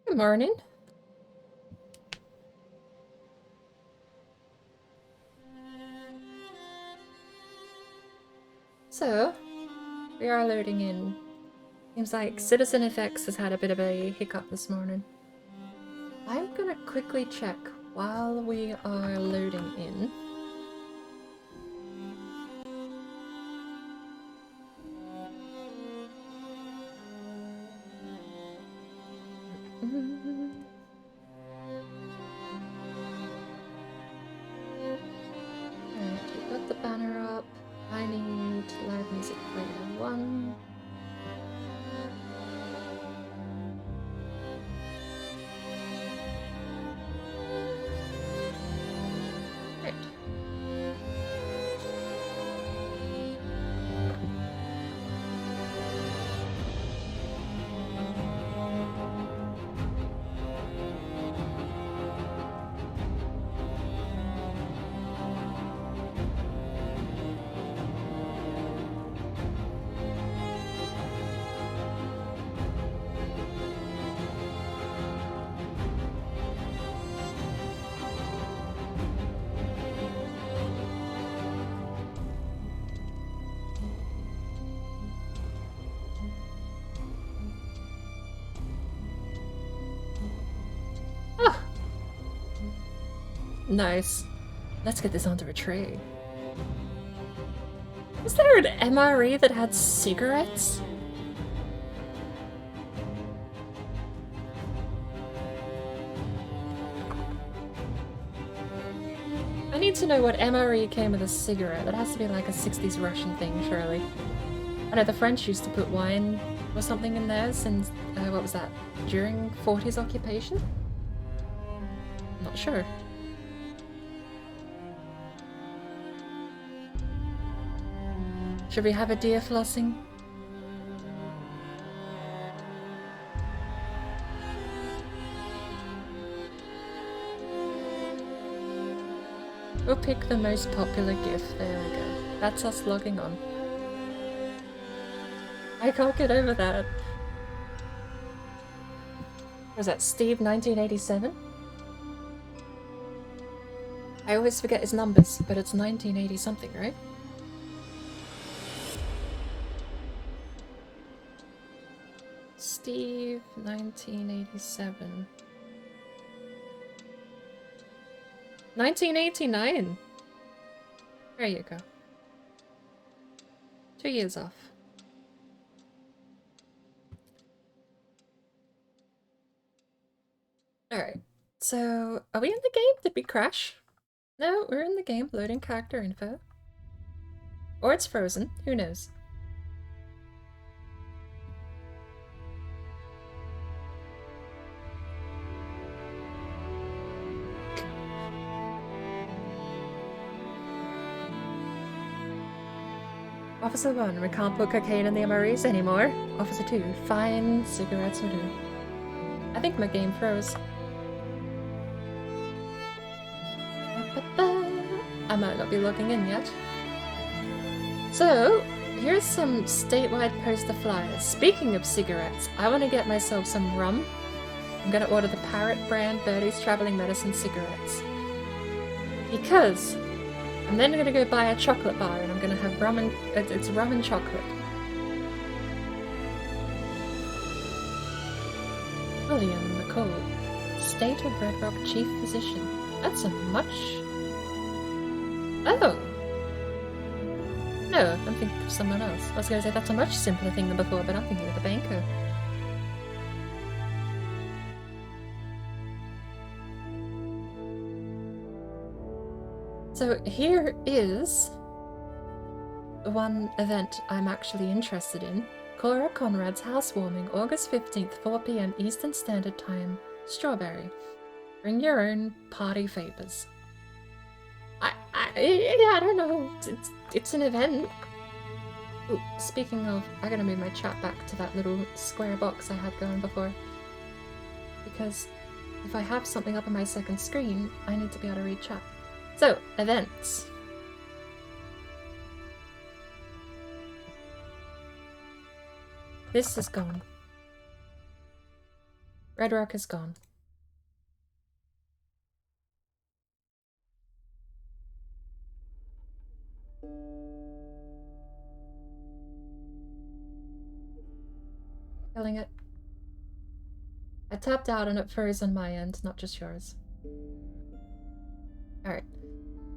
Good morning. So, we are loading in. Seems like Citizen FX has had a bit of a hiccup this morning. I'm gonna quickly check while we are loading in. Alright, we've got the banner up. I need live music player 1. Right. Oh! Nice. Let's get this onto a tray. Was there an MRE that had cigarettes? I need to know what MRE came with a cigarette. That has to be like a 60s Russian thing, surely. I know the French used to put wine or something in theirs since, what was that, during 40s occupation? I'm not sure. Should we have a deer flossing? We'll pick the most popular GIF. There we go. That's us logging on. I can't get over that. Was that Steve 1987? I always forget his numbers, but it's 1980 something, right? Steve 1987. 1989! There you go. 2 years off. Alright, so are we in the game? Did we crash? No, we're in the game, loading character info. Or it's frozen, who knows? Officer 1, we can't put cocaine in the MREs anymore. Officer 2, fine, cigarettes will do. I think my game froze. I might not be logging in yet. So, here's some statewide poster flyers. Speaking of cigarettes, I want to get myself some rum. I'm gonna order the Parrot brand Birdie's Traveling Medicine cigarettes. Because I'm then gonna go buy a chocolate bar and I'm gonna have rum and it's rum and chocolate. William McCall, State of Red Rock Chief Physician. That's a much... Oh! No, I'm thinking of someone else. I was gonna say that's a much simpler thing than before, but I'm thinking of the banker. So here is one event I'm actually interested in. Cora Conrad's housewarming, August 15th, 4 PM Eastern Standard Time, Strawberry. Bring your own party favors. Yeah, I don't know. It's an event. Ooh, speaking of, I gotta move my chat back to that little square box I had going before. Because if I have something up on my second screen, I need to be able to read chat. So, events. This is gone. Red Rock is gone. Killing it. I tapped out and it froze on my end, not just yours. Alright.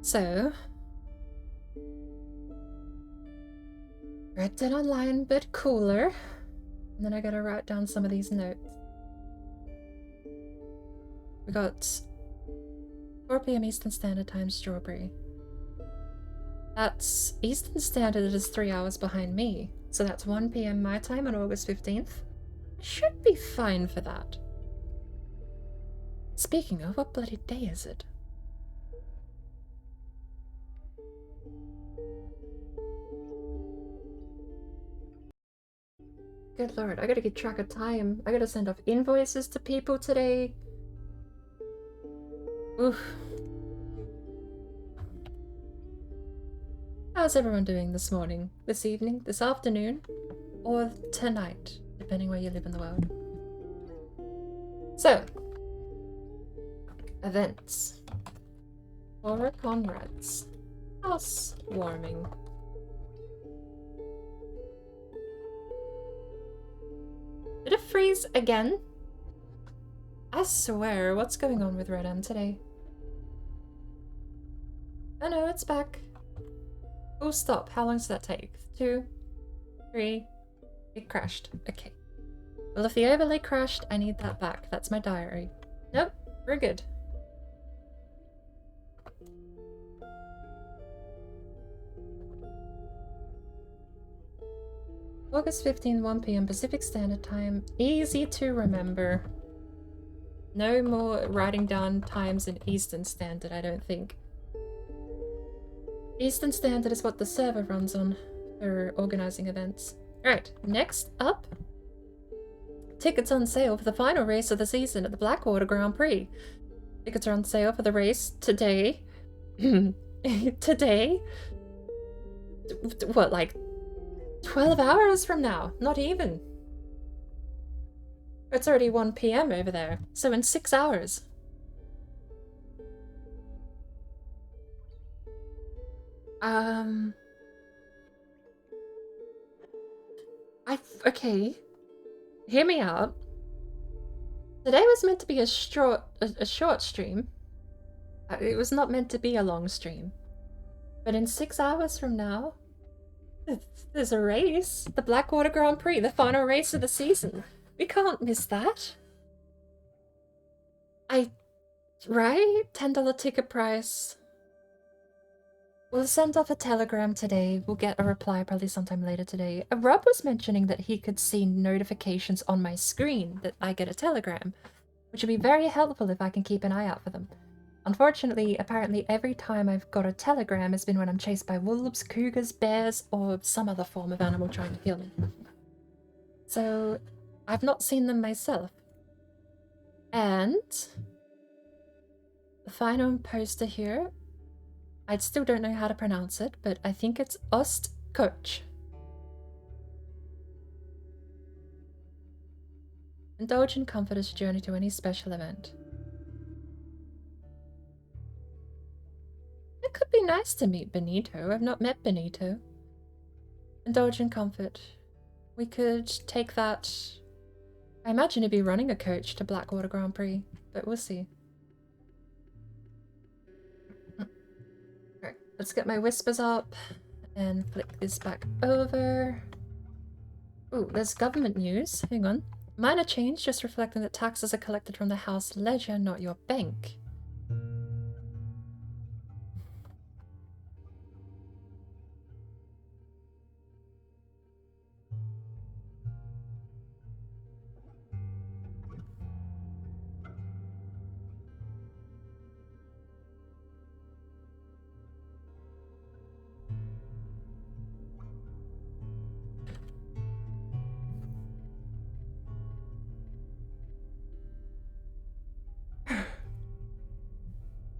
So... Red Dead Online, bit cooler. And then I gotta write down some of these notes. We got 4 PM Eastern Standard Time, Strawberry. That's Eastern Standard is 3 hours behind me. So that's 1 PM my time on August 15th. I should be fine for that. Speaking of, what bloody day is it? Good lord, I gotta keep track of time. I gotta send off invoices to people today. Oof. How's everyone doing this morning, this evening, this afternoon, or tonight, depending where you live in the world? So, events. Laura Conrad's house warming. Did it freeze again? I swear, what's going on with RedM today? Oh no, it's back. Oh, stop. How long does that take? 2, 3. It crashed. Okay. Well, if the overlay crashed, I need that back. That's my diary. Nope, we're good. August 15, 1 PM Pacific Standard Time. Easy to remember. No more writing down times in Eastern Standard, I don't think. Eastern Standard is what the server runs on for organizing events. Right, next up. Tickets on sale for the final race of the season at the Blackwater Grand Prix. Tickets are on sale for the race today. Today? What, like 12 hours from now? Not even. It's already 1 PM over there, so in 6 hours. Okay. Hear me out. Today was meant to be a short stream. It was not meant to be a long stream. But in 6 hours from now, there's a race. The Blackwater Grand Prix, the final race of the season. We can't miss that. Right? $10 ticket price. We'll send off a telegram today. We'll get a reply probably sometime later today. Rob was mentioning that he could see notifications on my screen that I get a telegram, which would be very helpful if I can keep an eye out for them. Unfortunately, apparently every time I've got a telegram has been when I'm chased by wolves, cougars, bears, or some other form of animal trying to kill me. So, I've not seen them myself. And the final poster here, I still don't know how to pronounce it, but I think it's Ostkoch. Indulge in comfort as you journey to any special event. It could be nice to meet Benito. I've not met Benito. Indulge in comfort. We could take that... I imagine he'd be running a coach to Blackwater Grand Prix, but we'll see. Alright, let's get my whispers up and flick this back over. Ooh, there's government news. Hang on. Minor change, just reflecting that taxes are collected from the house ledger, not your bank.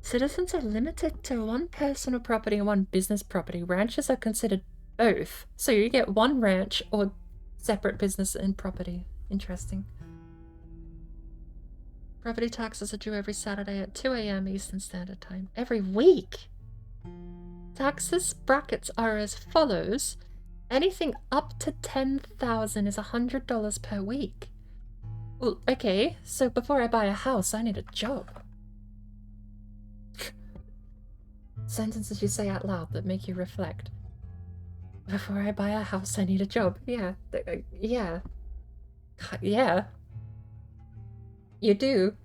Citizens are limited to 1 personal property and 1 business property. Ranches are considered both. So you get 1 ranch or separate business and property. Interesting. Property taxes are due every Saturday at 2 AM Eastern Standard Time. Every week? Taxes brackets are as follows. Anything up to 10,000 is $100 per week. Well, okay, so before I buy a house, I need a job. Sentences you say out loud that make you reflect. Before I buy a house, I need a job. Yeah, yeah. Yeah. You do.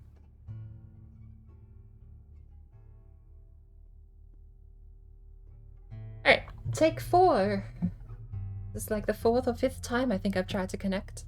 Alright, take 4. This is like the 4th or 5th time I think I've tried to connect.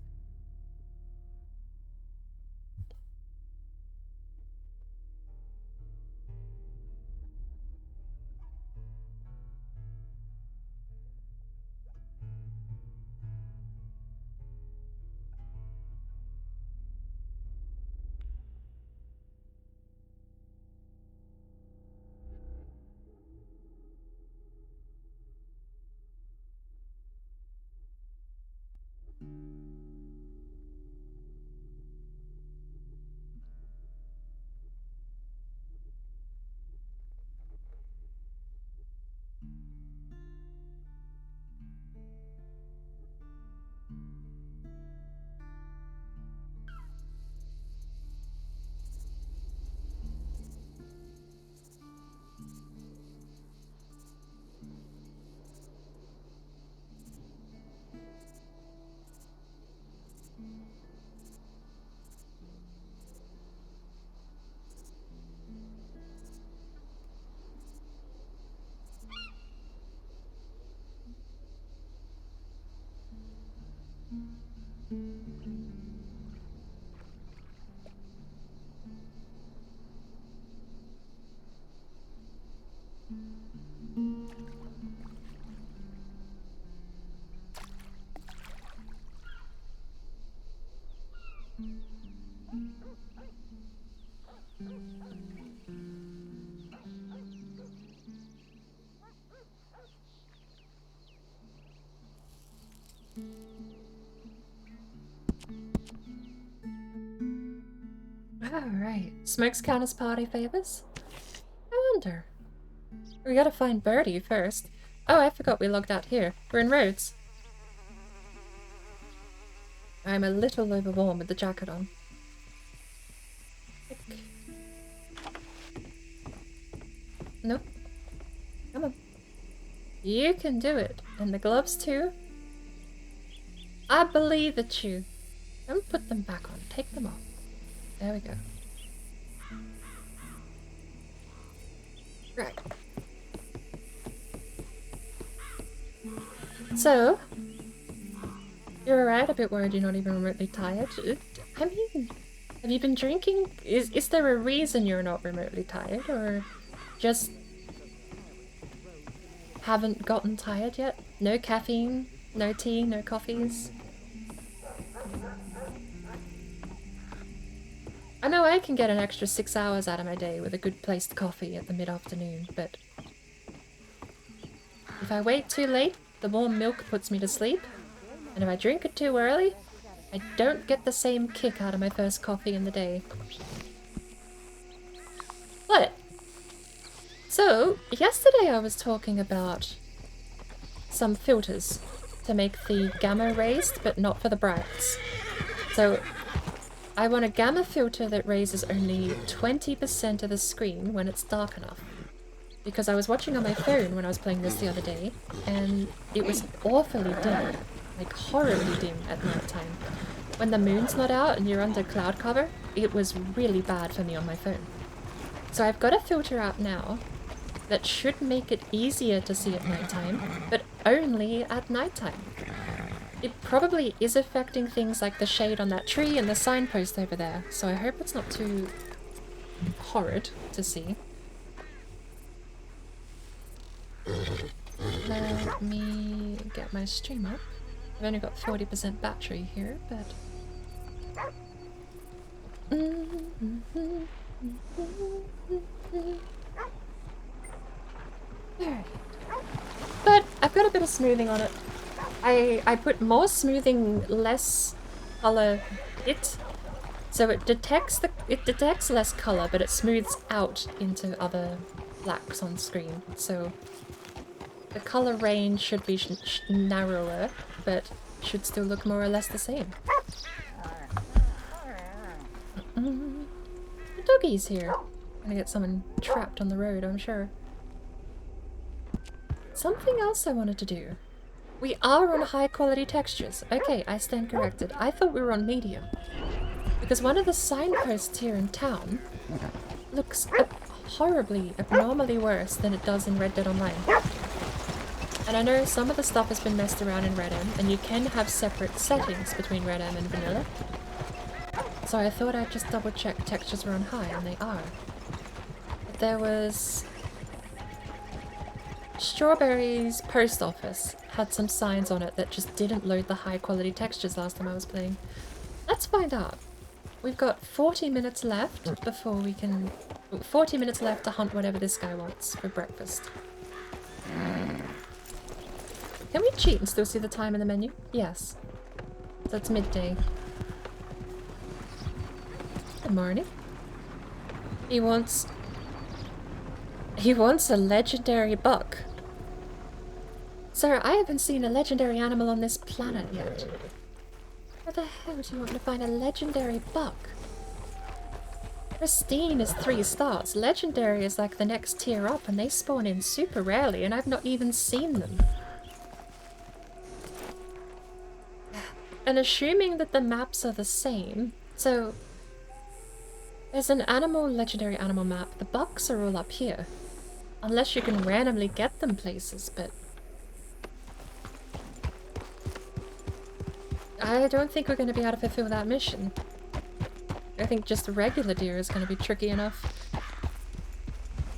Alright. Smokes count as party favors? I wonder. We gotta find Birdie first. Oh, I forgot we logged out here. We're in Rhodes. I'm a little overwarm with the jacket on. Nope. Come on. You can do it. And the gloves too. I believe at you. Don't put them back on. Take them off. There we go. Right. So, you're alright, a bit worried you're not even remotely tired. I mean, have you been drinking? Is there a reason you're not remotely tired, or just haven't gotten tired yet? No caffeine, no tea, no coffees? I know I can get an extra 6 hours out of my day with a good placed coffee at the mid-afternoon, but if I wait too late, the warm milk puts me to sleep, and if I drink it too early, I don't get the same kick out of my first coffee in the day. What? So, yesterday I was talking about some filters to make the gamma raised, but not for the brights. So, I want a gamma filter that raises only 20% of the screen when it's dark enough. Because I was watching on my phone when I was playing this the other day, and it was awfully dim. Like horribly dim at night time. When the moon's not out and you're under cloud cover, it was really bad for me on my phone. So I've got a filter out now that should make it easier to see at nighttime, but only at nighttime. It probably is affecting things like the shade on that tree and the signpost over there, so I hope it's not too horrid to see. Let me get my stream up. I've only got 40% battery here, but... Alright. But I've got a bit of smoothing on it. I put more smoothing, less color hit, So it detects less color, but it smooths out into other blacks on screen. So the color range should be narrower, but should still look more or less the same. The doggy's here. I'm gonna get someone trapped on the road, I'm sure. Something else I wanted to do. We are on high quality textures. Okay, I stand corrected. I thought we were on medium. Because one of the signposts here in town looks horribly, abnormally worse than it does in Red Dead Online. And I know some of the stuff has been messed around in RedM, and you can have separate settings between RedM and vanilla. So I thought I'd just double check textures were on high, and they are. But there was... Strawberry's post office had some signs on it that just didn't load the high quality textures last time I was playing. Let's find out. We've got 40 minutes left before we can... 40 minutes left to hunt whatever this guy wants for breakfast. Can we cheat and still see the time in the menu? Yes. So it's midday. Good morning. He wants a legendary buck. Sir, I haven't seen a legendary animal on this planet yet. Where the hell do you want to find a legendary buck? Pristine is 3 stars. Legendary is like the next tier up, and they spawn in super rarely, and I've not even seen them. And assuming that the maps are the same, so there's an legendary animal map. The bucks are all up here. Unless you can randomly get them places, but I don't think we're going to be able to fulfill that mission. I think just regular deer is going to be tricky enough.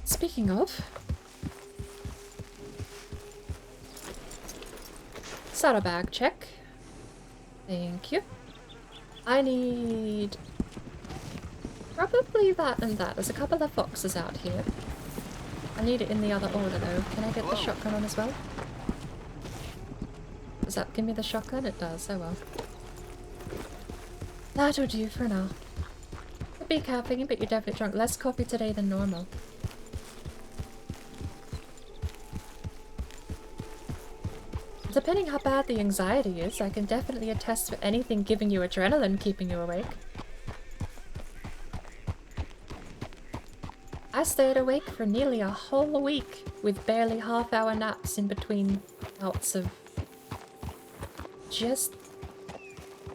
Speaking of... saddlebag check. Thank you. I need... probably that and that. There's a couple of foxes out here. I need it in the other order though. Can I get the shotgun on as well? Does that give me the shotgun? It does. Oh well. That'll do for now. Could be caffeine, but you're definitely drunk. Less coffee today than normal. Depending how bad the anxiety is, I can definitely attest for anything giving you adrenaline keeping you awake. I stayed awake for nearly a whole week with barely half-hour naps in between bouts of just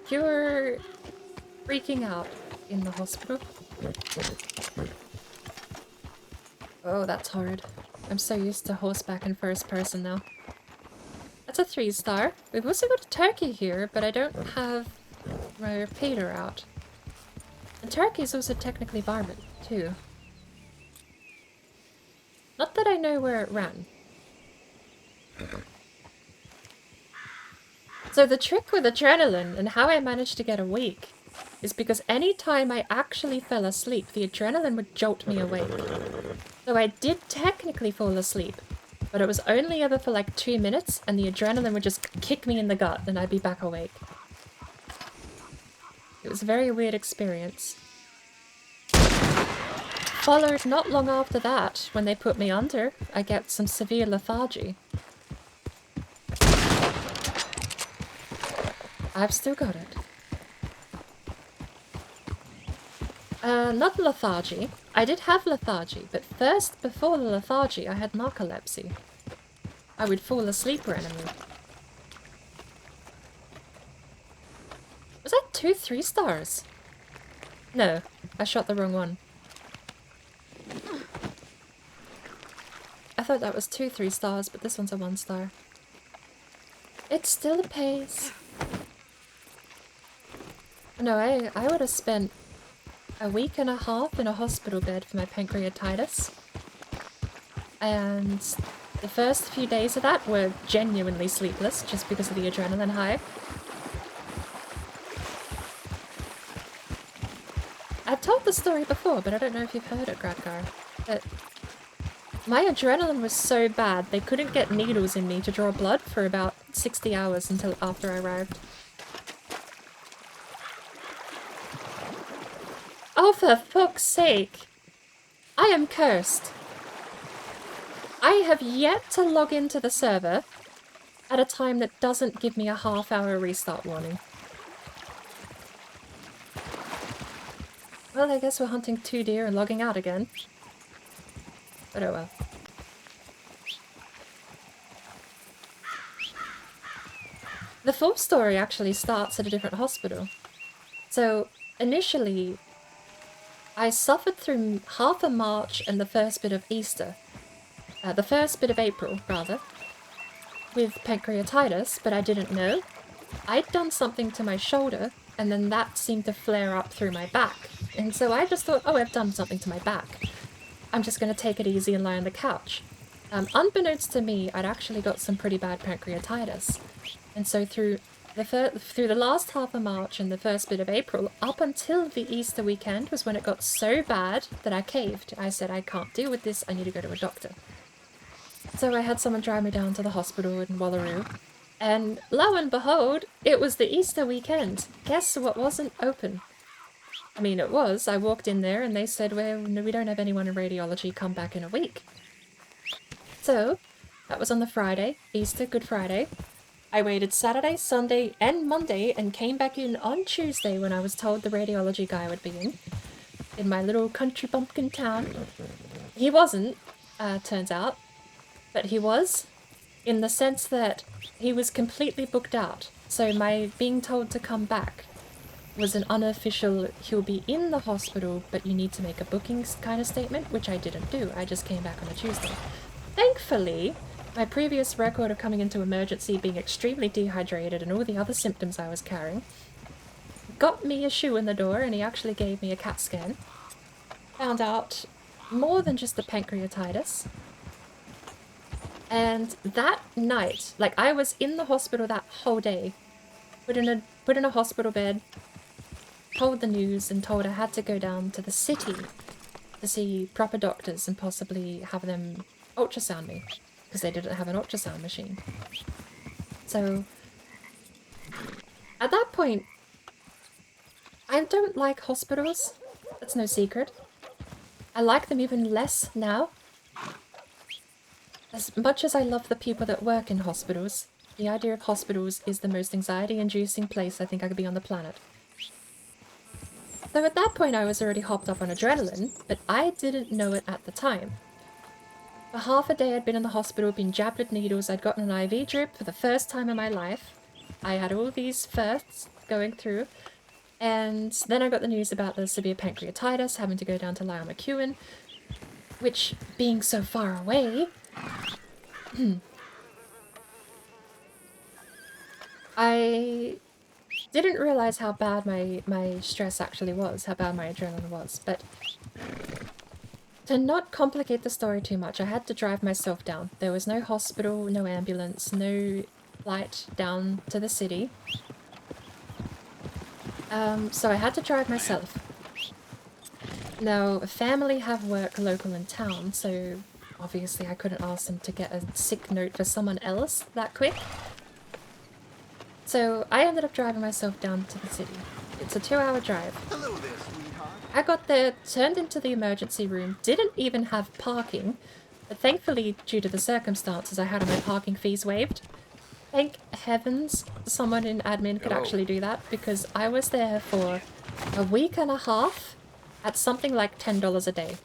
pure freaking out in the hospital. Oh, that's horrid. I'm so used to horseback in first person now. That's a 3-star. We've also got a turkey here, but I don't have my repeater out. And turkey is also technically varmint, too. Not that I know where it ran. So the trick with adrenaline and how I managed to get awake is because any time I actually fell asleep, the adrenaline would jolt me awake. So I did technically fall asleep, but it was only ever for like 2 minutes, and the adrenaline would just kick me in the gut and I'd be back awake. It was a very weird experience. Followed not long after that, when they put me under, I get some severe lethargy. I've still got it. Not lethargy. I did have lethargy, but first, before the lethargy, I had narcolepsy. I would fall asleep randomly. Was that 2 3-stars? No, I shot the wrong one. I thought that was 2 3-stars, but this one's a 1-star. It still pays. No, I would have spent a week and a half in a hospital bed for my pancreatitis. And the first few days of that were genuinely sleepless, just because of the adrenaline high. I've told the story before, but I don't know if you've heard it, Gradgar. But my adrenaline was so bad, they couldn't get needles in me to draw blood for about 60 hours until after I arrived. Oh, for fuck's sake. I am cursed. I have yet to log into the server at a time that doesn't give me a half-hour restart warning. Well, I guess we're hunting 2 deer and logging out again. But oh well. The full story actually starts at a different hospital. So, initially, I suffered through half of March and the first bit of Easter. The first bit of April, rather. With pancreatitis, but I didn't know. I'd done something to my shoulder, and then that seemed to flare up through my back. And so I just thought, oh, I've done something to my back. I'm just going to take it easy and lie on the couch. Unbeknownst to me, I'd actually got some pretty bad pancreatitis. And so through the last half of March and the first bit of April, up until the Easter weekend was when it got so bad that I caved. I said, I can't deal with this, I need to go to a doctor. So I had someone drive me down to the hospital in Wallaroo. And lo and behold, it was the Easter weekend. Guess what wasn't open? I mean, it was. I walked in there and they said, well, no, we don't have anyone in radiology, come back in a week. So, that was on the Friday, Easter, Good Friday. I waited Saturday, Sunday, and Monday and came back in on Tuesday when I was told the radiology guy would be in my little country bumpkin town. He wasn't, turns out, but he was, in the sense that he was completely booked out. So my being told to come back was an unofficial, he'll be in the hospital, but you need to make a booking kind of statement, which I didn't do. I just came back on a Tuesday. Thankfully, my previous record of coming into emergency, being extremely dehydrated and all the other symptoms I was carrying, got me a shoe in the door, and he actually gave me a CAT scan. Found out more than just the pancreatitis. And that night, like, I was in the hospital that whole day, put in a hospital bed, told the news, and told I had to go down to the city to see proper doctors and possibly have them ultrasound me, because they didn't have an ultrasound machine. So, at that point, I don't like hospitals. That's no secret. I like them even less now. As much as I love the people that work in hospitals, the idea of hospitals is the most anxiety-inducing place I think I could be on the planet. So at that point I was already hopped up on adrenaline, but I didn't know it at the time. For half a day I'd been in the hospital, been jabbed with needles, I'd gotten an IV drip for the first time in my life. I had all these firsts going through, and then I got the news about the severe pancreatitis, having to go down to Lyle McEwen, which, being so far away, I didn't realize how bad my stress actually was, how bad my adrenaline was, but to not complicate the story too much, I had to drive myself down. There was no hospital, no ambulance, no flight down to the city. So I had to drive myself. Now, family have work local in town, so obviously I couldn't ask them to get a sick note for someone else that quick. So I ended up driving myself down to the city. It's a 2-hour drive. Hello there, sweetheart. I got there, turned into the emergency room, didn't even have parking, but thankfully, due to the circumstances, I had my parking fees waived. Thank heavens someone in admin could actually do that, because I was there for a week and a half at something like $10 a day.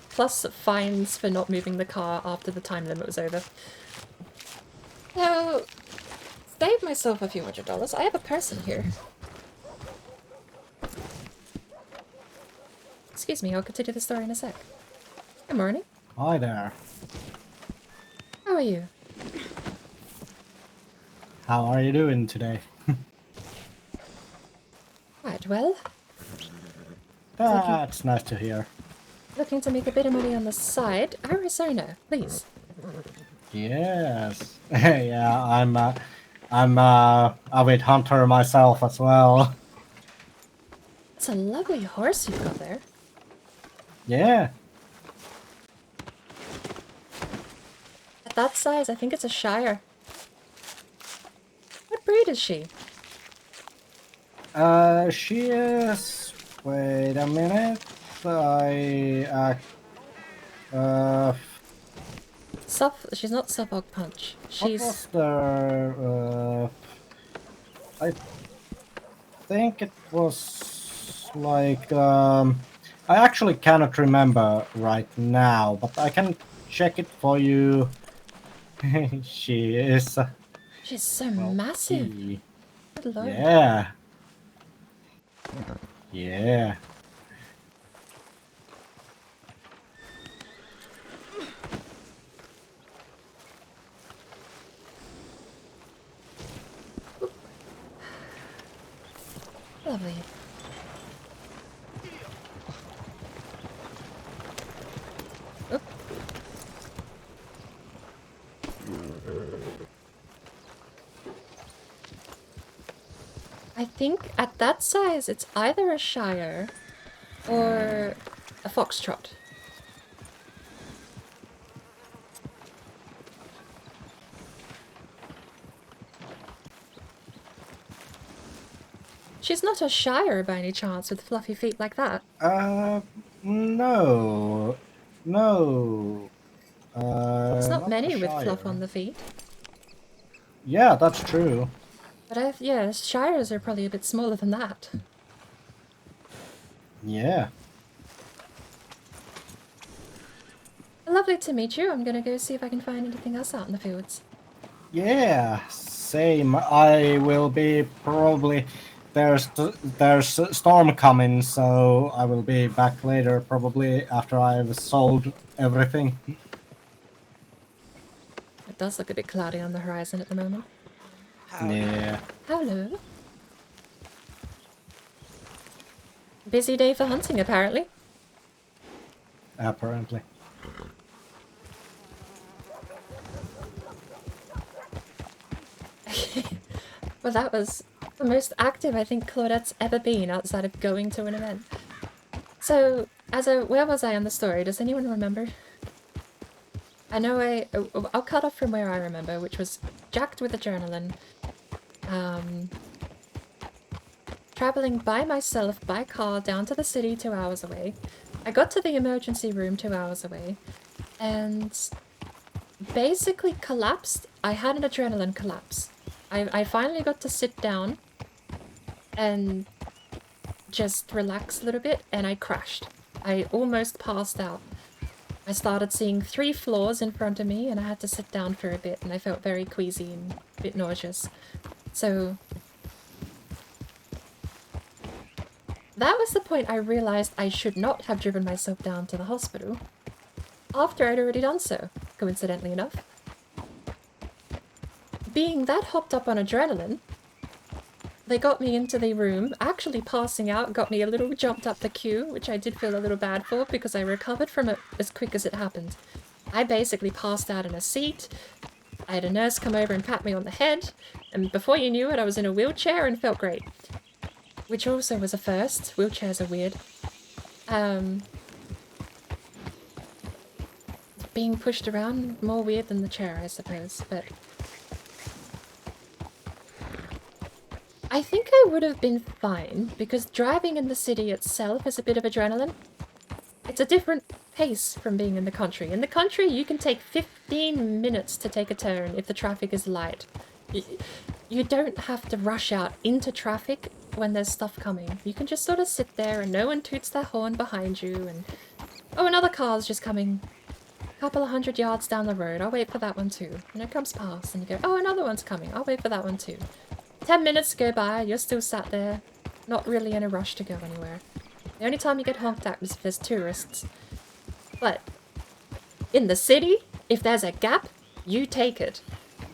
Plus fines for not moving the car after the time limit was over. So, saved myself a few $100s. I have a person here. Excuse me, I'll continue the story in a sec. Good morning. Hi there. How are you? How are you doing today? Quite well. That's nice to hear. Looking to make a bit of money on the side. Arizona, please. Yes. Yeah, I'm a avid hunter myself as well. It's a lovely horse you've got there. Yeah. At that size, I think it's a Shire. What breed is she? She is Wait a minute. She's not Subbog Punch. What She's... was the? I think it was like. I actually cannot remember right now, but I can check it for you. She is. She's so Well, massive. he- Good lord. Yeah. Yeah. Lovely. Oop. I think at that size it's either a Shire or a Foxtrot. She's not a Shire by any chance with fluffy feet like that. No. No. It's not the many with fluff Shire. on the feet. Yeah, that's true. But yeah, Shires are probably a bit smaller than that. Yeah. Lovely to meet you. I'm gonna go see if I can find anything else out in the fields. Yeah, same. I will be probably there's a storm coming, so I will be back later probably after I've sold everything. It does look a bit cloudy on the horizon at the moment. Yeah. Hello. Busy day for hunting, apparently. Apparently. Well, that was the most active I think Claudette's ever been outside of going to an event. So, where was I on the story? Does anyone remember? I know I'll cut off from where I remember, which was jacked with adrenaline. Traveling by myself by car down to the city 2 hours away. I got to the emergency room 2 hours away and basically collapsed. I had an adrenaline collapse. I finally got to sit down and just relax a little bit, and I crashed. I almost passed out. I started seeing 3 floors in front of me, and I had to sit down for a bit, and I felt very queasy and a bit nauseous. So that was the point I realized I should not have driven myself down to the hospital after I'd already done so, coincidentally enough. Being that hopped up on adrenaline, they got me into the room, actually passing out, got me a little jumped up the queue, which I did feel a little bad for because I recovered from it as quick as it happened. I basically passed out in a seat. I had a nurse come over and pat me on the head, and before you knew it, I was in a wheelchair and felt great. Which also was a first. Wheelchairs are weird. Being pushed around, more weird than the chair, I suppose, but I think I would have been fine, because driving in the city itself is a bit of adrenaline. It's a different pace from being in the country. In the country, you can take 15 minutes to take a turn if the traffic is light. You don't have to rush out into traffic when there's stuff coming. You can just sort of sit there and no one toots their horn behind you and... Oh, another car's just coming. A couple of 100 yards down the road. I'll wait for that one too. And it comes past and you go, oh, another one's coming. I'll wait for that one too. 10 minutes go by, you're still sat there, not really in a rush to go anywhere. The only time you get honked at is if there's tourists. But in the city, if there's a gap, you take it.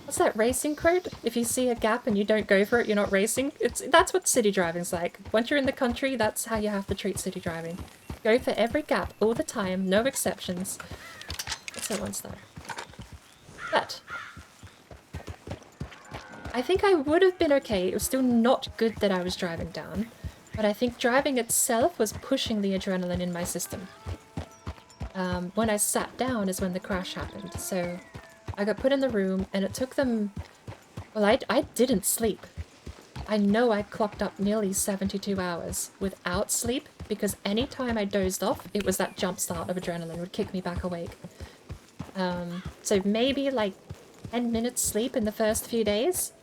What's that racing quote? If you see a gap and you don't go for it, you're not racing. That's what city driving's like. Once you're in the country, that's how you have to treat city driving. Go for every gap all the time, no exceptions. What's that one star? But I think I would have been okay. It was still not good that I was driving down, but I think driving itself was pushing the adrenaline in my system. When I sat down is when the crash happened, so I got put in the room and it took them... Well, I didn't sleep. I know I clocked up nearly 72 hours without sleep, because anytime I dozed off, it was that jump start of adrenaline would kick me back awake. So maybe like 10 minutes sleep in the first few days.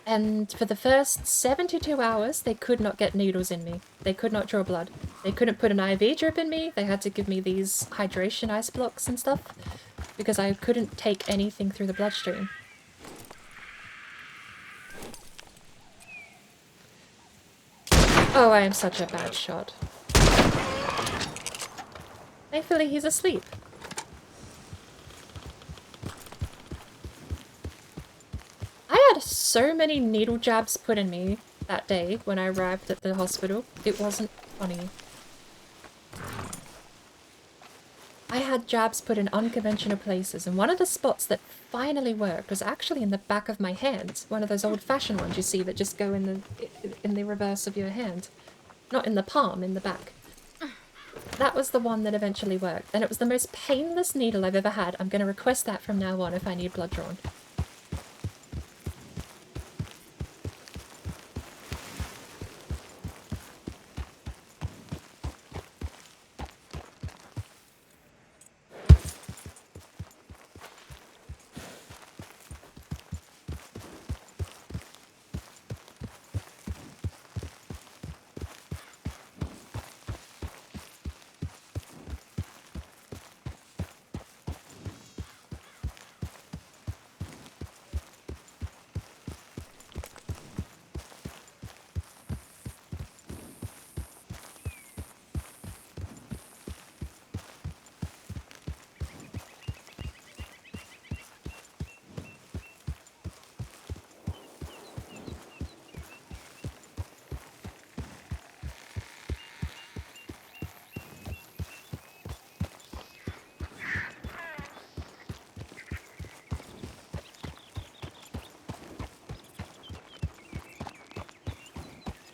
And for the first 72 hours, they could not get needles in me. They could not draw blood. They couldn't put an IV drip in me. They had to give me these hydration ice blocks and stuff because I couldn't take anything through the bloodstream. Oh, I am such a bad shot. Thankfully, he's asleep. I had so many needle jabs put in me that day when I arrived at the hospital. It wasn't funny. I had jabs put in unconventional places, and one of the spots that finally worked was actually in the back of my hand. One of those old-fashioned ones you see that just go in the reverse of your hand. Not in the palm, in the back. That was the one that eventually worked, and it was the most painless needle I've ever had. I'm going to request that from now on if I need blood drawn.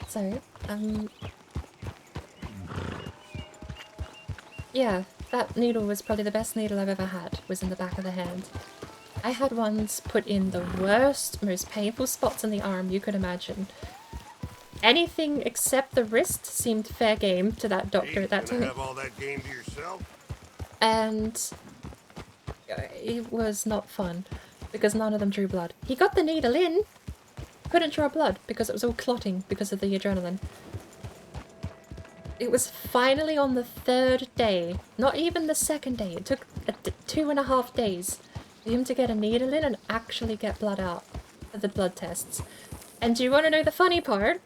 So, yeah, that needle was probably the best needle I've ever had, was in the back of the hand. I had ones put in the worst, most painful spots in the arm you could imagine. Anything except the wrist seemed fair game to that doctor at that time. Have all that game to yourself? And it was not fun, because none of them drew blood. He got the needle in, couldn't draw blood because it was all clotting because of the adrenaline. It was finally on the third day, not even the second day. It took 2.5 days for him to get a needle in and actually get blood out for the blood tests. And do you want to know the funny part?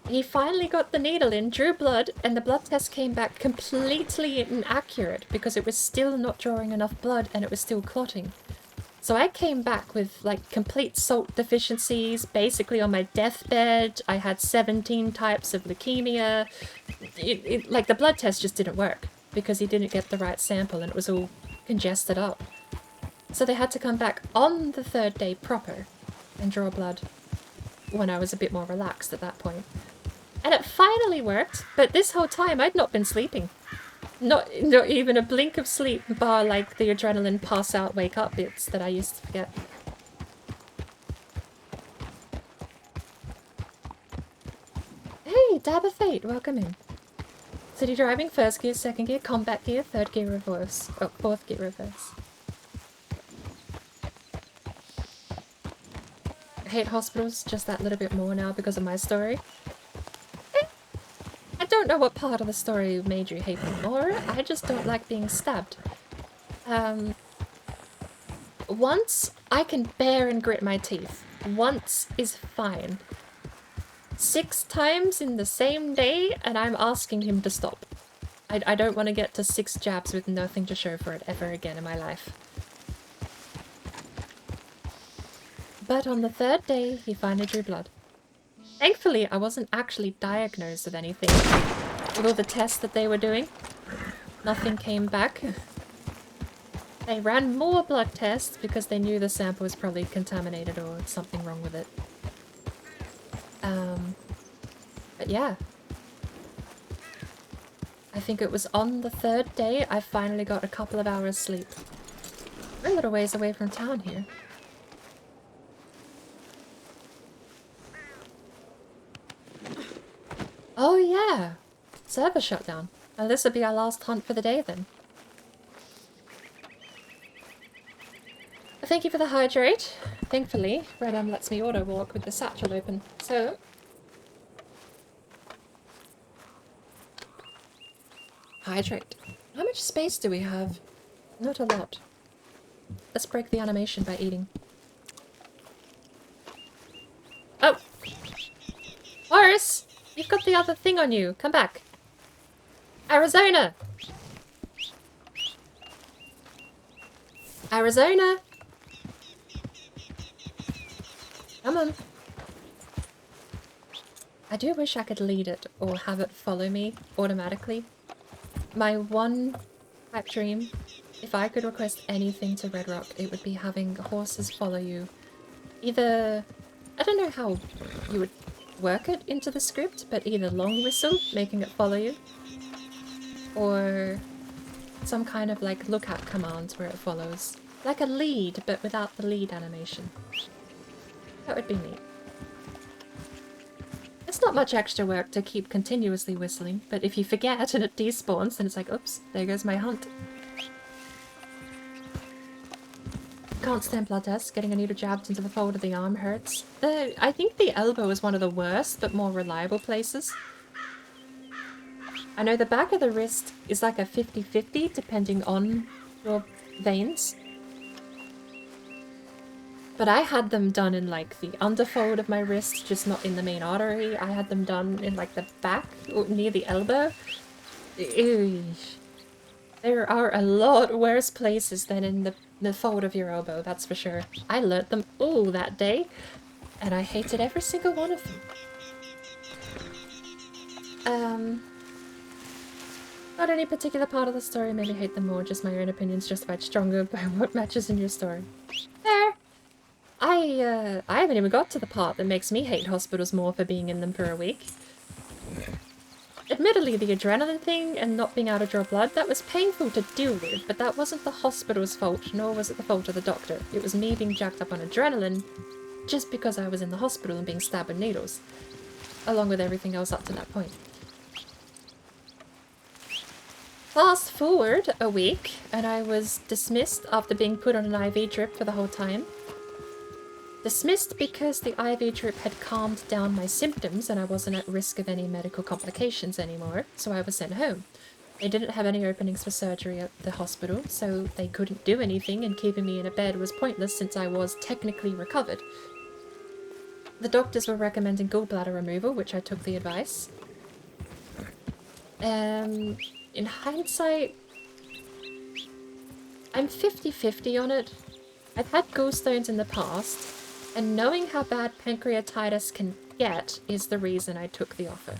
He finally got the needle in, drew blood, and the blood test came back completely inaccurate because it was still not drawing enough blood and it was still clotting. So I came back with, like, complete salt deficiencies, basically on my deathbed. I had 17 types of leukemia. Like, the blood test just didn't work because he didn't get the right sample and it was all congested up. So they had to come back on the third day proper and draw blood when I was a bit more relaxed at that point. And it finally worked, but this whole time I'd not been sleeping. Not even a blink of sleep, bar like the adrenaline pass out, wake up bits that I used to forget. Hey, Dab of Fate, welcome in. City driving, first gear, second gear, combat gear, third gear reverse. Oh, fourth gear reverse. I hate hospitals just that little bit more now because of my story. I don't know what part of the story made you hate me more. I just don't like being stabbed. Once, I can bear and grit my teeth. Once is fine. 6 times in the same day, and I'm asking him to stop. I don't want to get to 6 jabs with nothing to show for it ever again in my life. But on the 3rd day, he finally drew blood. Thankfully, I wasn't actually diagnosed with anything. With all the tests that they were doing, nothing came back. They ran more blood tests because they knew the sample was probably contaminated or something wrong with it. But yeah. I think it was on the 3rd day I finally got a couple of hours sleep. We're a little ways away from town here. Server shut down. Well, this will be our last hunt for the day then. Thank you for the hydrate. Thankfully, RedM lets me auto walk with the satchel open. So, hydrate. How much space do we have? Not a lot. Let's break the animation by eating. Oh! Horace! You've got the other thing on you. Come back. Arizona! Arizona! Come on. I do wish I could lead it or have it follow me automatically. My one pipe dream, if I could request anything to Red Rock, it would be having horses follow you. Either, I don't know how you would work it into the script, but either long whistle, making it follow you, or some kind of like lookout commands where it follows. Like a lead, but without the lead animation. That would be neat. It's not much extra work to keep continuously whistling, but if you forget and it despawns, then it's like, oops, there goes my hunt. Can't stand blood tests. Getting a needle jabbed into the fold of the arm hurts. I think the elbow is one of the worst, but more reliable places. I know the back of the wrist is like a 50-50, depending on your veins. But I had them done in like the underfold of my wrist, just not in the main artery. I had them done in like the back, near the elbow. Eesh. There are a lot worse places than in the fold of your elbow, that's for sure. I learnt them all that day, and I hated every single one of them. Not any particular part of the story made me hate them more, just my own opinions justified stronger by what matches in your story. There! I haven't even got to the part that makes me hate hospitals more for being in them for a week. Admittedly, the adrenaline thing and not being able to draw blood, that was painful to deal with, but that wasn't the hospital's fault, nor was it the fault of the doctor. It was me being jacked up on adrenaline just because I was in the hospital and being stabbed with needles, along with everything else up to that point. Fast forward a week, and I was dismissed after being put on an IV drip for the whole time. Dismissed because the IV drip had calmed down my symptoms and I wasn't at risk of any medical complications anymore, so I was sent home. They didn't have any openings for surgery at the hospital, so they couldn't do anything, and keeping me in a bed was pointless since I was technically recovered. The doctors were recommending gallbladder removal, which I took the advice. In hindsight, I'm 50-50 on it. I've had gallstones in the past, and knowing how bad pancreatitis can get is the reason I took the offer.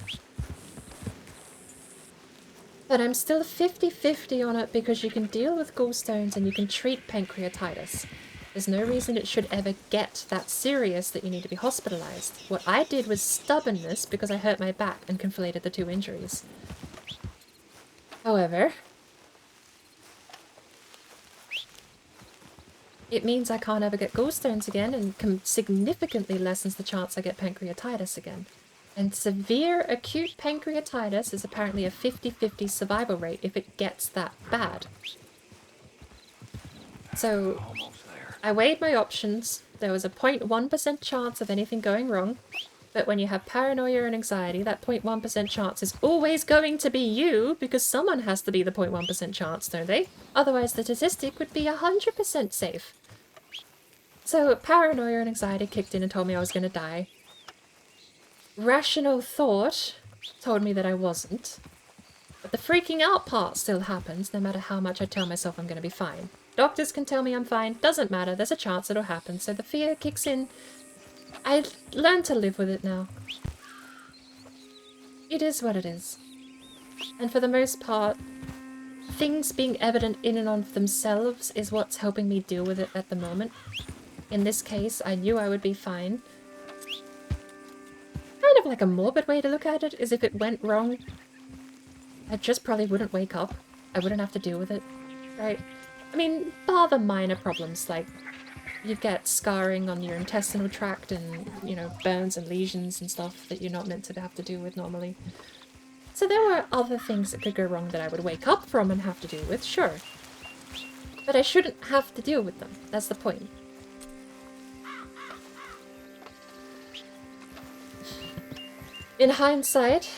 But I'm still 50-50 on it because you can deal with gallstones and you can treat pancreatitis. There's no reason it should ever get that serious that you need to be hospitalized. What I did was stubbornness because I hurt my back and conflated the two injuries. However, it means I can't ever get gallstones again and significantly lessens the chance I get pancreatitis again. And severe acute pancreatitis is apparently a 50-50 survival rate if it gets that bad. So, I weighed my options. There was a 0.1% chance of anything going wrong. But when you have paranoia and anxiety, that 0.1% chance is always going to be you, because someone has to be the 0.1% chance, don't they? Otherwise the statistic would be 100% safe. So paranoia and anxiety kicked in and told me I was going to die. Rational thought told me that I wasn't. But the freaking out part still happens, no matter how much I tell myself I'm going to be fine. Doctors can tell me I'm fine, doesn't matter, there's a chance it'll happen, so the fear kicks in. I learned to live with it now. It is what it is. And for the most part, things being evident in and of themselves is what's helping me deal with it at the moment. In this case, I knew I would be fine. Kind of like a morbid way to look at it is if it went wrong, I just probably wouldn't wake up. I wouldn't have to deal with it, right? I mean, bar the minor problems, like you get scarring on your intestinal tract and, you know, burns and lesions and stuff that you're not meant to have to deal with normally. So there were other things that could go wrong that I would wake up from and have to deal with, sure. But I shouldn't have to deal with them. That's the point. In hindsight,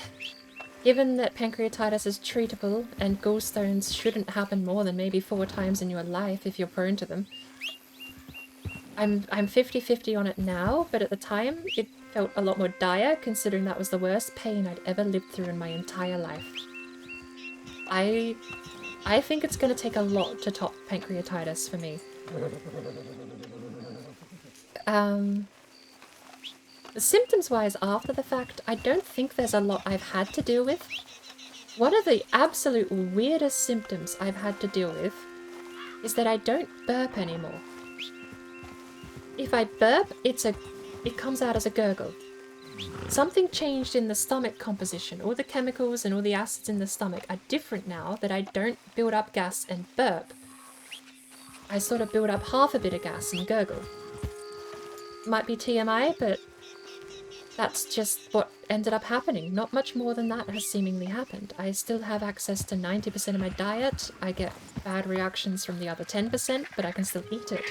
given that pancreatitis is treatable and gallstones shouldn't happen more than maybe 4 times in your life if you're prone to them, I'm 50-50 on it now, but at the time it felt a lot more dire considering that was the worst pain I'd ever lived through in my entire life. I think it's going to take a lot to top pancreatitis for me. Symptoms-wise after the fact, I don't think there's a lot I've had to deal with. One of the absolute weirdest symptoms I've had to deal with is that I don't burp anymore. If I burp, it comes out as a gurgle. Something changed in the stomach composition. All the chemicals and all the acids in the stomach are different now that I don't build up gas and burp. I sort of build up half a bit of gas and gurgle. Might be TMI, but that's just what ended up happening. Not much more than that has seemingly happened. I still have access to 90% of my diet. I get bad reactions from the other 10%, but I can still eat it.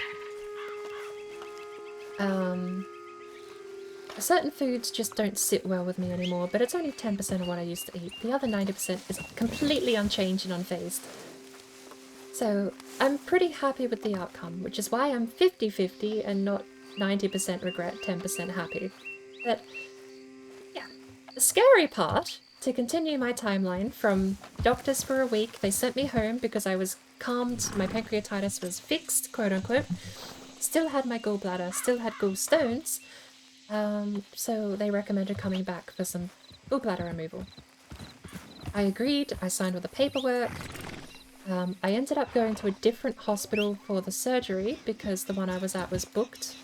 Certain foods just don't sit well with me anymore, but it's only 10% of what I used to eat. The other 90% is completely unchanged and unfazed. So I'm pretty happy with the outcome, which is why I'm 50-50 and not 90% regret, 10% happy. But yeah, the scary part, to continue my timeline, from doctors for a week, they sent me home because I was calmed, my pancreatitis was fixed, quote unquote, still had my gallbladder, still had gallstones, so they recommended coming back for some gallbladder removal. I agreed, I signed all the paperwork. I ended up going to a different hospital for the surgery because the one I was at was booked,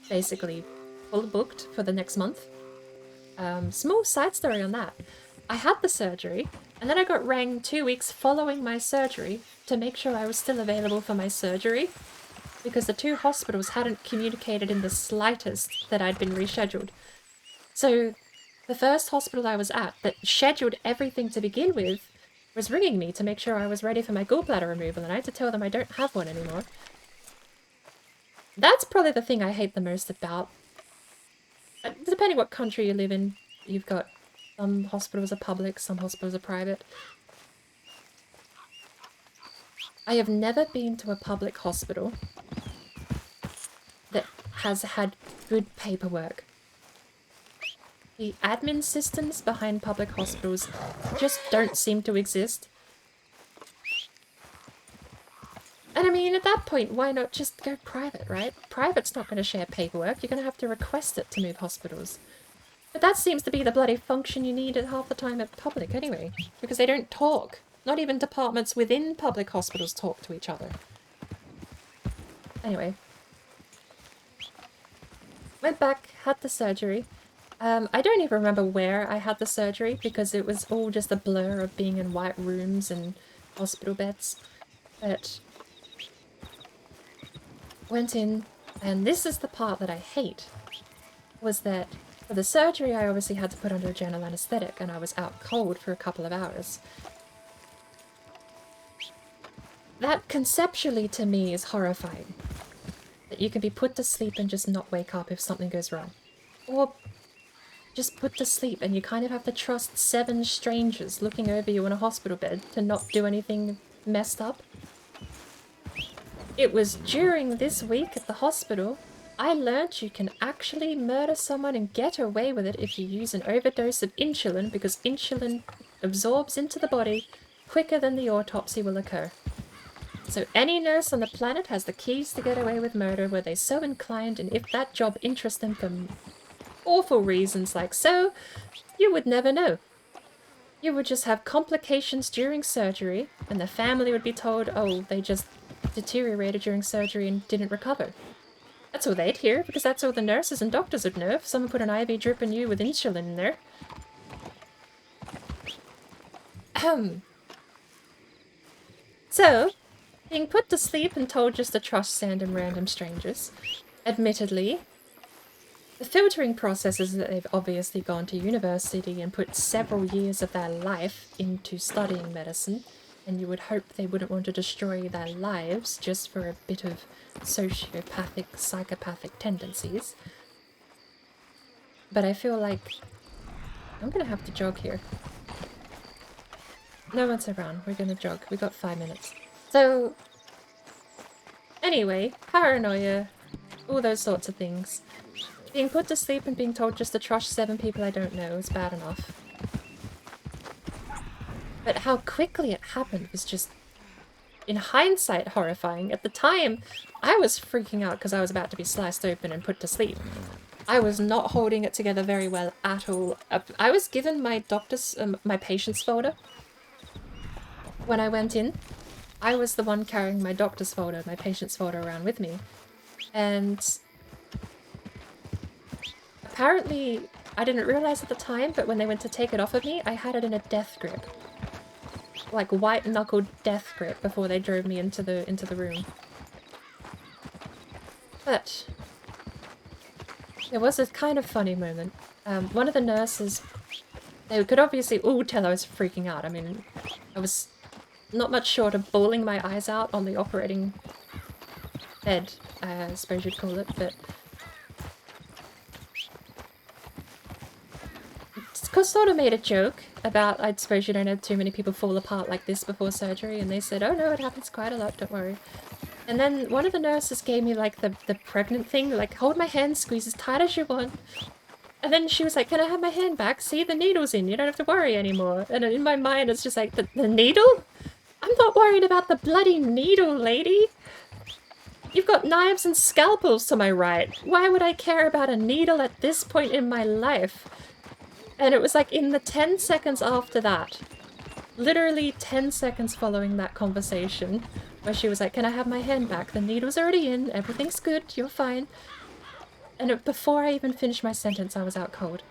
basically full booked for the next month. Small side story on that. I had the surgery, and then I got rang 2 weeks following my surgery to make sure I was still available for my surgery, because the 2 hospitals hadn't communicated in the slightest that I'd been rescheduled. So the first hospital I was at that scheduled everything to begin with was ringing me to make sure I was ready for my gallbladder removal, and I had to tell them I don't have one anymore. That's probably the thing I hate the most about. Depending what country you live in, you've got some hospitals are public, some hospitals are private. I have never been to a public hospital that has had good paperwork. The admin systems behind public hospitals just don't seem to exist. And I mean, at that point, why not just go private, right? Private's not going to share paperwork. You're going to have to request it to move hospitals. But that seems to be the bloody function you need at half the time at public anyway, because they don't talk. Not even departments within public hospitals talk to each other. Anyway. Went back, had the surgery. I don't even remember where I had the surgery because it was all just a blur of being in white rooms and hospital beds. But went in, and this is the part that I hate, was that for the surgery I obviously had to put under a general anesthetic and I was out cold for a couple of hours. That conceptually to me is horrifying. That you can be put to sleep and just not wake up if something goes wrong. Or just put to sleep and you kind of have to trust 7 strangers looking over you in a hospital bed to not do anything messed up. It was during this week at the hospital I learned you can actually murder someone and get away with it if you use an overdose of insulin, because insulin absorbs into the body quicker than the autopsy will occur. So any nurse on the planet has the keys to get away with murder were they so inclined, and if that job interests them for awful reasons like so, you would never know. You would just have complications during surgery, and the family would be told, oh, they just deteriorated during surgery and didn't recover. That's all they'd hear, because that's all the nurses and doctors would know if someone put an IV drip in you with insulin in there. So, being put to sleep and told just to trust random strangers, admittedly, The filtering process is that they've obviously gone to university and put several years of their life into studying medicine, and you would hope they wouldn't want to destroy their lives just for a bit of sociopathic, psychopathic tendencies. But I feel like I'm gonna have to jog here. No one's around. We're gonna jog. We got 5 minutes. So, anyway, paranoia, all those sorts of things. Being put to sleep and being told just to trust 7 people I don't know is bad enough. But how quickly it happened was just, in hindsight, horrifying. At the time, I was freaking out because I was about to be sliced open and put to sleep. I was not holding it together very well at all. I was given my my patient's folder when I went in. I was the one carrying my doctor's folder, my patient's folder around with me. And apparently, I didn't realize at the time, but when they went to take it off of me, I had it in a death grip. Like white-knuckled death grip before they drove me into the room. But there was a kind of funny moment. One of the nurses, they could obviously all tell I was freaking out. I mean, I was not much short of bawling my eyes out on the operating bed, I suppose you'd call it, but sort of made a joke about, I suppose you don't have too many people fall apart like this before surgery, and they said, oh no, it happens quite a lot, don't worry. And then one of the nurses gave me like the pregnant thing, like hold my hand, squeeze as tight as you want. And then she was like, can I have my hand back? See, the needle's in, you don't have to worry anymore. And in my mind it's just like, the needle? I'm not worried about the bloody needle, lady. You've got knives and scalpels to my right. Why would I care about a needle at this point in my life? And it was like in the 10 seconds after that, literally 10 seconds following that conversation, where she was like, can I have my hand back? The needle's already in, everything's good, you're fine. And before I even finished my sentence, I was out cold.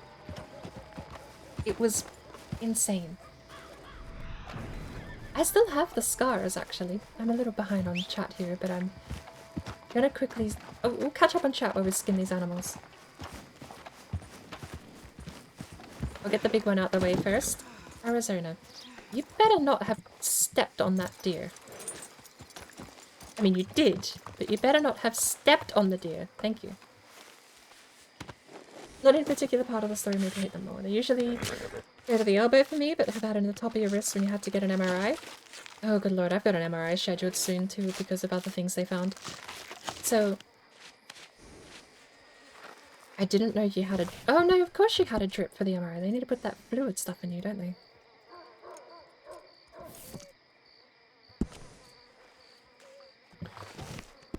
It was insane. I still have the scars, actually. I'm a little behind on chat here, but I'm gonna quickly... Oh, we'll catch up on chat while we skin these animals. I'll get the big one out the way first. Arizona. You better not have stepped on that deer. I mean, you did, but you better not have stepped on the deer. Thank you. Not in a particular part of the story made me hate them more. They usually go to the elbow for me, but have had it in the top of your wrist when you had to get an MRI. Oh, good lord, I've got an MRI scheduled soon too because of other things they found. So... I didn't know you had a... Oh no, of course you had a drip for the MRI. They need to put that fluid stuff in you, don't they?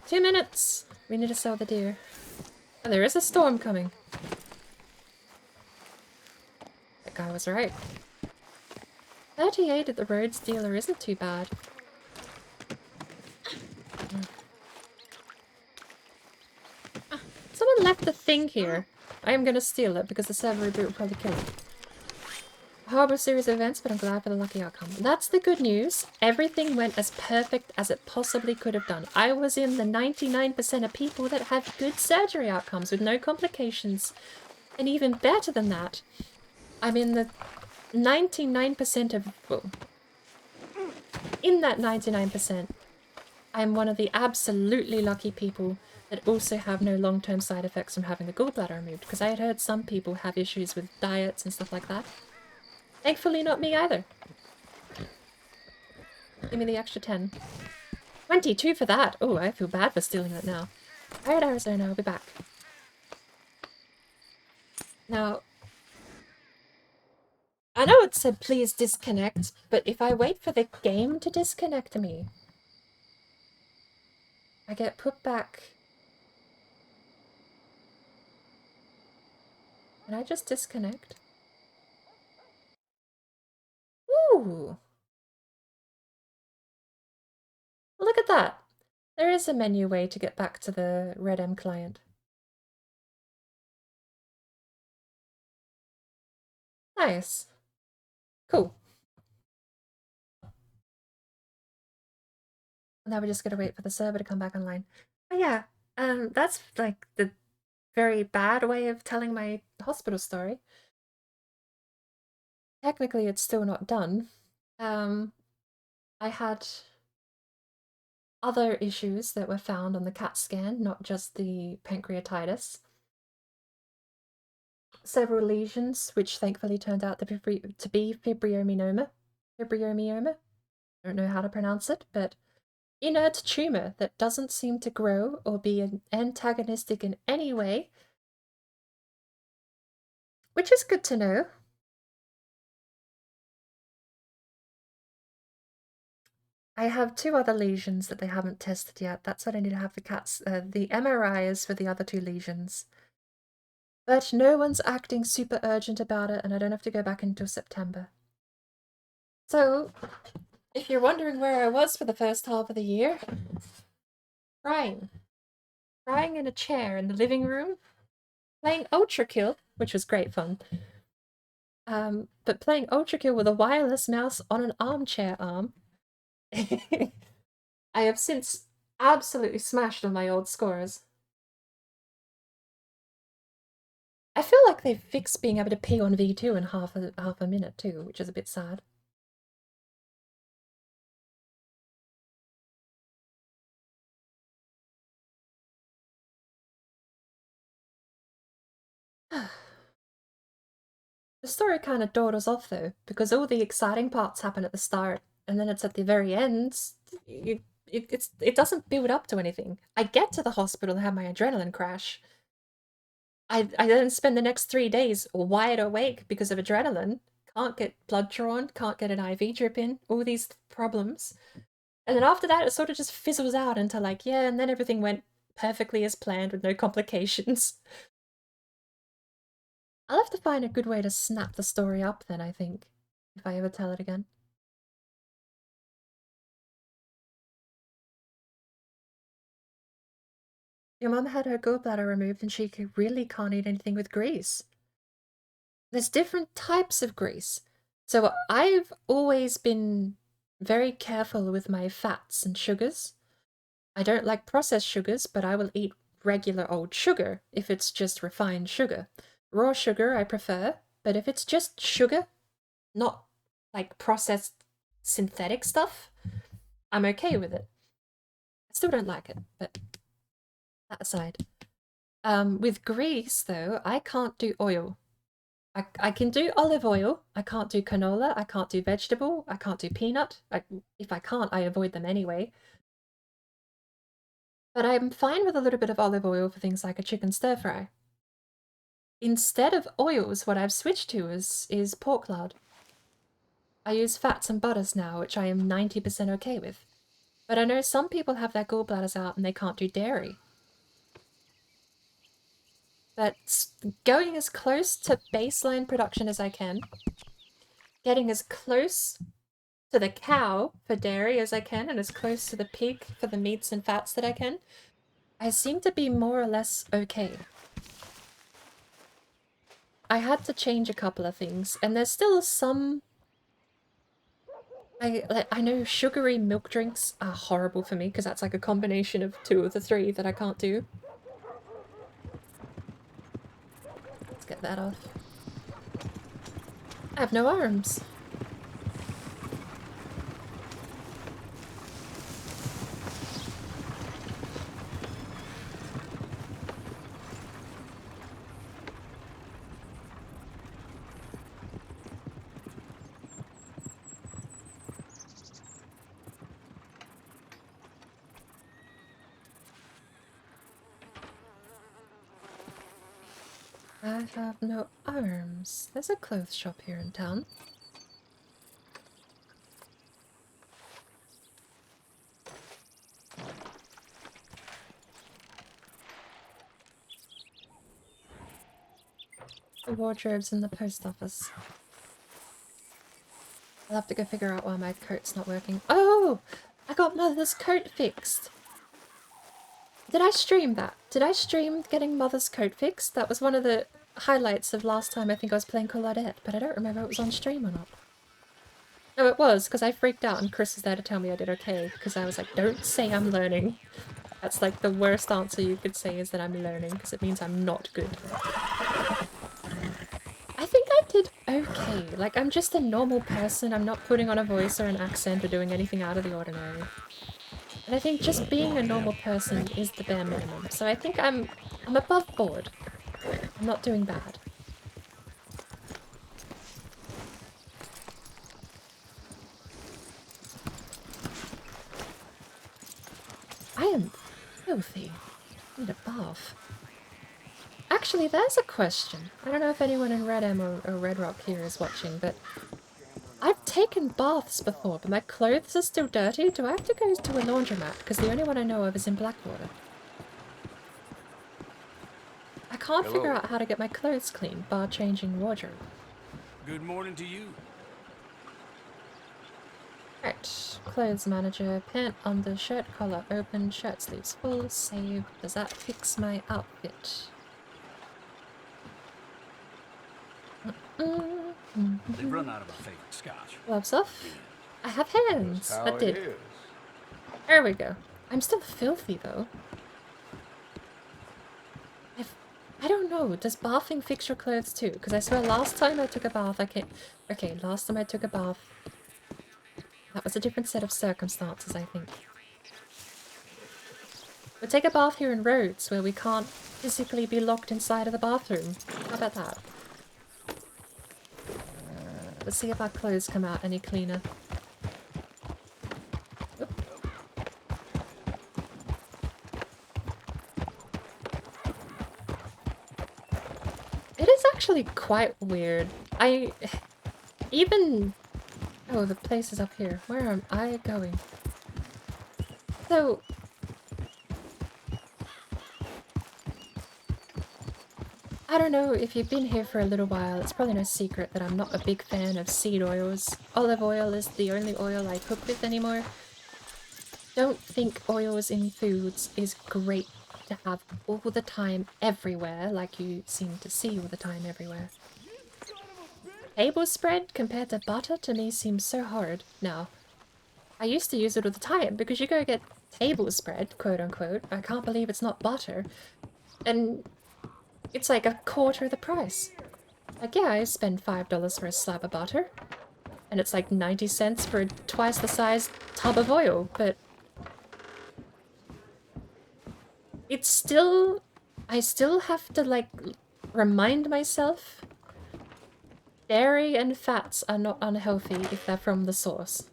Two minutes! We need to sell the deer. Oh, there is a storm coming. That guy was right. 38 at the Rhodes dealer isn't too bad. Someone left the thing here. I am gonna steal it because the server reboot will probably kill it. A horrible series of events, but I'm glad for the lucky outcome. That's the good news. Everything went as perfect as it possibly could have done. I was in the 99% of people that have good surgery outcomes with no complications. And even better than that, I'm in the 99% of... Well, in that 99%, I'm one of the absolutely lucky people that also have no long-term side effects from having the gallbladder removed, because I had heard some people have issues with diets and stuff like that. Thankfully not me either. Give me the extra 10. 22 for that! Oh, I feel bad for stealing that now. Alright, Arizona, I'll be back. Now, I know it said please disconnect, but if I wait for the game to disconnect me, I get put back. Can I just disconnect? Ooh! Look at that! There is a menu way to get back to the RedM client. Nice. Cool. Now we're just gonna wait for the server to come back online. Oh yeah, that's like the very bad way of telling my hospital story. Technically, it's still not done. I had other issues that were found on the CAT scan, not just the pancreatitis. Several lesions, which thankfully turned out to be fibromyoma. Fibromyoma? I don't know how to pronounce it, but inert tumor that doesn't seem to grow or be antagonistic in any way, which is good to know. I have 2 other lesions that they haven't tested yet. That's what I need to have the MRI is for the other 2 lesions. But no one's acting super urgent about it, and I don't have to go back until September. So, if you're wondering where I was for the first half of the year, crying. Crying in a chair in the living room, playing Ultra Kill, which was great fun. But playing Ultra Kill with a wireless mouse on an armchair arm. I have since absolutely smashed on my old scores. I feel like they've fixed being able to pee on V2 in half a minute too, which is a bit sad. The story kind of dawdles off though, because all the exciting parts happen at the start, and then it's at the very end. It doesn't build up to anything. I get to the hospital and have my adrenaline crash. I then spend the next 3 days wide awake because of adrenaline. Can't get blood drawn, can't get an IV drip in, all these problems. And then after that, it sort of just fizzles out into like, yeah, and then everything went perfectly as planned with no complications. I'll have to find a good way to snap the story up then, I think, if I ever tell it again. Your mum had her gallbladder removed and she really can't eat anything with grease. There's different types of grease. So I've always been very careful with my fats and sugars. I don't like processed sugars, but I will eat regular old sugar if it's just refined sugar. Raw sugar I prefer, but if it's just sugar, not like processed synthetic stuff, I'm okay with it. I still don't like it, but that aside. With grease, though, I can't do oil. I can do olive oil, I can't do canola, I can't do vegetable, I can't do peanut. If I can't, I avoid them anyway. But I'm fine with a little bit of olive oil for things like a chicken stir fry. Instead of oils, what I've switched to is pork lard. I use fats and butters now, which I am 90% okay with. But I know some people have their gallbladders out and they can't do dairy. But going as close to baseline production as I can, getting as close to the cow for dairy as I can, and as close to the pig for the meats and fats that I can, I seem to be more or less okay. I had to change a couple of things, and there's still some... I know sugary milk drinks are horrible for me, because that's like a combination of 2 of the 3 that I can't do. Let's get that off. I have no arms. I have no arms. There's a clothes shop here in town. The wardrobe's in the post office. I'll have to go figure out why my coat's not working. Oh! I got Mother's coat fixed! Did I stream that? Did I stream getting Mother's coat fixed? That was one of the highlights of last time I think I was playing Claudette, but I don't remember if it was on stream or not. No, it was, because I freaked out and Chris was there to tell me I did okay, because I was like, don't say I'm learning. That's like the worst answer you could say is that I'm learning, because it means I'm not good. I think I did okay. Like, I'm just a normal person. I'm not putting on a voice or an accent or doing anything out of the ordinary. And I think just being a normal person is the bare minimum. So I think I'm above board. I'm not doing bad. I am filthy. I need a bath. Actually, there's a question. I don't know if anyone in RedM or Red Rock here is watching, but I've taken baths before, but my clothes are still dirty. Do I have to go to a laundromat? Because the only one I know of is in Blackwater. I can't figure out how to get my clothes clean, bar changing wardrobe. Good morning to you. Right, clothes manager, pant under, shirt collar open, shirt sleeves full, save. Does that fix my outfit? They've run out of my favorite scotch. Gloves off. I have hands. That did. There we go. I'm still filthy though. I don't know. Does bathing fix your clothes too? Because I swear last time I took a bath, last time I took a bath, that was a different set of circumstances, I think. We'll take a bath here in Rhodes, where we can't physically be locked inside of the bathroom. How about that? Let's see if our clothes come out any cleaner. Oop. It is actually quite weird. Oh, the place is up here. Where am I going? So, I don't know if you've been here for a little while, it's probably no secret that I'm not a big fan of seed oils. Olive oil is the only oil I cook with anymore. Don't think oils in foods is great to have all the time everywhere, like you seem to see all the time everywhere. Table spread compared to butter to me seems so hard now. I used to use it all the time because you go get table spread, quote unquote. I can't believe it's not butter. And it's like a quarter of the price. Like, yeah, I spend $5 for a slab of butter. And it's like 90 cents for twice the size tub of oil, but it's still... I still have to, like, remind myself dairy and fats are not unhealthy if they're from the source.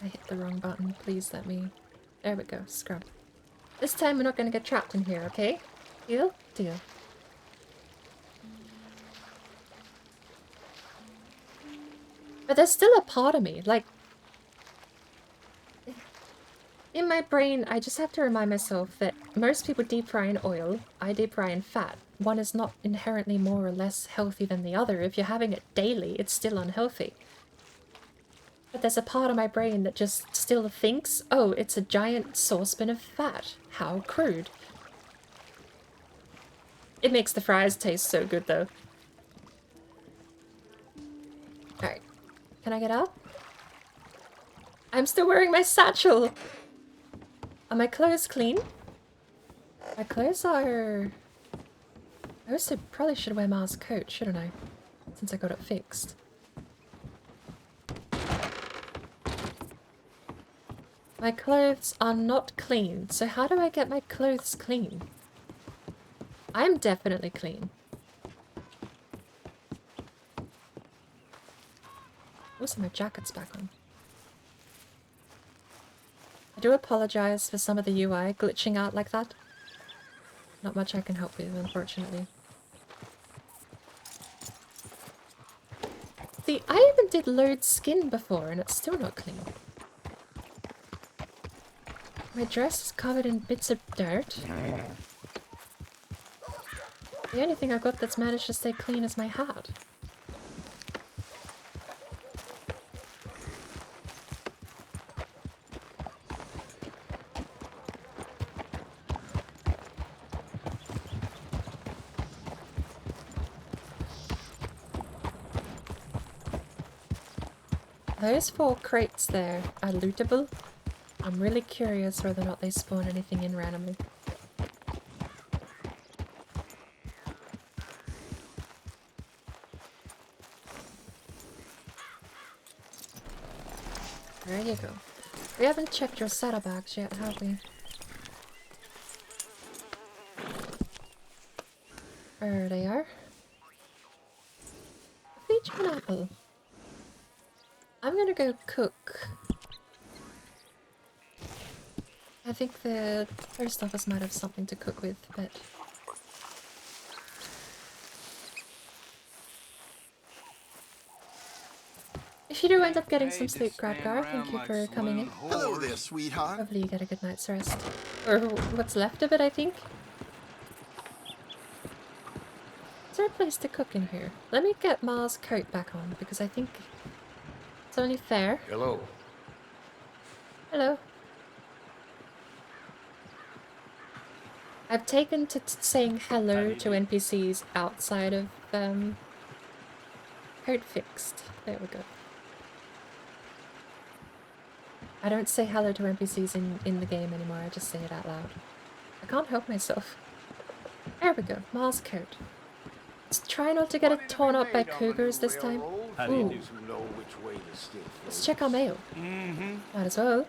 I hit the wrong button. Please let me... There we go. Scrub. This time we're not going to get trapped in here, okay? Deal? Deal. But there's still a part of me, like... In my brain, I just have to remind myself that most people deep fry in oil, I deep fry in fat. One is not inherently more or less healthy than the other. If you're having it daily, it's still unhealthy. But there's a part of my brain that just still thinks, oh, it's a giant saucepan of fat. How crude. It makes the fries taste so good, though. Alright. Can I get up? I'm still wearing my satchel! Are my clothes clean? My clothes are... I also probably should wear Mars' coat, shouldn't I? Since I got it fixed. My clothes are not clean, so how do I get my clothes clean? I'm definitely clean. Also, my jacket's back on. I do apologize for some of the UI glitching out like that. Not much I can help with, unfortunately. See, I even did load skin before and it's still not clean. My dress is covered in bits of dirt. The only thing I've got that's managed to stay clean is my hat. those 4 crates there are lootable. I'm really curious whether or not they spawn anything in randomly. There you go. We haven't checked your saddlebags yet, have we? There they are. Peach and apple. I'm gonna go cook. I think the post office might have something to cook with, but... If you do end up getting some sleep, Grabgar, thank you for coming in. Hello there, sweetheart. Hopefully you get a good night's rest. Or what's left of it, I think. Is there a place to cook in here? Let me get Ma's coat back on, because I think it's only fair. Hello. Hello. I've taken to saying hello to NPCs outside of code fixed. There we go. I don't say hello to NPCs in the game anymore, I just say it out loud. I can't help myself. There we go, Mars coat. Let's try not to get it torn up by cougars this time. Ooh. Let's check our mail. Might as well.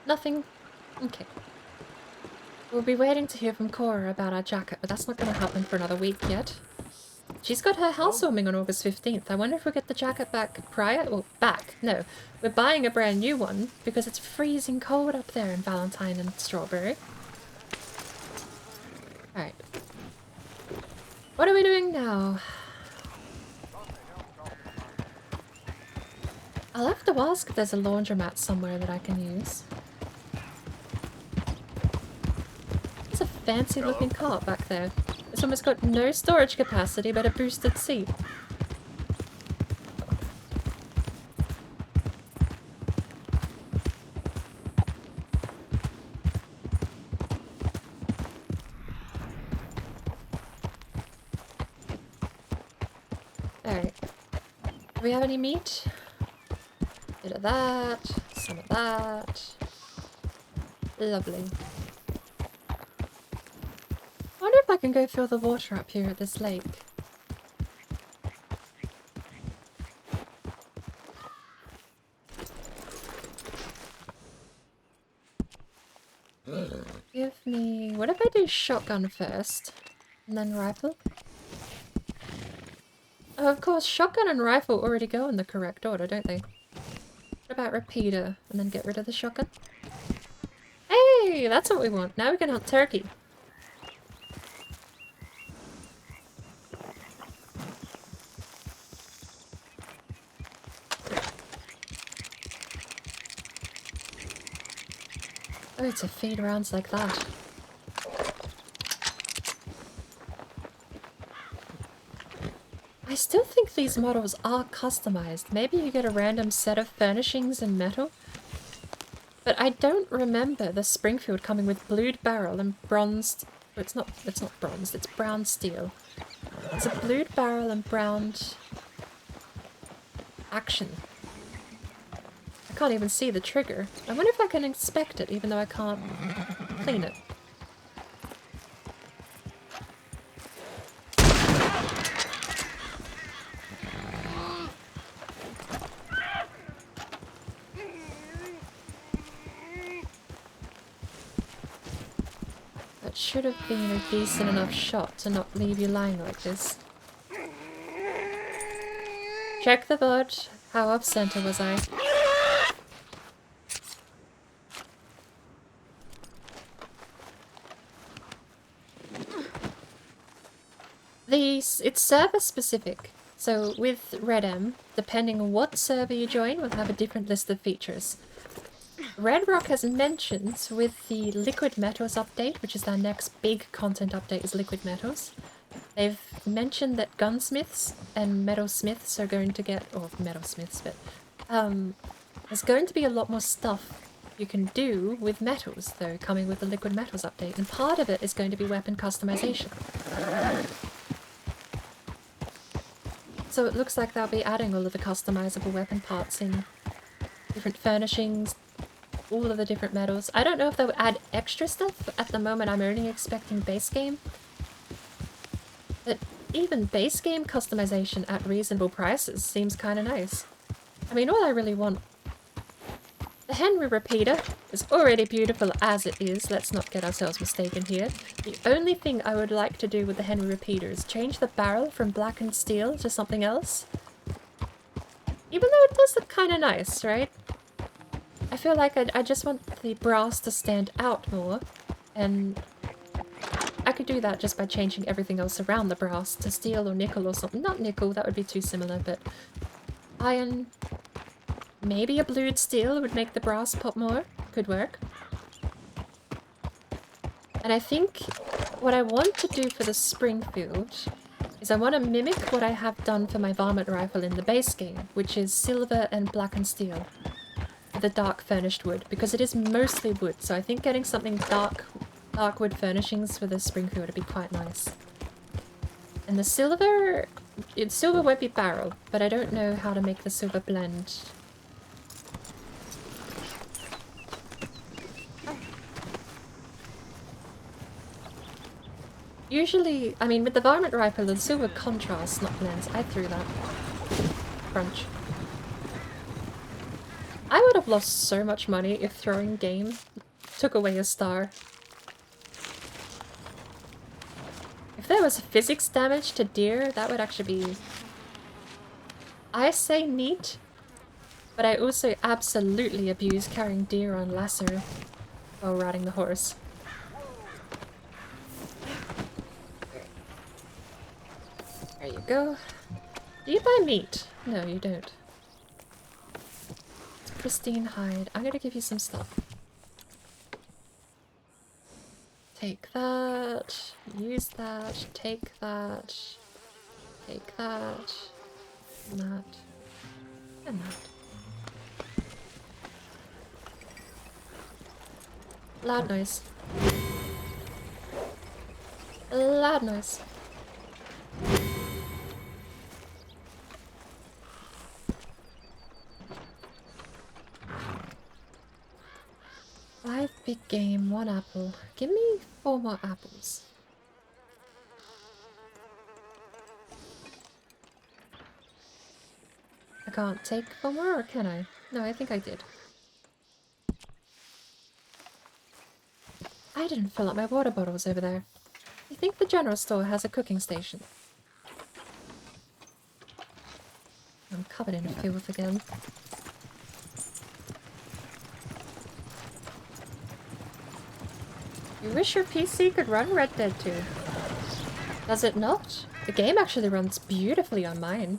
Nothing. Okay. We'll be waiting to hear from Cora about our jacket, but that's not going to happen for another week yet. She's got her housewarming on August 15th. I wonder if we'll get the jacket back prior? Well, back. No. We're buying a brand new one because it's freezing cold up there in Valentine and Strawberry. Alright. What are we doing now? I'll have to ask if there's a laundromat somewhere that I can use. It's a fancy looking cart back there. This one has got no storage capacity but a boosted seat. Alright. Do we have any meat? Bit of that, some of that. Lovely. I wonder if I can go fill the water up here at this lake. Give me... What if I do shotgun first? And then rifle? Oh, of course, shotgun and rifle already go in the correct order, don't they? What about repeater? And then get rid of the shotgun? Hey, that's what we want. Now we can hunt turkey. Oh, to feed rounds like that. I still think these models are customized. Maybe you get a random set of furnishings and metal. But I don't remember the Springfield coming with blued barrel and bronzed... Oh, it's not bronzed, it's brown steel. It's a blued barrel and browned... action. I can't even see the trigger. I wonder if I can inspect it even though I can't clean it. That should have been a decent enough shot to not leave you lying like this. Check the VOD. How off center was I? It's server specific. So with RedM, depending on what server you join, we'll have a different list of features. Red Rock has mentioned with the Liquid Metals update, which is our next big content update, is Liquid Metals. They've mentioned that gunsmiths and metalsmiths are going to get, or metalsmiths, but there's going to be a lot more stuff you can do with metals, though, coming with the liquid metals update, and part of it is going to be weapon customization. So it looks like they'll be adding all of the customizable weapon parts in different furnishings, all of the different metals. I don't know if they'll add extra stuff. At the moment, I'm only expecting base game. But even base game customization at reasonable prices seems kind of nice. I mean, all I really want... The Henry repeater is already beautiful as it is, let's not get ourselves mistaken here. The only thing I would like to do with the Henry repeater is change the barrel from blackened steel to something else. Even though it does look kind of nice, right? I feel like I just want the brass to stand out more, and I could do that just by changing everything else around the brass to steel or nickel or something. Not nickel, that would be too similar, but iron... Maybe a blued steel would make the brass pop more. Could work. And I think what I want to do for the Springfield is I want to mimic what I have done for my varmint rifle in the base game, which is silver and blackened steel for the dark furnished wood, because it is mostly wood, so I think getting something dark wood furnishings for the Springfield would be quite nice. And the silver... Silver won't be barrel, but I don't know how to make the silver blend. Usually, I mean, with the varmint rifle, the silver contrast, not blends. I threw that. Crunch. I would have lost so much money if throwing game took away a star. If there was physics damage to deer, that would actually be... I say neat, but I also absolutely abuse carrying deer on lasso while riding the horse. There you go. Do you buy meat? No, you don't. It's pristine hide. I'm gonna give you some stuff. Take that. Use that. Take that. Take that. And that. And that. Loud noise. Loud noise. Five big game, 1 apple. Give me 4 more apples. I can't take 4 more, or can I? No, I think I did. I didn't fill up my water bottles over there. I think the general store has a cooking station. I'm covered in filth again. You wish your PC could run Red Dead 2. Does it not? The game actually runs beautifully on mine.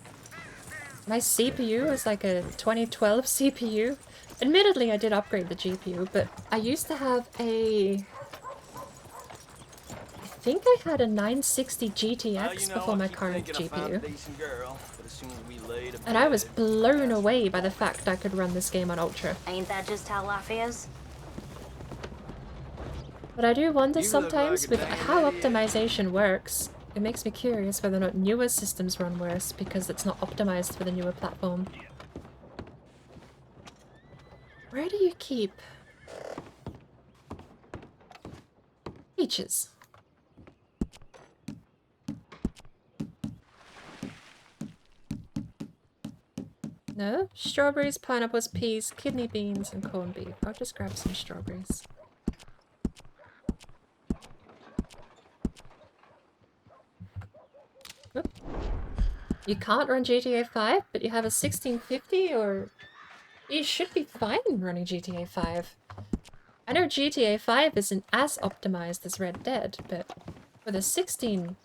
My CPU is like a 2012 CPU. Admittedly, I did upgrade the GPU, but I used to have a... I think I had a 960 GTX before my current GPU. And I was blown away by the fact I could run this game on Ultra. Ain't that just how life is? But I do wonder sometimes with how optimization works, it makes me curious whether or not newer systems run worse because it's not optimized for the newer platform. Where do you keep peaches? No? Strawberries, pineapples, peas, kidney beans, and corned beef. I'll just grab some strawberries. Oop. You can't run GTA 5, but you have a 1650, or... You should be fine running GTA 5. I know GTA 5 isn't as optimized as Red Dead, but with a 16...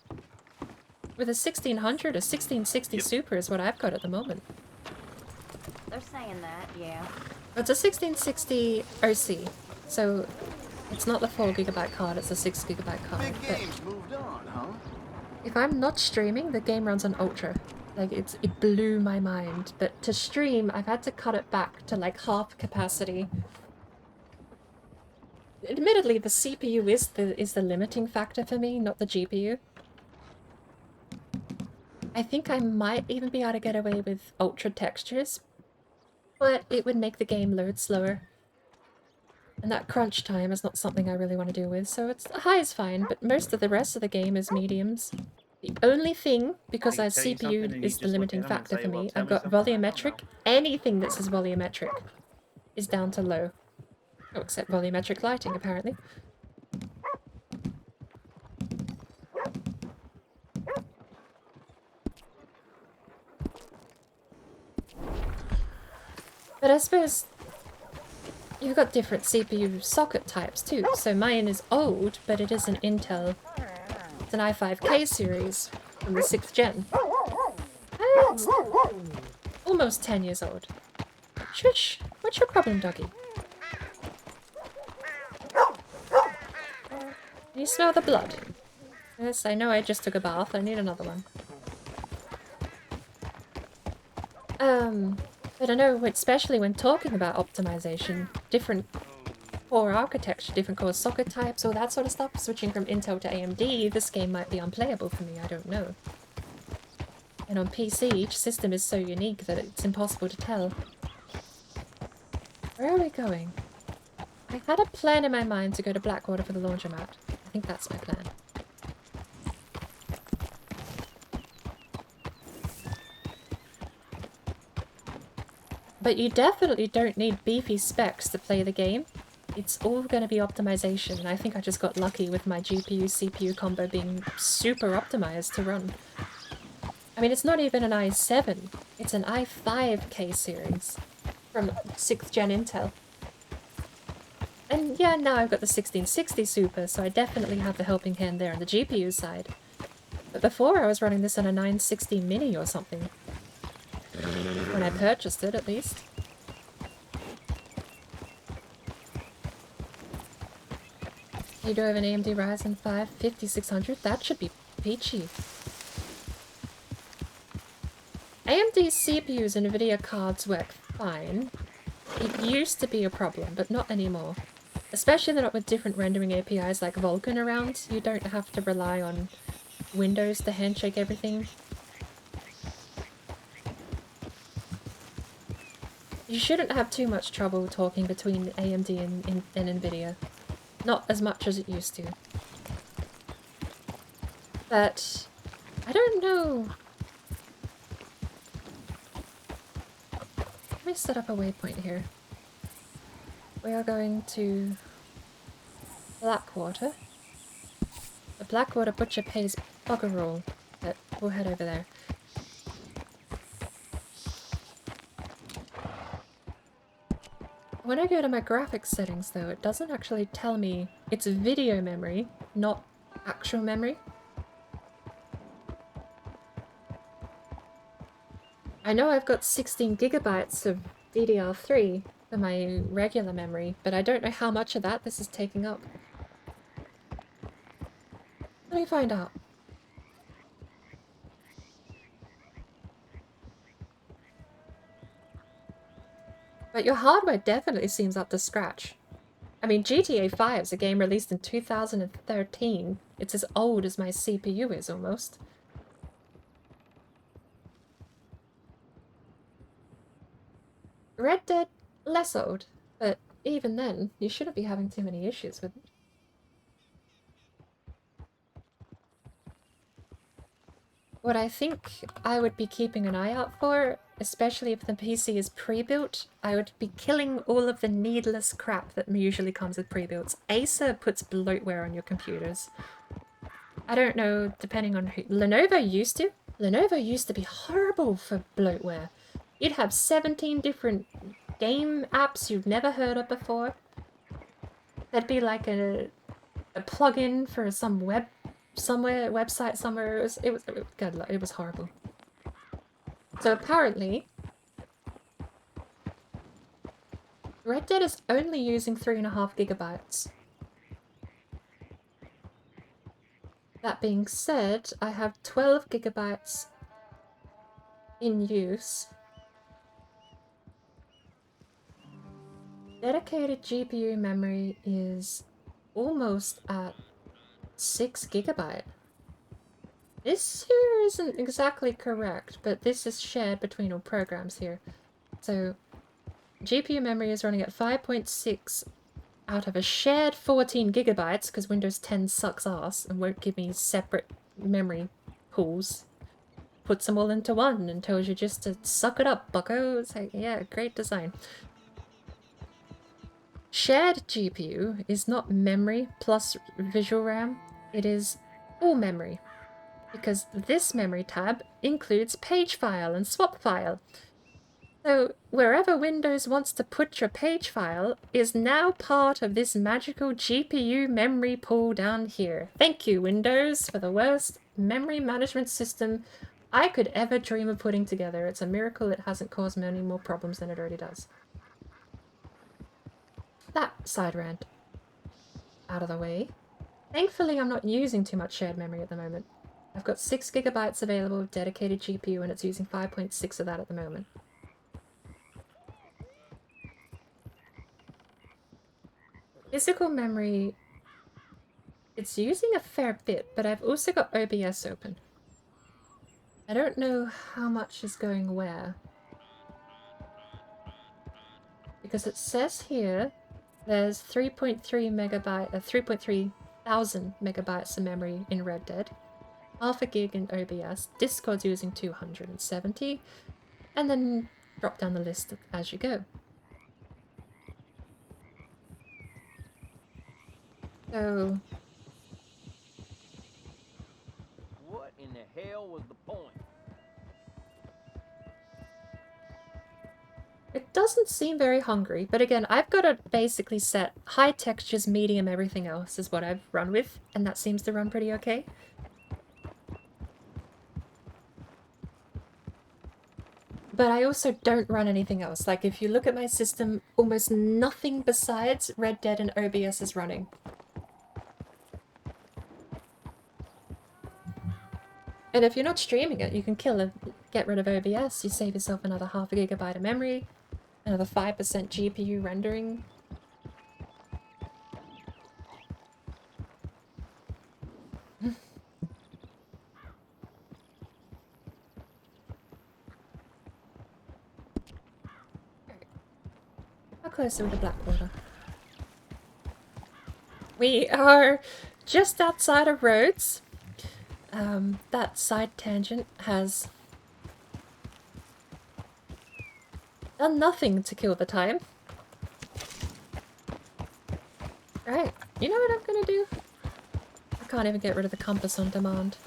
With a 1600 or 1660 Super is what I've got at the moment. They're saying that, yeah. It's a 1660 OC, so it's not the 4GB card, it's a 6GB card. Big game's moved on, huh? If I'm not streaming, the game runs on Ultra. Like, it blew my mind. But to stream, I've had to cut it back to like half capacity. Admittedly, the CPU is the limiting factor for me, not the GPU. I think I might even be able to get away with ultra textures, but it would make the game load slower. And that crunch time is not something I really want to deal with, so it's high is fine, but most of the rest of the game is mediums. The only thing, because our CPU is the limiting factor for me, I've got volumetric. Anything that says volumetric is down to low. Oh, except volumetric lighting, apparently. But I suppose you've got different CPU socket types too. So mine is old, but it is an Intel. It's an i5K series from the 6th gen. It's almost 10 years old. Shush! What's your problem, doggy? Can you smell the blood? Yes, I know I just took a bath. I need another one. But I know, especially when talking about optimization, different core architecture, different core socket types, all that sort of stuff, switching from Intel to AMD, this game might be unplayable for me, I don't know. And on PC, each system is so unique that it's impossible to tell. Where are we going? I had a plan in my mind to go to Blackwater for the laundromat. I think that's my plan. But you definitely don't need beefy specs to play the game. It's all going to be optimization, and I think I just got lucky with my GPU-CPU combo being super optimized to run. I mean, it's not even an i7, it's an i5K series from 6th gen Intel. And yeah, now I've got the 1660 Super, so I definitely have the helping hand there on the GPU side. But before I was running this on a 960 Mini or something. When I purchased it, at least. You do have an AMD Ryzen 5 5600? That should be peachy. AMD CPUs and NVIDIA cards work fine. It used to be a problem, but not anymore. Especially not with different rendering APIs like Vulkan around. You don't have to rely on Windows to handshake everything. You shouldn't have too much trouble talking between AMD and NVIDIA. Not as much as it used to. But I don't know. Let me set up a waypoint here. We are going to Blackwater. The Blackwater Butcher pays bugger all, but we'll head over there. When I go to my graphics settings though, it doesn't actually tell me it's video memory, not actual memory. I know I've got 16 gigabytes of DDR3 for my regular memory, but I don't know how much of that this is taking up. Let me find out. But your hardware definitely seems up to scratch. I mean, GTA 5 is a game released in 2013. It's as old as my CPU is, almost. Red Dead, less old, but even then, you shouldn't be having too many issues with it. What I think I would be keeping an eye out for, especially if the PC is pre-built, I would be killing all of the needless crap that usually comes with pre-builts. Acer puts bloatware on your computers. I don't know, depending on who... Lenovo used to. Lenovo used to be horrible for bloatware. You'd have 17 different game apps you've never heard of before. There'd be like a plugin for some website somewhere. It was horrible. So apparently, Red Dead is only using 3.5 gigabytes. That being said, I have 12 gigabytes in use. Dedicated GPU memory is almost at 6 GB. This here isn't exactly correct, but this is shared between all programs here. So GPU memory is running at 5.6 out of a shared 14 gigabytes because Windows 10 sucks ass and won't give me separate memory pools. Puts them all into one and tells you just to suck it up, bucko. It's like, yeah, great design. Shared GPU is not memory plus visual RAM. It is all memory. Because this memory tab includes page file and swap file. So wherever Windows wants to put your page file is now part of this magical GPU memory pool down here. Thank you, Windows, for the worst memory management system I could ever dream of putting together. It's a miracle it hasn't caused many more problems than it already does. That side rant out of the way. Thankfully, I'm not using too much shared memory at the moment. I've got 6 gigabytes available of dedicated GPU and it's using 5.6 of that at the moment. Physical memory, it's using a fair bit, but I've also got OBS open. I don't know how much is going where. Because it says here there's 3.3 thousand megabytes of memory in Red Dead, half a gig in OBS, Discord's using 270, and then drop down the list as you go. So What in the hell was the point? it doesn't seem very hungry, but again, I've got it basically set high textures, medium, everything else is what I've run with, and that seems to run pretty okay. But I also don't run anything else. Like, if you look at my system, almost nothing besides Red Dead and OBS is running. And if you're not streaming it, you can get rid of OBS. You save yourself another half a gigabyte of memory, another 5% GPU rendering. How close are we to Blackwater? We are just outside of Rhodes. That side tangent has done nothing to kill the time. Right, you know what I'm gonna do? I can't even get rid of the compass on demand.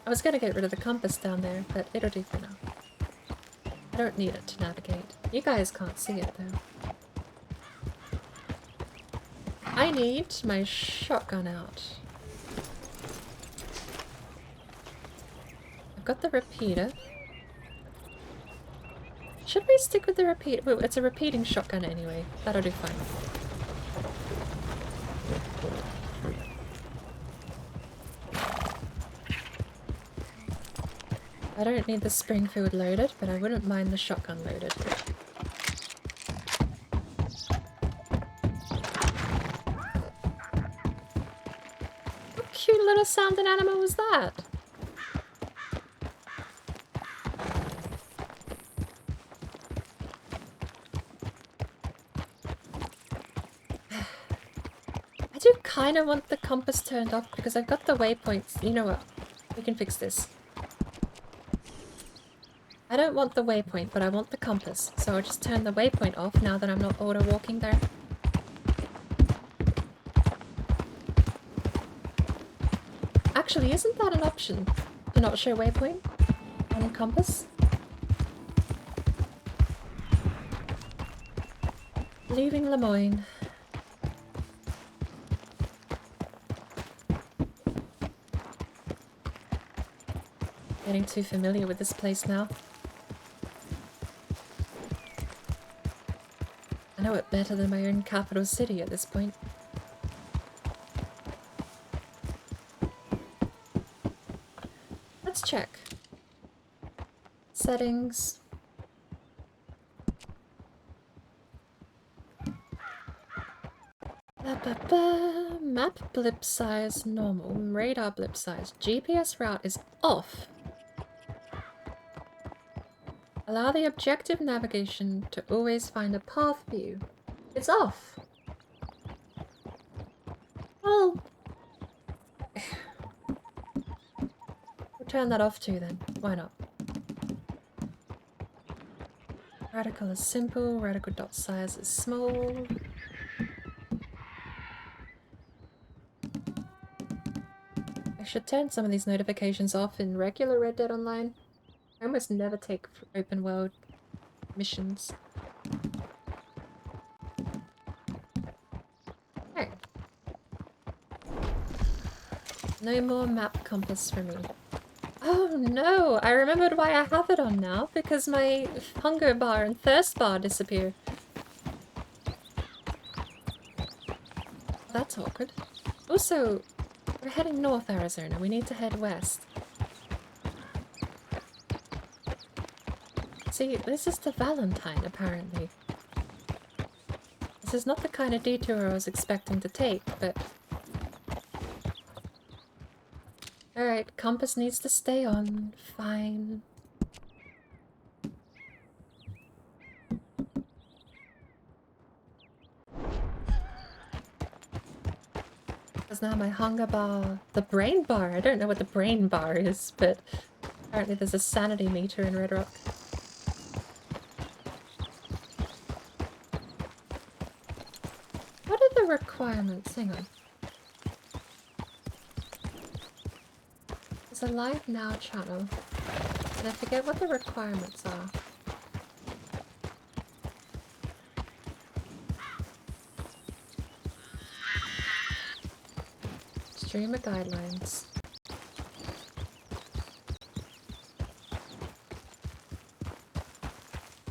I was gonna get rid of the compass down there, but it'll do for now. I don't need it to navigate. You guys can't see it though. I need my shotgun out. I've got the repeater. Should we stick with the repeater? Well, it's a repeating shotgun anyway. That'll do fine. I don't need the Springfield loaded, but I wouldn't mind the shotgun loaded. What cute little sounding animal was that? I do kind of want the compass turned off because I've got the waypoints. You know what? We can fix this. I don't want the waypoint, but I want the compass. So I'll just turn the waypoint off now that I'm not auto walking there. Actually, isn't that an option? To not show waypoint on compass? Leaving Lemoyne. Getting too familiar with this place now. I know it better than my own capital city at this point. Let's check. Settings. Ba, ba, ba. Map blip size normal. Radar blip size. GPS route is off. Allow the objective navigation to always find a path view. It's off. Well, we'll turn that off too then. Why not? Radical is simple. Radical dot size is small. I should turn some of these notifications off in regular Red Dead Online. I almost never take open world missions. Okay. No more map compass for me. Oh no! I remembered why I have it on now, because my hunger bar and thirst bar disappear. That's awkward. Also, we're heading north, Arizona. We need to head west. See, this is the Valentine, apparently. This is not the kind of detour I was expecting to take, but... Alright, compass needs to stay on. Fine. Because now my hunger bar... The brain bar! I don't know what the brain bar is, but... Apparently there's a sanity meter in Red Rock. What are the requirements? Hang on. There's a live now channel. And I forget what the requirements are. Streamer guidelines.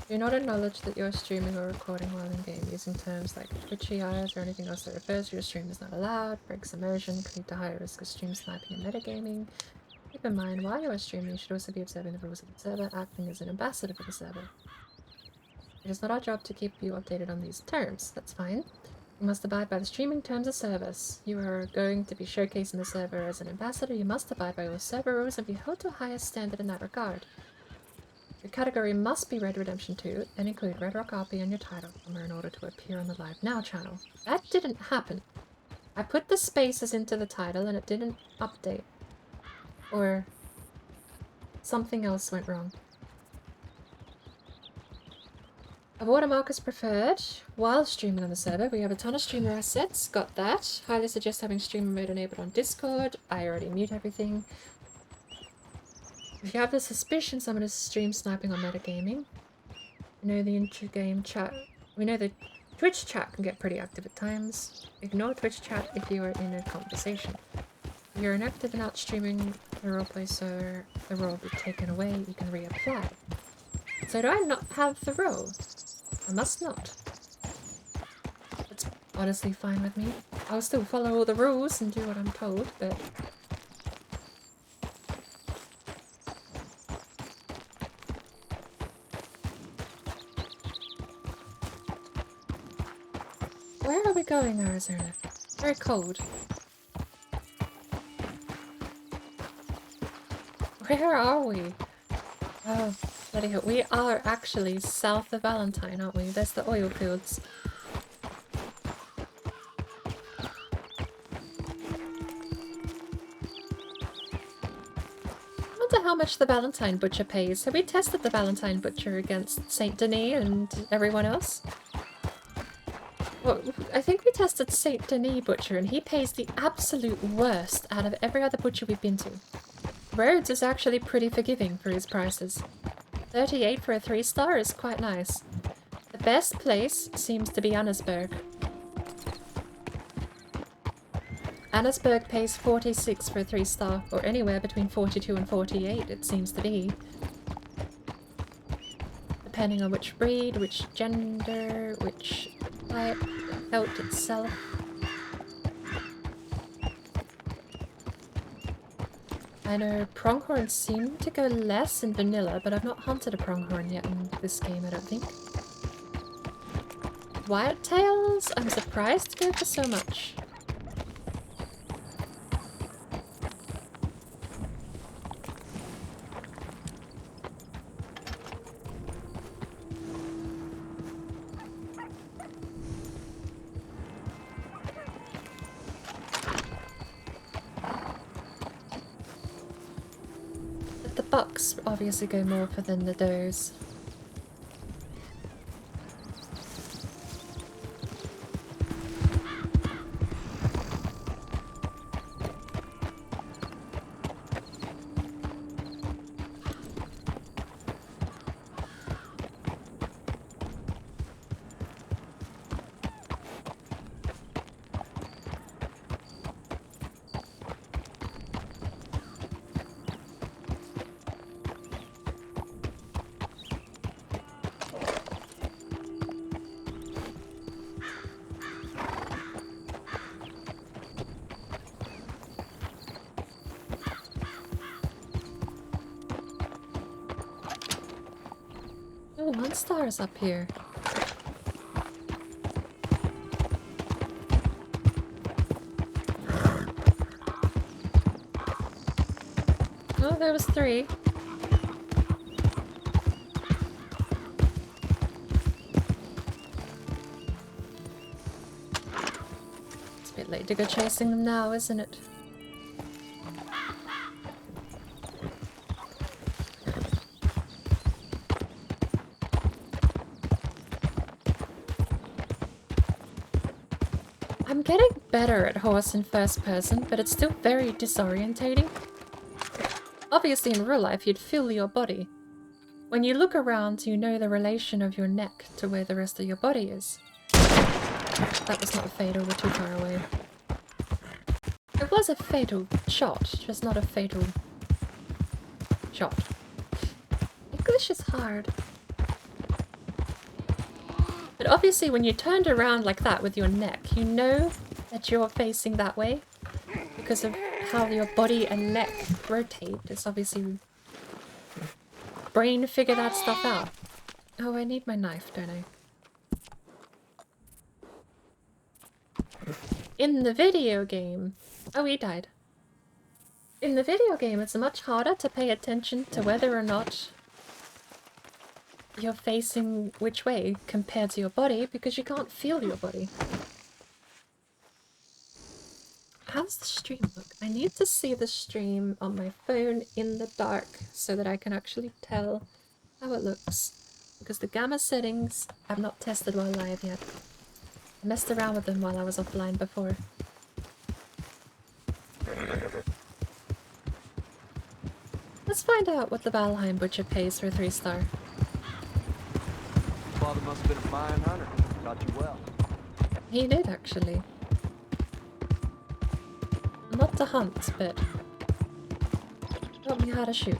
Do not acknowledge that you're streaming or recording while in game. Using terms like Twitch HIATUS or anything else that refers to your stream is not allowed. Breaks immersion, can lead to higher risk of stream sniping and metagaming. Keep in mind, while you are streaming, you should also be observing the rules of the server, acting as an ambassador for the server. It is not our job to keep you updated on these terms. That's fine. You must abide by the streaming terms of service. You are going to be showcasing the server as an ambassador. You must abide by all server rules and be held to a higher standard in that regard. Your category must be Red Redemption 2 and include Red Rock RP on your title number in order to appear on the Live Now channel. That didn't happen. I put the spaces into the title and it didn't update. Or something else went wrong. A watermark is preferred while streaming on the server. We have a ton of streamer assets. Got that. Highly suggest having streamer mode enabled on Discord. I already mute everything. If you have the suspicion someone is stream sniping on metagaming, we know the inter-game chat. We know the Twitch chat can get pretty active at times. Ignore Twitch chat if you are in a conversation. If you're inactive and out streaming the roleplay server, the role will be taken away. You can reapply. So do I not have the role? I must not. That's honestly fine with me. I'll still follow all the rules and do what I'm told, but... Where are we going, Arizona? Very cold. Where are we? Oh, bloody hell. We are actually south of Valentine, aren't we? There's the oil fields. I wonder how much the Valentine Butcher pays. Have we tested the Valentine Butcher against Saint Denis and everyone else? Well, I think we tested Saint Denis Butcher and he pays the absolute worst out of every other butcher we've been to. Rhodes is actually pretty forgiving for his prices. 38 for a 3-star is quite nice. The best place seems to be Annesburg. Annesburg pays 46 for a 3-star, or anywhere between 42 and 48 it seems to be. Depending on which breed, which gender, which type, the pelt itself. I know pronghorns seem to go less in vanilla, but I've not hunted a pronghorn yet in this game, I don't think. Whitetails? I'm surprised to go for so much. bucks obviously go more for than the does. Oh, one star is up here. Oh, there was 3. It's a bit late to go chasing them now, isn't it? I'm getting better at horse in first person, but it's still very disorientating. Obviously in real life you'd feel your body. When you look around, you know the relation of your neck to where the rest of your body is. That was not fatal, we're too far away. It was a fatal shot, just not a fatal shot. English is hard. But obviously when you turned around like that with your neck, you know that you're facing that way because of how your body and neck rotate. It's obviously... brain figure that stuff out. Oh, I need my knife, don't I? In the video game... Oh, he died. In the video game, it's much harder to pay attention to whether or not you're facing which way compared to your body because you can't feel your body. How's the stream look? I need to see the stream on my phone in the dark so that I can actually tell how it looks. Because the gamma settings I've not tested while live yet. I messed around with them while I was offline before. Let's find out what the Valheim Butcher pays for a 3-star. Father must have been a fine hunter. Taught you well. He did, actually. Not to hunt, but taught me how to shoot.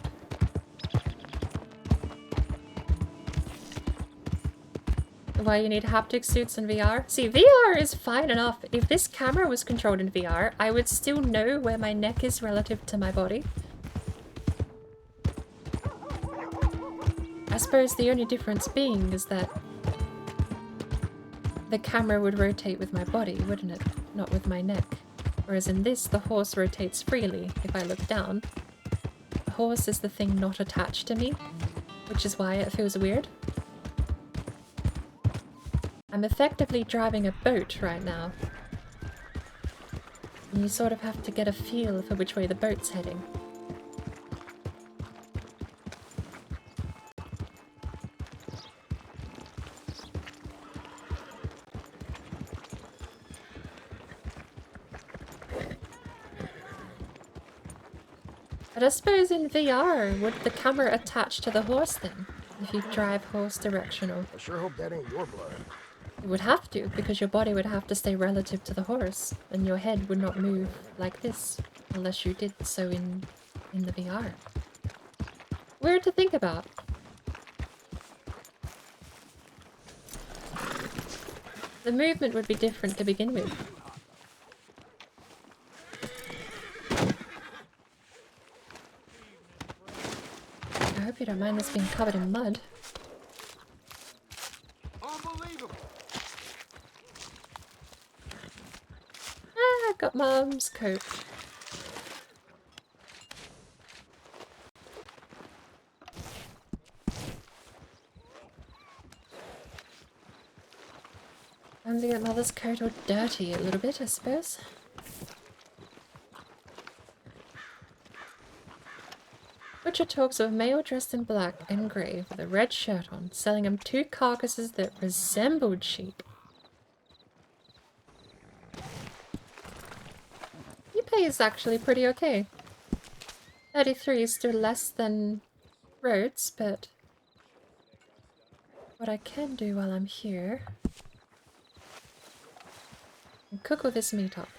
Why you need haptic suits in VR? See, VR is fine enough. If this camera was controlled in VR, I would still know where my neck is relative to my body. I suppose the only difference being is that the camera would rotate with my body, wouldn't it? Not with my neck. Whereas in this, the horse rotates freely if I look down. The horse is the thing not attached to me, which is why it feels weird. I'm effectively driving a boat right now. And you sort of have to get a feel for which way the boat's heading. But I suppose in VR, would the camera attach to the horse then? If you drive horse directional? I sure hope that ain't your blood. It would have to, because your body would have to stay relative to the horse, and your head would not move like this, unless you did so in the VR. Weird to think about. The movement would be different to begin with. I hope you don't mind this being covered in mud. Unbelievable. Ah, I got Mum's coat. Time to get Mother's coat all dirty a little bit, I suppose. Butcher talks of a male dressed in black and grey with a red shirt on, selling him 2 carcasses that resembled sheep. He pays actually pretty okay. 33 is still less than Rhodes, but what I can do while I'm here is cook all this meat up.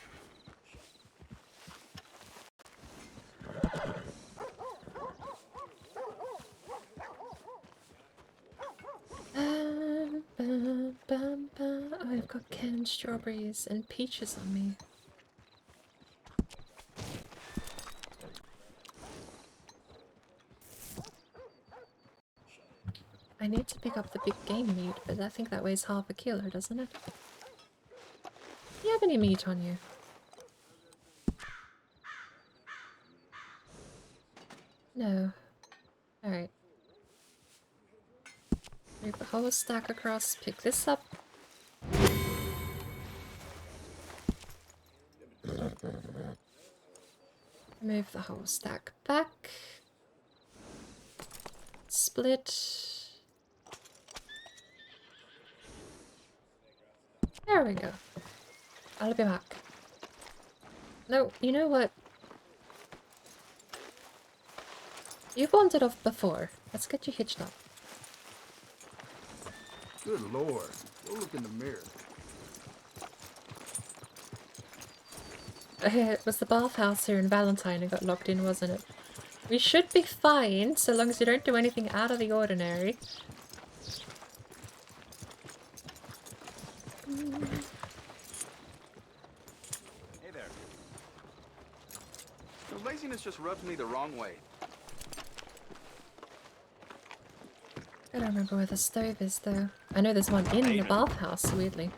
Oh, I've got canned strawberries and peaches on me. I need to pick up the big game meat, but I think that weighs half a kilo, doesn't it? Do you have any meat on you? No. Alright. Move the whole stack across, pick this up. Move the whole stack back. Split. There we go. I'll be back. No, you know what? You've wandered off before. Let's get you hitched up. Good lord. Go look in the mirror. It was the bathhouse here in Valentine who got locked in, wasn't it? We should be fine, so long as you don't do anything out of the ordinary. Hey there. Your laziness just rubs me the wrong way. I don't remember where the stove is, though. I know there's one in the bathhouse, weirdly.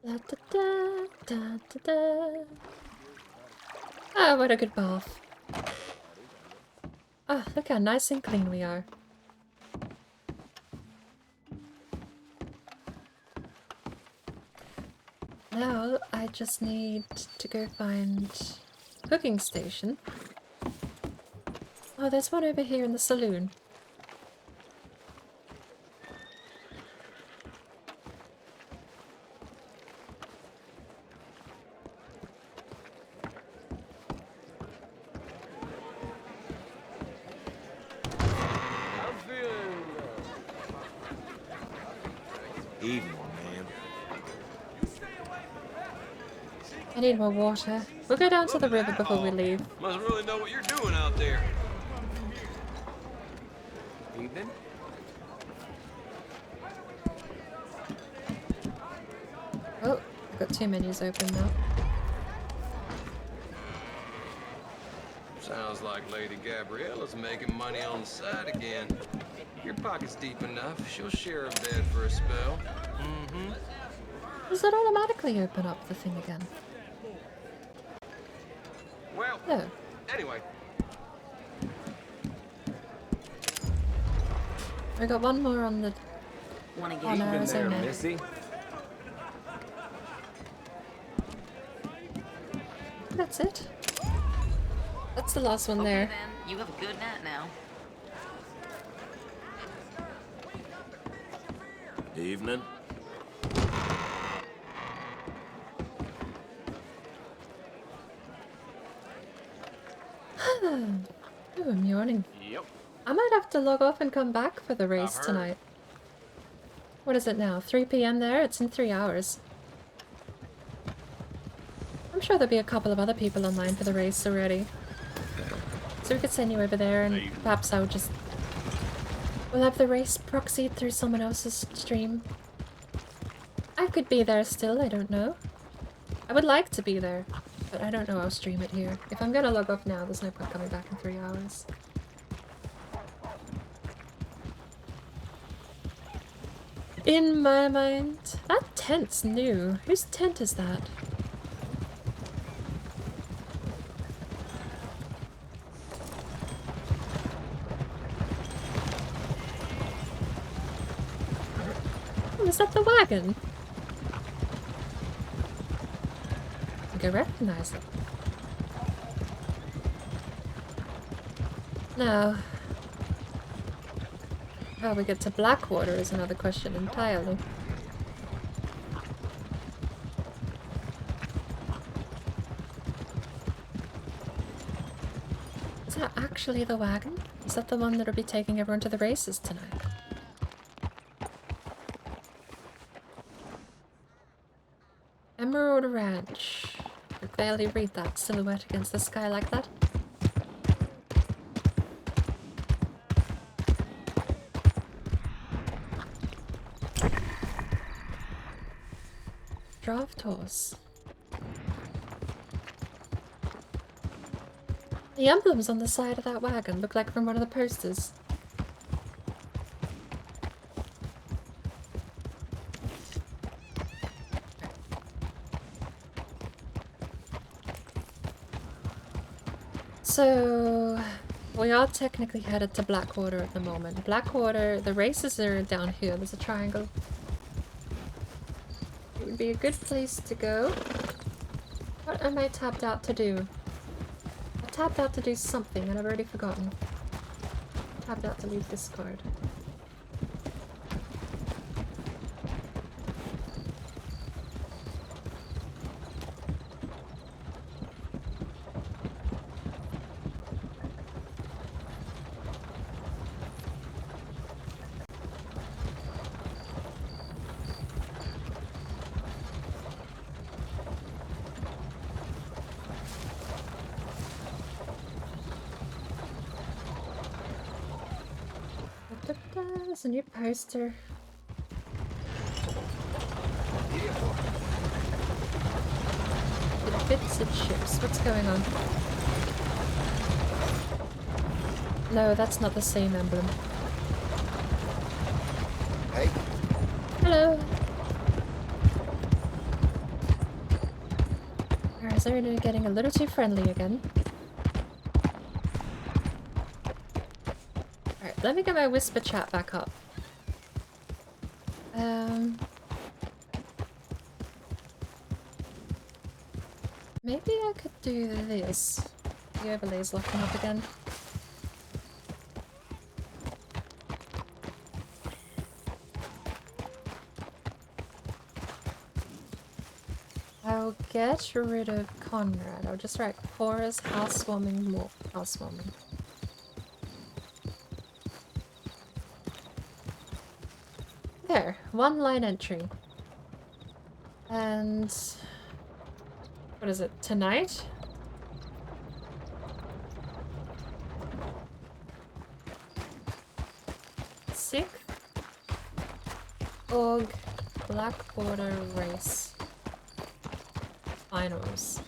Da, da, da, da, da, da. Ah, what a good bath. Ah, look how nice and clean we are. Now, I just need to go find a cooking station. Oh, there's one over here in the saloon. Evening, ma'am. I need more water. We'll go down to the river before we leave. Must really know what you're doing out there. Evening? Oh, I've got 2 menus open now. Sounds like Lady Gabriella's making money on the side again. Your pocket's deep enough. She'll share a bed for a spell. Mm-hmm. Does it automatically open up the thing again? Well, No. anyway. I got one more on the Wanna get on Arizona. Missy? That's it. That's the last one Okay, there. then. You have a good night now. Evening. Oh, I'm yawning. Yep. I might have to log off and come back for the race I've heard. tonight. What is it now? 3 p.m. there? It's in 3 hours. I'm sure there'll be a couple of other people online for the race already. So we could send you over there and perhaps I'll just... We'll have the race proxied through someone else's stream. I could be there still, I don't know. I would like to be there, but I don't know I'll stream it here. If I'm gonna log off now, there's no point coming back in 3 hours. In my mind, that tent's new. Whose tent is that? is that the wagon? I think I recognize it. No. How we get to Blackwater is another question entirely. Is that actually the wagon? Is that the one that'll be taking everyone to the races tonight? Emerald Ranch. I could barely read that silhouette against the sky like that. Draft horse. The emblems on the side of that wagon look like from one of the posters. So, we are technically headed to Blackwater at the moment. Blackwater, the races are down here. There's a triangle. It would be a good place to go. What am I tapped out to do? I tapped out to do something and I've already forgotten. Tapped out to leave Discord. There's a new poster. It fits its ships. What's going on? No, that's not the same emblem. Hey. Hello. Arizona getting a little too friendly again. Let me get my whisper chat back up. Maybe I could do this. The overlay's locking up again. I'll get rid of Conrad. I'll just write Cora's housewarming more. Housewarming. There, one line entry. And what is it, tonight? Sixth Org Blackwater Race Finals.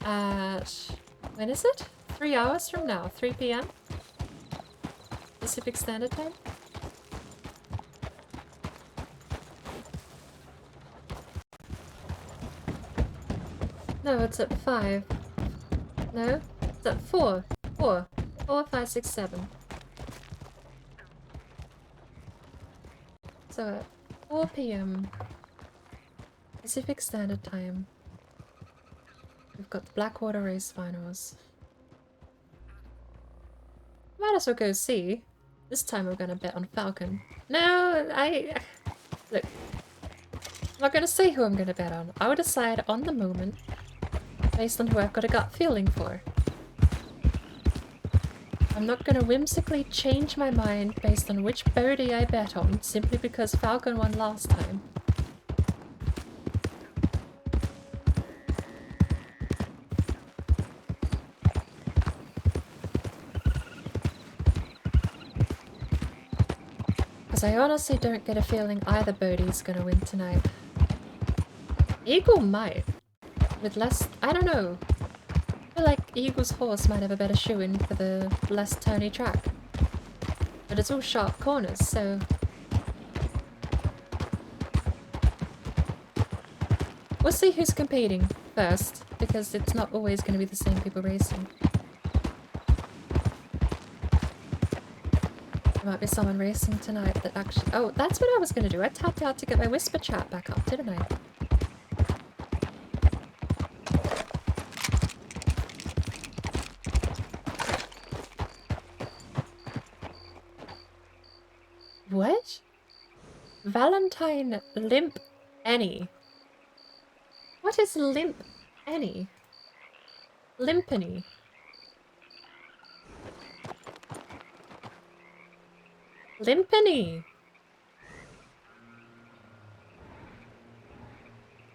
At, when is it? 3 hours from now, 3 PM? Pacific Standard Time? No, it's at 5. No? It's at 4. 4, 5, 6, 7. So at 4 PM Pacific Standard Time, we've got the Blackwater Race Finals. Might as well go see. This time we're gonna bet on Falcon. No, look. I'm not gonna say who I'm gonna bet on. I will decide on the moment based on who I've got a gut feeling for. I'm not gonna whimsically change my mind based on which birdie I bet on simply because Falcon won last time. Because I honestly don't get a feeling either birdie's gonna win tonight. Eagle might. With less... I don't know. I feel like Eagle's horse might have a better shoe-in for the less turny track. But it's all sharp corners, so... We'll see who's competing first, because it's not always going to be the same people racing. There might be someone racing tonight that actually... Oh, that's what I was going to do. I tapped out to get my whisper chat back up, didn't I? What? Valentine Limp Annie. What is Limp Annie? Limpany. Limpany.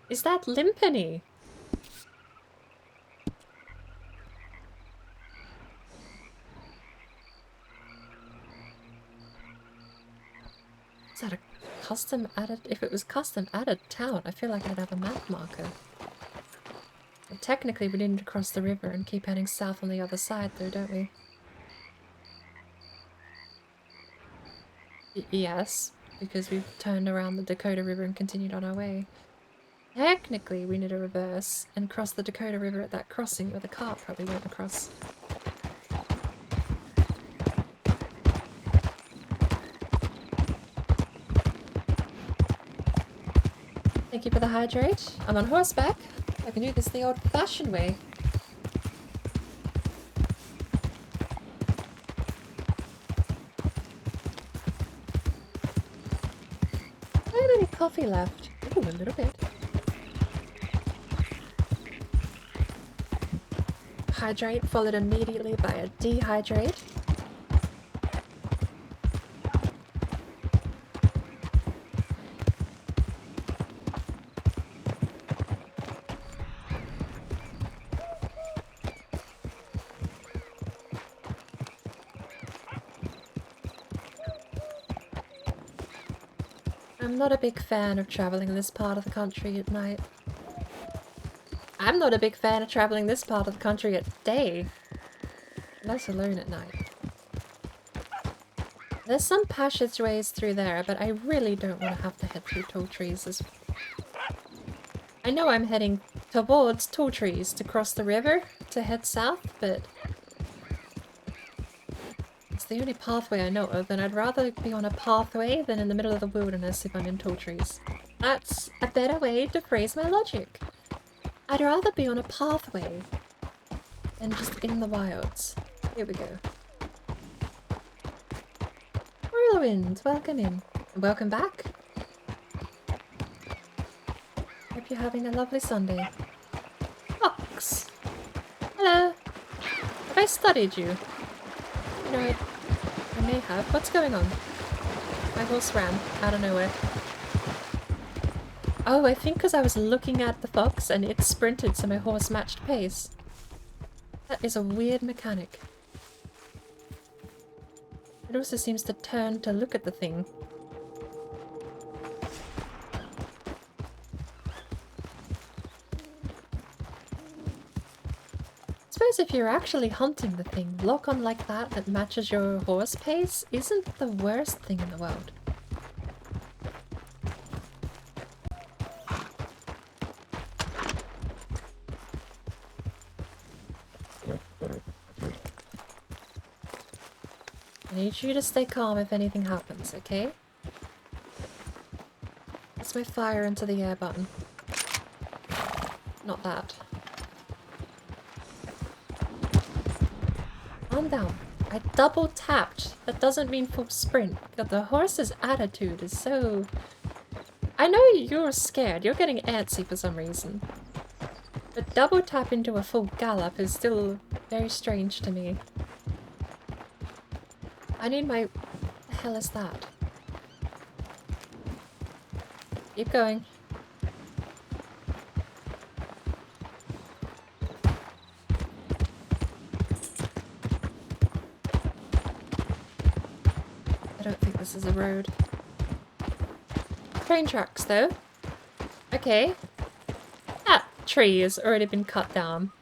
Is that Limpany? Is that a custom added? If it was custom added town, I feel like I'd have a map marker. But technically, we need to cross the river and keep heading south on the other side, though, don't we? Yes, because we've turned around the Dakota River and continued on our way. Technically, we need to reverse and cross the Dakota River at that crossing where the cart probably went across. Thank you for the hydrate. I'm on horseback. I can do this the old-fashioned way. I don't have any coffee left. Ooh, a little bit. Hydrate followed immediately by a dehydrate. I'm not a big fan of traveling in this part of the country at night. I'm not a big fan of traveling this part of the country at day. Let alone at night. There's some passageways through there, but I really don't want to have to head through tall trees. I know I'm heading towards tall trees to cross the river to head south, but it's the only pathway I know of, and I'd rather be on a pathway than in the middle of the wilderness if I'm in tall trees. That's a better way to phrase my logic. I'd rather be on a pathway than just in the wilds. Here we go. Whirlwind, welcome in. And welcome back. Hope you're having a lovely Sunday. Fox! Hello! Have I studied you? You know, I may have. What's going on? My horse ran out of nowhere. Oh, I think because I was looking at the fox and it sprinted so my horse matched pace. That is a weird mechanic. It also seems to turn to look at the thing. I suppose if you're actually hunting the thing, lock on like that matches your horse pace isn't the worst thing in the world. I need you to stay calm if anything happens, okay? That's my fire into the air button. Not that. Calm down. I double tapped. That doesn't mean full sprint. The horse's attitude is so... I know you're scared. You're getting antsy for some reason. But double tap into a full gallop is still very strange to me. I need my... What the hell is that? Keep going. I don't think this is a road. Train tracks, though. Okay. That tree has already been cut down.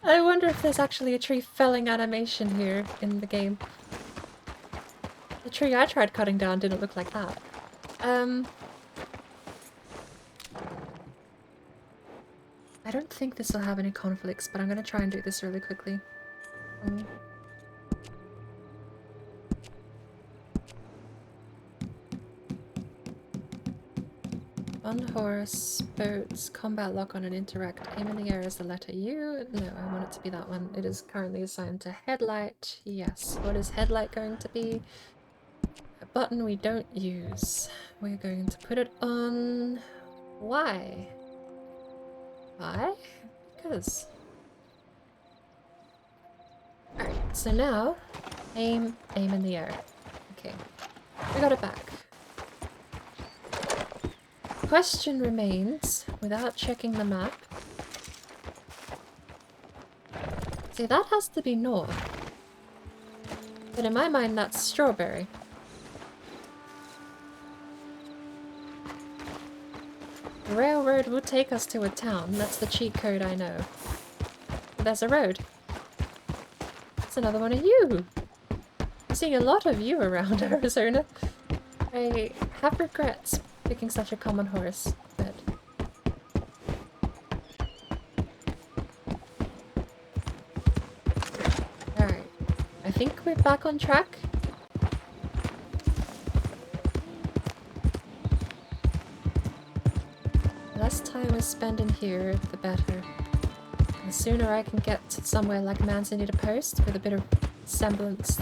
I wonder if there's actually a tree felling animation here in the game. The tree I tried cutting down didn't look like that. I I don't think this will have any conflicts, but I'm going to try and do this really quickly. On horse, boats, combat lock on an interact. Aim in the air is the letter U. No, I want it to be that one. It is currently assigned to headlight. Yes. What is headlight going to be? A button we don't use. We're going to put it on... Why? Why? Because. Alright, so now, aim in the air. Okay, we got it back. Question remains, without checking the map. See, that has to be north. But in my mind, that's strawberry. The railroad will take us to a town. That's the cheat code I know. But there's a road. That's another one of you. I'm seeing a lot of you around Arizona. I have regrets picking such a common horse, but... Alright. I think we're back on track. The less time we spend in here, the better. The sooner I can get to somewhere like Manzanita Post with a bit of semblance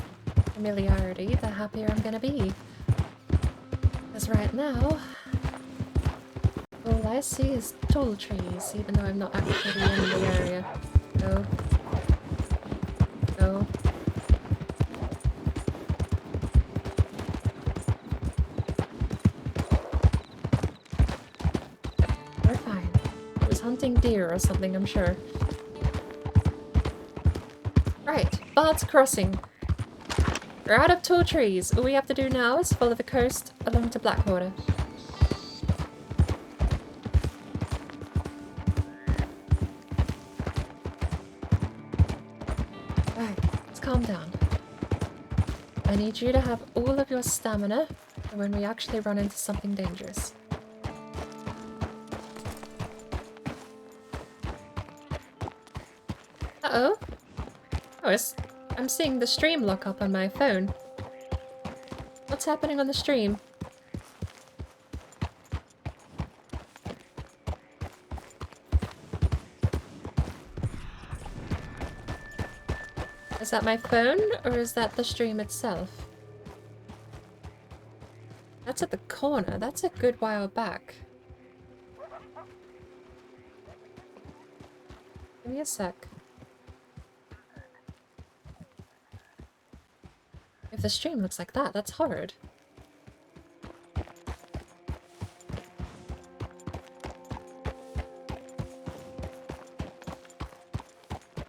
familiarity, the happier I'm gonna be. Because right now, all I see is tall trees, even though I'm not actually in the area. Go. Go. We're fine. It was hunting deer or something, I'm sure. Right, Bard's Crossing. We're out of tall trees. All we have to do now is follow the coast along to Blackwater. Right, let's calm down. I need you to have all of your stamina for when we actually run into something dangerous. Uh-oh. Oh, I'm seeing the stream lock up on my phone. What's happening on the stream? Is that my phone, or is that the stream itself? That's at the corner. That's a good while back. Give me a sec. If the stream looks like that, that's horrid.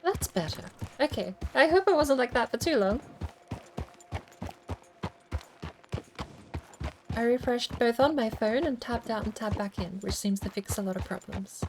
That's better. Okay, I hope it wasn't like that for too long. I refreshed both on my phone and tapped out and tapped back in, which seems to fix a lot of problems.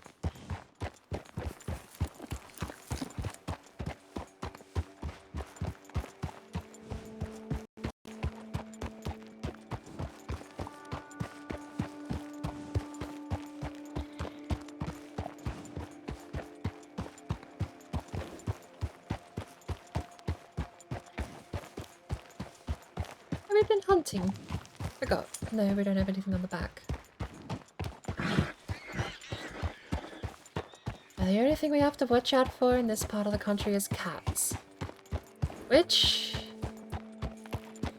Have we been hunting? Forgot. No, we don't have anything on the back. Now, the only thing we have to watch out for in this part of the country is cats. Which,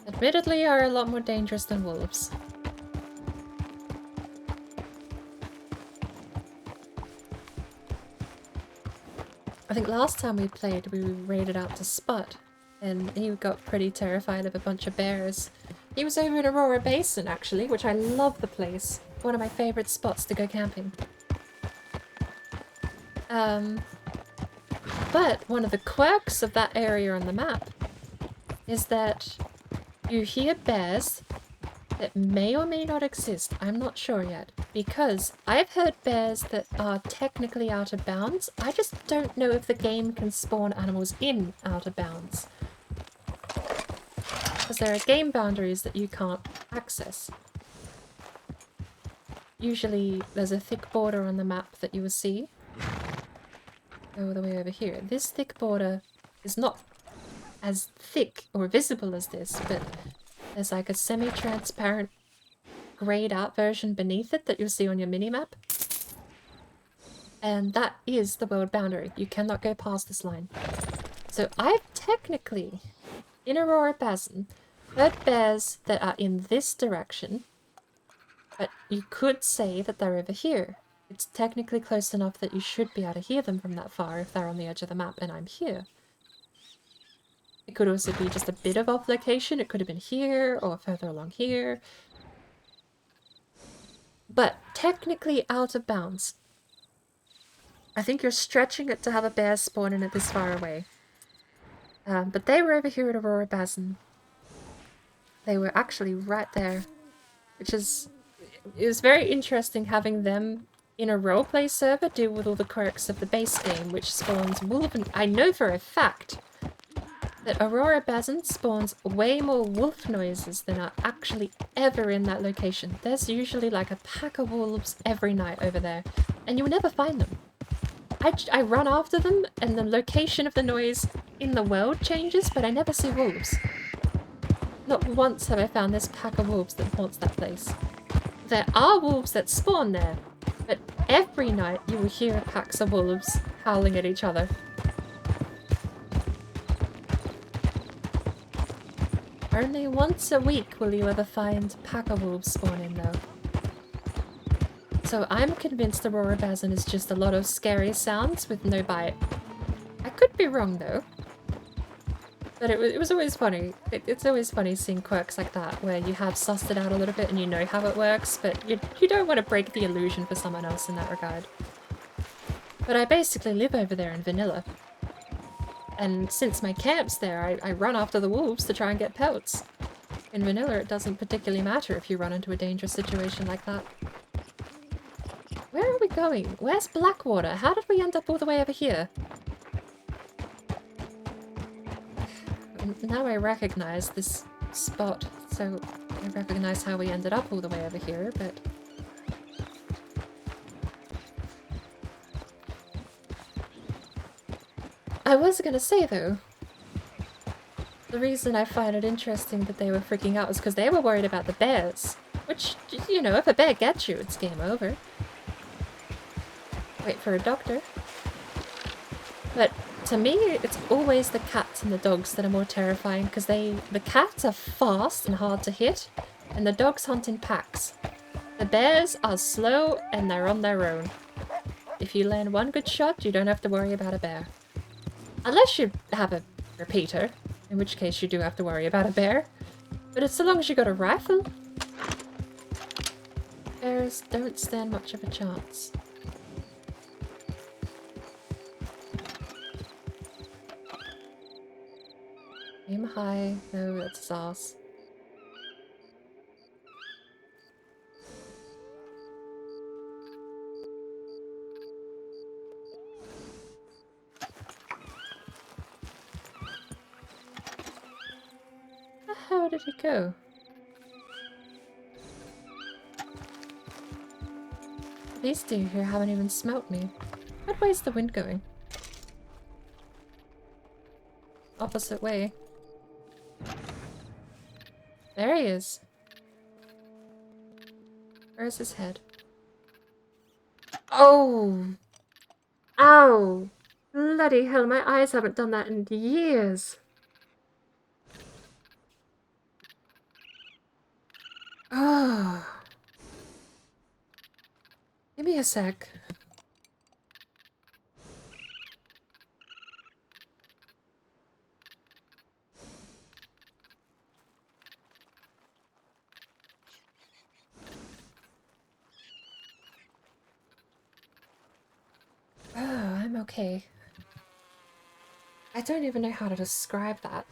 admittedly, are a lot more dangerous than wolves. I think last time we played, we raided out to Spot, and he got pretty terrified of a bunch of bears. He was over in Aurora Basin, actually, which I love the place. One of my favourite spots to go camping. But one of the quirks of that area on the map is that you hear bears that may or may not exist. I'm not sure yet. Because I've heard bears that are technically out of bounds. I just don't know if the game can spawn animals in out of bounds. Because there are game boundaries that you can't access. Usually there's a thick border on the map that you will see. go all the way over here. This thick border is not as thick or visible as this, but there's like a semi-transparent grayed out version beneath it that you'll see on your mini-map. And that is the world boundary. You cannot go past this line. So I've technically, in Aurora Basin, heard bears that are in this direction, but you could say that they're over here. It's technically close enough that you should be able to hear them from that far if they're on the edge of the map and I'm here. It could also be just a bit of off location. It could have been here or further along here. But technically out of bounds. I think you're stretching it to have a bear spawn in it this far away. But they were over here at Aurora Basin. They were actually right there. Which is... It was very interesting having them in a roleplay server deal with all the quirks of the base game, which spawns wolf and... I know for a fact that Aurora Basin spawns way more wolf noises than are actually ever in that location. There's usually like a pack of wolves every night over there, and you'll never find them. I run after them, and the location of the noise in the world changes, but I never see wolves. Not once have I found this pack of wolves that haunts that place. There are wolves that spawn there, but every night you will hear packs of wolves howling at each other. Only once a week will you ever find pack of wolves spawning though. So I'm convinced Aurora Basin is just a lot of scary sounds with no bite. I could be wrong though. But it was always funny. It's always funny seeing quirks like that where you have sussed it out a little bit and you know how it works, but you don't want to break the illusion for someone else in that regard. But I basically live over there in vanilla. And since my camp's there, I run after the wolves to try and get pelts. In vanilla, it doesn't particularly matter if you run into a dangerous situation like that. Where are we going? Where's Blackwater? How did we end up all the way over here? Now I recognize this spot, so I recognize how we ended up all the way over here, but... I was gonna say, though, the reason I find it interesting that they were freaking out was because they were worried about the bears. Which, you know, if a bear gets you, it's game over. Wait for a doctor. But to me, it's always the cats and the dogs that are more terrifying because the cats are fast and hard to hit, and the dogs hunt in packs. The bears are slow and they're on their own. If you land one good shot, you don't have to worry about a bear. Unless you have a repeater, in which case you do have to worry about a bear. But it's so long as you got a rifle. Bears don't stand much of a chance. Aim high. No, that's his ass. How did he go? These two here haven't even smelt me. What way's the wind going? Opposite way. There he is. Where's his head? Oh! Ow! Bloody hell, my eyes haven't done that in years. Oh. Give me a sec. Oh, I'm okay. I don't even know how to describe that.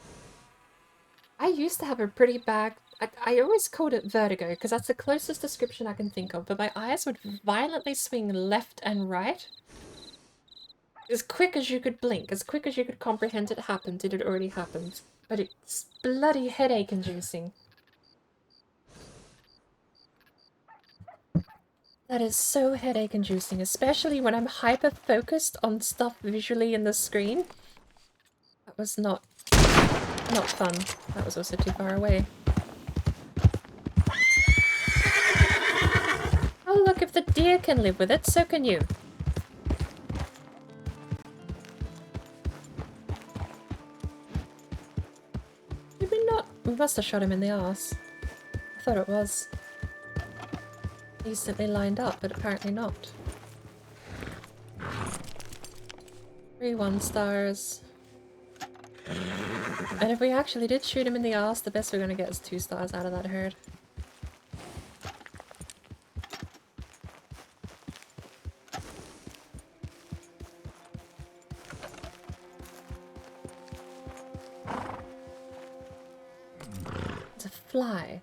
I used to have a pretty bad... I always called it vertigo, because that's the closest description I can think of, but my eyes would violently swing left and right. As quick as you could blink, as quick as you could comprehend it happened, it had already happened. But it's bloody headache-inducing. That is so headache inducing, especially when I'm hyper focused on stuff visually in the screen. That was not fun. That was also too far away. Oh look, if the deer can live with it, so can you. Did we not? We must have shot him in the arse. I thought it was decently lined up, but apparently not. 3 1-stars. And if we actually did shoot him in the arse, the best we're gonna get is 2 stars out of that herd. It's a fly.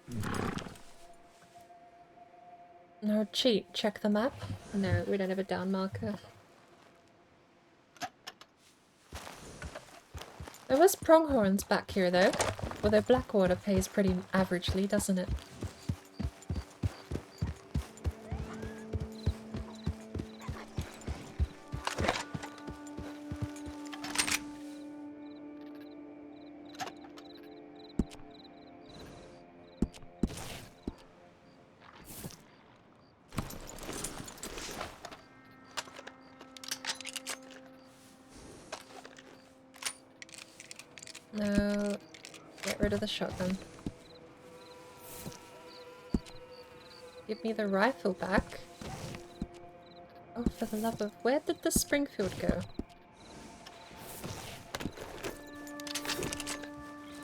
No cheat, check the map. No, we don't have a down marker. There was pronghorns back here though, although Blackwater pays pretty averagely, doesn't it? No, get rid of the shotgun. Give me the rifle back. Oh, for the love of... Where did the Springfield go?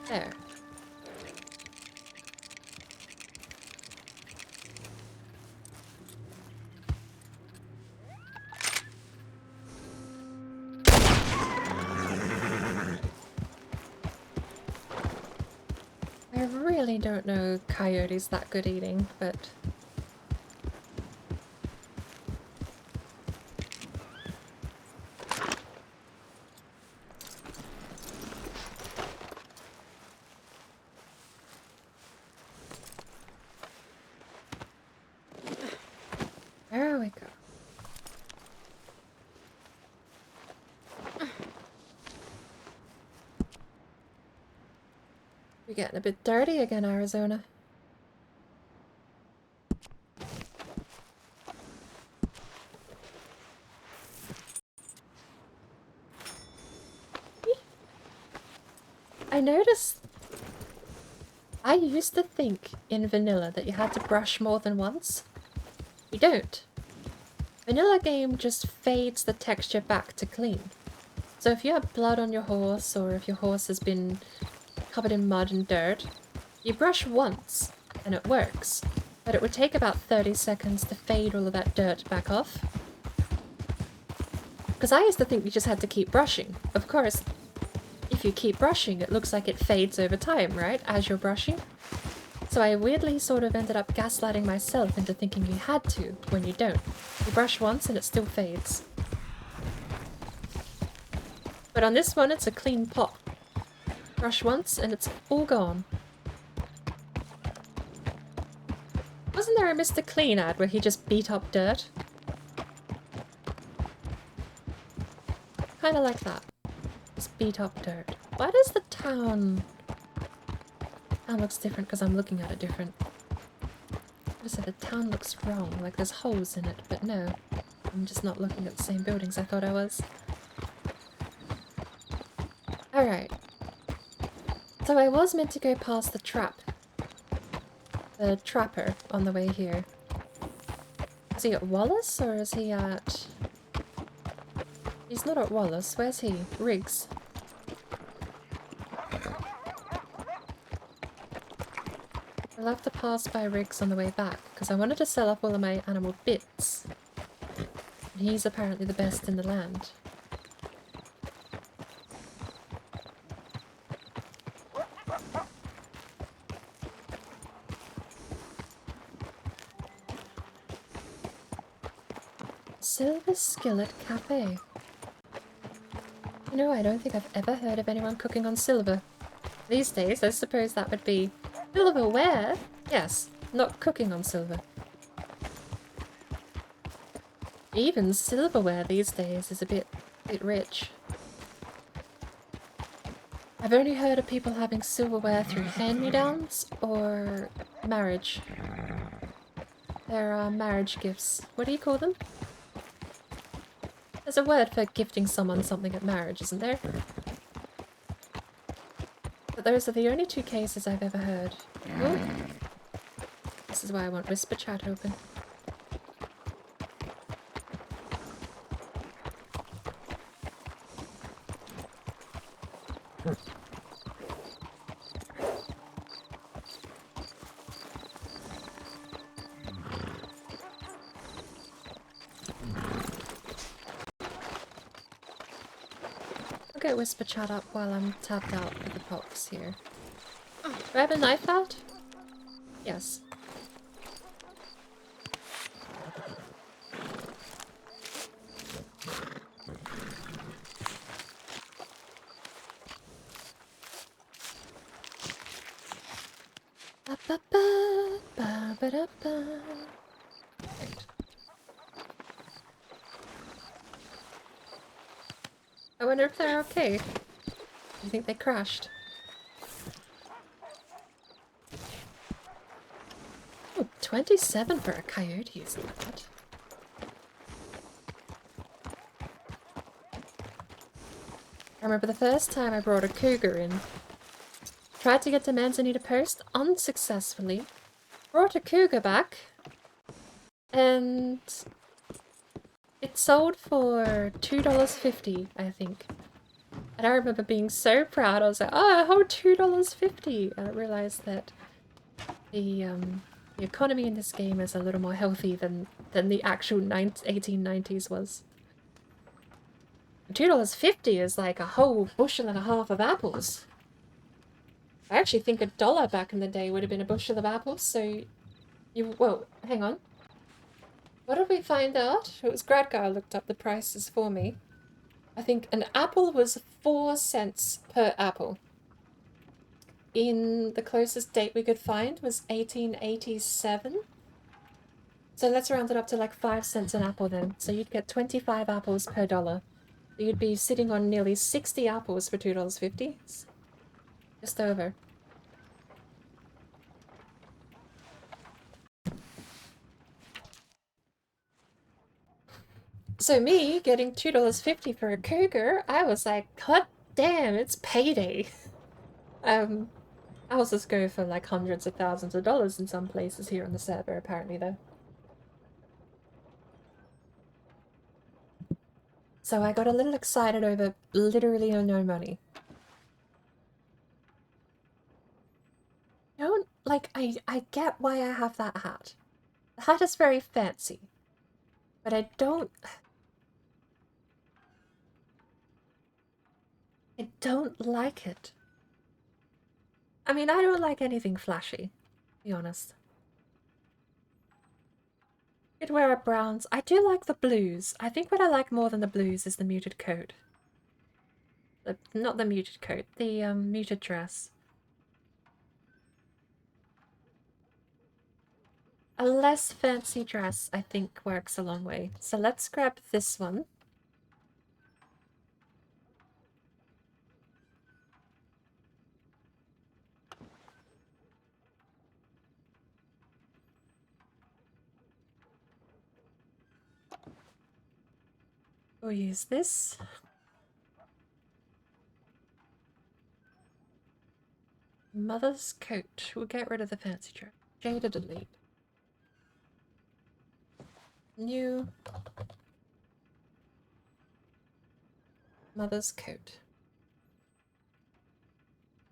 There. I really don't know coyotes that good eating, but... There we go. You're getting a bit dirty again, Arizona. I noticed... I used to think in vanilla that you had to brush more than once. You don't. Vanilla game just fades the texture back to clean. So if you have blood on your horse, or if your horse has been covered in mud and dirt, you brush once and it works. But it would take about 30 seconds to fade all of that dirt back off. Because I used to think you just had to keep brushing. Of course, if you keep brushing, it looks like it fades over time, right? As you're brushing. So I weirdly sort of ended up gaslighting myself into thinking you had to, when you don't. You brush once and it still fades. But on this one, it's a clean pop. Brush once and it's all gone. Wasn't there a Mr. Clean ad where he just beat up dirt? Kinda like that. Just beat up dirt. Why does the town... Town looks different because I'm looking at it different. I said the town looks wrong, like there's holes in it, but no. I'm just not looking at the same buildings I thought I was. Alright. So I was meant to go past the trap. The trapper on the way here. Is he at Wallace or is he at... He's not at Wallace. Where's he? Riggs. I'll have to pass by Riggs on the way back, because I wanted to sell off all of my animal bits. And he's apparently the best in the land. Silver Skillet Cafe. You know, I don't think I've ever heard of anyone cooking on silver. These days, I suppose that would be... Silverware? Yes, not cooking on silver. Even silverware these days is a bit rich. I've only heard of people having silverware through hand-me-downs or marriage. There are marriage gifts. What do you call them? There's a word for gifting someone something at marriage, isn't there? But those are the only two cases I've ever heard. Ooh. This is why I want Whisper Chat open. I'll get Whisper Chat up while I'm tapped out with the box here. Do I have a knife out? Yes. I wonder if they're okay. Do you think they crashed? Oh, 27 for a coyote isn't bad. I remember the first time I brought a cougar in. Tried to get to Manzanita Post unsuccessfully. Brought a cougar back. And it sold for $2.50, I think. And I remember being so proud. I was like, oh, how $2.50? And I realized that the economy in this game is a little more healthy than the actual 1890s was. $2.50 is like a whole bushel and a half of apples. I actually think $1 back in the day would have been a bushel of apples, so well, hang on. What did we find out? It was Gradgar who looked up the prices for me. I think an apple was 4 cents per apple. In the closest date we could find was 1887. So let's round it up to like 5 cents an apple then. So you'd get 25 apples per dollar. You'd be sitting on nearly 60 apples for $2.50. Just over. So me getting $2.50 for a cougar, I was like, God damn, it's payday. Houses go for like hundreds of thousands of dollars in some places here on the server, apparently, though. So I got a little excited over literally no money. Don't, like, I get why I have that hat. The hat is very fancy. But I don't like it. I mean, I don't like anything flashy, to be honest. I'd wear a browns. I do like the blues. I think what I like more than the blues is the muted coat. Not the muted coat, the muted dress. A less fancy dress, I think, works a long way. So let's grab this one. We'll use this. Mother's coat. We'll get rid of the fancy dress. Jada delete. New mother's coat.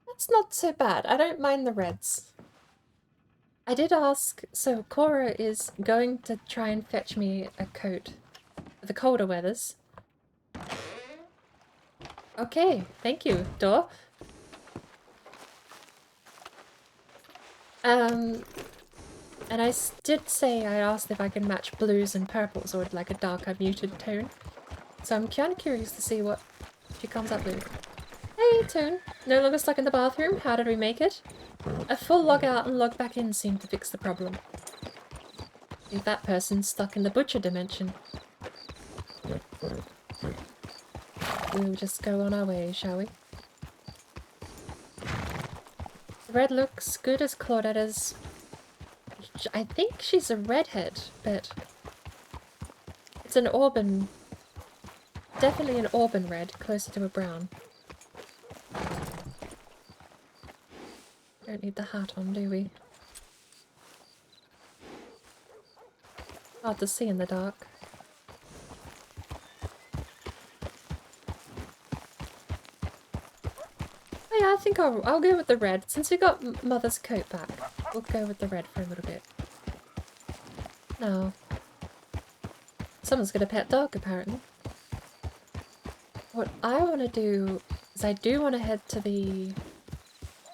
That's not so bad. I don't mind the reds. I did ask, so Cora is going to try and fetch me a coat for the colder weathers. Okay, thank you, Door. And I did say I asked if I can match blues and purples or like a darker muted tone. So I'm kind of curious to see what she comes up with. Hey, Tone. No longer stuck in the bathroom? How did we make it? A full log out and log back in seemed to fix the problem. I think that person's stuck in the butcher dimension. We'll just go on our way, shall we? The red looks good as Claudetta's. I think she's a redhead, but it's an auburn. Definitely an auburn red, closer to a brown. Don't need the hat on, do we? Hard to see in the dark. Oh yeah, I think I'll go with the red. Since we got Mother's coat back, we'll go with the red for a little bit. No. Someone's got a pet dog, apparently. What I want to do is I do want to head to the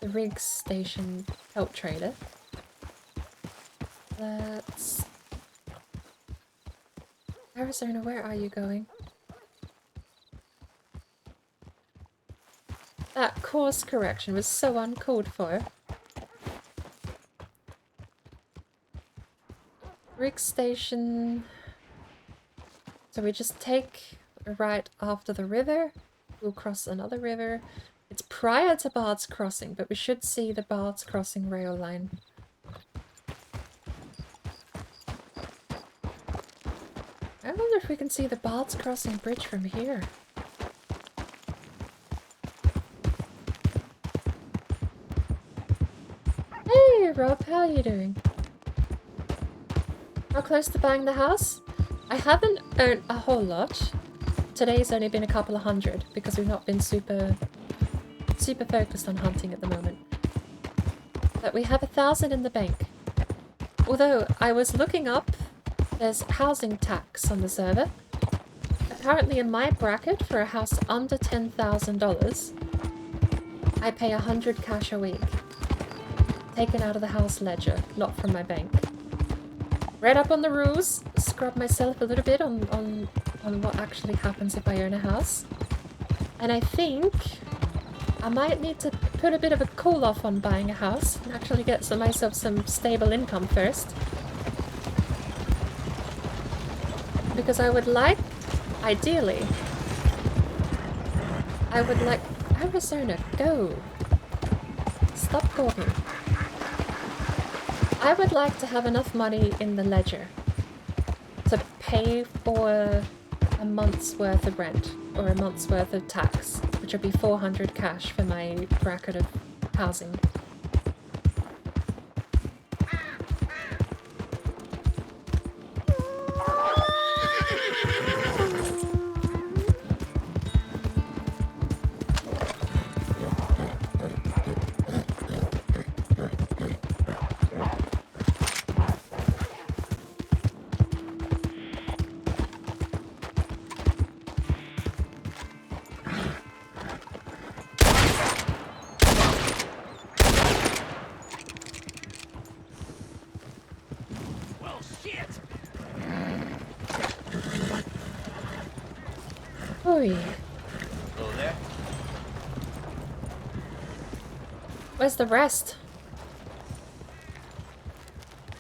rig station help trader. Let's... Arizona, where are you going? That course correction was so uncalled for. Rig station... So we just take a right after the river. We'll cross another river. It's prior to Bard's Crossing, but we should see the Bard's Crossing rail line. I wonder if we can see the Bard's Crossing bridge from here. Hey Rob, how are you doing? How close to buying the house? I haven't earned a whole lot. Today's only been a couple of hundred because we've not been super focused on hunting at the moment. But we have 1,000 in the bank. Although I was looking up, there's housing tax on the server. Apparently in my bracket for a house under $10,000, I pay 100 cash a week. Taken out of the house ledger, not from my bank. Read up on the rules, scrub myself a little bit on what actually happens if I own a house. And I think I might need to put a bit of a cool-off on buying a house and actually get myself some stable income first. Because I would like, ideally, I would like... Arizona, go! Stop talking. I would like to have enough money in the ledger to pay for a month's worth of rent or a month's worth of tax, which would be 400 cash for my bracket of housing. Hello there. Where's the rest?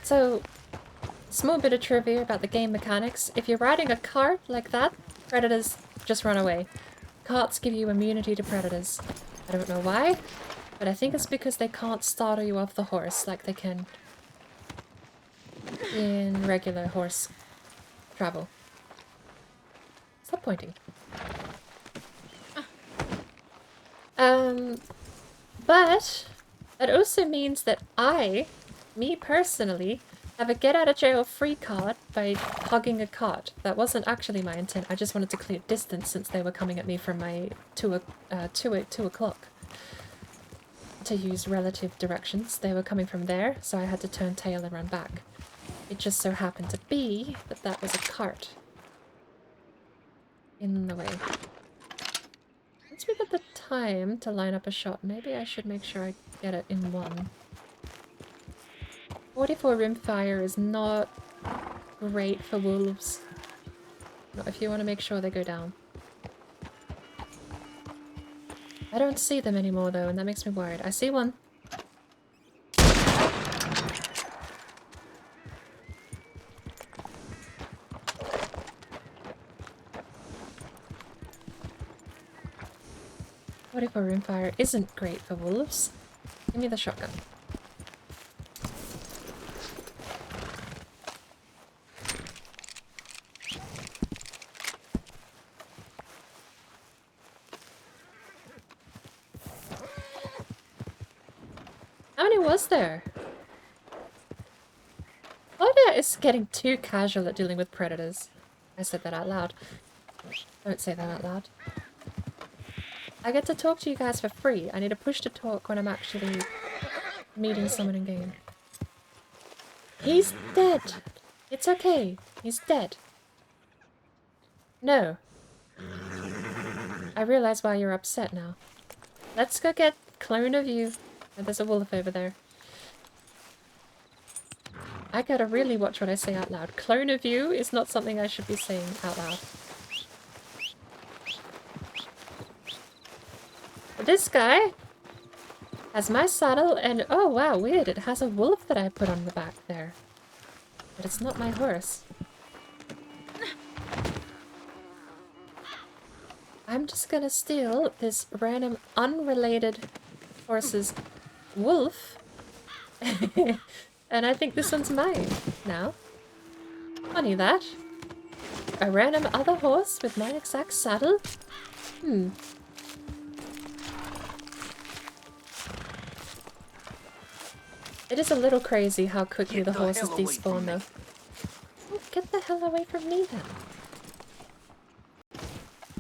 So, small bit of trivia about the game mechanics. If you're riding a cart like that, predators just run away. Carts give you immunity to predators. I don't know why, but I think it's because they can't startle you off the horse like they can in regular horse travel. Stop pointing. But that also means that me personally, have a get-out-of-jail-free card by hugging a cart. That wasn't actually my intent. I just wanted to clear distance since they were coming at me from my 2 o'clock. To use relative directions. They were coming from there, so I had to turn tail and run back. It just so happened to be that that was a cart in the way. Once we get the time to line up a shot, maybe I should make sure I get it in one. 44 rimfire is not great for wolves. Not if you want to make sure they go down. I don't see them anymore though, and that makes me worried. I see one. 44 rimfire isn't great for wolves. Give me the shotgun. How many was there? Claudette is getting too casual at dealing with predators. I said that out loud. Don't say that out loud. I get to talk to you guys for free. I need a push to talk when I'm actually meeting someone in game. He's dead. It's okay. He's dead. No. I realize why you're upset now. Let's go get clone of you. Oh, there's a wolf over there. I gotta really watch what I say out loud. Clone of you is not something I should be saying out loud. This guy has my saddle and oh wow, weird, it has a wolf that I put on the back there. But it's not my horse. I'm just gonna steal this random unrelated horse's wolf. And I think this one's mine now. Funny that. A random other horse with my exact saddle? Hmm. It is a little crazy how quickly the horses despawn though. Oh, get the hell away from me then.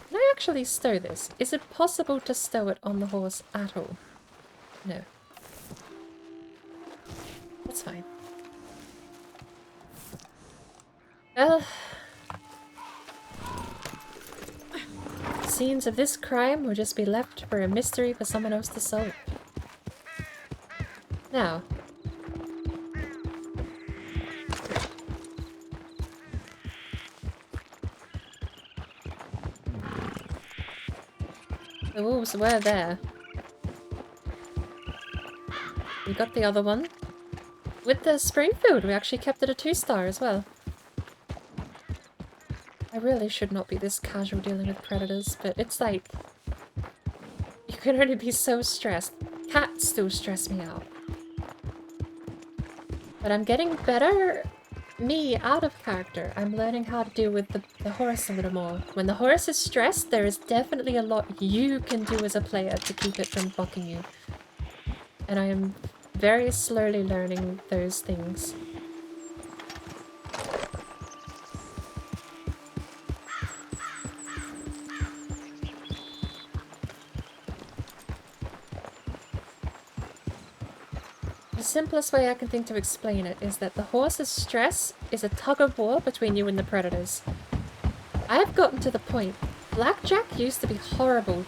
Can I actually stow this? Is it possible to stow it on the horse at all? No. That's fine. Well... scenes of this crime will just be left for a mystery for someone else to solve. Now... the wolves were there. We got the other one. With the Springfield, we actually kept it a 2-star as well. I really should not be this casual dealing with predators, but it's like... you can only be so stressed. Cats still stress me out. But I'm getting better... me out of character. I'm learning how to deal with the horse a little more. When the horse is stressed, there is definitely a lot you can do as a player to keep it from bucking you. And I am very slowly learning those things. The simplest way I can think to explain it is that the horse's stress is a tug-of-war between you and the predators. I have gotten to the point... Blackjack used to be horrible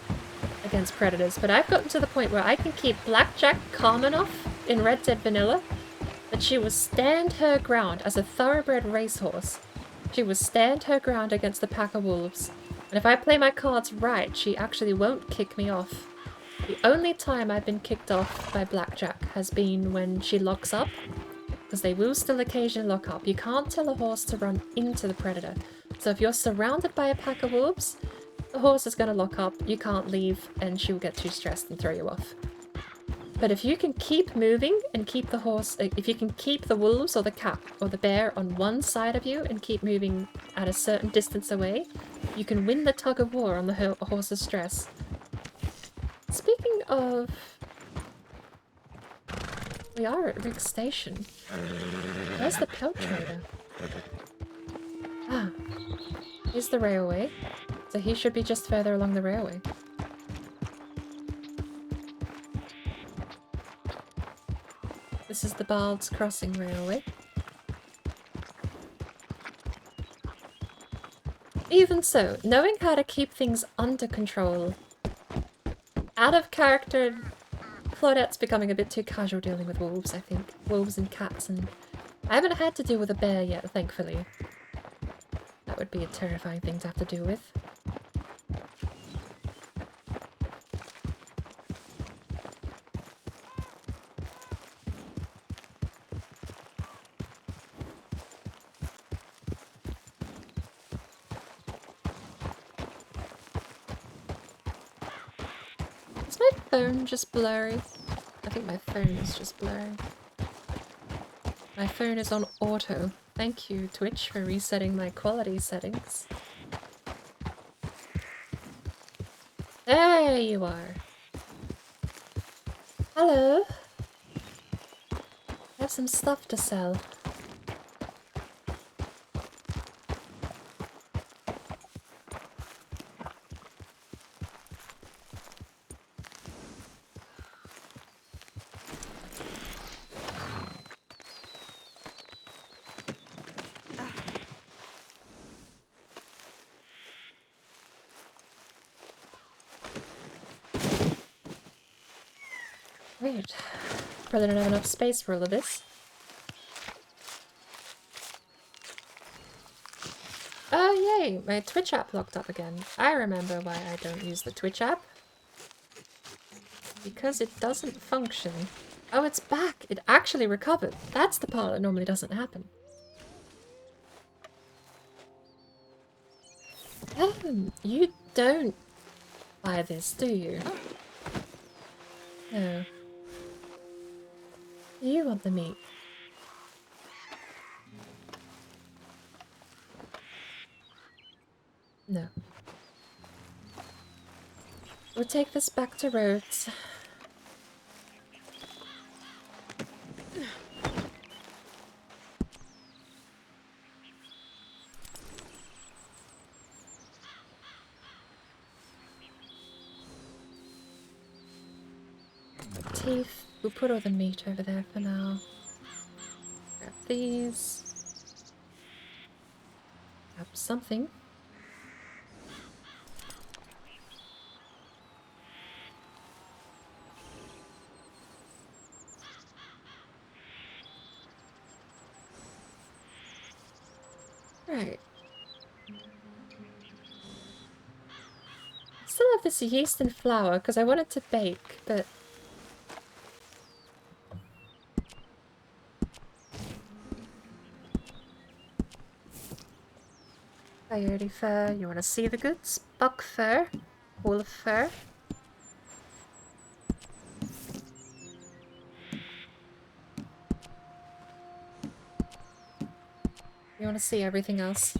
against predators, but I've gotten to the point where I can keep Blackjack calm enough in Red Dead Vanilla that she will stand her ground as a thoroughbred racehorse. She will stand her ground against the pack of wolves. And if I play my cards right, she actually won't kick me off. The only time I've been kicked off by Blackjack has been when she locks up, because they will still occasionally lock up. You can't tell a horse to run into the predator. So if you're surrounded by a pack of wolves, the horse is going to lock up, you can't leave, and she will get too stressed and throw you off. But if you can keep moving and keep the horse, if you can keep the wolves or the cat or the bear on one side of you and keep moving at a certain distance away, you can win the tug of war on the horse's stress. Speaking of... we are at Rick's station. Where's the pelt trader? Ah, here's the railway. So he should be just further along the railway. This is the Bard's Crossing Railway. Even so, knowing how to keep things under control. Out of character, Claudette's becoming a bit too casual dealing with wolves, I think. Wolves and cats, and I haven't had to deal with a bear yet, thankfully. That would be a terrifying thing to have to deal with. my phone just blurry? I think my phone is just blurry. My phone is on auto. Thank you, Twitch, for resetting my quality settings. There you are. Hello. I have some stuff to sell. Weird. Probably don't have enough space for all of this. Oh yay, my Twitch app locked up again. I remember why I don't use the Twitch app. Because it doesn't function. Oh, it's back! It actually recovered. That's the part that normally doesn't happen. You don't buy this, do you? No. You want the meat. No. We'll take this back to Rhodes. Teeth. We'll put all the meat over there for now. Grab these. Grab something. Right. I still have this yeast and flour because I wanted to bake, but coyote fur, you want to see the goods? Buck fur, wolf fur. You want to see everything else?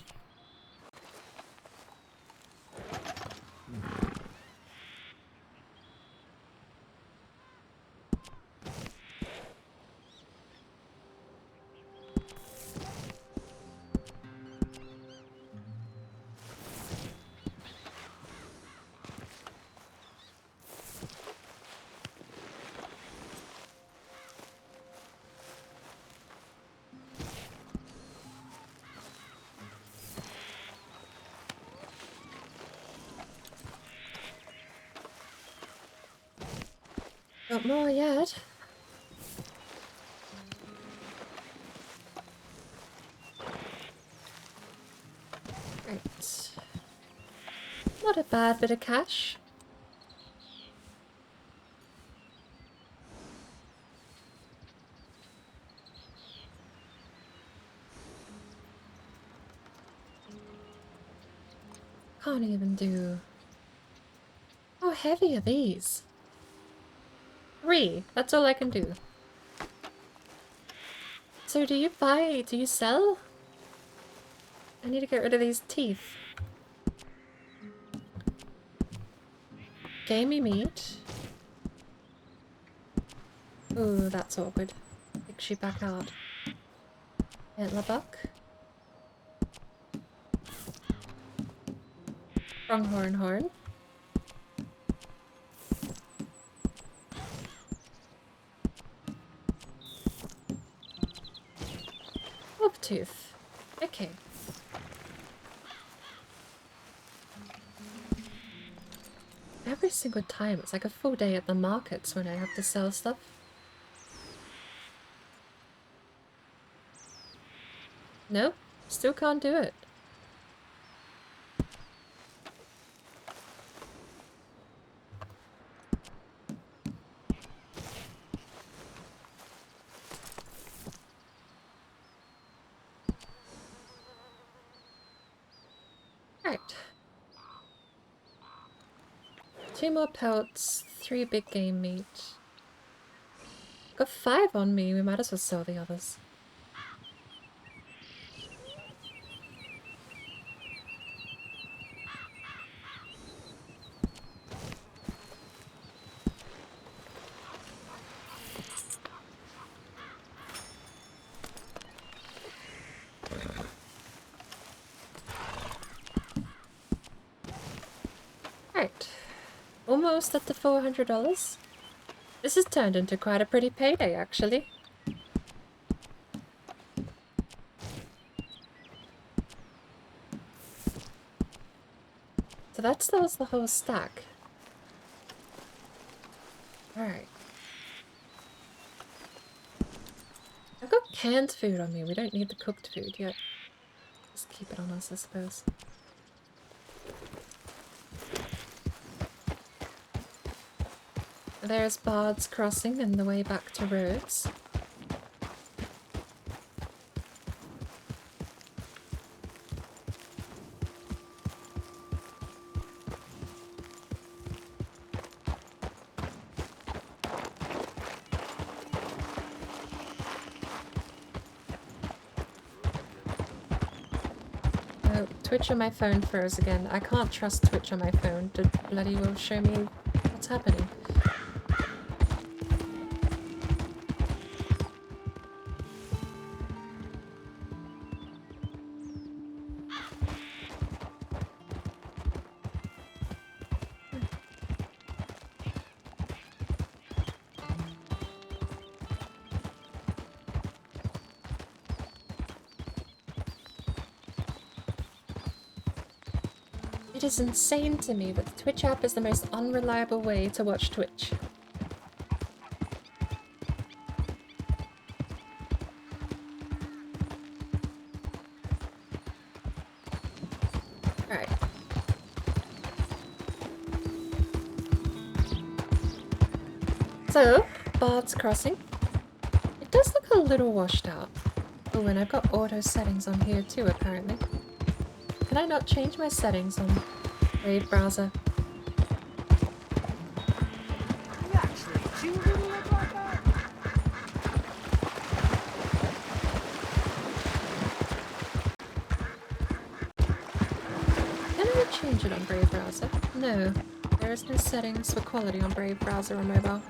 Not more yet. Right. Not a bad bit of cash. Can't even do... How heavy are these? 3. That's all I can do. So do you sell? I need to get rid of these teeth. Gamey meat. Ooh, that's awkward. Pick she back out. Antler buck. Pronghorn horn. Tooth. Okay. Every single time, it's like a full day at the markets when I have to sell stuff. Nope, still can't do it. Right. 2 more pelts, 3 big game meat. Got 5 on me, we might as well sell the others. Right. Almost at the $400. This has turned into quite a pretty payday, actually. So that was the whole stack. Alright. I've got canned food on me. We don't need the cooked food yet. Just keep it on us, I suppose. There's Bard's Crossing and the way back to Rhodes. Oh, Twitch on my phone froze again. I can't trust Twitch on my phone to bloody well show me what's happening. It is insane to me that the Twitch app is the most unreliable way to watch Twitch. Alright. So, Bard's Crossing. It does look a little washed out. Oh, and I've got auto settings on here too, apparently. Can I not change my settings on Brave browser? You actually do really look like that? Can I change it on Brave browser? No. There is no settings for quality on Brave browser or mobile.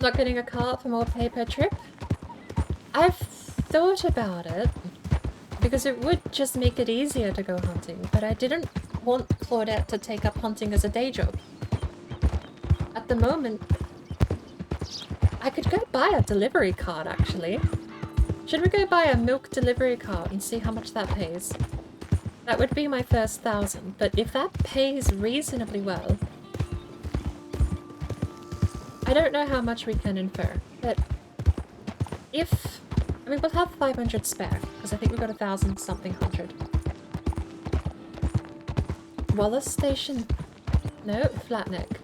Not getting a cart for more pay per trip? I've thought about it, because it would just make it easier to go hunting, but I didn't want Claudette to take up hunting as a day job. At the moment, I could go buy a delivery cart, actually. Should we go buy a milk delivery cart and see how much that pays? That would be my first 1,000, but if that pays reasonably well, I don't know how much we can infer, but if... I mean, we'll have 500 spare, because I think we've got 1,000 something hundred. Wallace Station? No, Flatneck.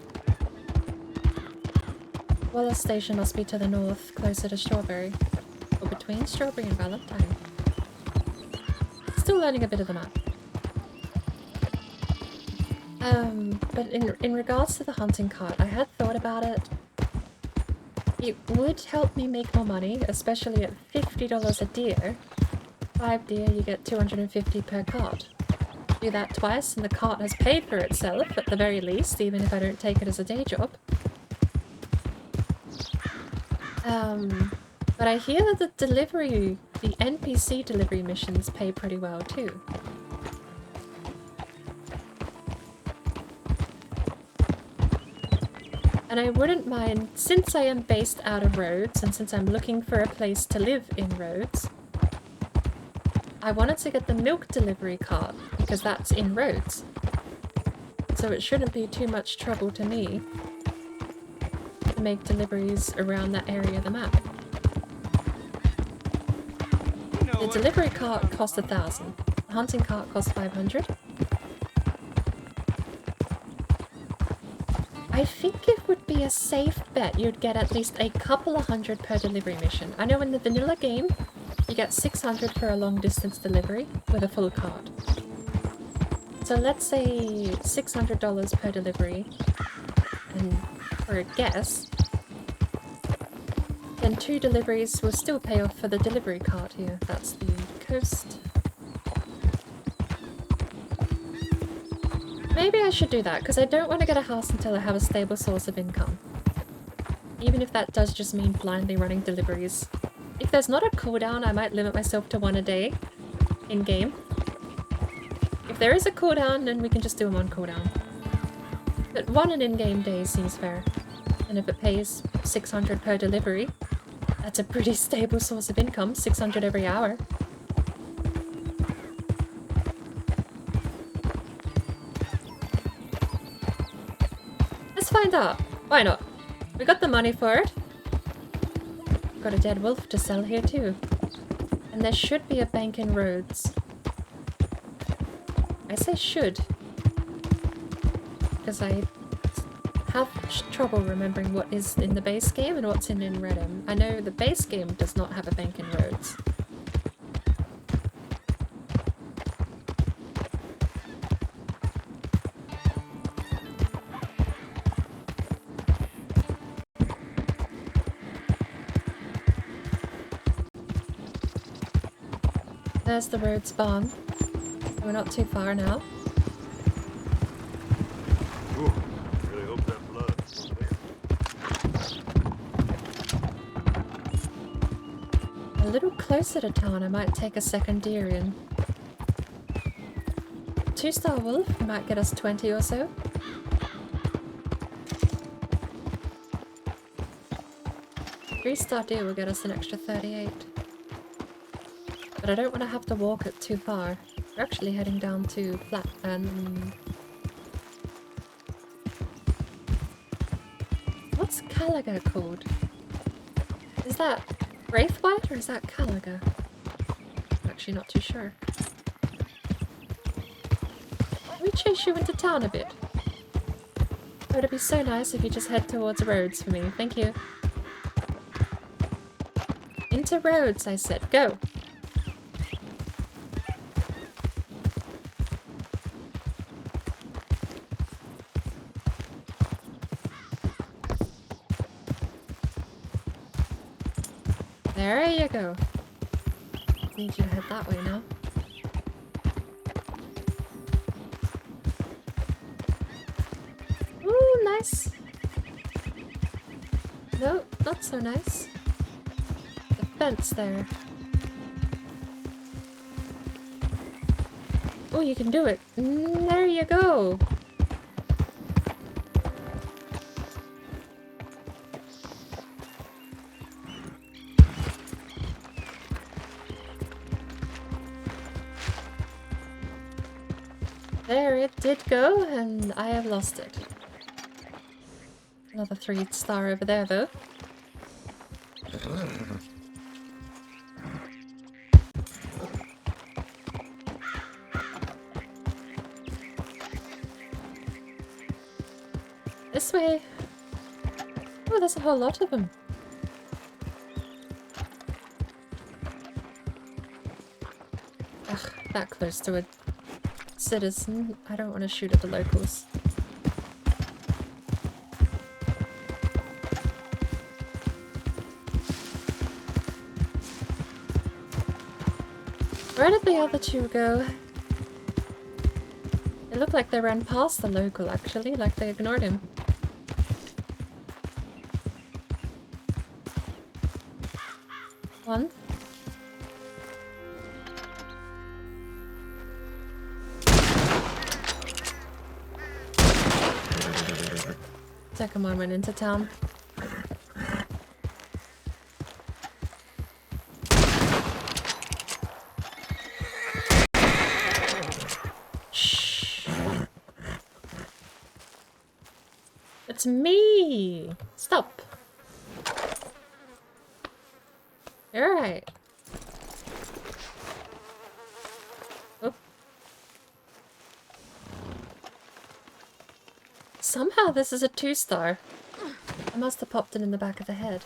Wallace Station must be to the north, closer to Strawberry. Or between Strawberry and Valentine. Still learning a bit of the map. But in regards to the hunting cart, I had thought about it. It would help me make more money, especially at $50 a deer. 5 deer, you get 250 per cart. Do that twice and the cart has paid for itself, at the very least, even if I don't take it as a day job. But I hear that the NPC delivery missions pay pretty well too. And I wouldn't mind, since I am based out of Rhodes, and since I'm looking for a place to live in Rhodes, I wanted to get the milk delivery cart, because that's in Rhodes. So it shouldn't be too much trouble to me to make deliveries around that area of the map. You know, The delivery cart cost 1,000. The hunting cart cost 500. I think it would be a safe bet you'd get at least a couple of hundred per delivery mission. I know in the vanilla game, you get 600 for a long distance delivery with a full cart. So let's say $600 per delivery, and for a guess, then 2 deliveries will still pay off for the delivery cart here. That's the coast. Maybe I should do that, because I don't want to get a house until I have a stable source of income. Even if that does just mean blindly running deliveries. If there's not a cooldown, I might limit myself to 1 a day in-game. If there is a cooldown, then we can just do them on cooldown. But 1 an in-game day seems fair. And if it pays 600 per delivery, that's a pretty stable source of income, 600 every hour. Let's find out. Why not? We got the money for it. Got a dead wolf to sell here too. And there should be a bank in Rhodes. I say should. Because I have trouble remembering what is in the base game and what's in RedM. I know the base game does not have a bank in Rhodes. There's the Rhodes barn. We're not too far now. Really hope that blood's there. A little closer to town, I might take a second deer in. 2-star wolf might get us 20 or so. Three-star deer will get us an extra 38. But I don't want to have to walk it too far. We're actually heading down to flat and... What's Caliga called? Is that Wraithwhite or is that Caliga? I'm actually not too sure. Can we chase you into town a bit? Oh, it'd be so nice if you just head towards Rhodes for me. Thank you. Into Rhodes, I said. Go! There you go. Need you to head that way now. Ooh, nice. No, not so nice. The fence there. Oh, you can do it. There you go. There it did go, and I have lost it. Another 3-star over there, though. This way. Oh, there's a whole lot of them. Ugh, that close to a citizen. I don't want to shoot at the locals. Where did the other 2 go? It looked like they ran past the local, actually, like they ignored him. One. Second one went into town. Shh. It's me! Stop! Alright. Somehow this is a 2-star. I must have popped it in the back of the head.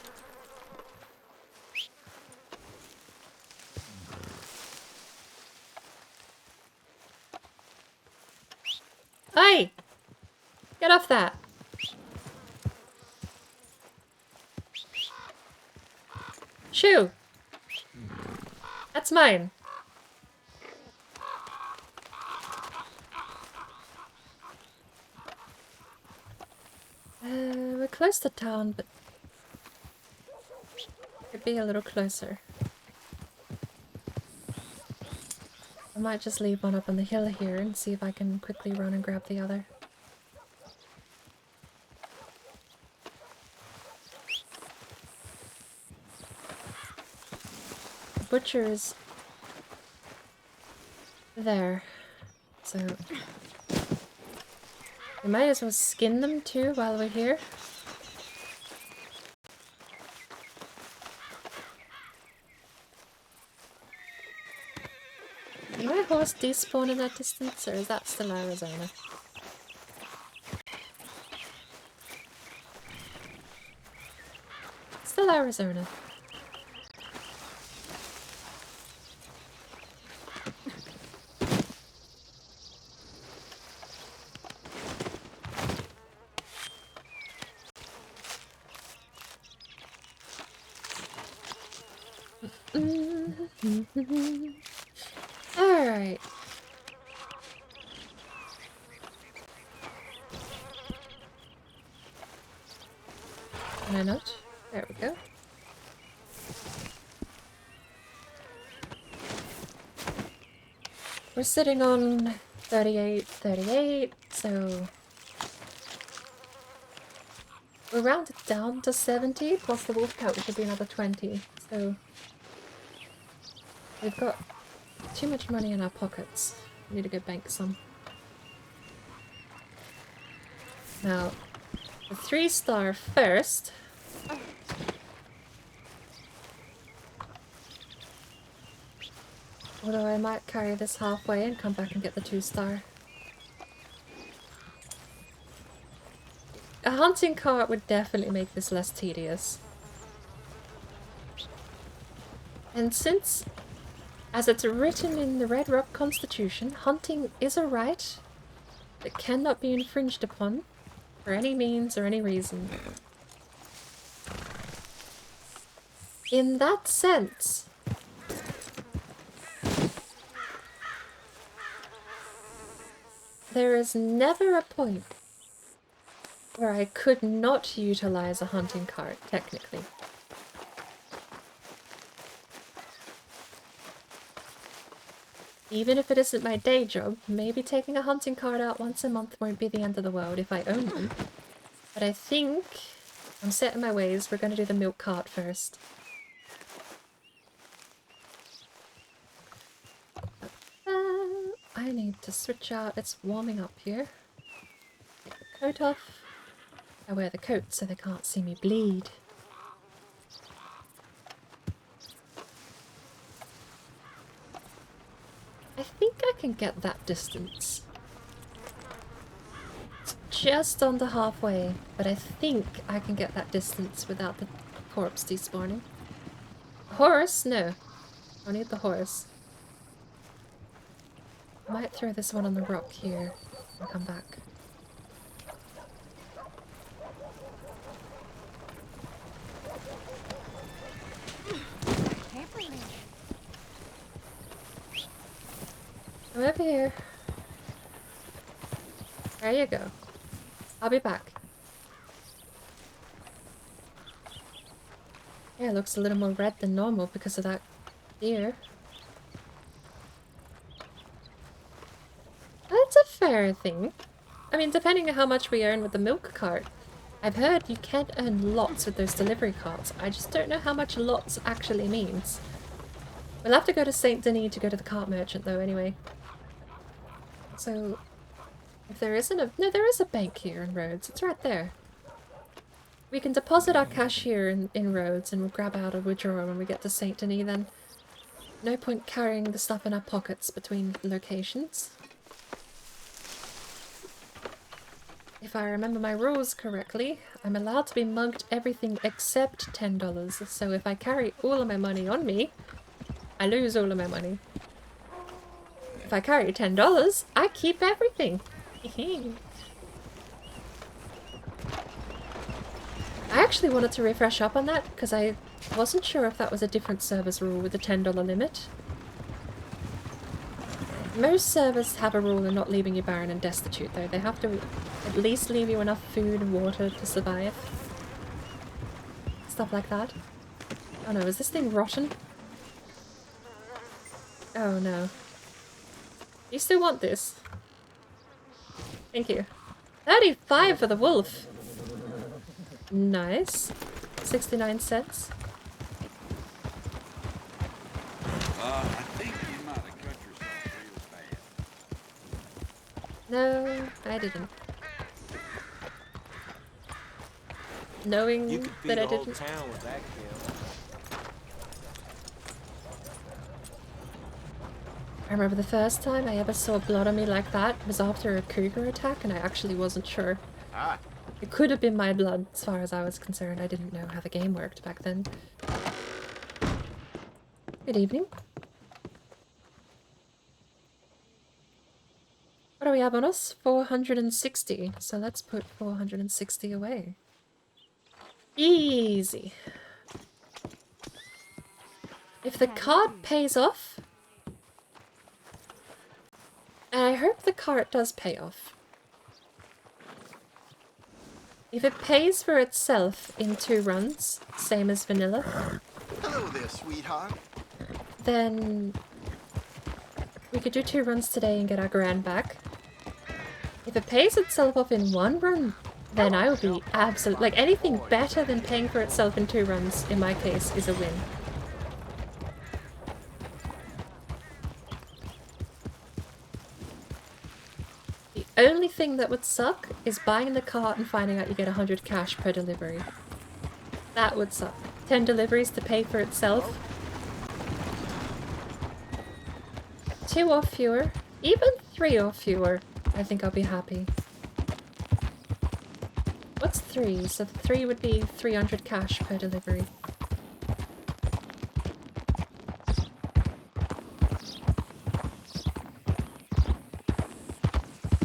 Hey! Get off that! Shoo! That's mine. We're close to town, but could be a little closer. I might just leave one up on the hill here and see if I can quickly run and grab the other. The butcher is there, so we might as well skin them too while we're here. Did my horse despawn in that distance, or is that still Arizona? Still Arizona. Alright. Can I not? There we go. We're sitting on 38, so we're rounded down to 70, plus the wolf count, which should be another 20, so we've got too much money in our pockets. We need to go bank some. Now, the 3-star first. Although I might carry this halfway and come back and get the 2-star. A hunting cart would definitely make this less tedious. And since, as it's written in the Red Rock Constitution, hunting is a right that cannot be infringed upon for any means or any reason. In that sense, there is never a point where I could not utilize a hunting cart, technically. Even if it isn't my day job, maybe taking a hunting cart out once a month won't be the end of the world if I own them. But I think I'm set in my ways. We're going to do the milk cart first. I need to switch out. It's warming up here. Take the coat off. I wear the coat so they can't see me bleed. I think I can get that distance. It's just under halfway, but I think I can get that distance without the corpse despawning. Horse? No. I need the horse. I might throw this one on the rock here and come back. I'm over here. There you go. I'll be back. Yeah, it looks a little more red than normal because of that deer. That's a fair thing. I mean, depending on how much we earn with the milk cart. I've heard you can't earn lots with those delivery carts. I just don't know how much lots actually means. We'll have to go to Saint Denis to go to the cart merchant though anyway. So, if there isn't a... No, there is a bank here in Rhodes. It's right there. We can deposit our cash here in Rhodes and we'll grab out a withdrawal when we get to Saint Denis then. No point carrying the stuff in our pockets between locations. If I remember my rules correctly, I'm allowed to be mugged everything except $10. So if I carry all of my money on me, I lose all of my money. If I carry $10, I keep everything. I actually wanted to refresh up on that because I wasn't sure if that was a different service rule with the $10 limit. Most servers have a rule of not leaving you barren and destitute though. They have to at least leave you enough food and water to survive. Stuff like that. Oh no, is this thing rotten? Oh no. You still want this? Thank you. 35 for the wolf! Nice. 69 cents. I think you might have cut yourself real bad. No, I didn't. Knowing You could feed that I the whole didn't. town with that kill. I remember the first time I ever saw blood on me like that was after a cougar attack, and I actually wasn't sure. Ah, It could have been my blood, as far as I was concerned. I didn't know how the game worked back then. Good evening. What do we have on us? 460. So let's put 460 away. Easy. If the card pays off, and I hope the cart does pay off. If it pays for itself in 2 runs, same as vanilla, Hello there, sweetheart. then we could do 2 runs today and get our grand back. If it pays itself off in 1 run, then I would be absolute. Like, anything better than paying for itself in 2 runs, in my case, is a win. The only thing that would suck is buying the cart and finding out you get 100 cash per delivery. That would suck. 10 deliveries to pay for itself. 2 or fewer, even 3 or fewer, I think I'll be happy. What's 3? So 3 would be 300 cash per delivery.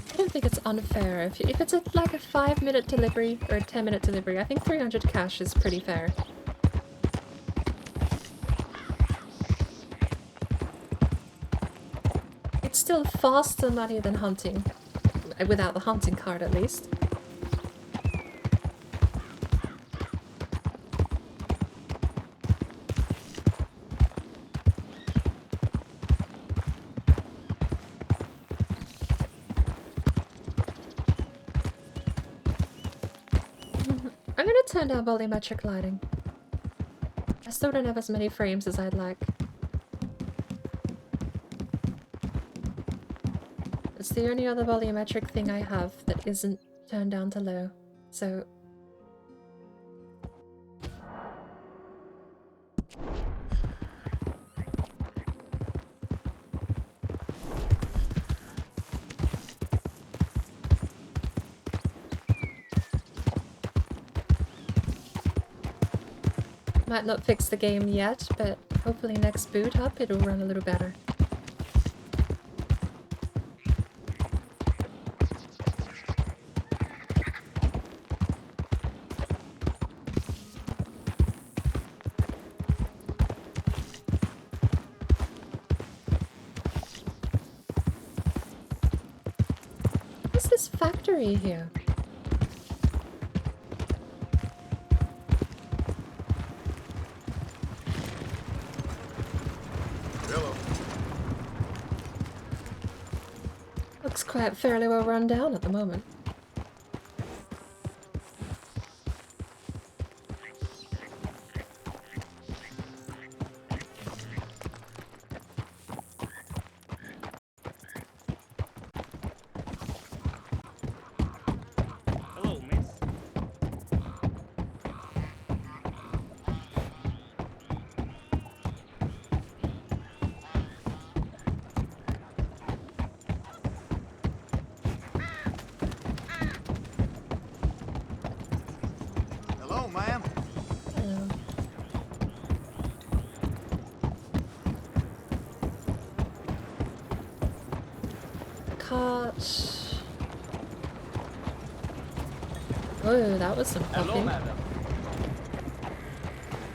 I don't think it's unfair. If it's like a 5-minute delivery or a 10-minute delivery, I think 300 cash is pretty fair. It's still faster money than hunting. Without the hunting card, at least. I'm gonna turn down volumetric lighting. I still don't have as many frames as I'd like. It's the only other volumetric thing I have that isn't turned down to low, so... Might not fix the game yet, but hopefully next boot up it'll run a little better. What's this factory here? Hello. Looks quite fairly well run down at the moment. Hello, miss. Hello, ma'am. Hello. Cart. Oh, that was some Hello, popping. madam.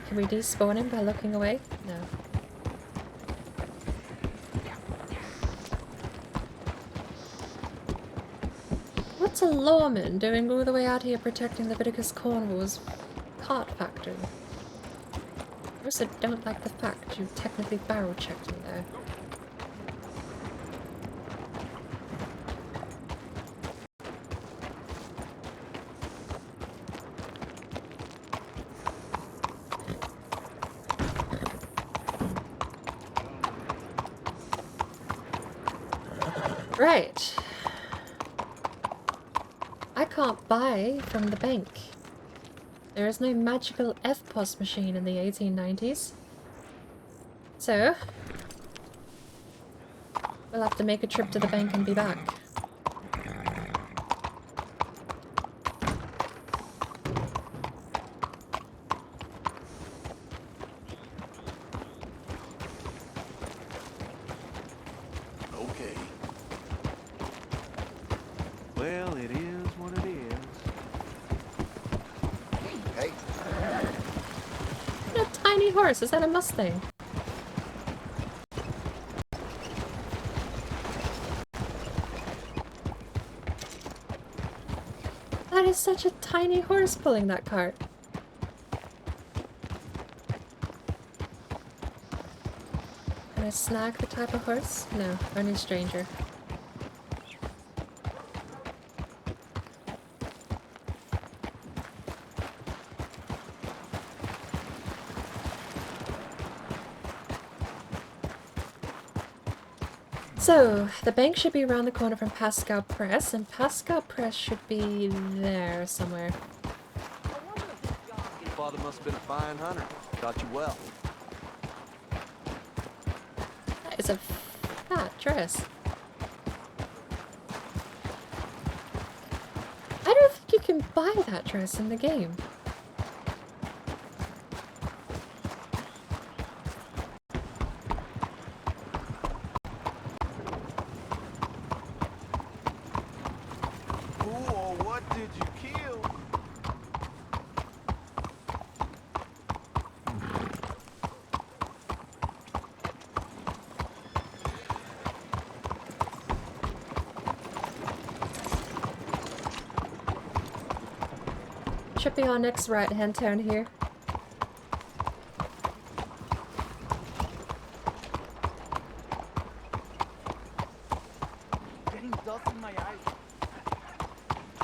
Can we despawn him by looking away? No. What's a lawman doing all the way out here protecting Leviticus Cornwall's cart factory? I also don't like the fact you technically barrel checked me there. Right. I can't buy from the bank. There is no magical FPOS machine in the 1890s. So, we'll have to make a trip to the bank and be back. Okay. Well, it is what it is. Hey, What a tiny horse! Is that a Mustang? That is such a tiny horse pulling that cart. Can I snag the type of horse? No, only stranger. So, the bank should be around the corner from Pascal Press, and Pascal Press should be there somewhere. Your father must have been a fine hunter. Taught you well. That is a fat dress. I don't think you can buy that dress in the game. who or what did you kill? Should be our next right-hand turn here. Getting dust in my eyes.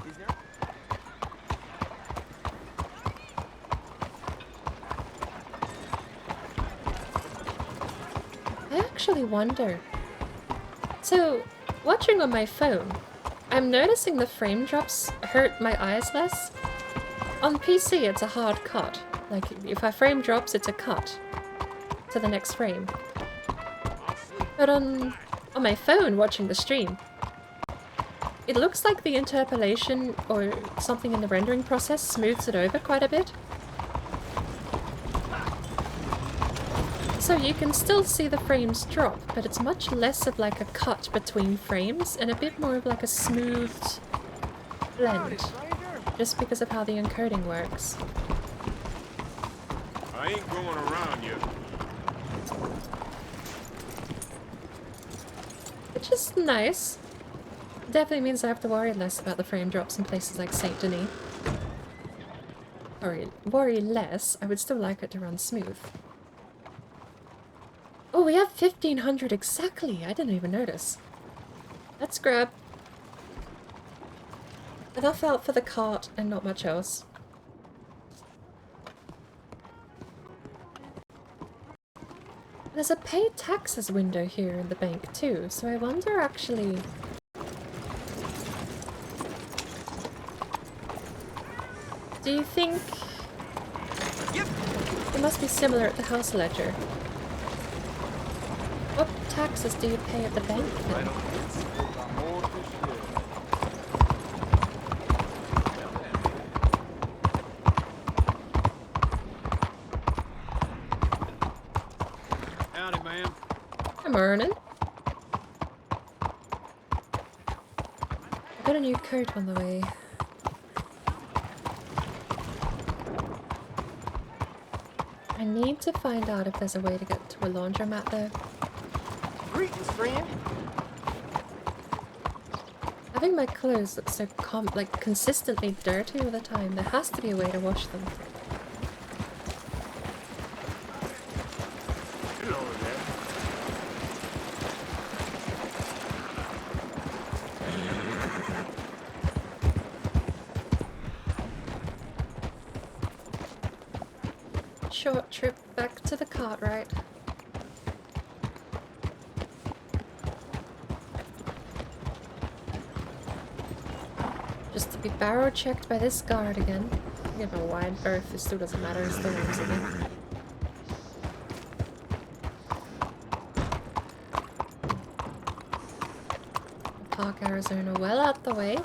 Is there? I actually wonder. So, watching on my phone, I'm noticing the frame drops hurt my eyes less. On PC, it's a hard cut. Like, if a frame drops, it's a cut to the next frame. But on my phone, watching the stream, it looks like the interpolation or something in the rendering process smooths it over quite a bit. So you can still see the frames drop, but it's much less of like a cut between frames and a bit more of like a smoothed blend. Just because of how the encoding works. I ain't going around you. Which is nice. Definitely means I have to worry less about the frame drops in places like Saint Denis. Or worry less, I would still like it to run smooth. Oh, we have 1500 exactly! I didn't even notice. Let's grab enough out for the cart and not much else. There's a pay taxes window here in the bank too, so I wonder actually... Do you think... It must be similar at the house ledger. What taxes do you pay at the bank then? morning. I got a new coat on the way. I need to find out if there's a way to get to a laundromat though. Greetings, friend. Having my clothes look so consistently dirty all the time, there has to be a way to wash them. Hello there. Short trip back to the Cartwright. Just to be barrow checked by this guard again. Give him a wide berth, it still doesn't matter, it's still owns me. Park Arizona well out the way.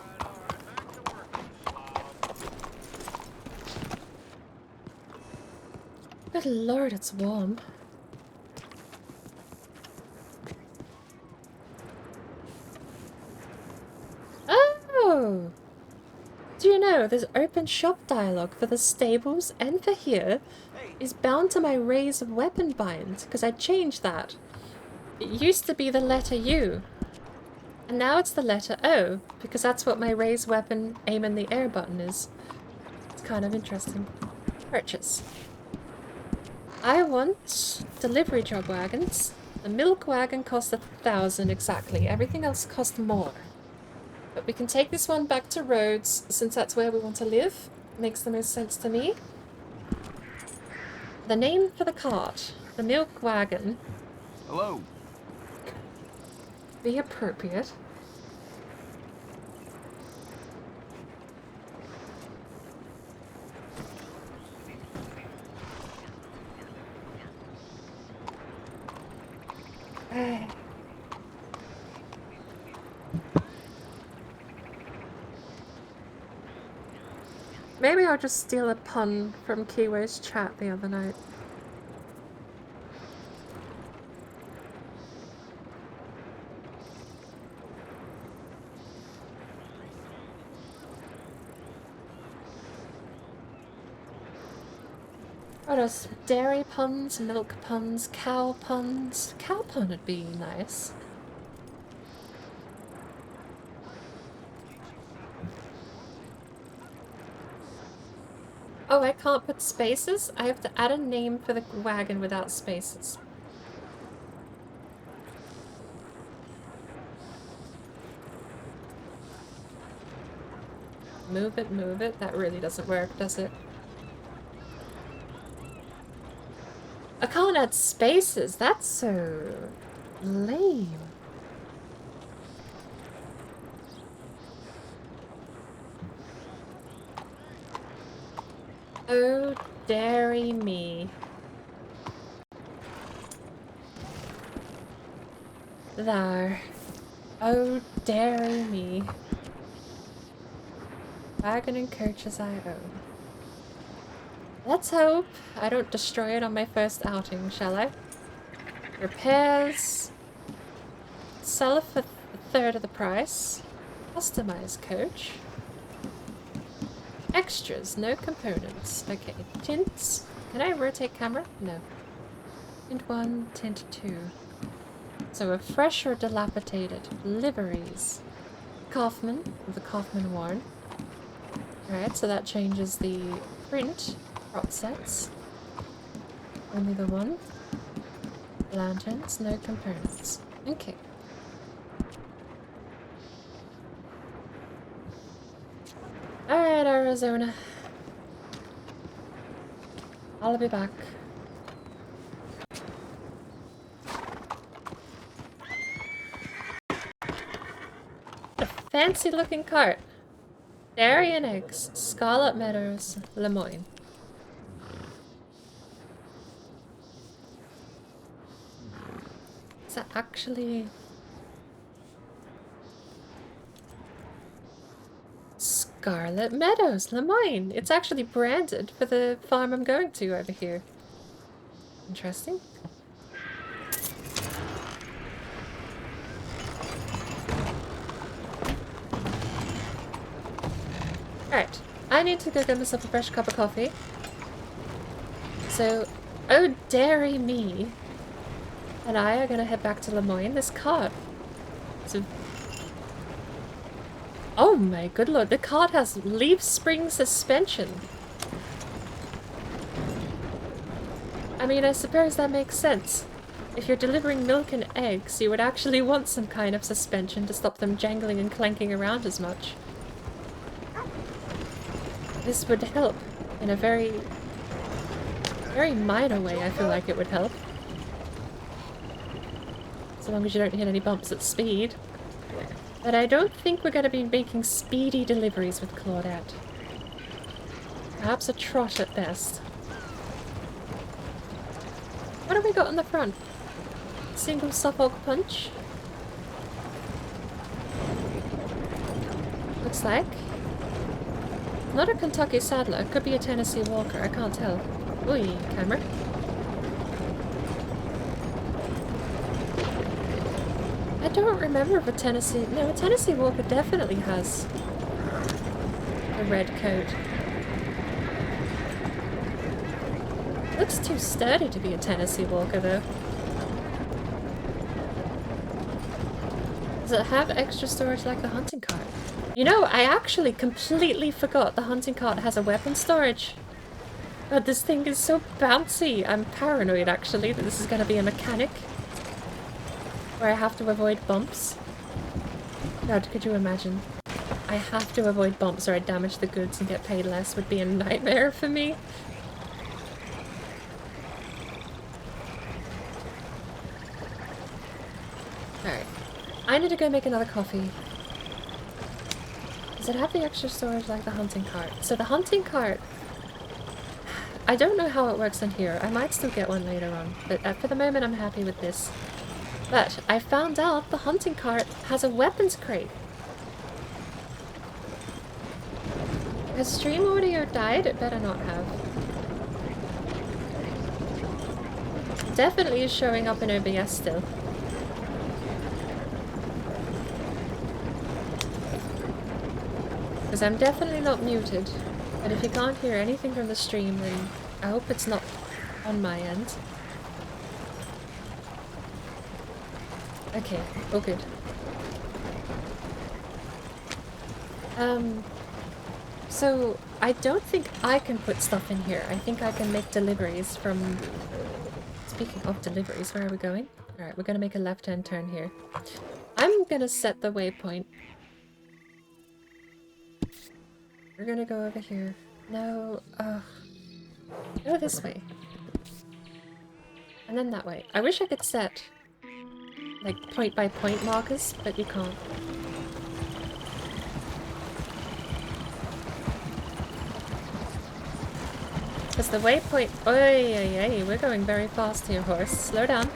Good lord, it's warm. Oh! Do you know, this open shop dialogue for the stables and for here is bound to my raise weapon bind, because I changed that. It used to be the letter U, and now it's the letter O, because that's what my raise weapon aim in the air button is. It's kind of interesting. Purchase. I want delivery job wagons. The milk wagon cost 1,000 exactly. Everything else cost more. But we can take this one back to Rhodes, since that's where we want to live. Makes the most sense to me. The name for the cart. The milk wagon. Hello. Be appropriate. Maybe I'll just steal a pun from Kiwi's chat the other night. What else? Dairy puns, milk puns, cow puns. Cow pun would be nice. Oh, I can't put spaces? I have to add a name for the wagon without spaces. Move it, move it. That really doesn't work, does it? I can't add spaces. That's so lame. Oh, dairy me. There. Oh, dairy me. Wagon and coaches I own. Let's hope I don't destroy it on my first outing, shall I? Repairs. Sell it for a third of the price. Customize coach. Extras, no components. Okay, tints. Can I rotate camera? No. Tint 1, tint 2. So a fresh or dilapidated. Liveries. Kaufman, with the Kaufman worn. Alright, so that changes the print process. Only the one. Lanterns, no components. Okay. Alright, Arizona. I'll be back. A fancy looking cart. Dairy and eggs. Scarlet Meadows, Lemoyne. Is that actually... Scarlet Meadows, Lemoyne. It's actually branded for the farm I'm going to over here. Interesting. Alright, I need to go get myself a fresh cup of coffee. So, oh dairy me, and I are gonna head back to Lemoyne. This cart. So, oh my good lord, the cart has leaf spring suspension. I mean, I suppose that makes sense. If you're delivering milk and eggs, you would actually want some kind of suspension to stop them jangling and clanking around as much. This would help in a very minor way. I feel like it would help. So long as you don't hit any bumps at speed. But I don't think we're going to be making speedy deliveries with Claudette. Perhaps a trot at best. What have we got on the front? Single Suffolk punch. Looks like. Not a Kentucky Saddler. Could be a Tennessee Walker. I can't tell. Ooh, camera. I don't remember if a Tennessee... No, a Tennessee Walker definitely has a red coat. Looks too sturdy to be a Tennessee Walker, though. Does it have extra storage like the hunting cart? You know, I actually completely forgot the hunting cart has a weapon storage. But this thing is so bouncy. I'm paranoid, actually, that this is going to be a mechanic. Where I have to avoid bumps. God, could you imagine? I have to avoid bumps or I damage the goods and get paid less would be a nightmare for me. Alright. I need to go make another coffee. Does it have the extra storage like the hunting cart? So the hunting cart... I don't know how it works in here. I might still get one later on. But for the moment I'm happy with this. But I found out the hunting cart has a weapons crate. Has stream audio died? It better not have. Definitely is showing up in OBS still. Because I'm definitely not muted. But if you can't hear anything from the stream, then I hope it's not on my end. Okay, all good. So I don't think I can put stuff in here. I think I can make deliveries from... Speaking of deliveries, where are we going? Alright, we're gonna make a left-hand turn here. I'm gonna set the waypoint. We're gonna go over here. No, go this way. And then that way. I wish I could set like point-by-point markers, but you can't. Because the waypoint... Oy, we're going very fast here, horse. Slow down.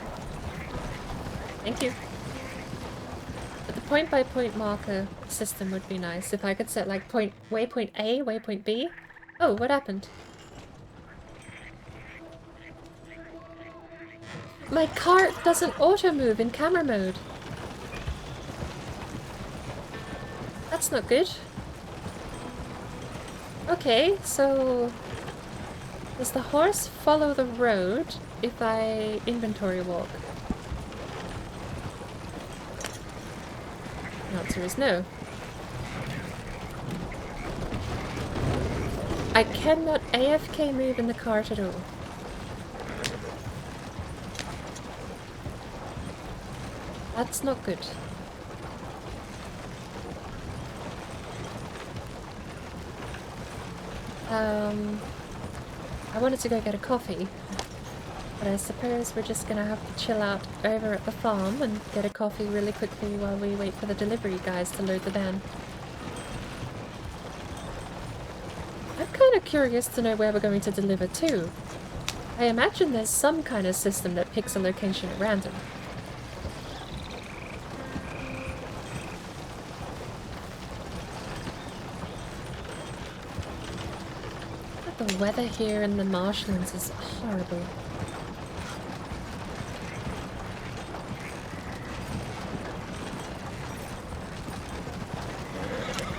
Thank you. But the point-by-point marker system would be nice. If I could set like waypoint A, waypoint B. Oh, what happened? My cart doesn't auto-move in camera mode. That's not good. Okay, so... Does the horse follow the road if I inventory walk? The answer is no. I cannot AFK move in the cart at all. That's not good. I wanted to go get a coffee, but I suppose we're just gonna have to chill out over at the farm and get a coffee really quickly while we wait for the delivery guys to load the van. I'm kind of curious to know where we're going to deliver to. I imagine there's some kind of system that picks a location at random. The weather here in the marshlands is horrible.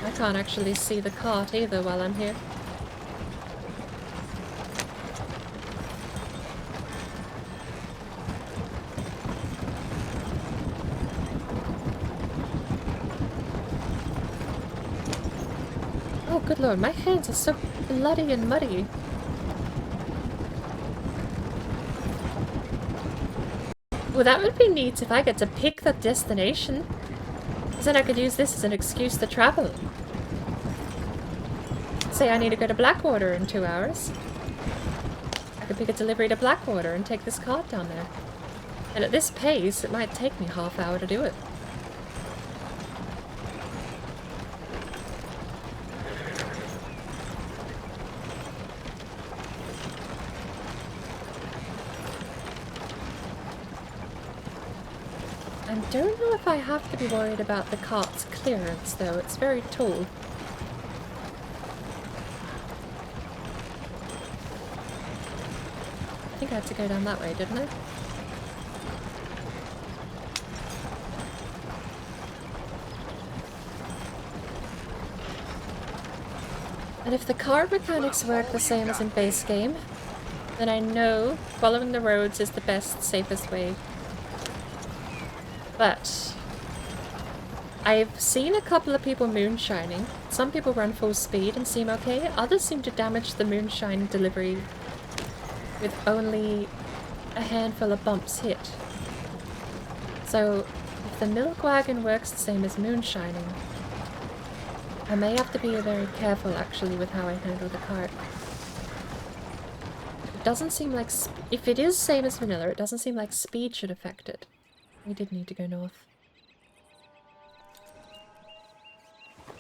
I can't actually see the cart either while I'm here. Oh, good lord, my hands are so bloody and muddy. Well, that would be neat if I get to pick the destination. Because then I could use this as an excuse to travel. Say I need to go to Blackwater in 2 hours. I could pick a delivery to Blackwater and take this cart down there. And at this pace, it might take me half hour to do it. I don't know if I have to be worried about the cart's clearance, though. It's very tall. I think I had to go down that way, didn't I? And if the cart mechanics work the same as in base game, then I know following the roads is the best, safest way. But I've seen a couple of people moonshining. Some people run full speed and seem okay. Others seem to damage the moonshine delivery with only a handful of bumps hit. So if the milk wagon works the same as moonshining, I may have to be very careful actually with how I handle the cart. It doesn't seem like if it is same as vanilla, it doesn't seem like speed should affect it. We did need to go north.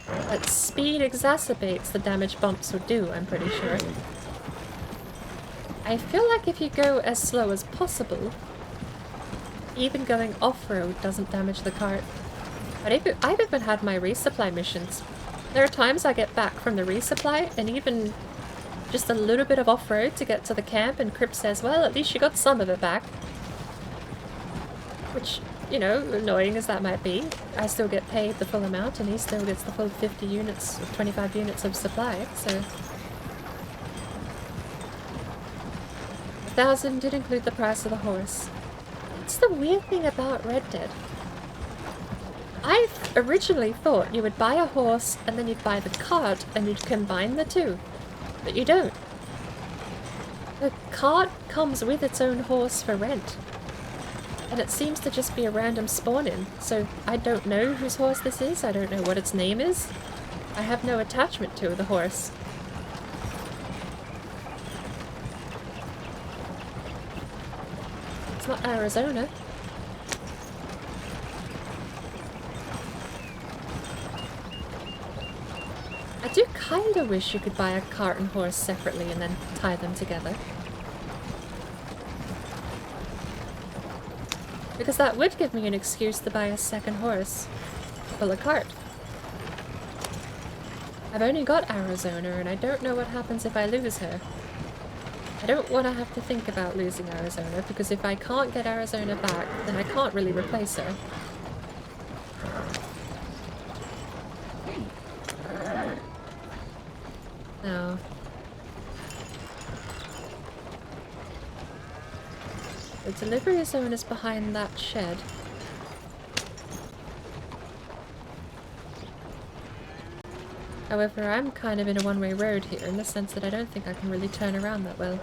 But speed exacerbates the damage bumps would do, I'm pretty sure. I feel like if you go as slow as possible, even going off-road doesn't damage the cart. But I've even had my resupply missions. There are times I get back from the resupply and even just a little bit of off-road to get to the camp, and Crip says, well, at least you got some of it back. Which, you know, annoying as that might be, I still get paid the full amount and he still gets the full 50 units or 25 units of supply, so... 1,000 did include the price of the horse. That's the weird thing about Red Dead. I originally thought you would buy a horse and then you'd buy the cart and you'd combine the two, but you don't. The cart comes with its own horse for rent. And it seems to just be a random spawn-in, so I don't know whose horse this is, I don't know what its name is. I have no attachment to the horse. It's not Arizona. I do kinda wish you could buy a cart and horse separately and then tie them together. Because that would give me an excuse to buy a second horse. Pull a cart. I've only got Arizona and I don't know what happens if I lose her. I don't want to have to think about losing Arizona because if I can't get Arizona back, then I can't really replace her. No. The delivery zone is behind that shed. However, I'm kind of in a one-way road here in the sense that I don't think I can really turn around that well.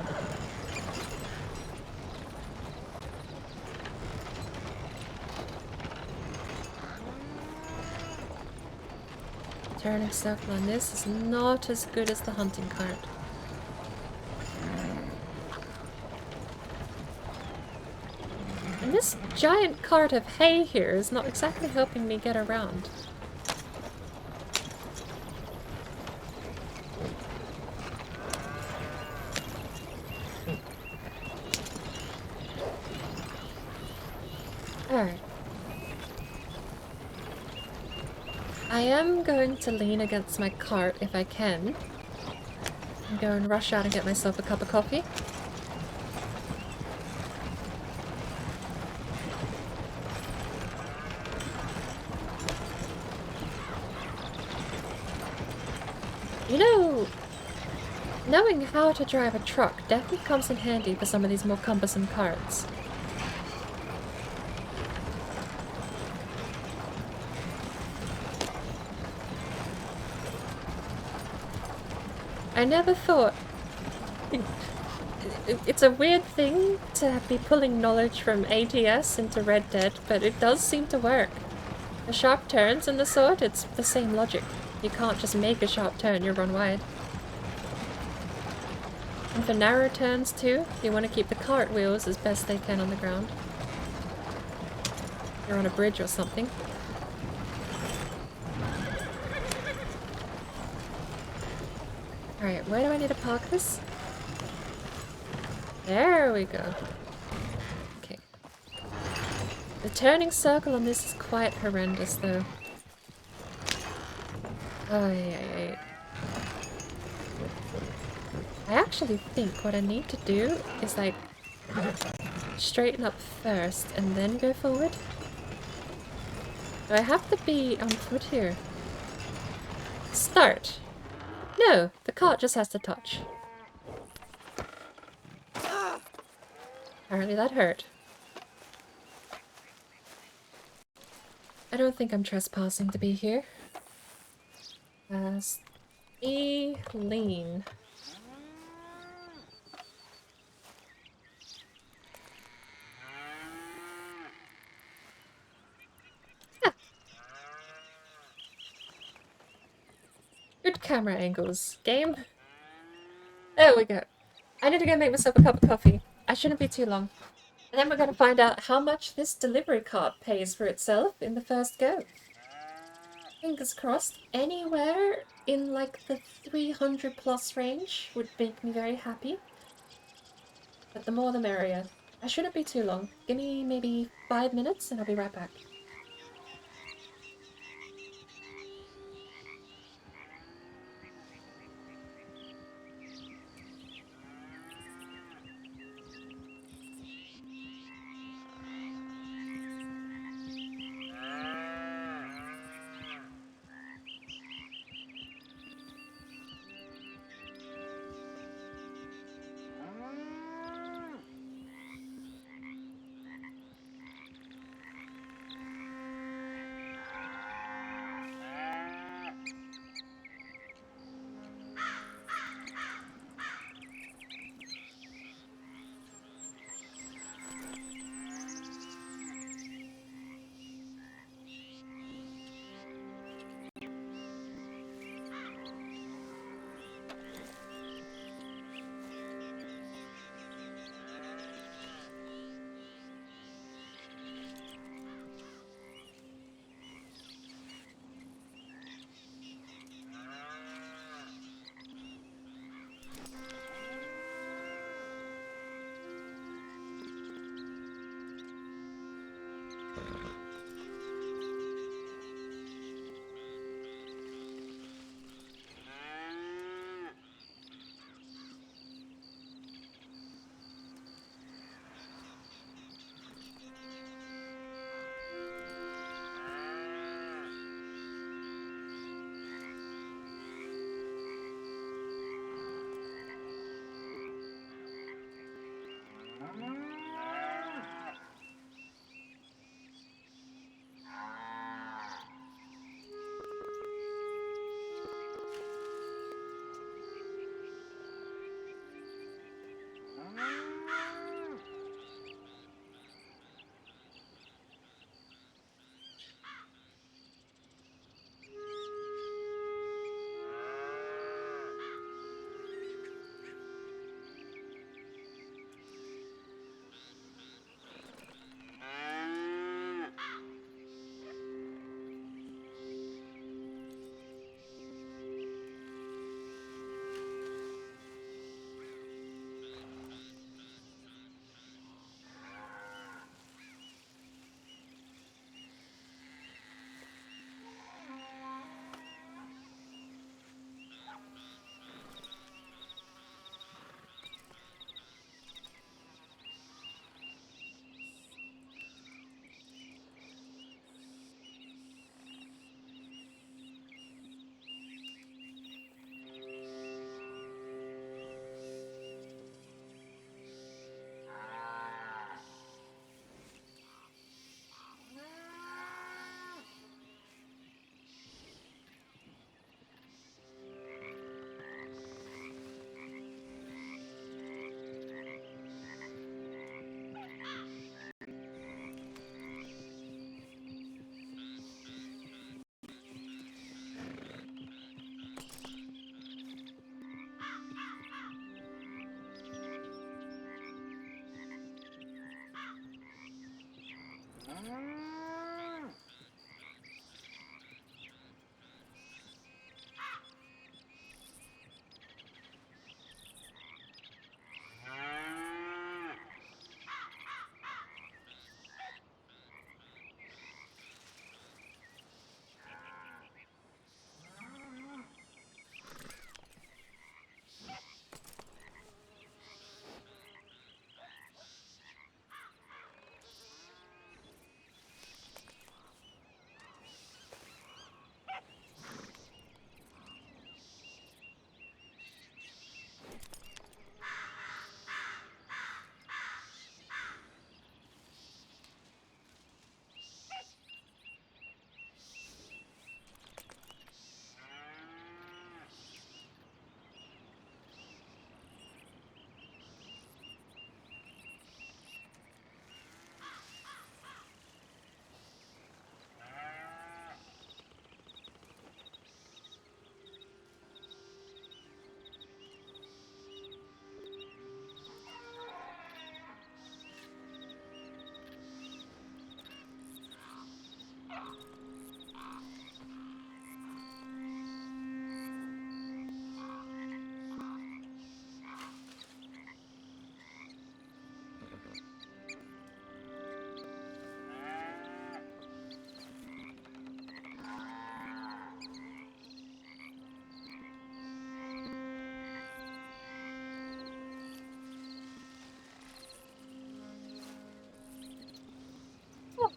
Turning circle on this is not as good as the hunting cart. And this giant cart of hay here is not exactly helping me get around. Alright. I am going to lean against my cart if I can. And go and rush out and get myself a cup of coffee. You know, knowing how to drive a truck definitely comes in handy for some of these more cumbersome carts. I never thought... It's a weird thing to be pulling knowledge from ATS into Red Dead, but it does seem to work. The sharp turns and the sort, it's the same logic. You can't just make a sharp turn, you run wide. And for narrow turns too, you want to keep the cart wheels as best they can on the ground. You're on a bridge or something. Alright, where do I need to park this? There we go. Okay. The turning circle on this is quite horrendous though. I actually think what I need to do is like straighten up first and then go forward. Do I have to be on foot here? Start! No, the cart just has to touch. Apparently that hurt. I don't think I'm trespassing to be here. Lean. Ah. Good camera angles, game. There we go. I need to go make myself a cup of coffee. I shouldn't be too long. And then we're going to find out how much this delivery cart pays for itself in the first go. Fingers crossed, anywhere in like the 300 plus range would make me very happy. But the more the merrier. I shouldn't be too long. Give me maybe 5 minutes and I'll be right back.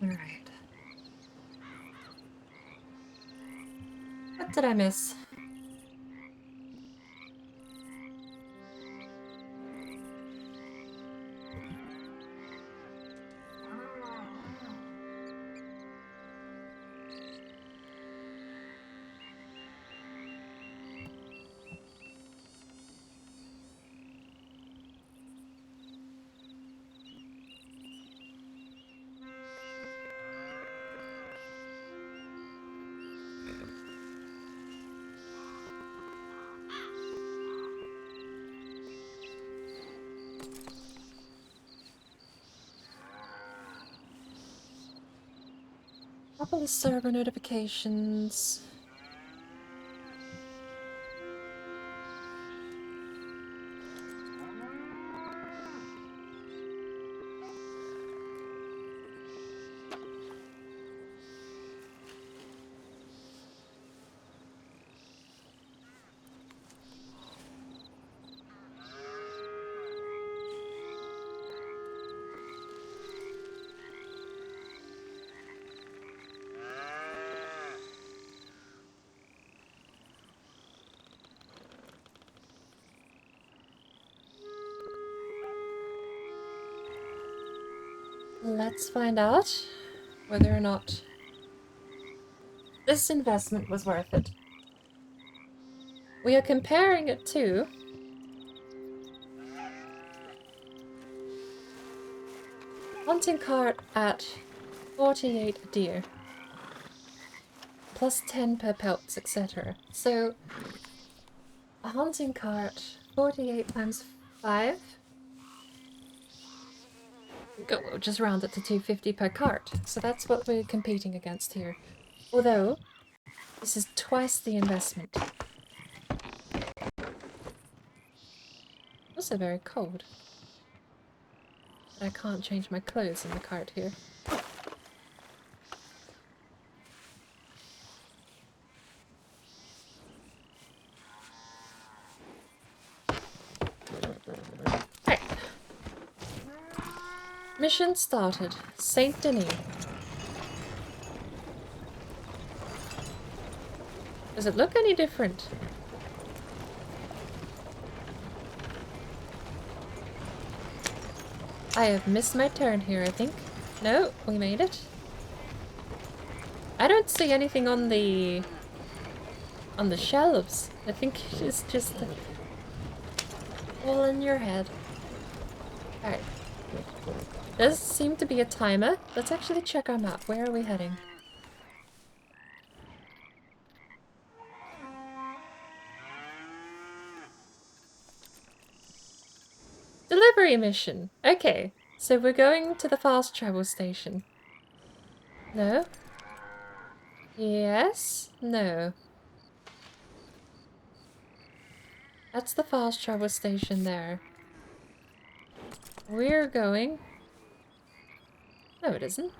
Alright. What did I miss? Couple of server notifications. Let's find out whether or not this investment was worth it. We are comparing it to hunting cart at 48 deer, plus 10 per pelts, etc. So, a hunting cart, 48 times 5. We'll just round it to 250 per cart. So that's what we're competing against here. Although, this is twice the investment. Also very cold. I can't change my clothes in the cart here. Right. Mission started. Saint Denis. Does it look any different? I have missed my turn here, I think. No, we made it. I don't see anything on the shelves. I think it's just all in your head. Alright. Does seem to be a timer. Let's actually check our map. Where are we heading? Delivery mission. Okay, so we're going to the fast travel station. No? Yes? No. That's the fast travel station there. We're going... No, it isn't.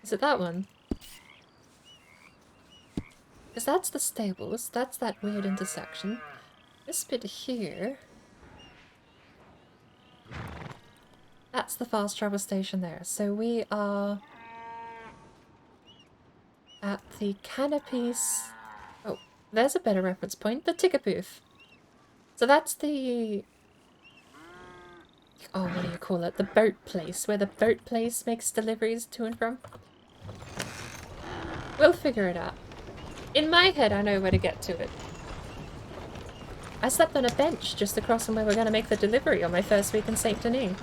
Is it that one? Because that's the stables. That's that weird intersection. This bit here... That's the fast travel station there. So we are... at the Canopies... Oh, there's a better reference point. The ticket booth. So that's the... Oh, what do you call it? The boat place. Where the boat place makes deliveries to and from. We'll figure it out. In my head, I know where to get to it. I slept on a bench just across from where we're going to make the delivery on my first week in St. Denis.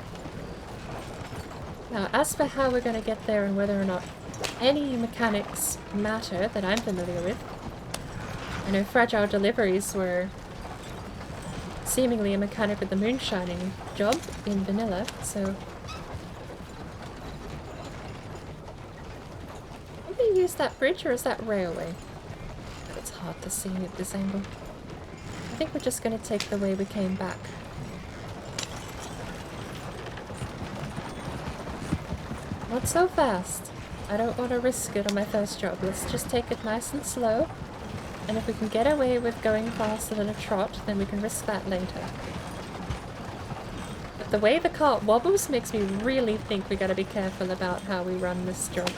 Now, as for how we're going to get there and whether or not any mechanics matter that I'm familiar with, I know fragile deliveries were seemingly a mechanic with the moonshining job in vanilla, so... Did they use that bridge or is that railway? It's hard to see at this angle. I think we're just going to take the way we came back. Not so fast. I don't want to risk it on my first job. Let's just take it nice and slow. And if we can get away with going faster than a trot, then we can risk that later. But the way the cart wobbles makes me really think we gotta be careful about how we run this job.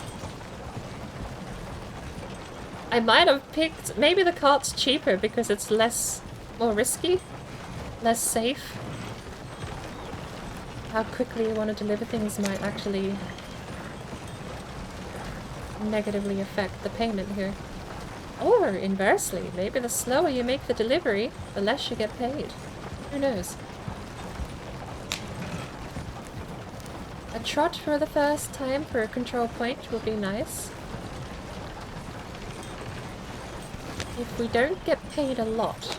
I might have picked... Maybe the cart's cheaper because it's more risky, less safe. How quickly you want to deliver things might actually negatively affect the payment here. Or, inversely, maybe the slower you make the delivery, the less you get paid. Who knows? A trot for the first time for a control point will be nice. If we don't get paid a lot,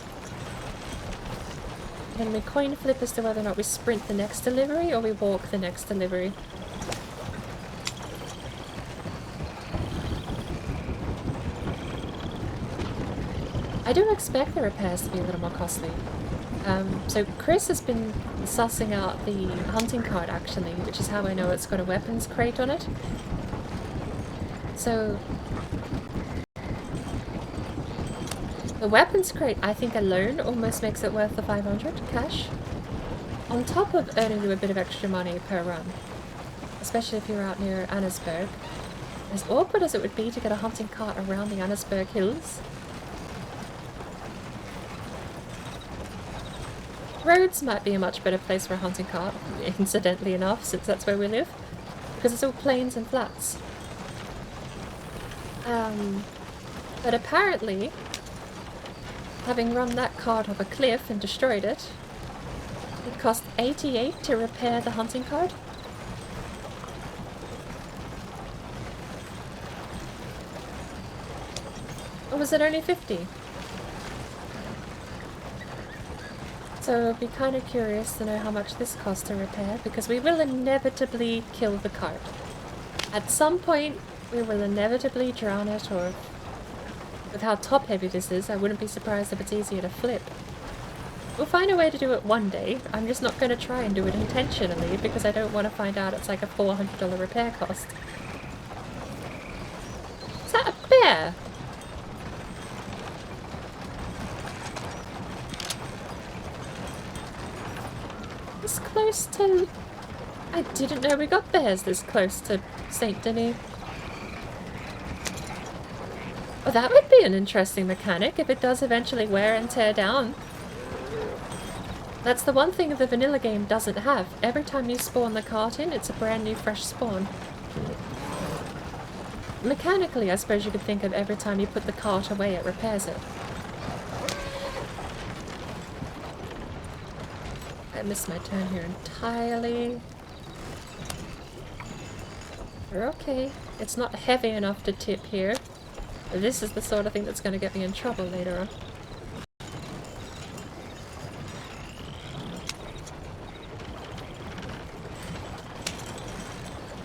then we coin flip as to whether or not we sprint the next delivery or we walk the next delivery. I do expect the repairs to be a little more costly. So Chris has been sussing out the hunting cart actually, which is how I know it's got a weapons crate on it. So the weapons crate I think alone almost makes it worth the 500 cash. On top of earning you a bit of extra money per run. Especially if you're out near Annesburg. As awkward as it would be to get a hunting cart around the Annesburg hills. Roads might be a much better place for a hunting cart, incidentally enough, since that's where we live. Because it's all plains and flats. But apparently, having run that cart off a cliff and destroyed it, it cost 88 to repair the hunting cart. Or was it only 50? So I'd be kind of curious to know how much this costs to repair, because we will inevitably kill the cart. At some point, we will inevitably drown it, or with how top heavy this is, I wouldn't be surprised if it's easier to flip. We'll find a way to do it one day. I'm just not going to try and do it intentionally, because I don't want to find out it's like a $400 repair cost. Is that a bear? This close to... I didn't know we got bears this close to St. Denis. Well, that would be an interesting mechanic if it does eventually wear and tear down. That's the one thing the vanilla game doesn't have. Every time you spawn the cart in, it's a brand new fresh spawn. Mechanically, I suppose you could think of every time you put the cart away, it repairs it. I missed my turn here entirely. We're okay. It's not heavy enough to tip here. But this is the sort of thing that's going to get me in trouble later on.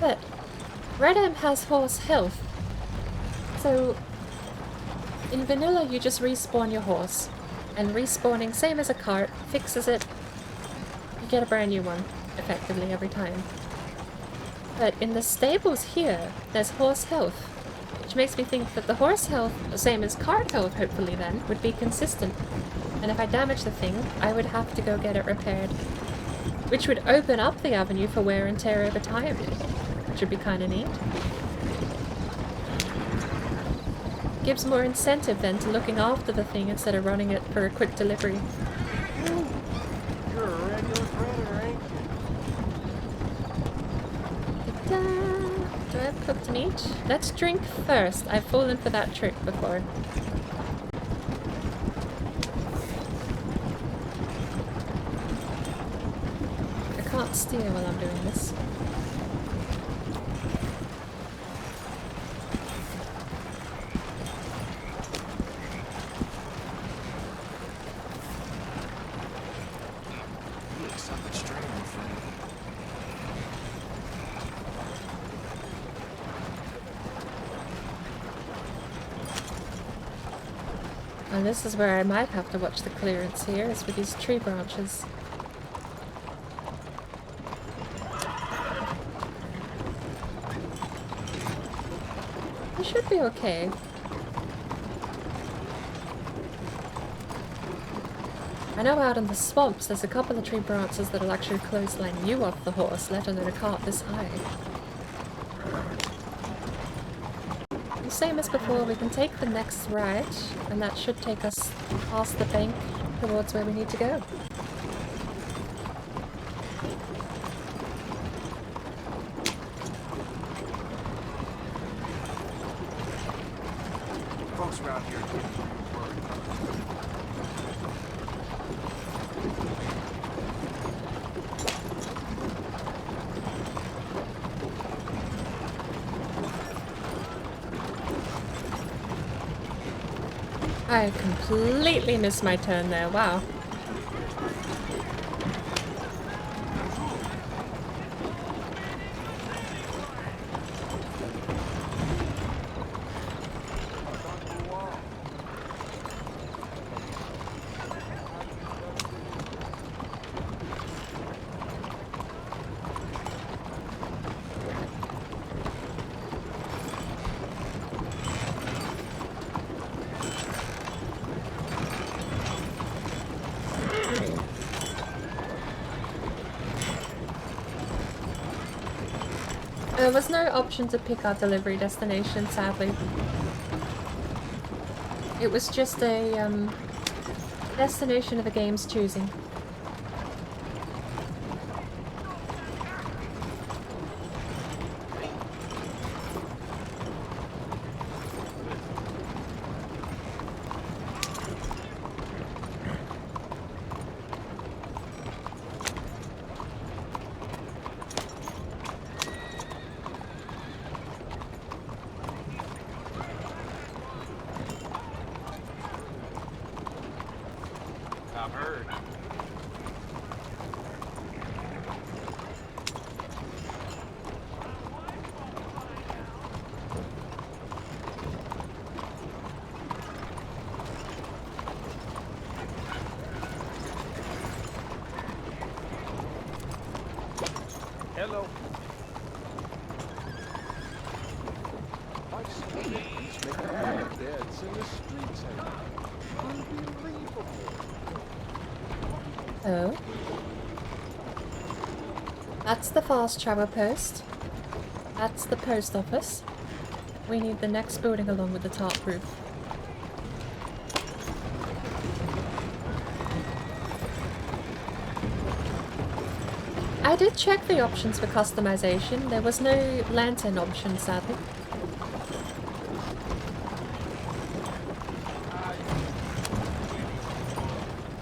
But RedM has horse health. So, in vanilla you just respawn your horse. And respawning, same as a cart, fixes it. You get a brand new one, effectively, every time. But in the stables here, there's horse health. Which makes me think that the horse health, the same as cart health hopefully then, would be consistent. And if I damage the thing, I would have to go get it repaired. Which would open up the avenue for wear and tear over time. Which would be kinda neat. Gives more incentive then to looking after the thing instead of running it for a quick delivery. You're a regular predator, ain't you? Ta-da! Do I have cooked meat? Let's drink first. I've fallen for that trick before. I can't steer while I'm doing this. And this is where I might have to watch the clearance here, is with these tree branches. I should be okay. I know out in the swamps there's a couple of tree branches that'll actually clothesline you off the horse, let alone a cart this high. Same as before, we can take the next right, and that should take us past the bank towards where we need to go. Folks around here give me a word. I completely missed my turn there, wow. There was no option to pick our delivery destination, sadly. It was just a destination of the game's choosing. I've heard. Hello. I've seen these making beds in the streets. Unbelievable. Oh. That's the fast travel post. That's the post office. We need the next building along with the top roof. I did check the options for customization. There was no lantern option, sadly.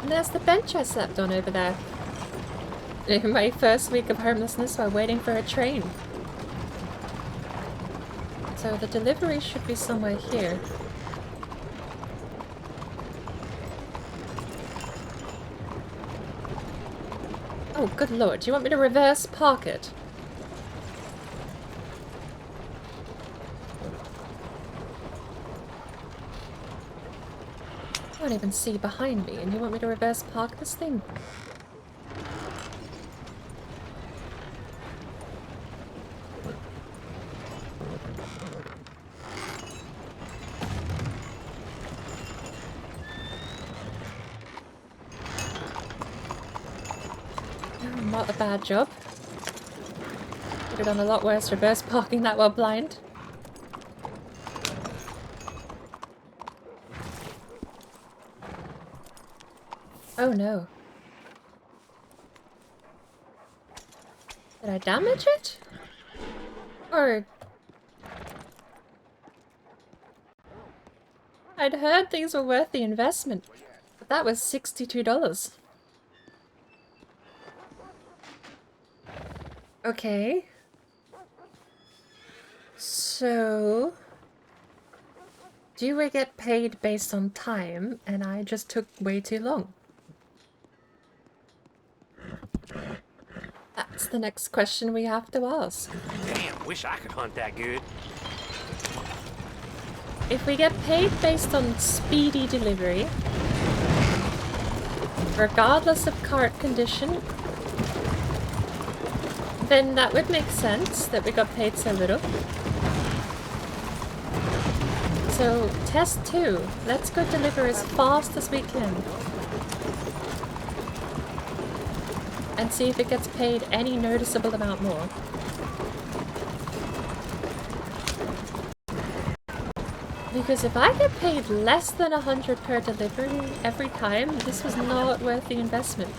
And there's the bench I slept on over there. In my first week of homelessness while waiting for a train. So the delivery should be somewhere here. Oh, good lord. Do you want me to reverse park it? can't even see behind me, and you want me to reverse park this thing? Not a bad job. Could have done a lot worse reverse parking that while blind. Oh no. Did I damage it? Or... I'd heard things were worth the investment, but that was $62. Okay. So... do we get paid based on time, and I just took way too long? That's the next question we have to ask. Damn, wish I could hunt that good. If we get paid based on speedy delivery, regardless of cart condition, then that would make sense that we got paid so little. So, test 2. Let's go deliver as fast as we can. And see if it gets paid any noticeable amount more. Because if I get paid less than 100 per delivery every time, this was not worth the investment.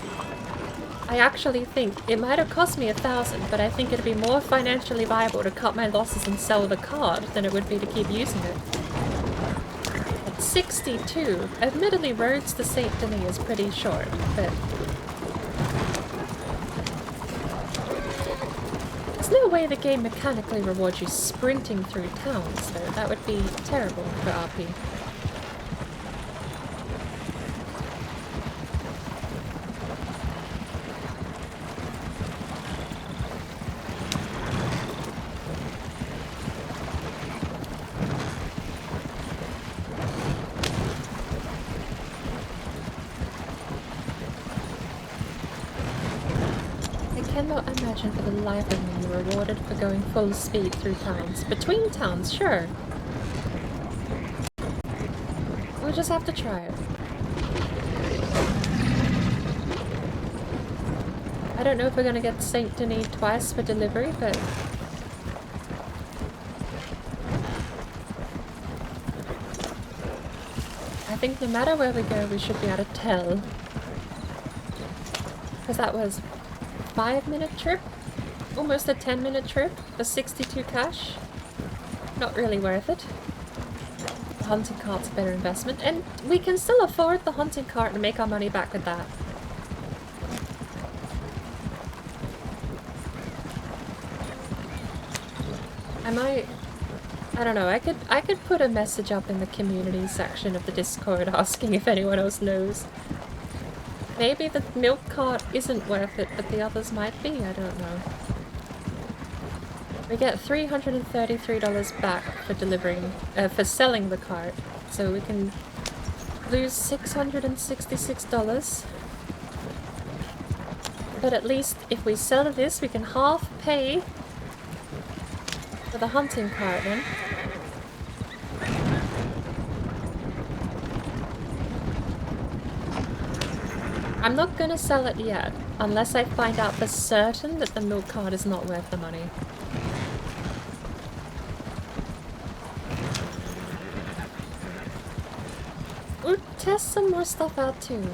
I actually think it might have cost me 1,000, but I think it'd be more financially viable to cut my losses and sell the card than it would be to keep using it. At 62, admittedly roads to Saint Denis is pretty short, but there's no way the game mechanically rewards you sprinting through towns, though. That would be terrible for RP. I cannot imagine for the life of me you're rewarded for going full speed through towns. Between towns, sure. We'll just have to try it. I don't know if we're gonna get Saint Denis twice for delivery, but... I think no matter where we go, we should be able to tell. Because that was... 5-minute trip? Almost a 10-minute trip for 62 cash? Not really worth it. The hunting cart's a better investment, and we can still afford the hunting cart and make our money back with that. I don't know, I could put a message up in the community section of the Discord asking if anyone else knows. Maybe the milk cart isn't worth it, but the others might be, I don't know. We get $333 back for delivering, for selling the cart, so we can lose $666. But at least if we sell this, we can half pay for the hunting cart then. I'm not gonna sell it yet, unless I find out for certain that the milk cart is not worth the money. We'll test some more stuff out too.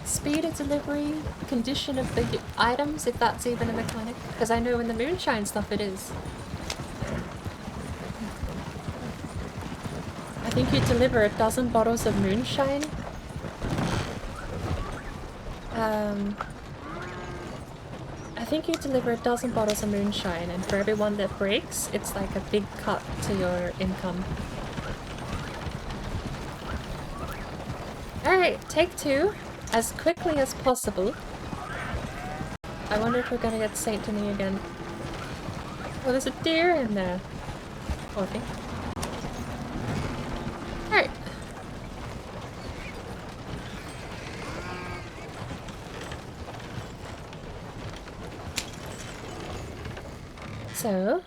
Speed of delivery, condition of the items, if that's even a mechanic. Because I know in the moonshine stuff it is. I think you deliver a dozen bottles of moonshine. I think you deliver a dozen bottles of moonshine, and for every one that breaks, it's like a big cut to your income. Alright, take 2. As quickly as possible. I wonder if we're gonna get Saint Denis again. Oh, there's a deer in there. Poor thing. Alright. So,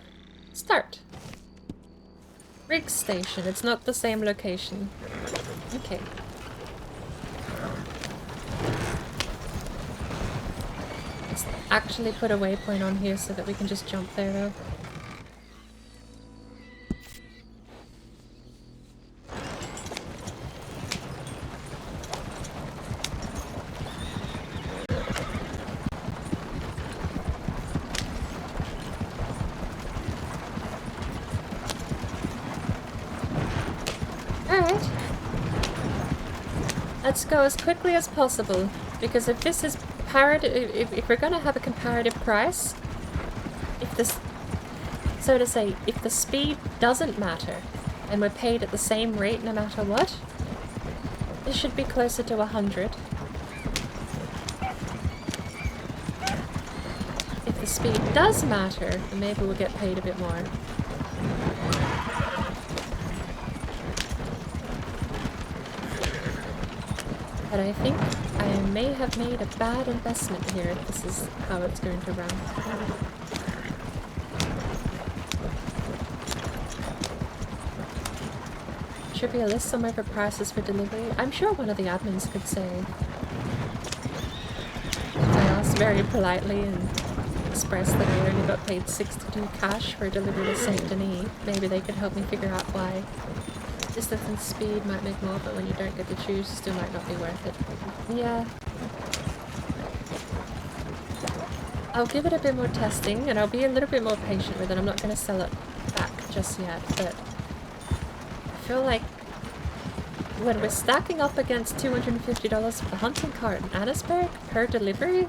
start. Rig station. It's not the same location. Okay. Let's actually put a waypoint on here so that we can just jump there though. Alright. Let's go as quickly as possible, because if this is if we're gonna have a comparative price, if this, so to say, if the speed doesn't matter, and we're paid at the same rate no matter what, this should be closer to 100. If the speed does matter, then maybe we'll get paid a bit more. But I think I may have made a bad investment here if this is how it's going to run. Should be a list somewhere for prices for delivery. I'm sure one of the admins could say. I asked very politely and expressed that I only got paid 62 cash for a delivery to Saint Denis. Maybe they could help me figure out why. Distance and speed might make more, but when you don't get to choose, still might not be worth it. Yeah. I'll give it a bit more testing, and I'll be a little bit more patient with it. I'm not going to sell it back just yet, but I feel like when we're stacking up against $250 for the hunting cart in Annesburg per delivery,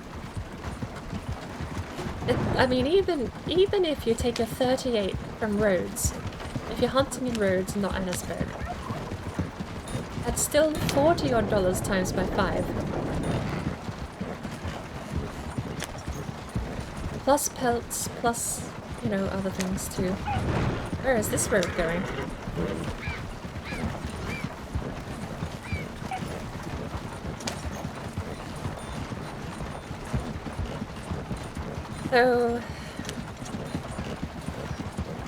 I mean, even if you take a 38 from Rhodes, if you're hunting in Rhodes and not Annesburg, that's still $40 odd times by 5. Plus pelts, plus, you know, other things too. Where is this road going? So,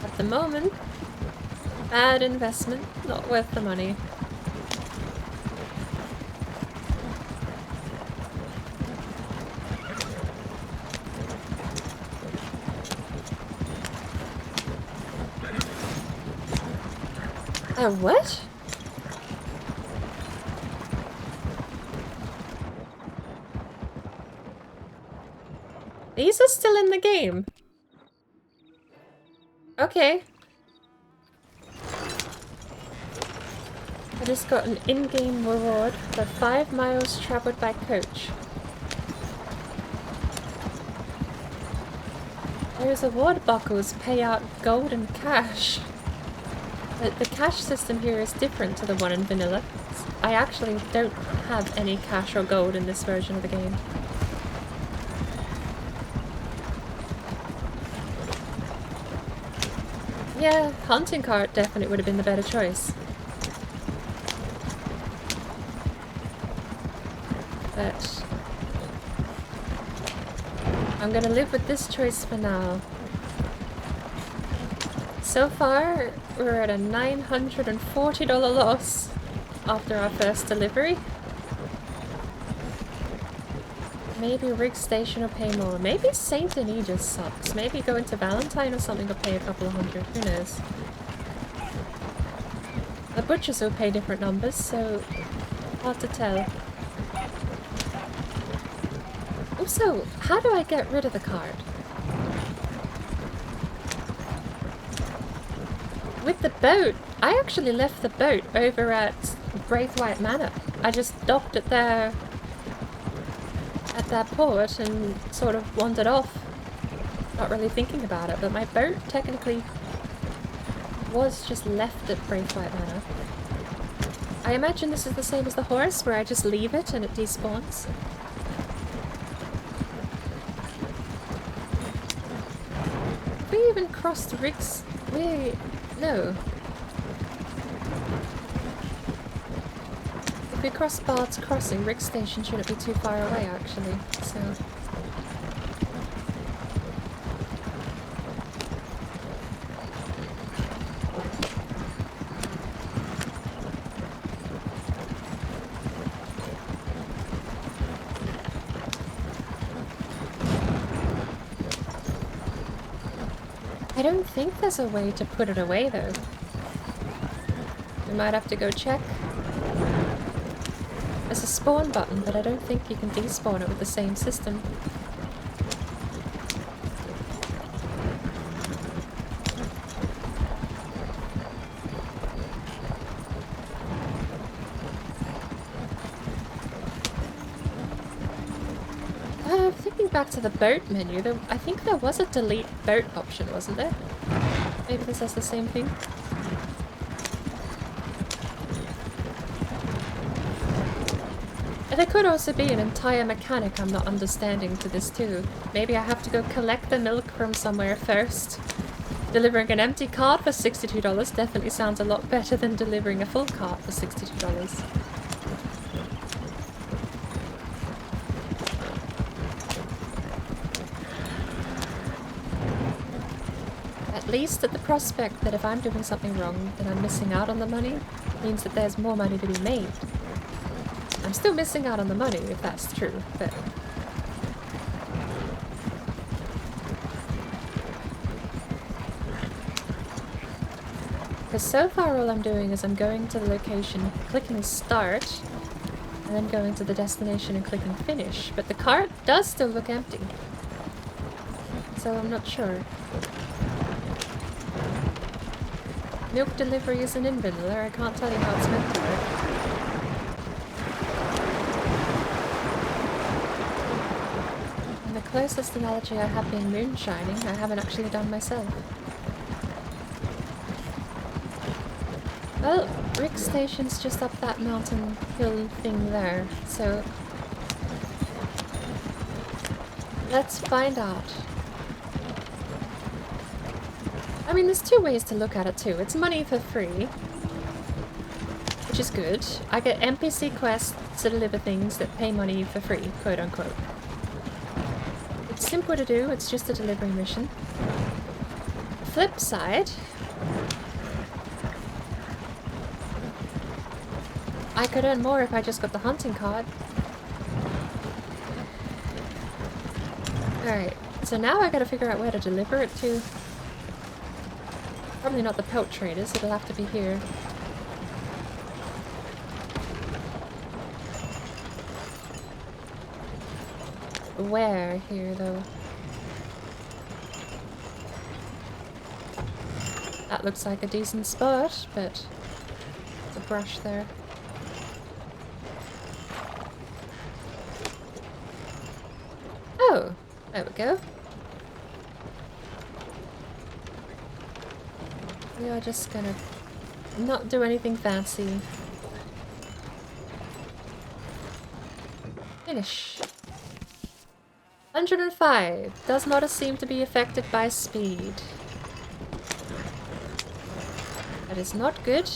at the moment, bad investment, not worth the money. What? These are still in the game. Okay. I just got an in-game reward for 5 miles traveled by coach. Those award buckles pay out gold and cash. The cash system here is different to the one in vanilla. I actually don't have any cash or gold in this version of the game. Yeah, hunting cart definitely would have been the better choice. But I'm gonna live with this choice for now. So far, we're at a $940 loss after our first delivery. Maybe Rig Station will pay more. Maybe Saint Denis just sucks. Maybe going to Valentine or something will pay a couple of hundred. Who knows? The butchers will pay different numbers, so hard to tell. Also, how do I get rid of the card? With the boat, I actually left the boat over at Braithwaite Manor. I just docked it there at that port and sort of wandered off, not really thinking about it, but my boat technically was just left at Braithwaite Manor. I imagine this is the same as the horse, where I just leave it and it despawns. Have we even crossed Riggs? No. If we cross Bard's Crossing, Rig Station shouldn't be too far away, actually, so... I don't think there's a way to put it away though. We might have to go check. There's a spawn button, but I don't think you can despawn it with the same system. Thinking back to the boat menu, I think there was a delete boat option, wasn't there? Maybe this has the same thing. And there could also be an entire mechanic I'm not understanding to this too. Maybe I have to go collect the milk from somewhere first. Delivering an empty cart for $62 definitely sounds a lot better than delivering a full cart for $62. At least at the prospect that if I'm doing something wrong, then I'm missing out on the money, means that there's more money to be made. I'm still missing out on the money, if that's true, but... Because so far all I'm doing is I'm going to the location, clicking start, and then going to the destination and clicking finish, but the cart does still look empty. So I'm not sure. Milk delivery isn't in vanilla, I can't tell you how it's meant to work. And the closest analogy I have being moonshining, I haven't actually done myself. Well, Rick Station's just up that mountain hill thing there, so... let's find out. I mean, there's two ways to look at it too. It's money for free, which is good. I get NPC quests to deliver things that pay money for free, quote unquote. It's simple to do, it's just a delivery mission. Flip side, I could earn more if I just got the hunting card. Alright, so now I gotta figure out where to deliver it to. Probably not the pelt traders, it'll have to be here. Where here, though? That looks like a decent spot, but there's a brush there. Oh, there we go. We are just gonna not do anything fancy. Finish. 105. Does not seem to be affected by speed. That is not good.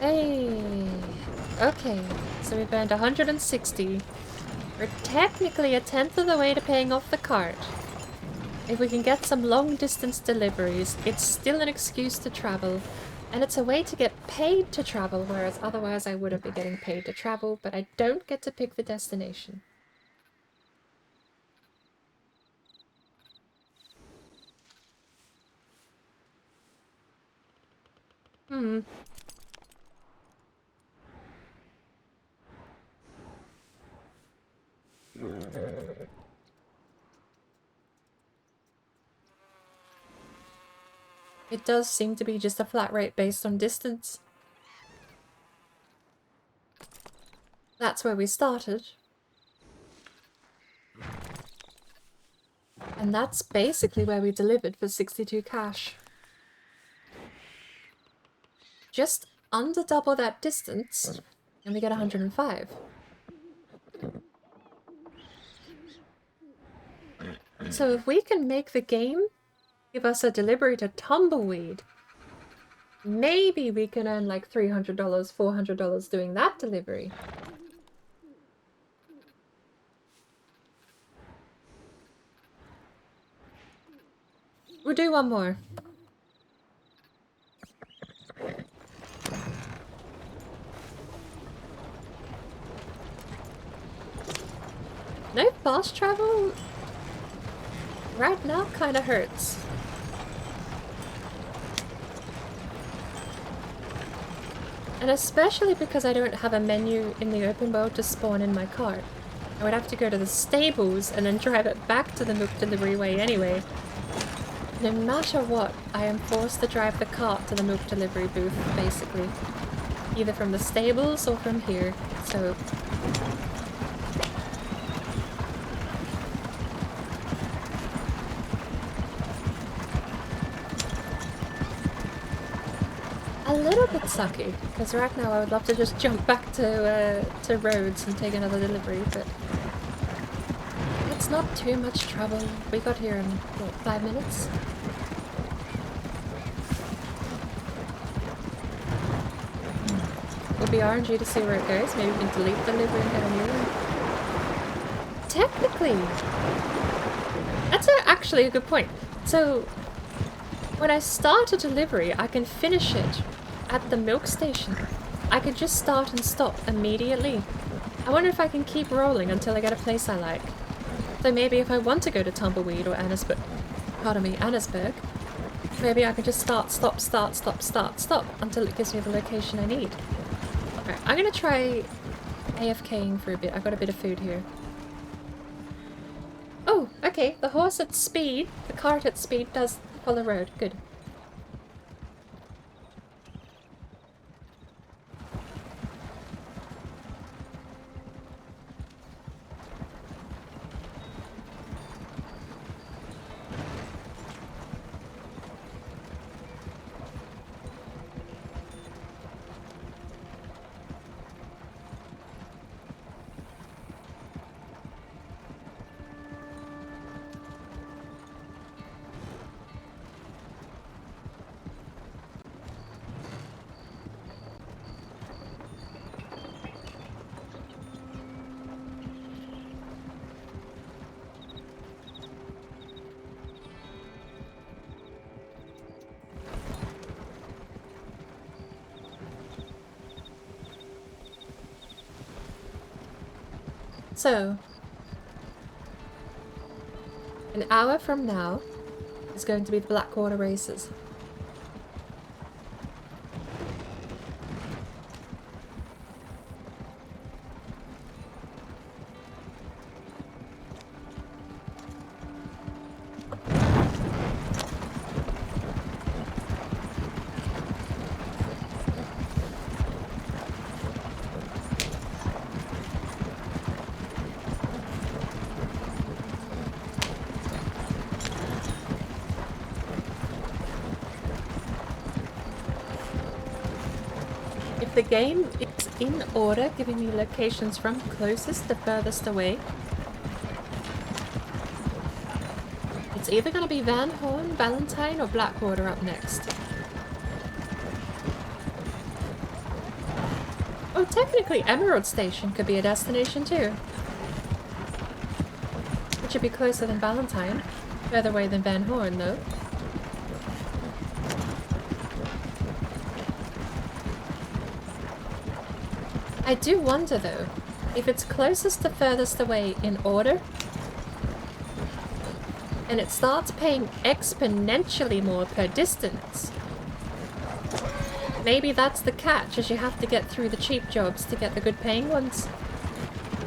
Hey, okay, so we burned 160. We're technically a tenth of the way to paying off the cart. If we can get some long distance deliveries, it's still an excuse to travel, and it's a way to get paid to travel, whereas otherwise I wouldn't be getting paid to travel, but I don't get to pick the destination. It does seem to be just a flat rate based on distance. That's where we started. And that's basically where we delivered for 62 cash. Just under double that distance, and we get 105. So if we can make the game give us a delivery to Tumbleweed, maybe we can earn like $300, $400 doing that delivery. We'll do one more. No fast travel right now kind of hurts. And especially because I don't have a menu in the open world to spawn in my cart. I would have to go to the stables and then drive it back to the Mook delivery way anyway. No matter what, I am forced to drive the cart to the Mook delivery booth, basically. Either from the stables or from here, so... a little bit sucky, because right now I would love to just jump back to Rhodes and take another delivery, but it's not too much trouble. We got here in, what, 5 minutes? It'll be RNG to see where it goes. Maybe we can delete the delivery and get a new one. Technically, that's actually a good point. So, when I start a delivery, I can finish it at the milk station. I could just start and stop immediately. I wonder if I can keep rolling until I get a place I like. So maybe if I want to go to Tumbleweed or Annisburg, maybe I can just start, stop, start, stop, start, stop until it gives me the location I need. Alright, I'm gonna try AFKing for a bit. I got a bit of food here. Oh, okay. The horse at speed, the cart at speed does follow the road. Good. So, an hour from now is going to be the Blackwater races. The game is in order, giving me locations from closest to furthest away. It's either going to be Van Horn, Valentine, or Blackwater up next. Oh, technically Emerald Station could be a destination too. Which would be closer than Valentine. Further away than Van Horn, though. I do wonder, though, if it's closest to furthest away in order, and it starts paying exponentially more per distance, maybe that's the catch, as you have to get through the cheap jobs to get the good paying ones.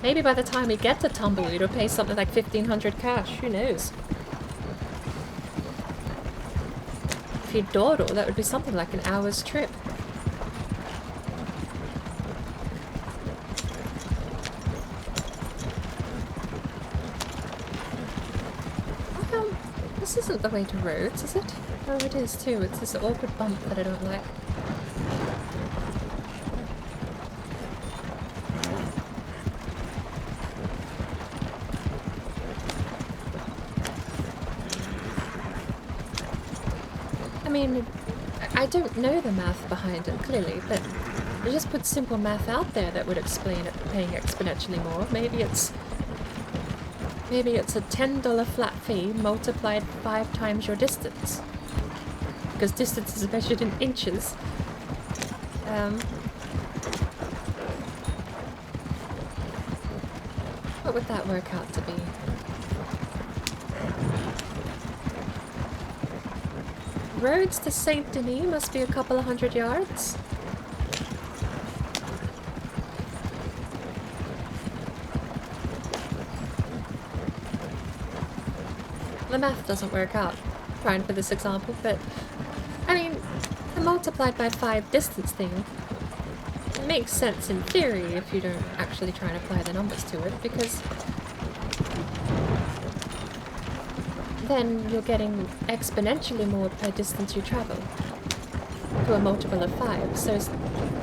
Maybe by the time we get to Tumbleweed, it'll pay something like 1,500 cash, who knows? If you dawdle, that would be something like an hour's trip. This isn't the way to Rhodes, is it? Oh, it is too. It's this awkward bump that I don't like. I mean, I don't know the math behind it, clearly, but I just put simple math out there that would explain it paying exponentially more. Maybe it's Maybe it's a $10 flat fee multiplied 5 times your distance. Because distance is measured in inches. What would that work out to be? Roads to Saint Denis must be a couple of 100 yards. The math doesn't work out, trying for this example, but I mean, the multiplied by 5 distance thing, it makes sense in theory if you don't actually try and apply the numbers to it, because then you're getting exponentially more per distance you travel to a multiple of 5. So,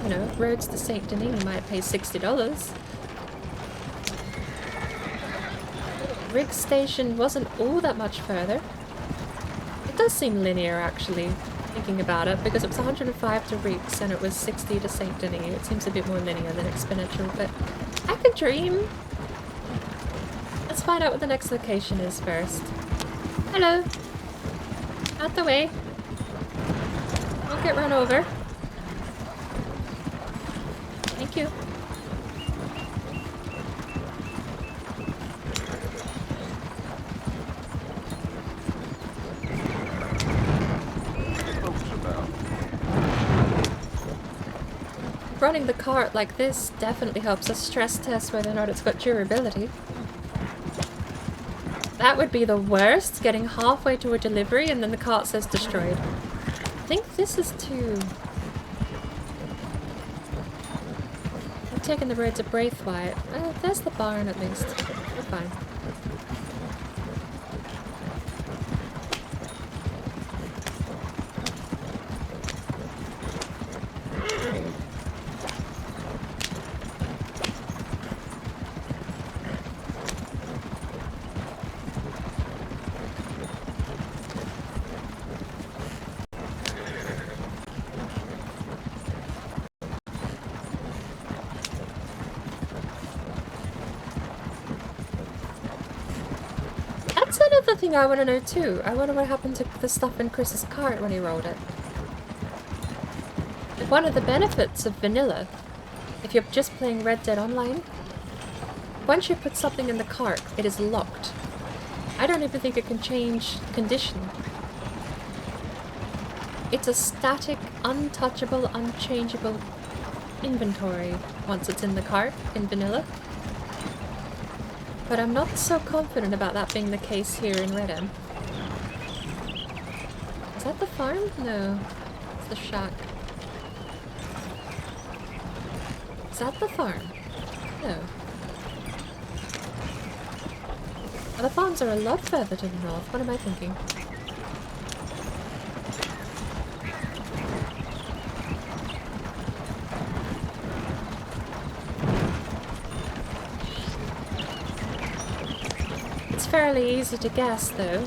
you know, roads to Saint Denis might pay $60. Rig Station wasn't all that much further. It does seem linear, actually, thinking about it, because it was 105 to Riggs and it was 60 to Saint Denis. It seems a bit more linear than exponential, but I could dream. Let's find out what the next location is first. Hello. Out the way. Don't get run over. Thank you. Running the cart like this definitely helps us stress test whether or not it's got durability. That would be the worst, getting halfway to a delivery and then the cart says destroyed. I think this is too... I've taken the road to Braithwaite. There's the barn at least. We're fine. Another thing I want to know too. I wonder what happened to the stuff in Chris's cart when he rolled it. One of the benefits of vanilla, if you're just playing Red Dead Online, once you put something in the cart, it is locked. I don't even think it can change condition. It's a static, untouchable, unchangeable inventory once it's in the cart in vanilla. But I'm not so confident about that being the case here in RedM. Is that the farm? No. It's the shack. Is that the farm? No. Oh, the farms are a lot further to the north. What am I thinking? Fairly easy to guess, though.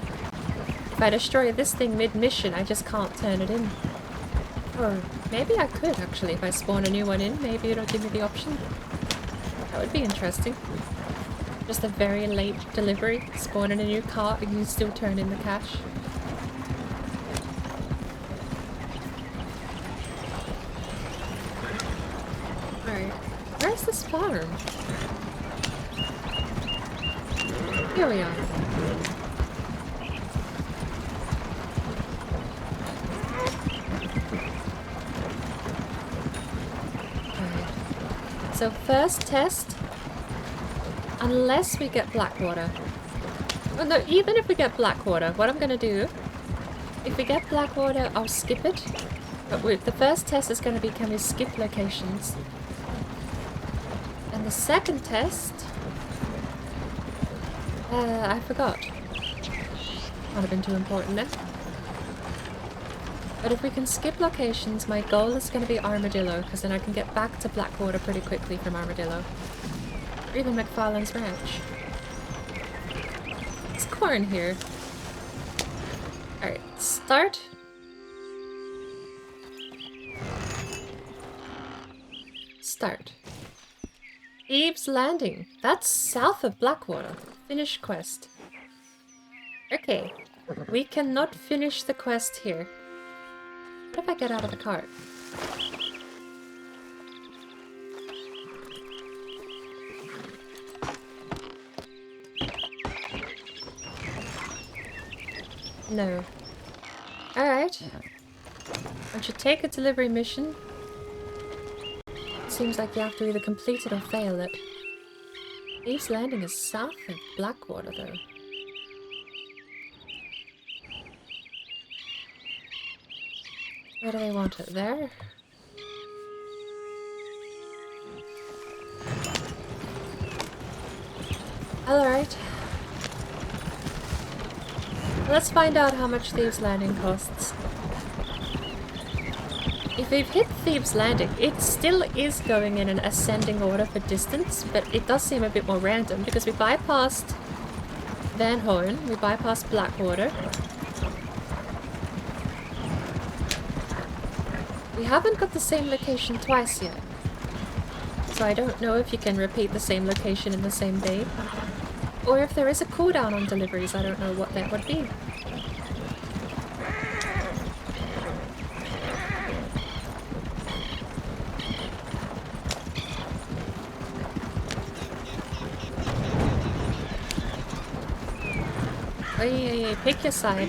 If I destroy this thing mid-mission, I just can't turn it in. Or maybe I could, actually, if I spawn a new one in. Maybe it'll give me the option. That would be interesting. Just a very late delivery. Spawn in a new cart and you still turn in the cash. Alright. Where's this farm? Here we are. Alright. So first test, unless we get Blackwater. Oh no, even if we get Blackwater, what I'm gonna do, if we get Blackwater, I'll skip it. But the first test is gonna be, can we skip locations? And the second test, I forgot. Might have been too important then. But if we can skip locations, my goal is going to be Armadillo, because then I can get back to Blackwater pretty quickly from Armadillo. Or even McFarlane's Ranch. There's corn here. Alright, start. Start. Thieves Landing. That's south of Blackwater. Finish quest. Okay. We cannot finish the quest here. What if I get out of the cart? No. Alright. Once you take a delivery mission, it seems like you have to either complete it or fail it. Thieves Landing is south of Blackwater, though. Where do they want it? There? Alright. Let's find out how much Thieves Landing costs. If we've hit Thieves Landing, it still is going in an ascending order for distance, but it does seem a bit more random because we bypassed Van Horn, we bypassed Blackwater. We haven't got the same location twice yet, so I don't know if you can repeat the same location in the same day. Or if there is a cooldown on deliveries, I don't know what that would be. Hey, pick your side.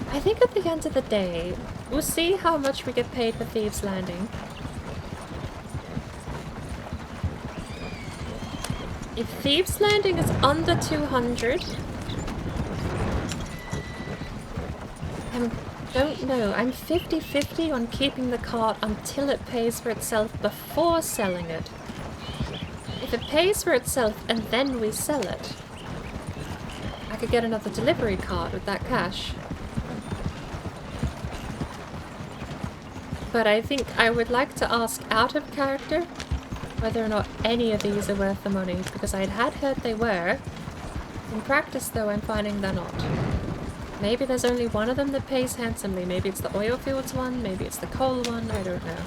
I think at the end of the day, we'll see how much we get paid for Thieves Landing. If Thieves Landing is under 200, I don't know. I'm 50-50 on keeping the cart until it pays for itself before selling it. If it pays for itself and then we sell it, I could get another delivery cart with that cash. But I think I would like to ask out of character whether or not any of these are worth the money, because I had heard they were. In practice though, I'm finding they're not. Maybe there's only one of them that pays handsomely. Maybe it's the oil fields one, maybe it's the coal one, I don't know.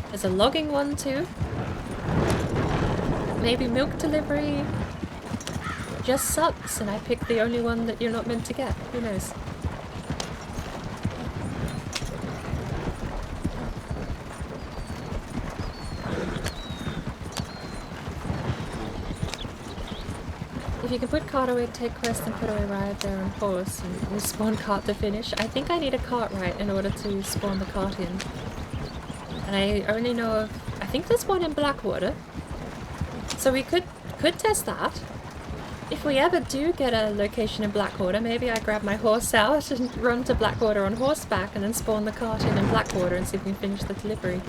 There's a logging one too. Maybe milk delivery just sucks and I picked the only one that you're not meant to get. Who knows? If you can put cart away, take quest and put away ride there on horse and we'll spawn cart to finish. I think I need a cart right in order to spawn the cart in. And I only know of, I think there's one in Blackwater. So we could test that. If we ever do get a location in Blackwater, maybe I grab my horse out and run to Blackwater on horseback and then spawn the cart in Blackwater and see if we can finish the delivery.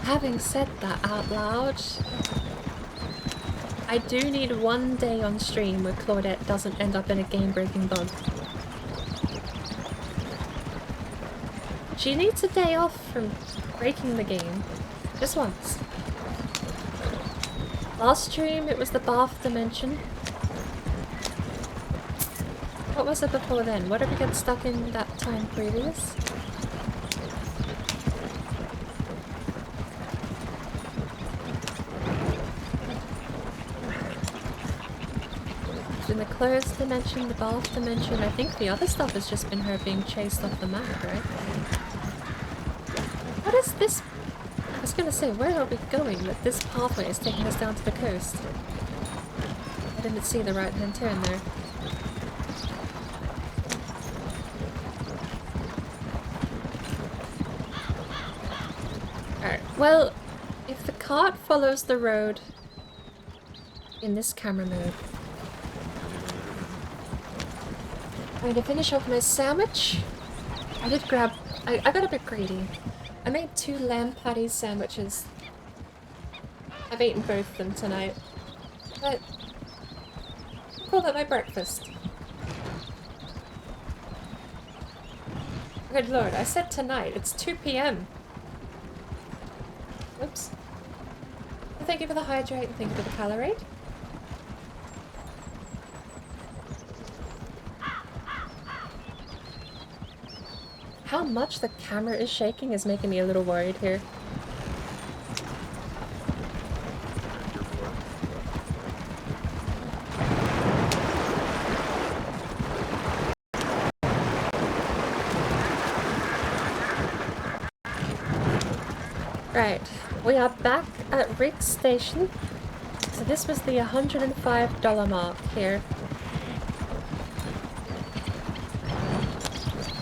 Having said that out loud, I do need one day on stream where Claudette doesn't end up in a game-breaking bug. She needs a day off from breaking the game. Just once. Last stream, it was the bath dimension. What was it before then? What did we get stuck in that time previous? In the closed dimension, the bath dimension, I think the other stuff has just been her being chased off the map, right? What is this? I was gonna say, where are we going? That this pathway is taking us down to the coast. I didn't see the right hand turn there. Alright, well, if the cart follows the road in this camera mode, I'm going to finish off my sandwich. I did grab... I got a bit greedy. I made 2 lamb patty sandwiches. I've eaten both of them tonight. But... I'll call that my breakfast. Good lord, I said tonight. It's 2 PM. Oops. I thank you for the hydrate and thank you for the calorate. How much the camera is shaking is making me a little worried here. Right, we are back at Rick's Station. So this was the $105 mark here.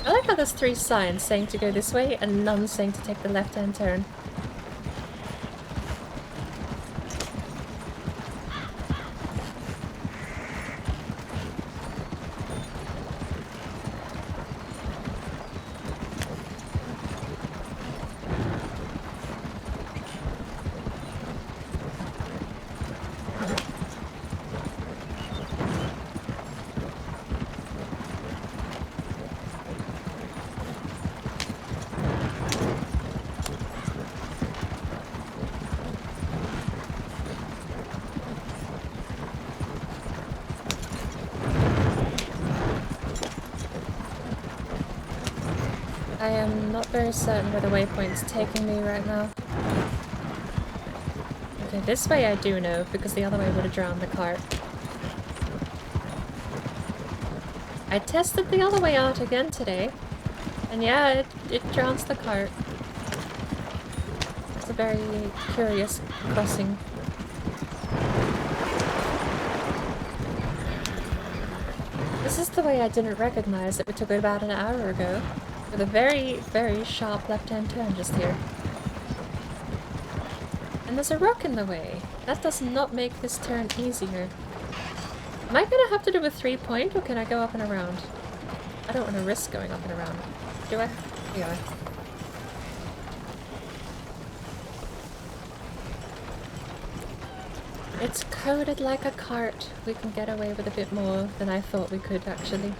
I like how there's 3 signs saying to go this way and none saying to take the left-hand turn. I am not very certain where the waypoint's taking me right now. Okay, this way I do know, because the other way would have drowned the cart. I tested the other way out again today, and yeah, it drowns the cart. It's a very curious crossing. This is the way I didn't recognize that we took it about an hour ago. With a very, very sharp left-hand turn just here. And there's a rock in the way. That does not make this turn easier. Am I gonna have to do a 3-point, or can I go up and around? I don't want to risk going up and around. Do I? Yeah. It's coded like a cart. We can get away with a bit more than I thought we could, actually.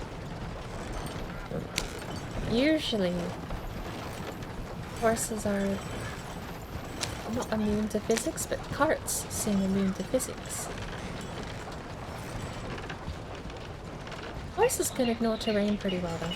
Usually, horses are not immune to physics, but carts seem immune to physics. Horses can ignore terrain pretty well, though.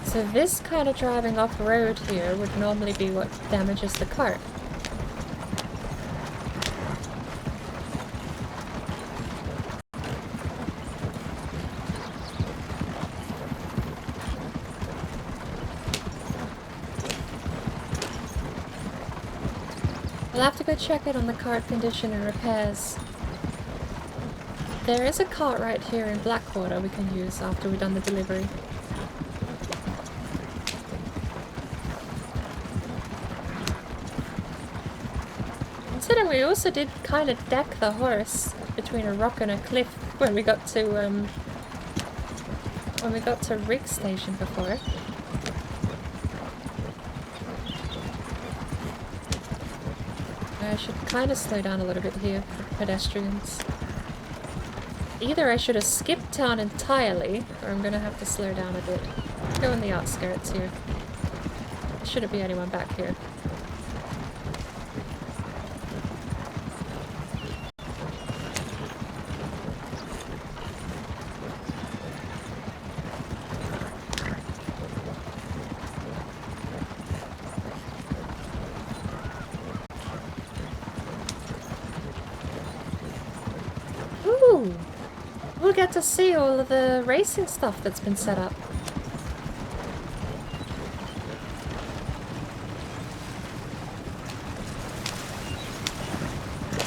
So this kind of driving off-road here would normally be what damages the cart. We'll have to go check it on the cart condition and repairs. There is a cart right here in Blackwater we can use after we've done the delivery. Considering we also did kind of deck the horse between a rock and a cliff when we got to Rig Station before. I should kind of slow down a little bit here for pedestrians. Either I should have skipped town entirely, or I'm gonna have to slow down a bit. Go on the outskirts here. There shouldn't be anyone back here. We'll get to see all of the racing stuff that's been set up.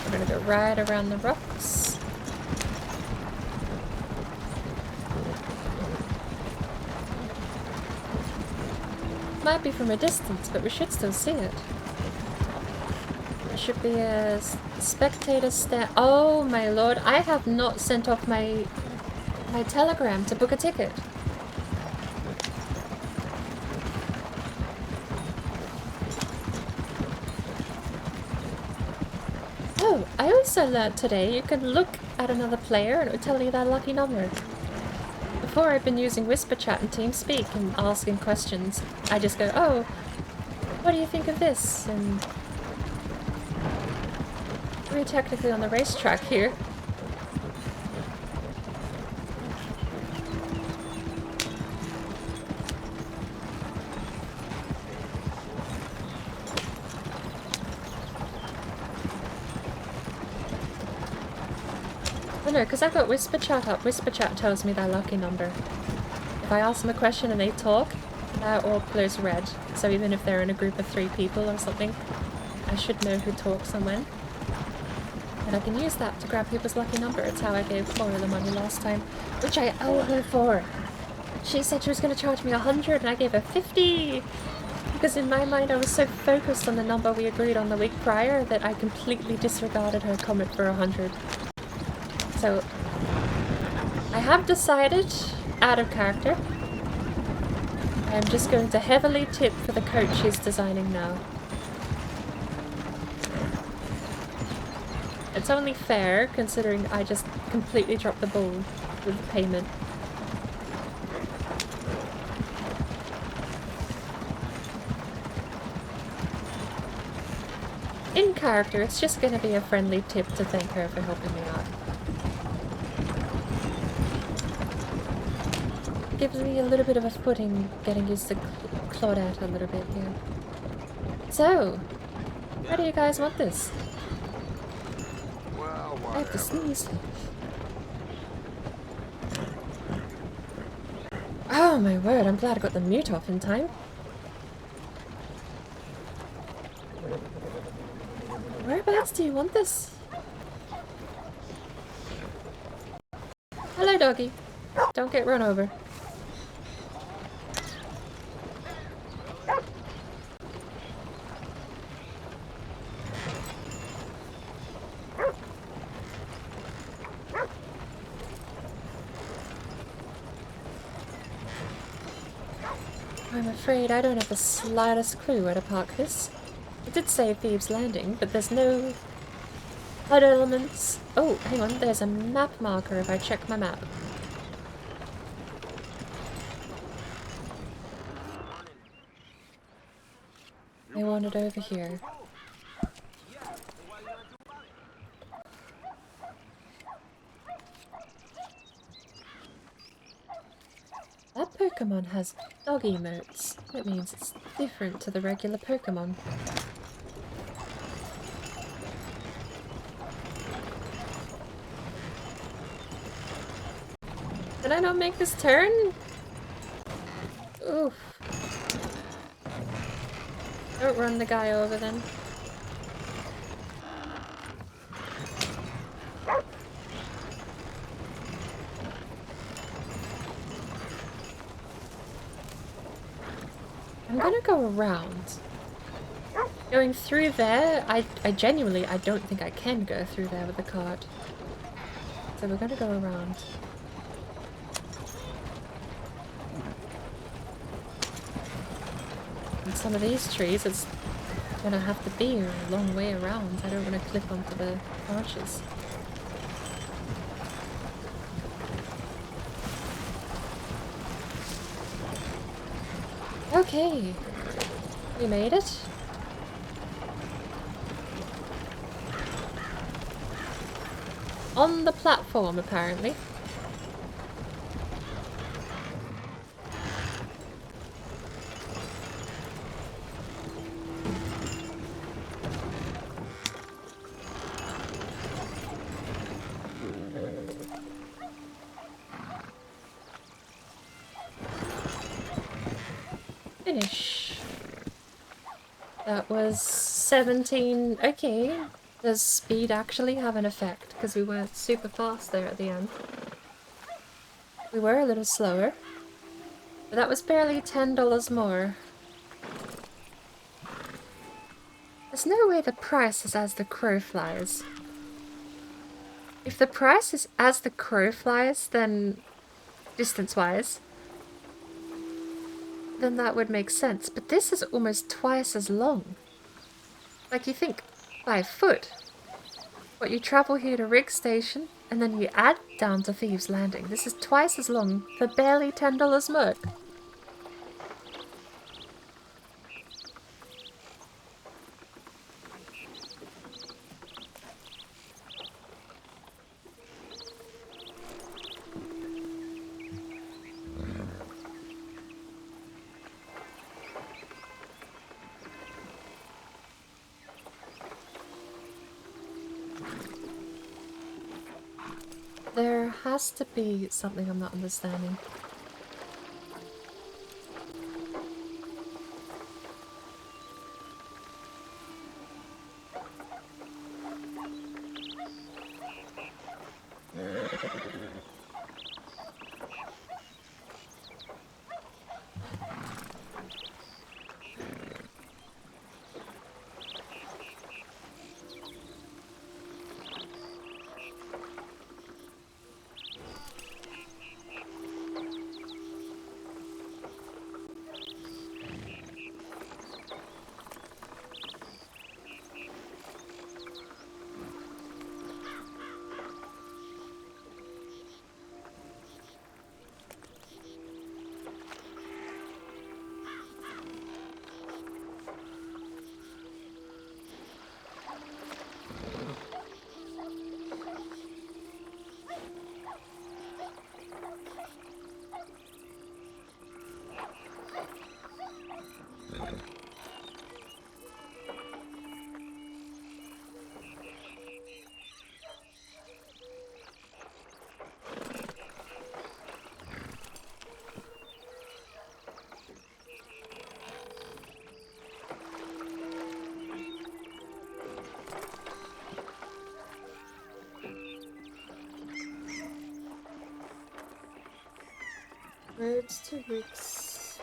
We're gonna go right around the rocks. might be from a distance, but we should still see it. There should be a spectator stand. Oh my lord, I have not sent off my telegram to book a ticket. Oh, I also learnt today you can look at another player and it will tell you their lucky number. Before I've been using Whisper Chat and TeamSpeak and asking questions, I just go, oh, what do you think of this? And we're technically on the racetrack here. Oh no, because I've got Whisper Chat up. Whisper Chat tells me their lucky number. If I ask them a question and they talk, that all glows red. So even if they're in a group of 3 people or something, I should know who talks and when. And I can use that to grab people's lucky number. It's how I gave Flora the money last time, which I owe her for. She said she was going to charge me 100 and I gave her 50! Because in my mind I was so focused on the number we agreed on the week prior that I completely disregarded her comment for 100. So, I have decided, out of character, I'm just going to heavily tip for the coach she's designing now. It's only fair, considering I just completely dropped the ball with the payment. In character, it's just going to be a friendly tip to thank her for helping me out. Gives me a little bit of a footing getting used to Claudette a little bit here. So, how do you guys want this? Well, I have to sneeze. Oh my word, I'm glad I got the mute off in time. Whereabouts do you want this? Hello, doggy. Don't get run over. I'm afraid I don't have the slightest clue where to park this. It did say Thieves' Landing, but there's no HUD elements. Oh, hang on, there's a map marker if I check my map. I want it over here. That Pokemon has dog emotes. That means it's different to the regular Pokemon. Did I not make this turn? Oof. Don't run the guy over then. I'm gonna go around. Going through there, I genuinely, I don't think I can go through there with the cart. So we're gonna go around. And some of these trees, it's gonna have to be a long way around. I don't want to clip onto the branches. Okay, we made it. On the platform, apparently. Finish. That was 17. Okay. Does speed actually have an effect? Because we weren't super fast there at the end. We were a little slower. But that was barely $10 more. There's no way the price is as the crow flies. If the price is as the crow flies, then distance-wise, then that would make sense. But this is almost twice as long. Like, you think by foot, but you travel here to Rig Station, and then you add down to Thieves Landing. This is twice as long for barely $10 merc. There has to be something I'm not understanding. Roads to Rigs.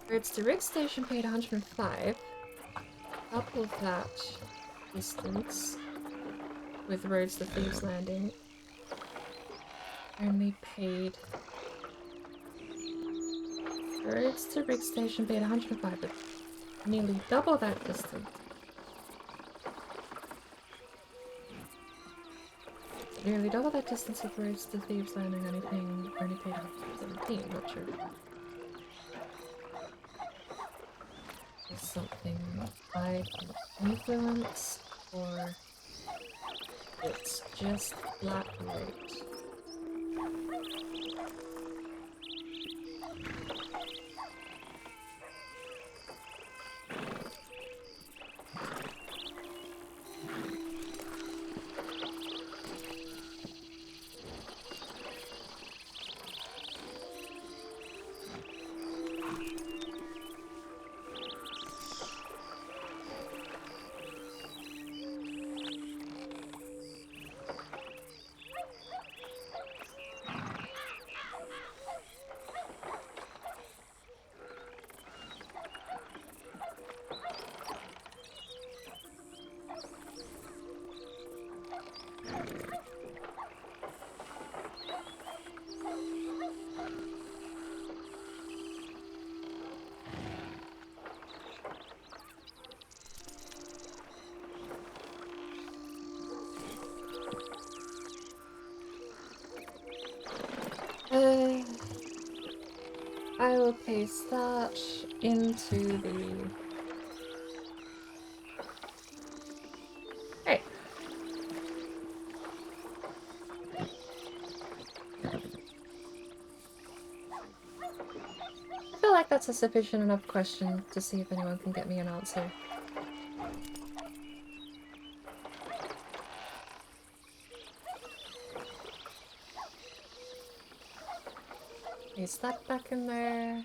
Roads to Rig Station paid 105. Double that distance with roads to Thieves Landing. Only paid. Roads to Rig Station paid 105, but nearly double that distance. Nearly double that distance with roads to Thieves Landing, only paid 117, not sure. Something I can influence, or It's just flat rate. I will paste that into the... Hey! I feel like that's a sufficient enough question to see if anyone can get me an answer. Is that back in there?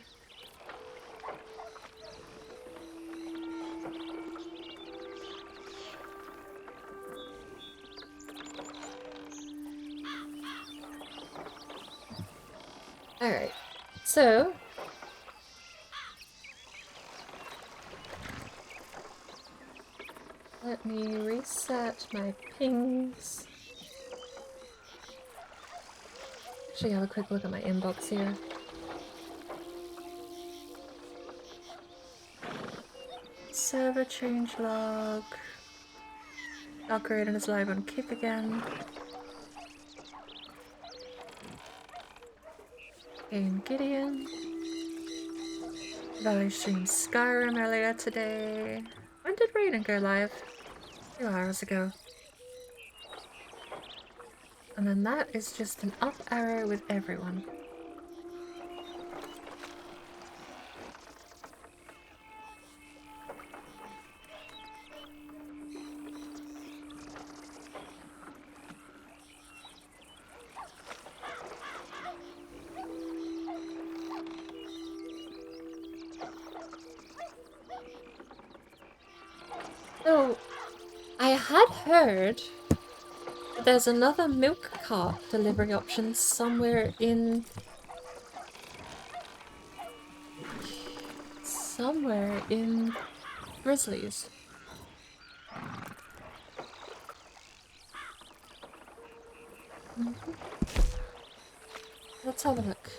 Alright, so... let me reset my pings. Actually, have a quick look at my inbox here. Server changelog. Algorithm is live on Keep again. Game Gideon. Valley streamed Skyrim earlier today. When did Raiden go live? 2 hours ago. And then that is just an up arrow with everyone. So, I had heard that there's another milk cart delivery option somewhere in Grizzlies. Let's have a look.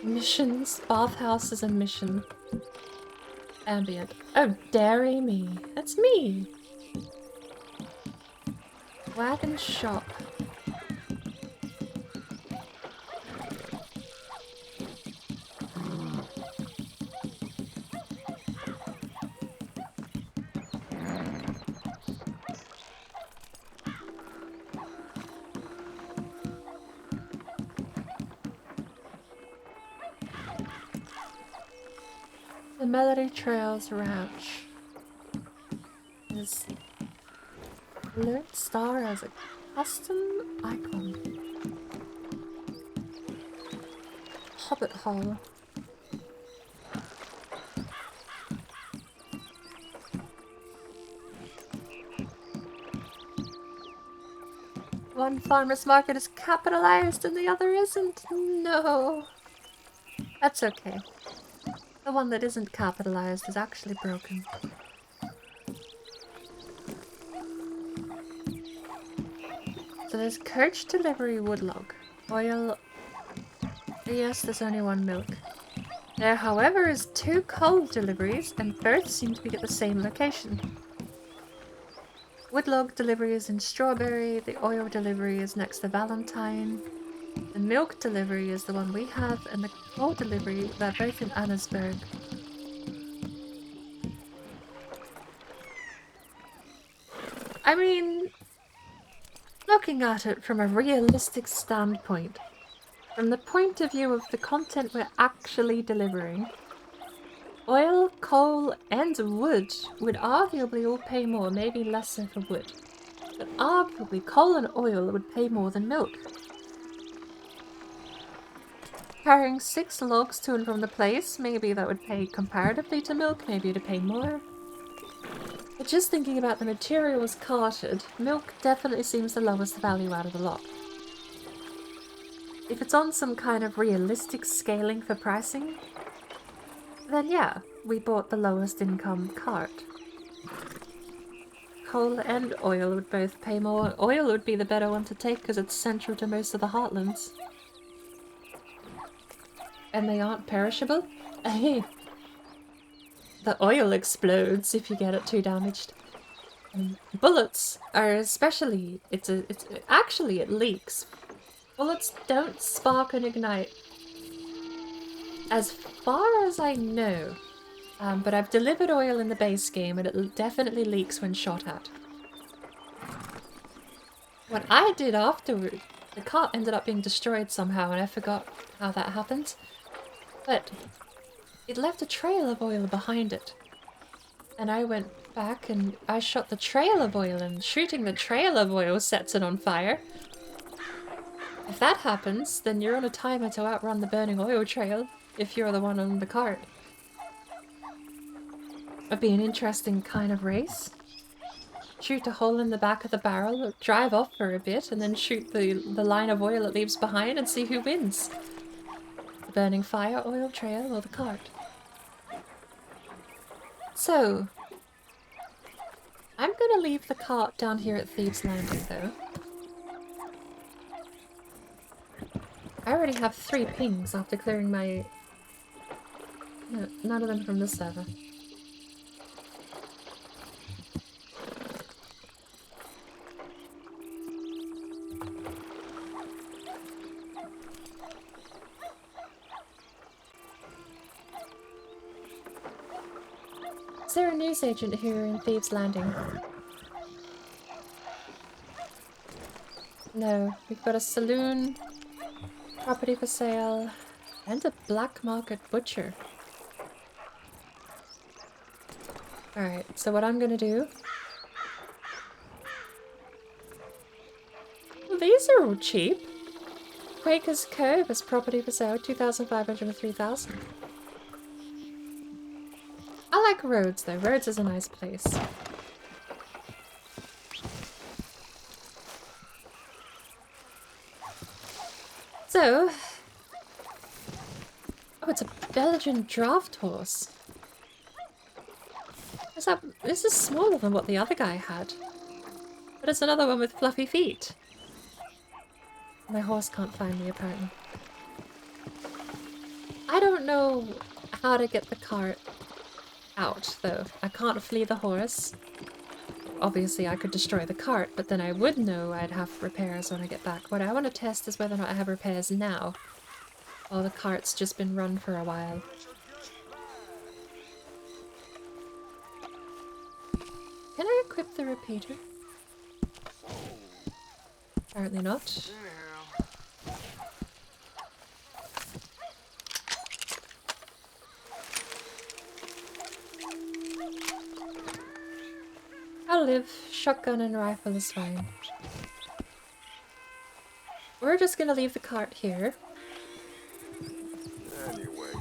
Missions. Bathhouse is a mission. Ambient. Oh, dairy me. That's me. Wagon shop. The Melody Trails Ranch is Lone Star as a custom icon. Hobbit Hall. One farmer's market is capitalized and the other isn't. No. That's okay. The one that isn't capitalized is actually broken. So there's coach delivery woodlog. Oil. Yes, there's only one milk. There, however, is 2 coal deliveries and both seem to be at the same location. Woodlog delivery is in Strawberry, the oil delivery is next to Valentine. The milk delivery is the one we have, and the coal delivery, they're both in Annesburg. I mean, looking at it from a realistic standpoint, from the point of view of the content we're actually delivering, oil, coal, and wood would arguably all pay more, maybe less so for wood. But arguably, coal and oil would pay more than milk. Carrying 6 logs to and from the place, maybe that would pay comparatively to milk, maybe it'd pay more. But just thinking about the materials carted, milk definitely seems the lowest value out of the lot. If it's on some kind of realistic scaling for pricing, then yeah, we bought the lowest income cart. Coal and oil would both pay more. Oil would be the better one to take because it's central to most of the heartlands. And they aren't perishable? The oil explodes if you get it too damaged. Bullets are especially... Actually, it leaks. Bullets don't spark and ignite. As far as I know. But I've delivered oil in the base game and it definitely leaks when shot at. What I did afterward... The cart ended up being destroyed somehow and I forgot how that happened. But it left a trail of oil behind it. And I went back and I shot the trail of oil, and shooting the trail of oil sets it on fire. If that happens, then you're on a timer to outrun the burning oil trail if you're the one on the cart. It'd be an interesting kind of race. Shoot a hole in the back of the barrel, drive off for a bit, and then shoot the line of oil it leaves behind and see who wins. The burning fire, oil trail, or the cart. So, I'm gonna leave the cart down here at Thieves' Landing, though. I already have 3 pings after clearing my... No, none of them from this server. Is there a newsagent here in Thieves' Landing? No, we've got a saloon, property for sale, and a black market butcher. Alright, so what I'm gonna do... Well, these are all cheap. Quaker's Cove is property for sale, 2,500 to 3,000. I like Rhodes though. Rhodes is a nice place. So... Oh, it's a Belgian draft horse. This is smaller than what the other guy had. But it's another one with fluffy feet. My horse can't find me, apparently. I don't know how to get the cart out, though. I can't flee the horse. Obviously, I could destroy the cart, but then I would know I'd have repairs when I get back. What I want to test is whether or not I have repairs now. Or the cart's just been run for a while. Can I equip the repeater? Apparently not. I'll live. Shotgun and rifle is fine. We're just gonna leave the cart here. Anyway.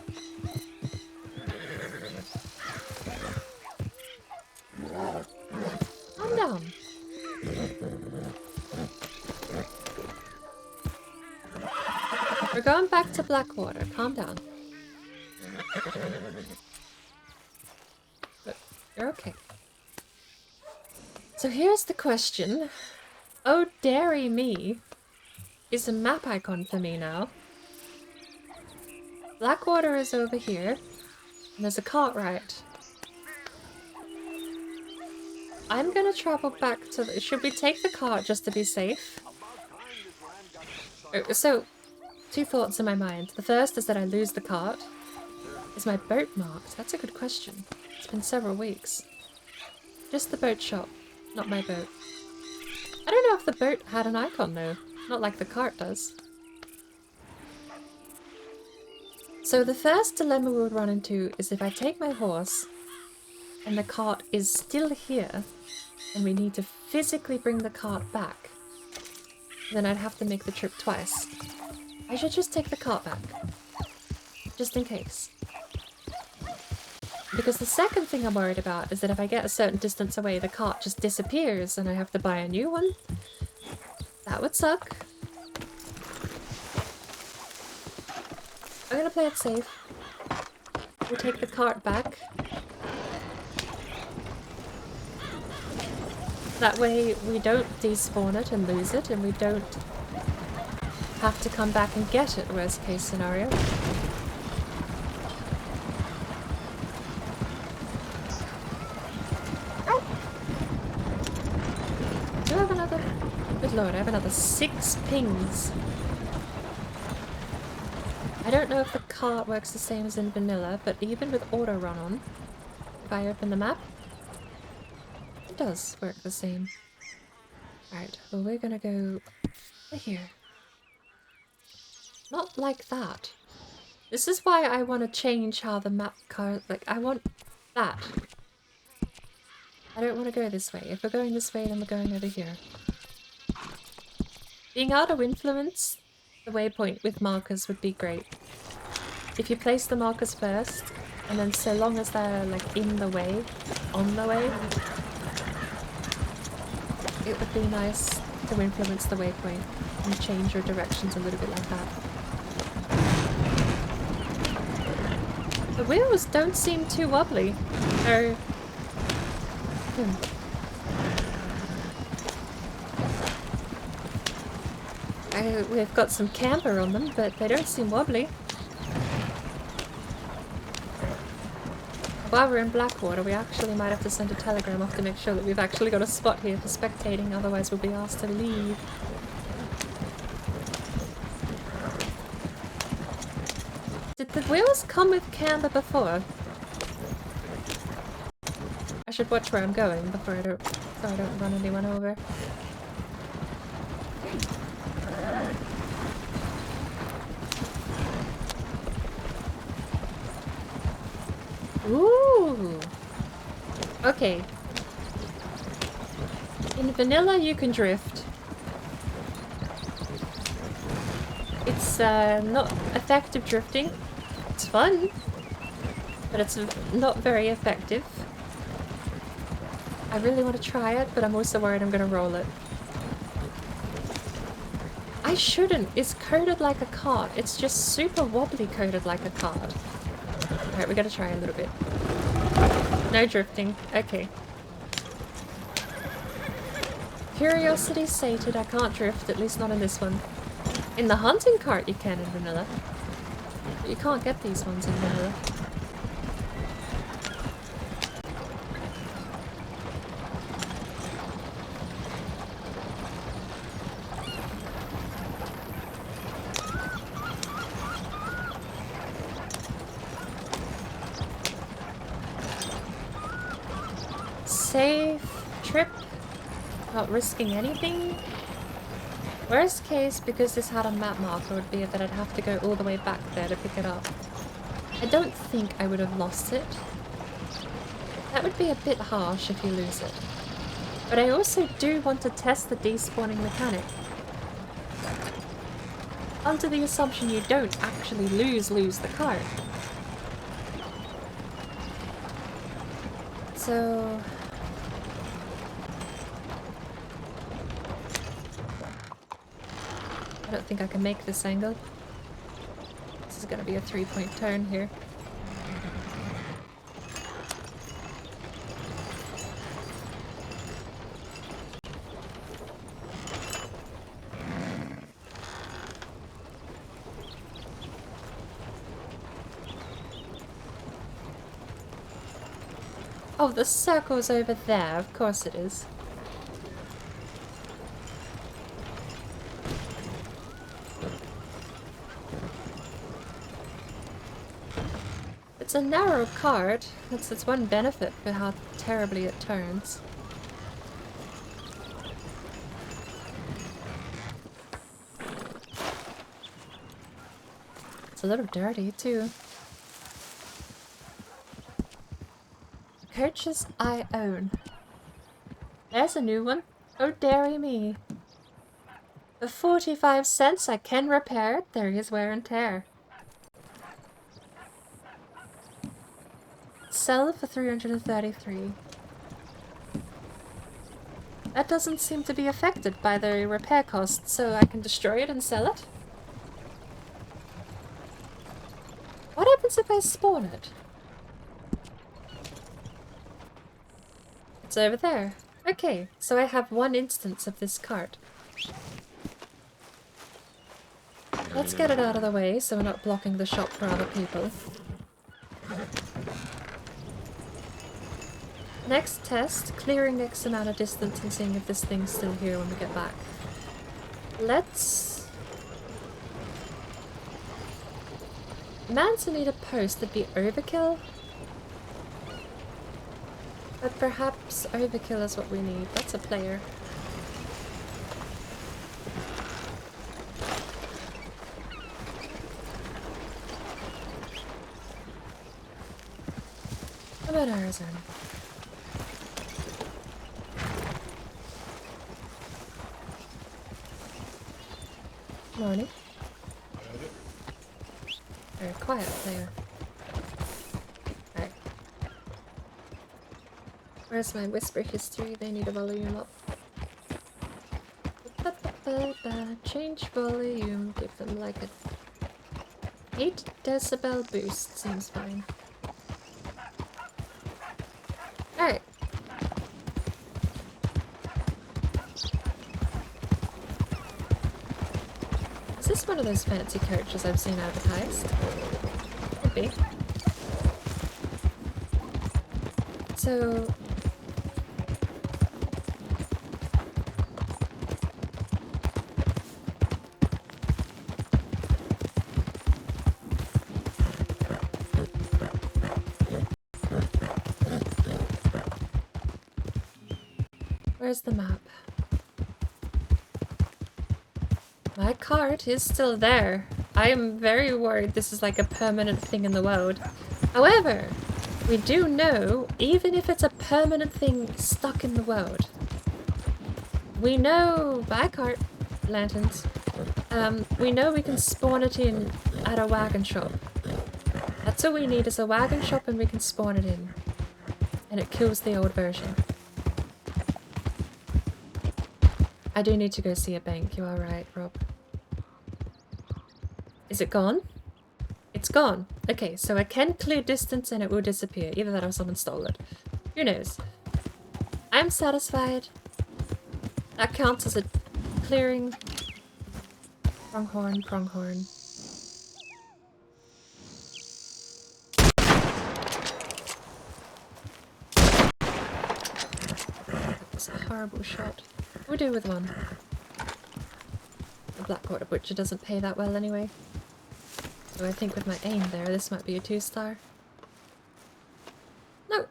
Calm down. We're going back to Blackwater. Calm down. But you're okay. So here's the question. Oh, dairy me is a map icon for me now. Blackwater is over here. And there's a cart right. I'm gonna travel back to the... Should we take the cart just to be safe? So, 2 thoughts in my mind. The first is that I lose the cart. Is my boat marked? That's a good question. It's been several weeks. Just the boat shop. Not my boat. I don't know if the boat had an icon though. Not like the cart does. So the first dilemma we'll run into is if I take my horse and the cart is still here and we need to physically bring the cart back, then I'd have to make the trip twice. I should just take the cart back. Just in case. Because the second thing I'm worried about is that if I get a certain distance away, the cart just disappears and I have to buy a new one. That would suck. I'm gonna play it safe. We'll take the cart back. That way we don't despawn it and lose it, and we don't have to come back and get it, worst case scenario. Oh! Do I have another? Good lord, I have another 6 pings. I don't know if the cart works the same as in vanilla, but even with auto run on, if I open the map, it does work the same. Alright, well we're gonna go here. Not like that. This is why I want to change how the map card, like I want that. I don't want to go this way. If we're going this way, then we're going over here. Being able to influence the waypoint with markers would be great. If you place the markers first, and then so long as they're like in the way, on the way, it would be nice to influence the waypoint and change your directions a little bit like that. The wheels don't seem too wobbly. They're... we've got some camber on them, but they don't seem wobbly. While we're in Blackwater, we actually might have to send a telegram off to make sure that we've actually got a spot here for spectating, otherwise we'll be asked to leave. Did the wheels come with camber before? I should watch where I'm going before so I don't run anyone over. Ooh! Okay. In vanilla you can drift. It's not effective drifting. It's fun, but it's not very effective. I really want to try it, but I'm also worried I'm going to roll it. I shouldn't. It's coded like a cart. It's just super wobbly coded like a cart. Alright, we gotta try a little bit. No drifting. Okay. Curiosity sated, I can't drift, at least not in this one. In the hunting cart you can in vanilla. But you can't get these ones in vanilla. Safe trip, not risking anything. Worst case, because this had a map marker, would be that I'd have to go all the way back there to pick it up. I don't think I would have lost it. That would be a bit harsh if you lose it. But I also do want to test the despawning mechanic. Under the assumption you don't actually lose the cart. So... I don't think I can make this angle. This is gonna be a 3-point turn here. Oh, the circle's over there. Of course it is. It's a narrow cart. That's its one benefit for how terribly it turns. It's a little dirty too. Coaches I own. There's a new one. Oh, dearie me. For 45 cents I can repair it. There is wear and tear. Sell for 333. That doesn't seem to be affected by the repair cost, so I can destroy it and sell it. What happens if I spawn it? It's over there. Okay, so I have one instance of this cart. Let's get it out of the way so we're not blocking the shop for other people. Next test, clearing X amount of distance and seeing if this thing's still here when we get back. Let's... Manson need a post that'd be overkill. But perhaps overkill is what we need. That's a player. How about Arizona? Morning. Very quiet player. Alright. Where's my whisper history? They need a volume up. Change volume. Give them like a 8 decibel boost. Seems fine. Alright. Is this one of those fancy coaches I've seen advertised? Could be. So... Where's the map? My cart is still there. I am very worried this is like a permanent thing in the world. However, we do know, even if it's a permanent thing stuck in the world, we know, by cart, lanterns, we know we can spawn it in at a wagon shop. That's all we need is a wagon shop and we can spawn it in. And it kills the old version. I do need to go see a bank, you are right, Rob. Is it gone? It's gone. Okay, so I can clear distance and it will disappear. Either that or someone stole it. Who knows? I'm satisfied. That counts as a clearing. Pronghorn, pronghorn. That was a horrible shot. We'll do with one. The Blackwater Butcher doesn't pay that well anyway. So I think with my aim there, this might be a 2-star. No!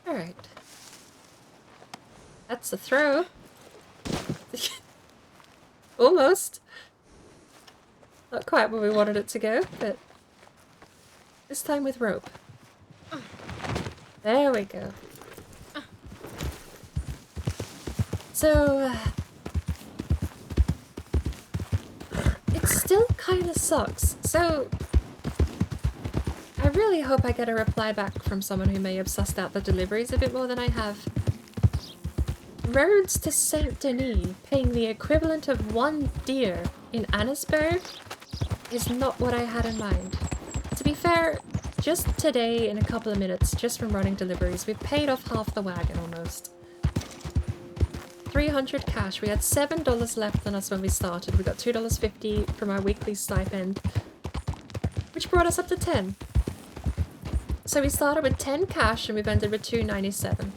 Alright. That's a throw. Almost. Not quite where we wanted it to go, but this time with rope. There we go. So, it still kind of sucks. So, I really hope I get a reply back from someone who may have sussed out the deliveries a bit more than I have. Roads to Saint Denis, paying the equivalent of 1 deer in Annisburg, is not what I had in mind. To be fair, just today, in a couple of minutes, just from running deliveries, we've paid off half the wagon almost. 300 cash. We had $7 left on us when we started. We got $2.50 from our weekly stipend, which brought us up to 10. So we started with 10 cash and we've ended with $2.97.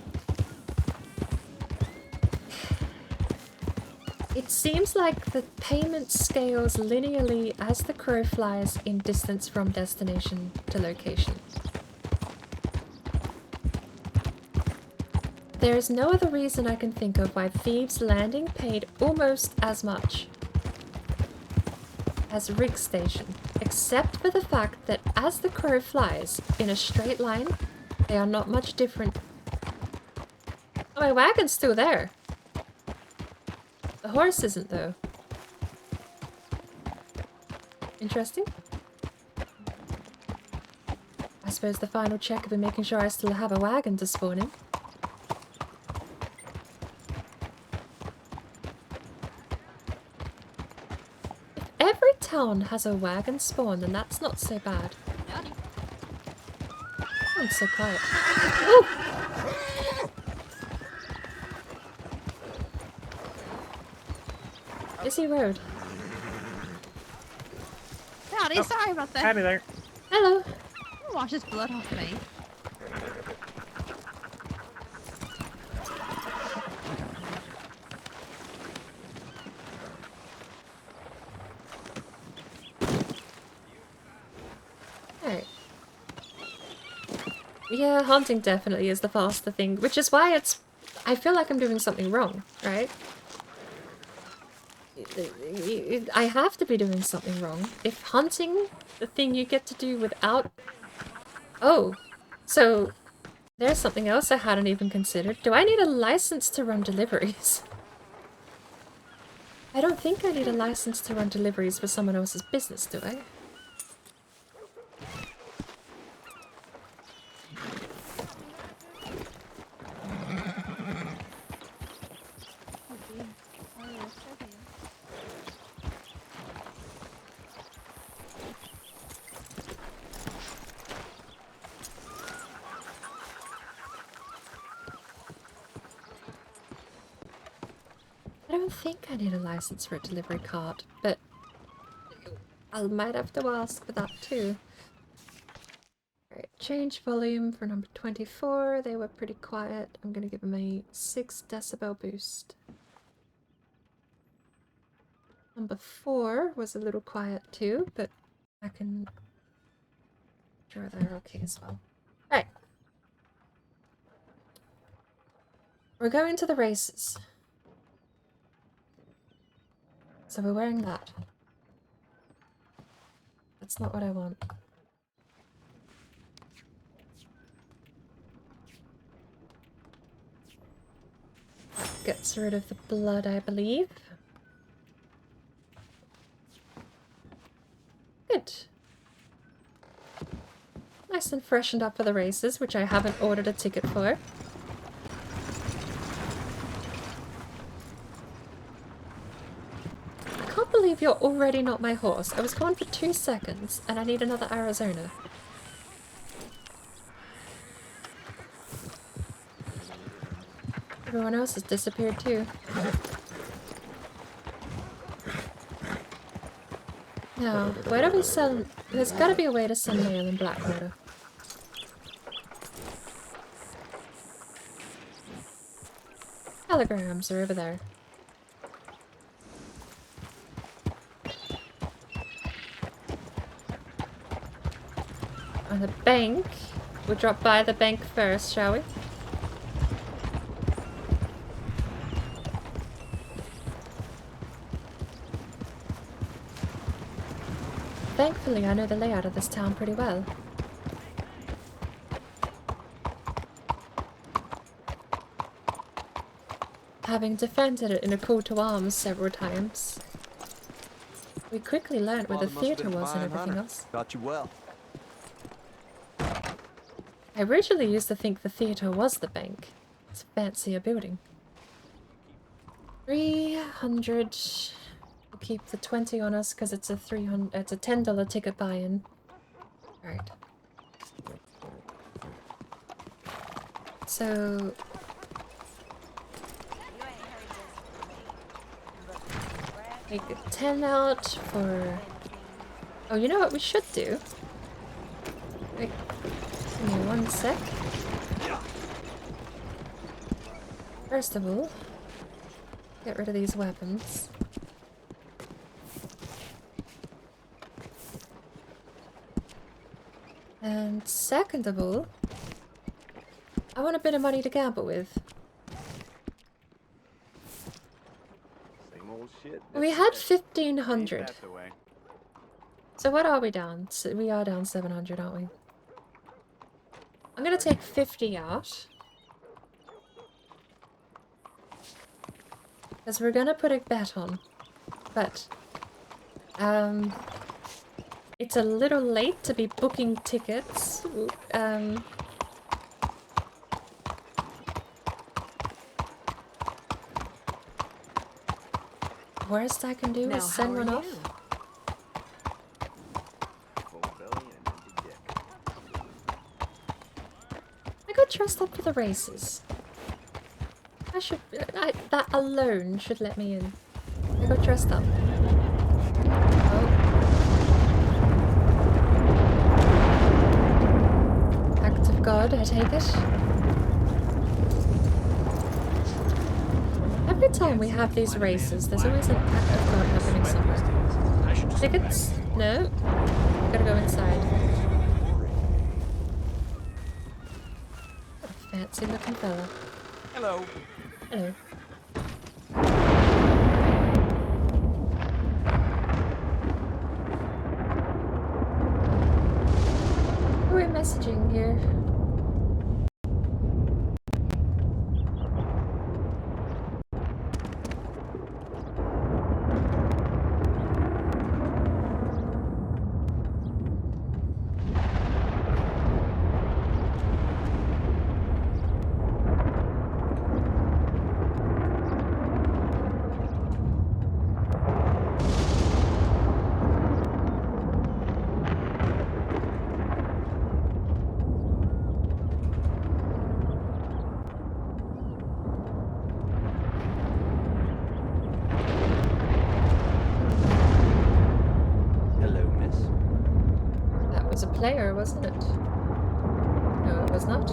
It seems like the payment scales linearly as the crow flies in distance from destination to location. There is no other reason I can think of why Thieves Landing paid almost as much as rig station, except for the fact that as the crow flies in a straight line, they are not much different. Oh, my wagon's still there. The horse isn't, though. Interesting. I suppose the final check will be making sure I still have a wagon to spawn in. If every town has a wagon spawn, then that's not so bad. I'm so quiet. Ooh! Busy road. Howdy, sorry about that. Howdy there. Hello. Wash this blood off me. Alright. Yeah, hunting definitely is the faster thing, which is why it's... I feel like I'm doing something wrong, right? I have to be doing something wrong. If hunting, the thing you get to do without... Oh, so there's something else I hadn't even considered. Do I need a license to run deliveries? I don't think I need a license to run deliveries for someone else's business, do I? I don't think I need a license for a delivery cart, but I might have to ask for that too. Alright, change volume for number 24. They were pretty quiet. I'm gonna give them a 6 decibel boost. Number 4 was a little quiet too, but I can draw they're okay as well. Right. We're going to the races. So we're wearing that. That's not what I want. Gets rid of the blood, I believe. Good. Nice and freshened up for the races, which I haven't ordered a ticket for. I can't believe you're already not my horse. I was gone for 2 seconds, and I need another Arizona. Everyone else has disappeared too. Now, where do we sell... There's gotta be a way to send mail in Blackwater. Telegrams are over there. On the bank. We'll drop by the bank first, shall we? Thankfully, I know the layout of this town pretty well. Having defended it in a call to arms several times, we quickly learned where the theatre was and everything else. Got you well. I originally used to think the theatre was the bank. It's a fancier building. 300... We'll keep the 20 on us because it's a $10 ticket buy-in. Alright. So... Take 10 out for... Oh, you know what we should do? Wait. Give me 1 sec. First of all, get rid of these weapons. And second of all, I want a bit of money to gamble with. Same old shit. We had 1,500. So what are we down? So we are down 700, aren't we? I'm gonna take 50 out. Because we're gonna put a bet on. But, it's a little late to be booking tickets. Worst I can do is send one off. I got dressed up for the races. I should... that alone should let me in. I got dressed up. Oh. Act of God, I take it. Every time we have these races, there's always an act of God happening somewhere. Tickets? No. Gotta go inside. What a fancy looking fella. Hello. Hello. Who are we messaging here? Player, wasn't it? No, it was not.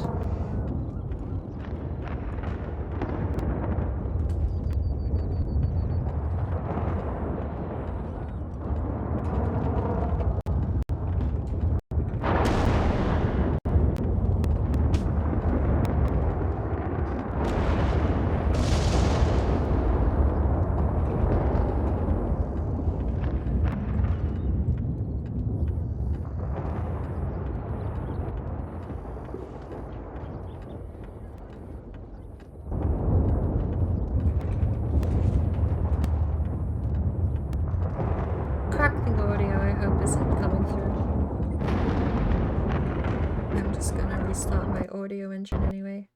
Crackling audio, I hope, isn't coming through. I'm just gonna restart my audio engine anyway.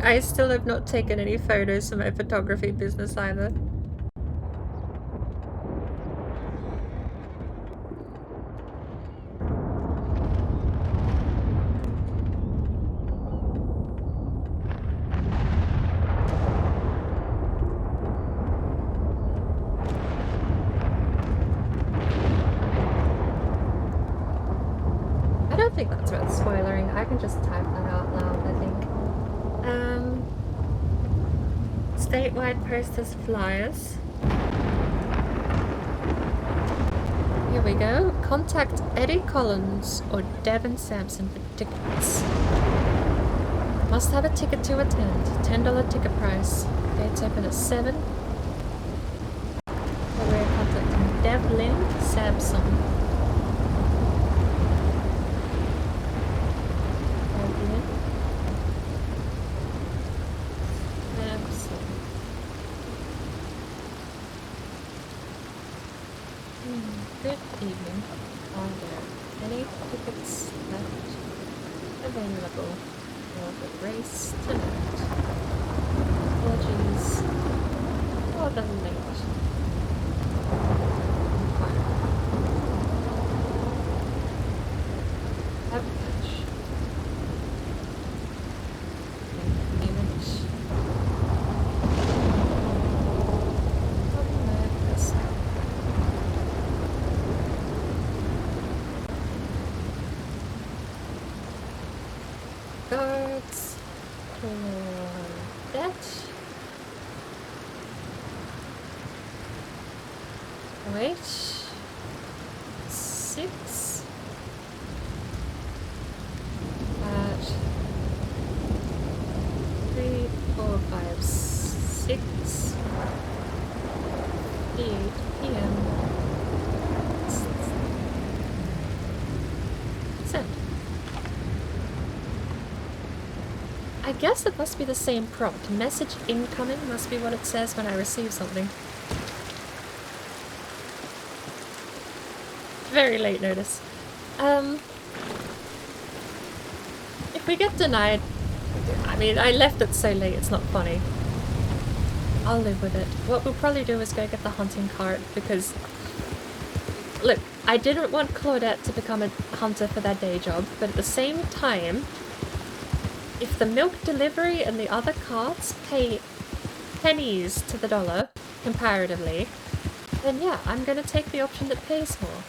I still have not taken any photos for my photography business either. I don't think that's worth spoilering. I can just type that out loud, I think. Statewide posters, flyers. Here we go. Contact Eddie Collins or Devin Sampson for tickets. Must have a ticket to attend. $10 ticket price. Gates open at 7. So we're contacting Devlin Sampson. Good evening. Are there any tickets left available for the race tonight? Apologies for the late inquiry. Have a catch. Thank you very much. Guards. Claudette. Wait. 6. At 3, 4, 5, 6. 8 p.m. Send. I guess it must be the same prompt. Message incoming must be what it says when I receive something. Very late notice. If we get denied, I mean, I left it so late, it's not funny. I'll live with it. What we'll probably do is go get the hunting cart because, look, I didn't want Claudette to become a hunter for their day job, but at the same time, if the milk delivery and the other carts pay pennies to the dollar, comparatively, then yeah, I'm gonna take the option that pays more.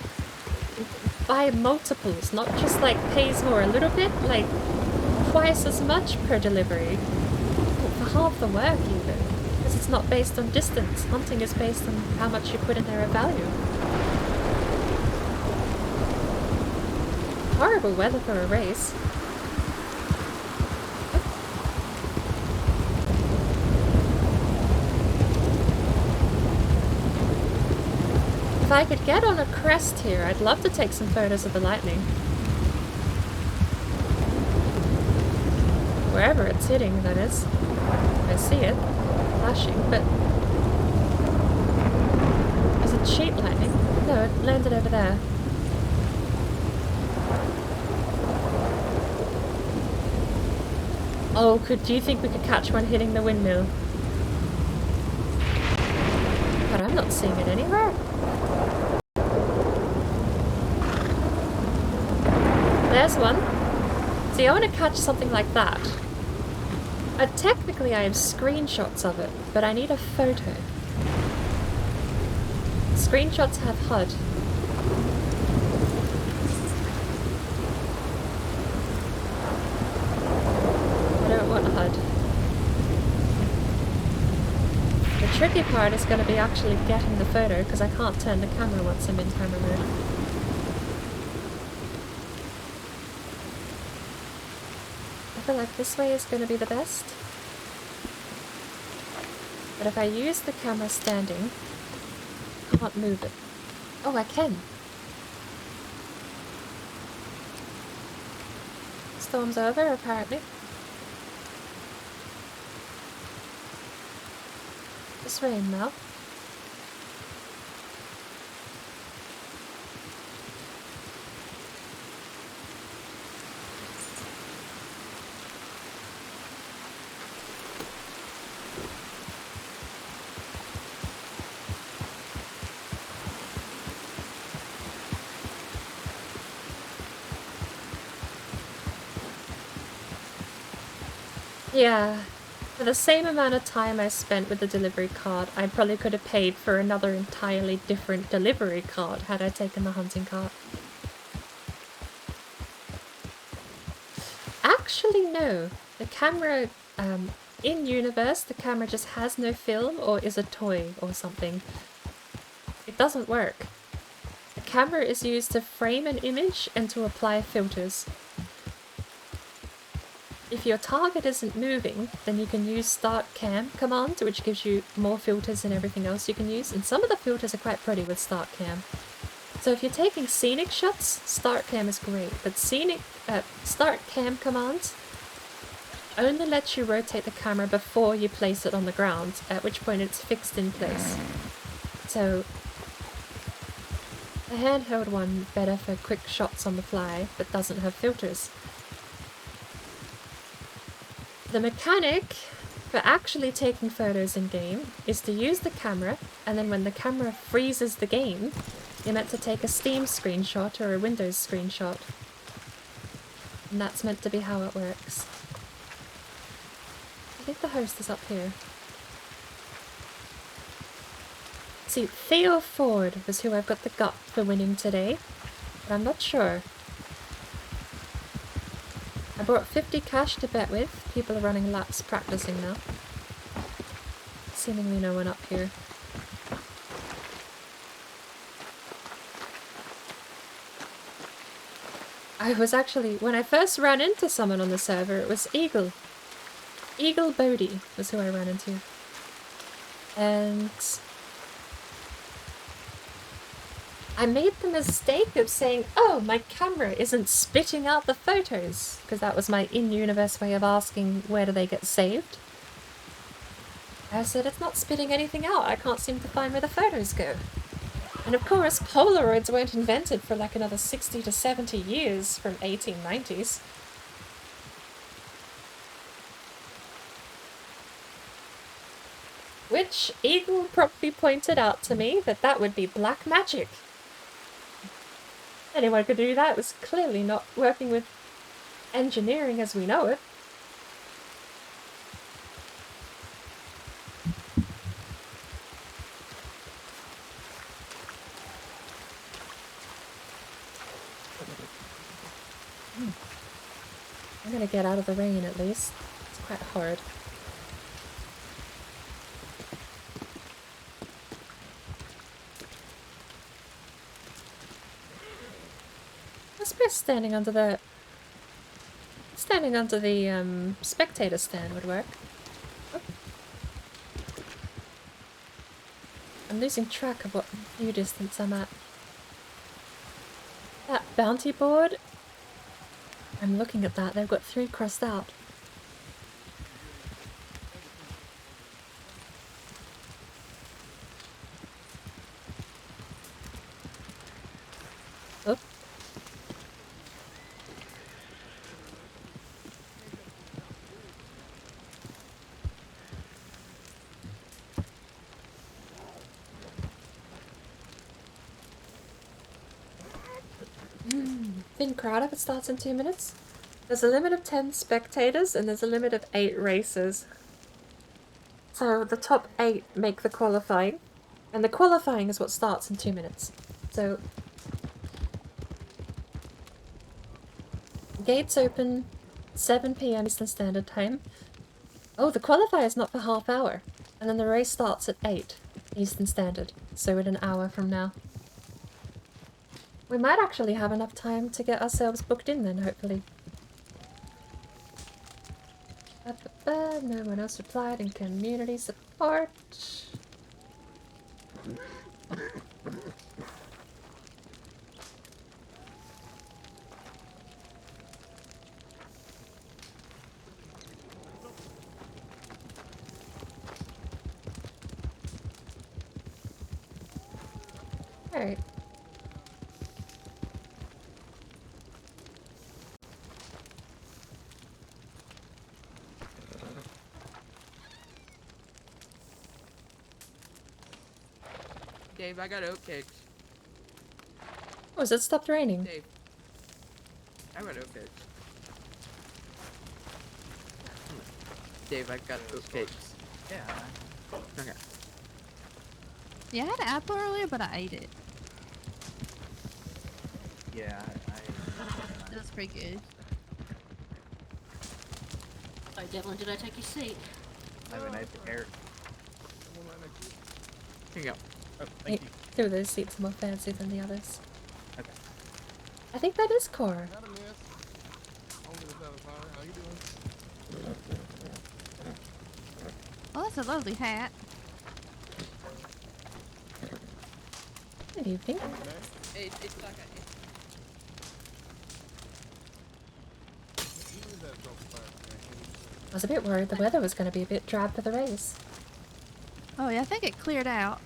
By multiples, not just like pays more a little bit, like twice as much per delivery. For half the work even. Because it's not based on distance. Hunting is based on how much you put in there of value. Horrible weather for a race. If I could get on a crest here, I'd love to take some photos of the lightning. Wherever it's hitting, that is. I see it flashing, but is it sheet lightning? No, it landed over there. Oh, do you think we could catch one hitting the windmill? But I'm not seeing it anywhere. There's one. See, I want to catch something like that. Technically I have screenshots of it, but I need a photo. Screenshots have HUD. I don't want HUD. The tricky part is going to be actually getting the photo, because I can't turn the camera once I'm in camera mode. I feel like this way is going to be the best. But if I use the camera standing, I can't move it. Oh, I can. Storm's over, apparently. It's rain now. Yeah, for the same amount of time I spent with the delivery cart, I probably could have paid for another entirely different delivery cart had I taken the hunting cart. Actually, no. The camera, in universe, the camera just has no film or is a toy or something. It doesn't work. The camera is used to frame an image and to apply filters. If your target isn't moving, then you can use Start Cam command, which gives you more filters and everything else you can use. And some of the filters are quite pretty with Start Cam. So if you're taking scenic shots, Start Cam is great. But Start Cam command only lets you rotate the camera before you place it on the ground, at which point it's fixed in place. So the handheld one better for quick shots on the fly, but doesn't have filters. The mechanic for actually taking photos in game is to use the camera, and then when the camera freezes the game, you're meant to take a Steam screenshot or a Windows screenshot. And that's meant to be how it works. I think the host is up here. See, Theo Ford was who I've got the gut for winning today, but I'm not sure. I brought 50 cash to bet with. People are running laps practicing now. Seemingly no one up here. I was actually, when I first ran into someone on the server, it was Eagle. Eagle Bodie was who I ran into. And I made the mistake of saying, oh, my camera isn't spitting out the photos, because that was my in-universe way of asking where do they get saved. I said, it's not spitting anything out, I can't seem to find where the photos go. And of course, Polaroids weren't invented for like another 60 to 70 years from 1890s. Which Eagle promptly pointed out to me that that would be black magic. Anyone could do that. It was clearly not working with engineering as we know it. I'm gonna get out of the rain at least. It's quite hard. I suppose standing under the spectator stand would work. Oh. I'm losing track of what view distance I'm at. That bounty board, I'm looking at that, they've got 3 crossed out. Oh. Been crowd if it starts in 2 minutes. There's a limit of 10 spectators and there's a limit of 8 racers. So the top 8 make the qualifying. And the qualifying is what starts in 2 minutes. So gates open 7 PM Eastern Standard Time. Oh, the qualifier is not for half hour. And then the race starts at 8 Eastern Standard. So in an hour from now. We might actually have enough time to get ourselves booked in then, hopefully. No one else replied in community support. Alright. Dave, I got oatcakes. Oh, has it stopped raining? Dave, I got oatcakes. Dave, I got oatcakes. Yeah. Okay. Yeah, I had an apple earlier, but I ate it. Yeah, It was pretty good. Sorry, Devlin, did I take your seat? I have a nice hair. Here you go. Oh, thank you. Two of those seats are more fancy than the others. Okay. I think that is Cora. Oh, that's a lovely hat. Good evening. It's like I was a bit worried the weather was going to be a bit drab for the race. Oh yeah, I think it cleared out.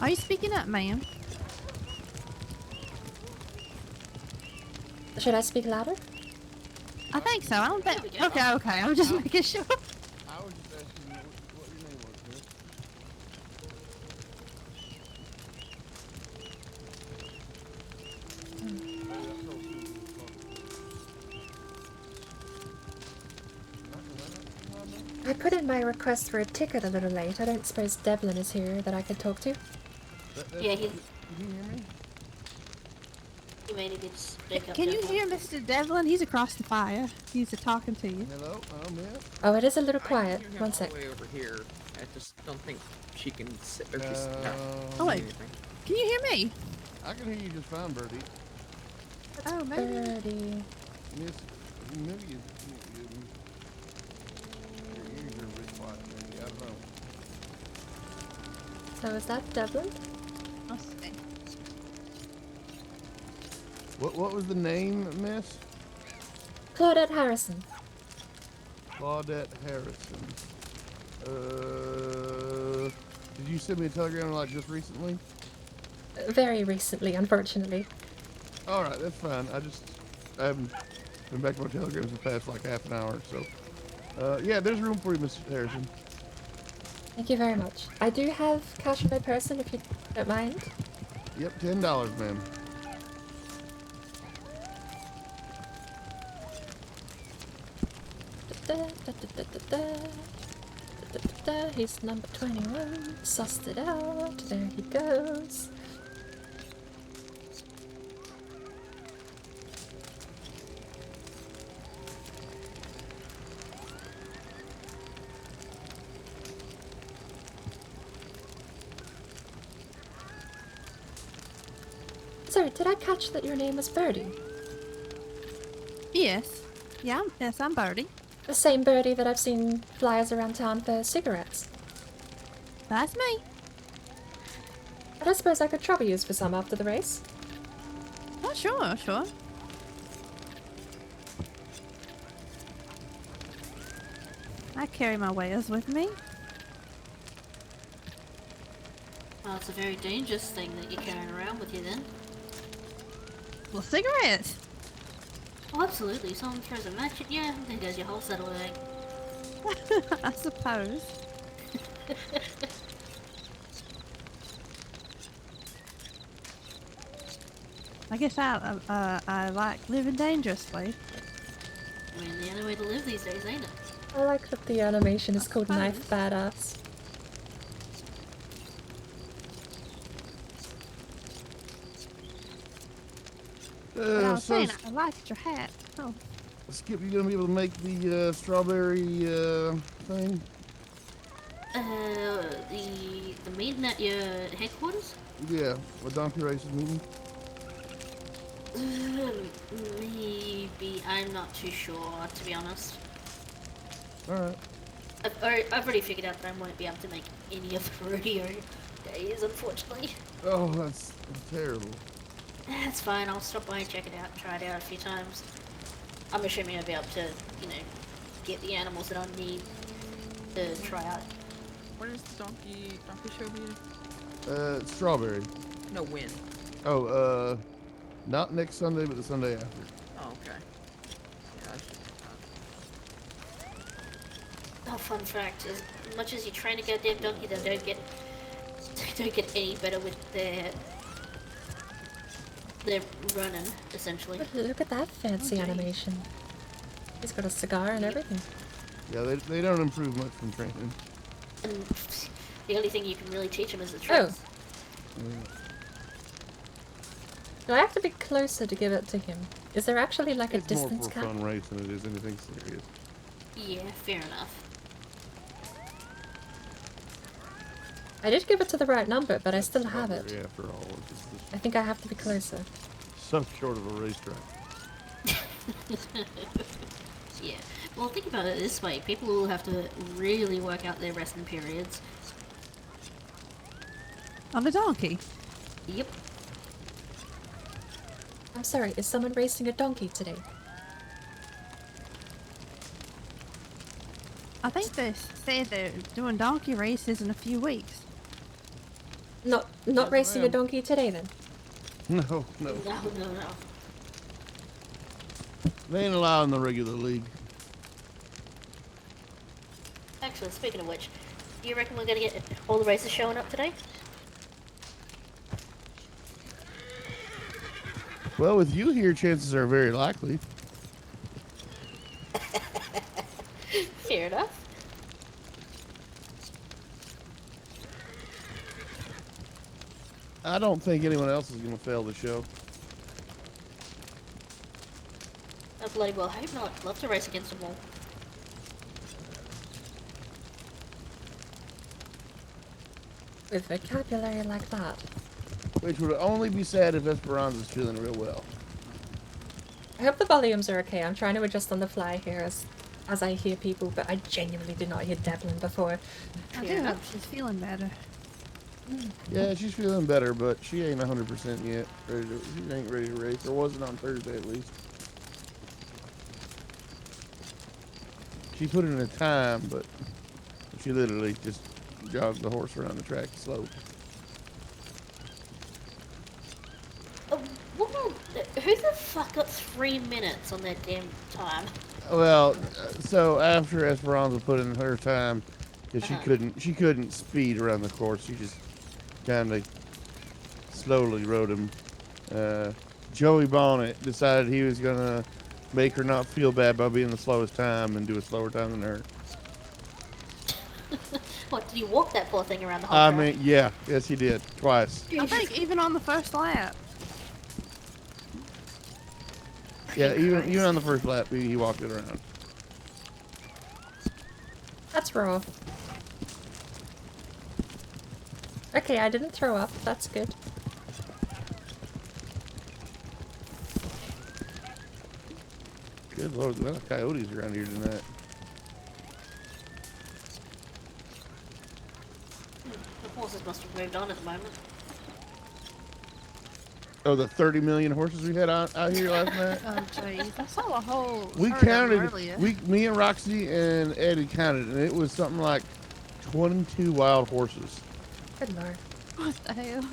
Are you speaking up, ma'am? Should I speak louder? I think so. I don't think. Okay, okay. I'm just making sure. I was just asking you what your name was, man. I put in my request for a ticket a little late. I don't suppose Devlin is here that I could talk to. Yeah, Can you hear me? You may need to speak up. Can you Devlin. hear Mr. Devlin? He's across the fire. He's talking to you. Hello? Oh, man. Oh, it is a little quiet. I can hear him One all sec. the way over here. I just don't think she can sit or just Oh, wait. Can you hear me? I can hear you just fine, Birdie. Oh, maybe. Birdie. Miss, maybe your ears are a bit quiet, maybe. I don't know. So is that Devlin? I'll see. What was the name, Miss? Claudette Harrison. Claudette Harrison. Did you send me a telegram like just recently? Very recently, unfortunately. All right, that's fine. I haven't been back to my telegrams in the past like half an hour, so. Yeah, there's room for you, Mr. Harrison. Thank you very much. I do have cash in my person if you don't mind. Yep, $10, ma'am. He's number 21. Sussed it out. There he goes. Sorry, did I catch that your name was Birdie? Yes. Yeah, yes, I'm Birdie. The same Birdie that I've seen flyers around town for cigarettes. That's me. I don't suppose I could trouble you for some after the race. Oh, sure, sure. I carry my wares with me. Well, it's a very dangerous thing that you're carrying around with you then. Well, cigarettes. Oh, absolutely. Someone throws a match at you, there goes your whole saddlebag. I suppose. I guess I like living dangerously. I mean, the only way to live these days, ain't it? I like that the animation is called Knife Badass. But I was So, saying, I liked your hat. Oh. Skip, you gonna be able to make the strawberry thing? The meeting at your headquarters? Yeah, a donkey racing meeting. Maybe. I'm not too sure, to be honest. Alright. I've already figured out that I won't be able to make any of the rodeo days, unfortunately. Oh, that's terrible. That's fine, I'll stop by and check it out and try it out a few times. I'm assuming I'll be able to, you know, get the animals that I need to try out. Where does the donkey show be? Strawberry. No, when? Oh, not next Sunday, but the Sunday after. Oh, okay. Yeah, Oh, fun fact, as much as you train a goddamn donkey, they don't get any better with their running, essentially. Look at that fancy animation. He's got a cigar and everything. Yeah, they don't improve much from training. And the only thing you can really teach them is the tricks. Do I have to be closer to give it to him? Is there actually like a distance It's more cap? for a fun race than it is anything serious. Yeah, fair enough. I did give it to the right number, but I still have it. After all, I think I have to be closer. so short of a racetrack. Yeah. Well, think about it this way. People will have to really work out their resting periods. On a donkey? Yep. I'm sorry, is someone racing a donkey today? I think they said they're doing donkey races in a few weeks. Not racing a donkey today then? No. No. They ain't allowed in the regular league. Actually, speaking of which, do you reckon we're gonna get all the races showing up today? Well, with you here, chances are very likely. Fair enough. I don't think anyone else is going to fail the show. I bloody well hope not. Love to race against them all. With vocabulary like that. Which would only be sad if Esperanza's feeling real well. I hope the volumes are okay. I'm trying to adjust on the fly here as I hear people, but I genuinely did not hear Devlin before. I do hope she's feeling better. Yeah, she's feeling better, but she ain't 100% yet. She ain't ready to race, or wasn't on Thursday at least. She put in a time, but she literally just jogged the horse around the track slow. Who the fuck got 3 minutes on that damn time? Well, so after Esperanza put in her time, because she couldn't speed around the course, she just kind of slowly rode him. Joey Bonnet decided he was gonna make her not feel bad by being the slowest time and do a slower time than her. What, did he walk that poor thing around the whole track? mean, yeah, yes he did, twice. I think even on the first lap. Yeah, even on the first lap, he walked it around. That's raw. Okay, I didn't throw up. That's good. Good lord, there's a lot of coyotes around here tonight. The horses must have moved on at the moment. Oh, the 30 million horses we had out here last night? Oh, jeez. I saw a whole We herd of them counted, earlier. me and Roxy and Eddie counted, and it was something like 22 wild horses. Good lord. What the hell?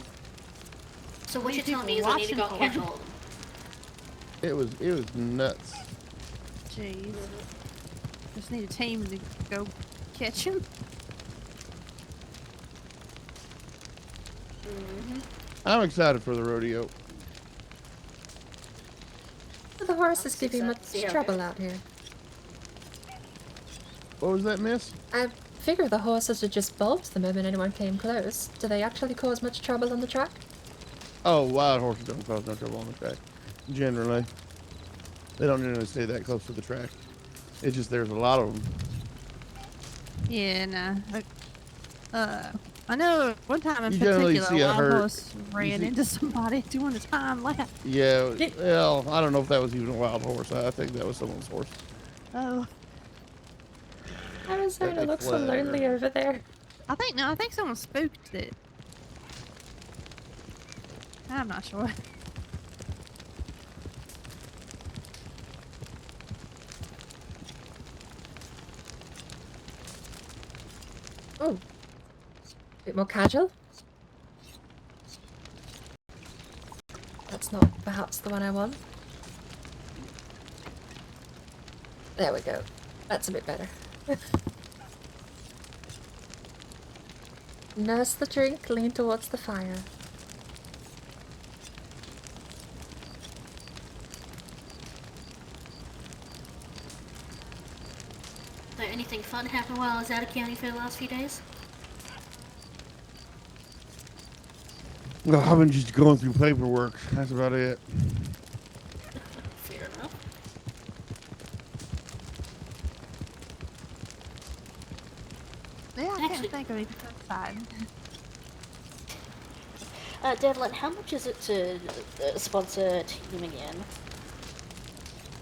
So what These you're telling me is people I need to go watching catch for? all of them. It was nuts. Jeez. Just need a team to go catch him. I'm excited for the rodeo. The horses give you much trouble out here. What was that, miss? I figure the horses would just bolt the moment anyone came close. Do they actually cause much trouble on the track? Oh, wild horses don't cause no trouble on the track. Generally. They don't generally stay that close to the track. It's just there's a lot of them. Yeah, nah. I know one time in You generally particular, see a a wild herd. horse ran into somebody doing a time lap. Yeah, well, I don't know if that was even a wild horse. I think that was someone's horse. Oh. Arizona They looks so fled. lonely over there. I think someone spooked it. I'm not sure. Oh. Bit more casual. That's not perhaps the one I want. There we go. That's a bit better. Nurse the drink, lean towards the fire. So anything fun happen while I was out of county for the last few days? No, I've been just going through paperwork. That's about it. Fair enough. Yeah, I can't think of anything outside. Devlin, how much is it to sponsor Team again?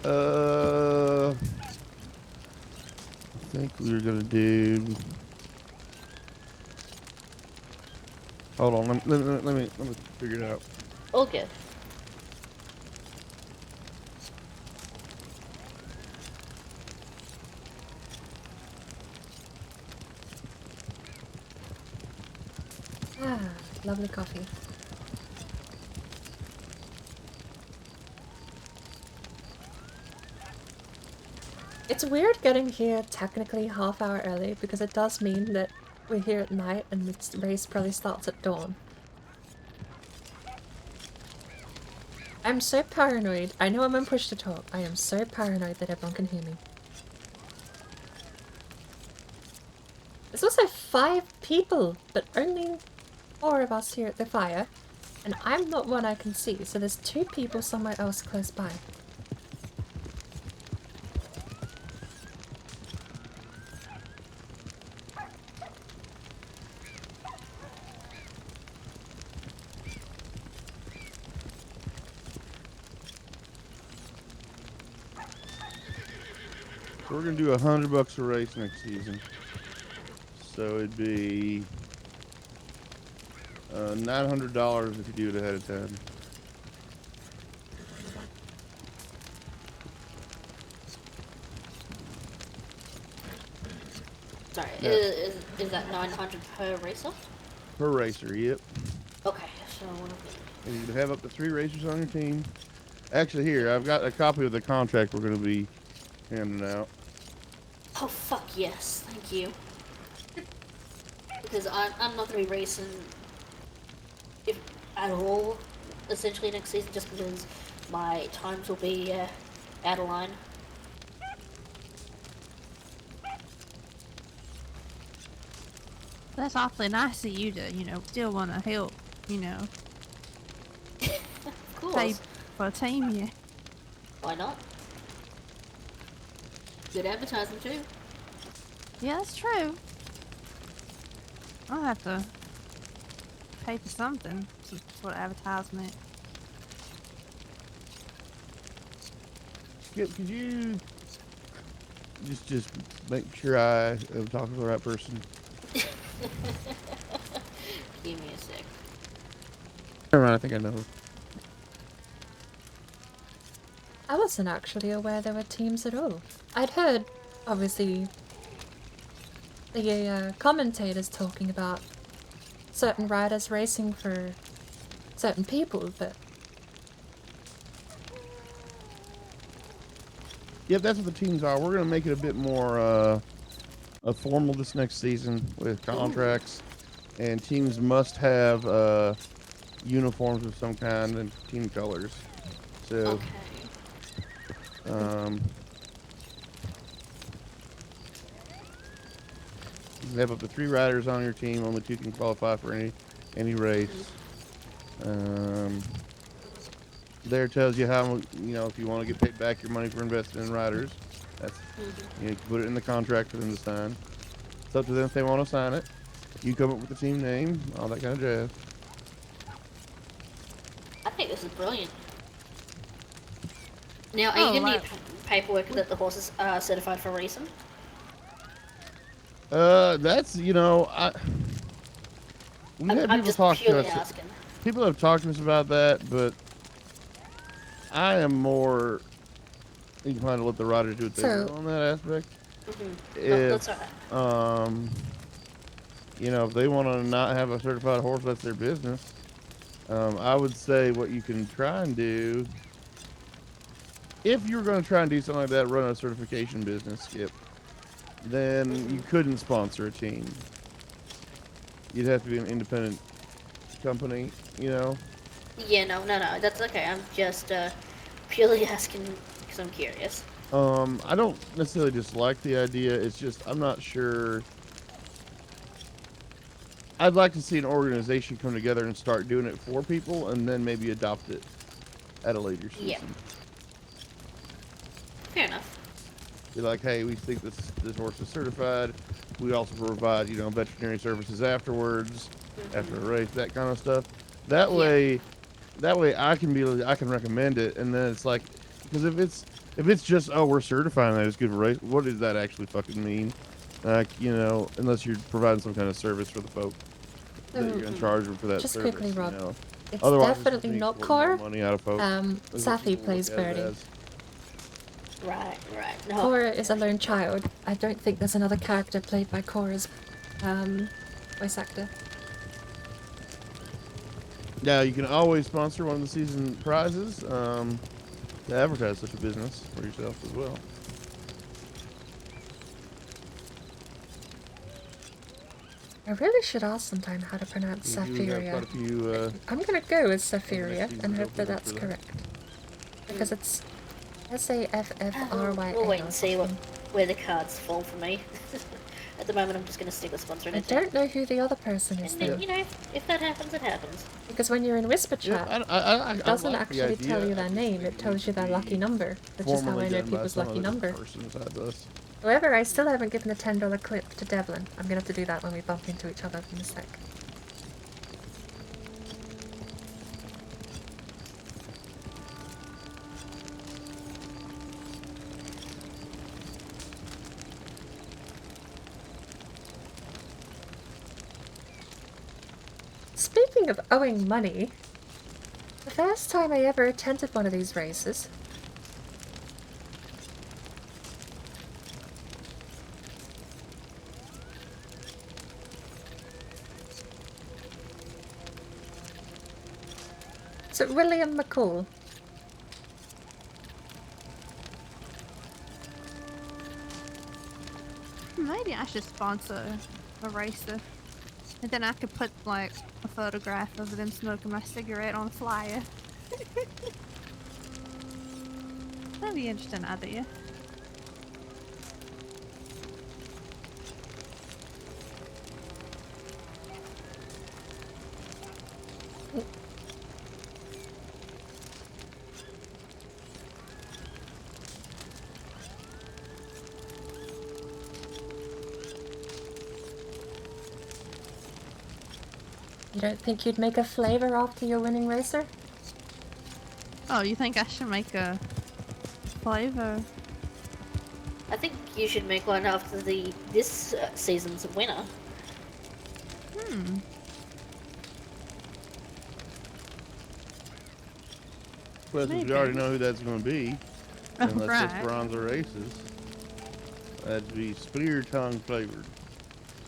I think we were gonna do. Hold on, let me figure it out. All good. Ah, lovely coffee. It's weird getting here technically half hour early because it does mean that we're here at night and the race probably starts at dawn. I'm so paranoid. I know I'm on push to talk. I am so paranoid that everyone can hear me. There's also 5 people, but only 4 of us here at the fire. And I'm not one I can see, so there's 2 people somewhere else close by. So we're gonna do $100 a race next season. So it'd be $900 if you do it ahead of time. Sorry, Yeah. is that 900 per racer? Per racer, yep. Okay, so what And you can have up to 3 racers on your team. Actually, here, I've got a copy of the contract we're going to be handing out. Oh fuck yes, thank you. Because I'm not gonna be racing if at all essentially next season, just because my times will be out of line. That's awfully nice of you to, still want to help, Of course. pay for a team, yeah. Why not? Good advertising too. Yeah, that's true. I'll have to pay for something, some sort of advertisement. Skip, could you just make sure I am talking to the right person? Give me a sec. Never mind, I think I know. I wasn't actually aware there were teams at all. I'd heard, obviously, the commentators talking about certain riders racing for certain people, but... Yep, that's what the teams are. We're going to make it a bit more formal this next season with contracts. Ooh. And teams must have uniforms of some kind and team colors. So, okay. You have up to 3 riders on your team. Only 2 can qualify for any race. There tells you how, if you want to get paid back your money for investing in riders. That's you can put it in the contract for them to sign. It's up to them if they want to sign it. You come up with the team name, all that kind of jazz. I think this is brilliant. Now, are you gonna need paperwork that the horses are certified for racing? That's we had I'm people just talk to purely us. asking. People have talked to us about that, but I am more inclined to let the riders do what they want on that aspect. If if they want to not have a certified horse, that's their business. I would say what you can try and do, if you're going to try and do something like that, run a certification business, Skip, then you couldn't sponsor a team. You'd have to be an independent company, Yeah, no, that's okay. I'm just purely asking because I'm curious. I don't necessarily dislike the idea. It's just I'm not sure. I'd like to see an organization come together and start doing it for people, and then maybe adopt it at a later season. Yeah. Fair enough. Be like, hey, we think this horse is certified. We also provide, veterinary services afterwards, after a race, that kind of stuff. That way I can recommend it, and then it's like, because if it's just, oh, we're certifying that it's good for race, what does that actually fucking mean? Like, unless you're providing some kind of service for the folk that you're gonna charge them for that just service. Just quickly, Rob. It's Otherwise, definitely not Core. Money out of folk. Safi plays Birdie. Right. No. Cora is a lone child. I don't think there's another character played by Cora's voice actor. Now, you can always sponsor one of the season prizes to advertise such a business for yourself as well. I really should ask sometime how to pronounce Saphiria. I'm gonna go with Saphiria and hope that that's correct. Because it's Saffrya. We'll wait and see where the cards fall for me. At the moment, I'm just going to stick with sponsoring I it. don't know who the other person is, And though. then, you know, if that happens, it happens. Because when you're in Whisper Chat, it doesn't like the actually idea. tell you I their just name, think it tells you their lucky number, which is how formally I know done by people's some lucky other number. person besides us. However, I still haven't given a $10 clip to Devlin. I'm gonna have to do that when we bump into each other in a sec. Speaking of owing money, the first time I ever attended one of these races, is it William McCall? Maybe I should sponsor a racer. And then I could put, like, a photograph of them smoking my cigarette on a flyer. That'd be an interesting idea. You don't think you'd make a flavor after your winning racer? Oh, you think I should make a flavor? I think you should make one after this season's winner. Hmm. Well, since we already know who that's going to be, unless right. it's bronze races, that'd be spear tongue flavored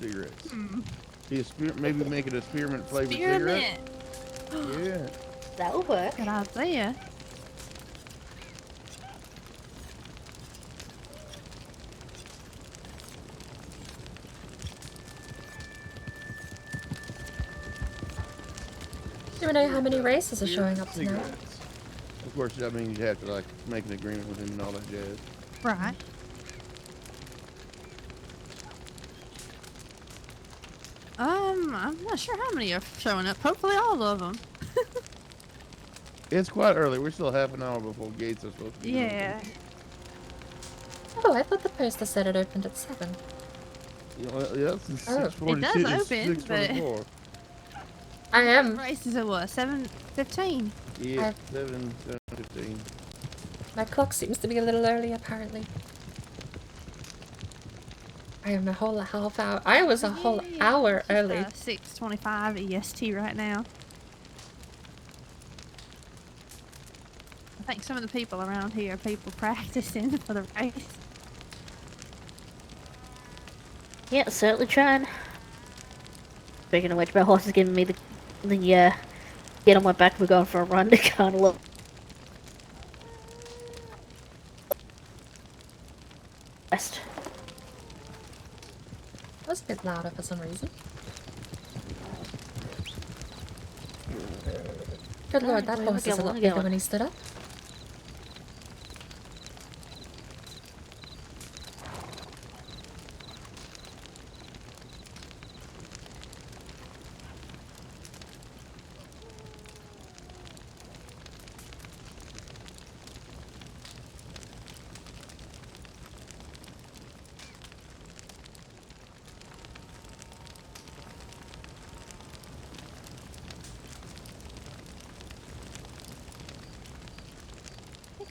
cigarettes. Hmm. Be maybe make it a spearmint flavored Spearmint. cigarette. Yeah. That'll work. Good idea. Do we know how many races are showing up tonight? Cigarettes. Of course, that means you'd have to like make an agreement with him and all that jazz. Right. I'm not sure how many are showing up. Hopefully all of them. It's quite early. We're still half an hour before gates are supposed to be Yeah. Oh, I thought the poster said it opened at 7. You know, yeah, it's Oh. 6:42. It does It's open, 6:24. I am. Races at what? 7:15. Yeah, 7:15. My clock seems to be a little early, apparently. I am a whole half hour. I was a whole hour early. 6:25 EST right now. I think some of the people around here are people practicing for the race. Yeah, certainly trying. Speaking of which, my horse is giving me the get on my back. We're going for a run to kind of look. West. That was a bit louder for some reason. Good lord, that horse is a lot bigger when he stood up.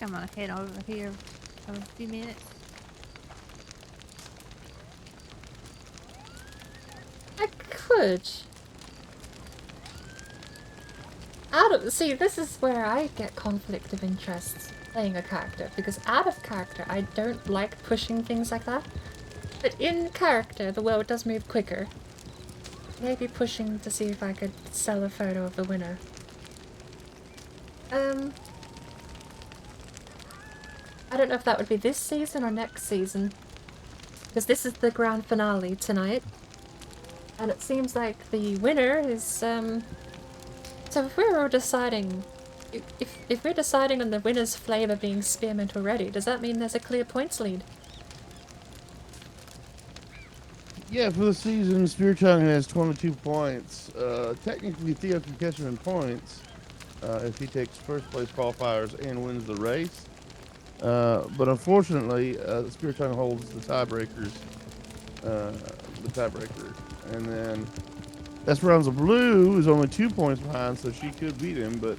I'm gonna head over here for a few minutes. I could. See, this is where I get conflict of interest playing a character, because out of character I don't like pushing things like that. But in character the world does move quicker. Maybe pushing to see if I could sell a photo of the winner. I don't know if that would be this season or next season, because this is the grand finale tonight, and it seems like the winner is, so if we're all deciding, if we're deciding on the winner's flavour being spearmint already, does that mean there's a clear points lead? Yeah, for the season, Spear Tongue has 22 points. Technically, Theo can catch him in points if he takes first place qualifiers and wins the race. But unfortunately, Spear Tongue holds the tiebreaker. And then Esperanza Blue is only 2 points behind, so she could beat him, but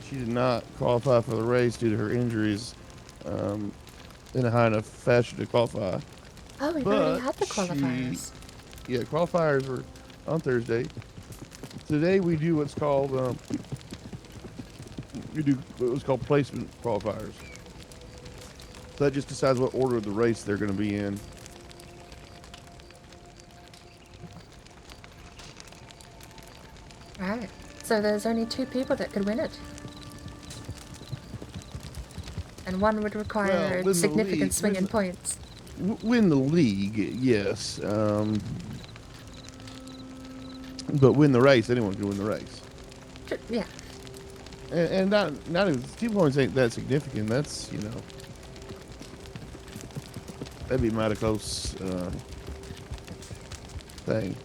she did not qualify for the race due to her injuries in a high enough fashion to qualify. Oh, we've already had the qualifiers. Yeah, qualifiers were on Thursday. Today we do what's called placement qualifiers. So that just decides what order of the race they're going to be in. Right. So there's only 2 people that could win it. And one would require a significant swing in points. Win the league, yes. But win the race, anyone can win the race. Yeah. And not even 2 points ain't that significant. That's, that'd be a mighty close thing.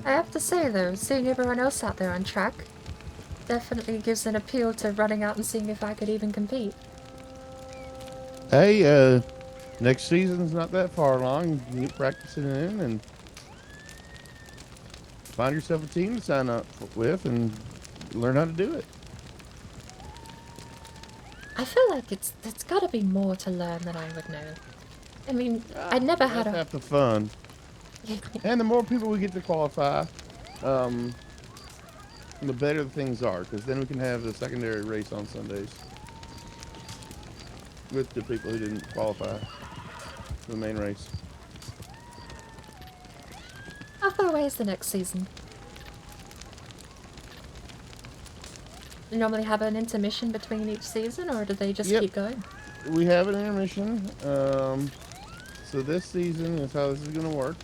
I have to say though, seeing everyone else out there on track definitely gives an appeal to running out and seeing if I could even compete. Hey, next season's not that far along. You can get practicing in and find yourself a team to sign up with and learn how to do it. I feel like it's got to be more to learn than I would know. I mean, I never had half the fun. And the more people we get to qualify, the better things are, because then we can have the secondary race on Sundays with the people who didn't qualify for the main race. How far away is the next season? You normally have an intermission between each season, or do they just keep going? We have an intermission. So this season is how this is going to work.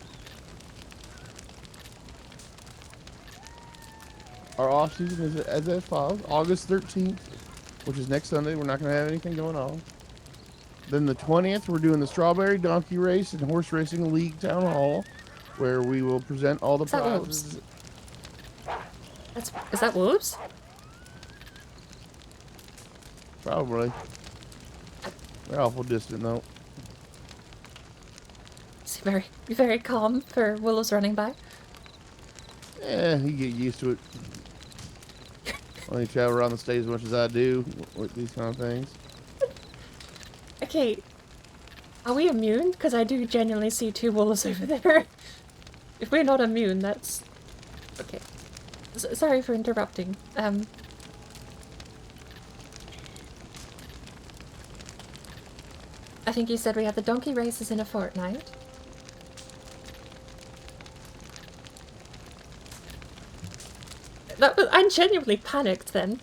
Our off season is as follows: August 13th, which is next Sunday. We're not going to have anything going on. Then the 20th, we're doing the Strawberry Donkey Race and Horse Racing League Town Hall, where we will present all the prizes. Is that wolves? Probably. They're awful distant though. It's very, very calm for wolves running by. Yeah, you get used to it. When you travel around the state as much as I do with these kind of things. Okay, are we immune? Because I do genuinely see 2 wolves over there. If we're not immune, that's... Okay. Sorry for interrupting. I think you said we have the donkey races in a fortnight. I genuinely panicked then.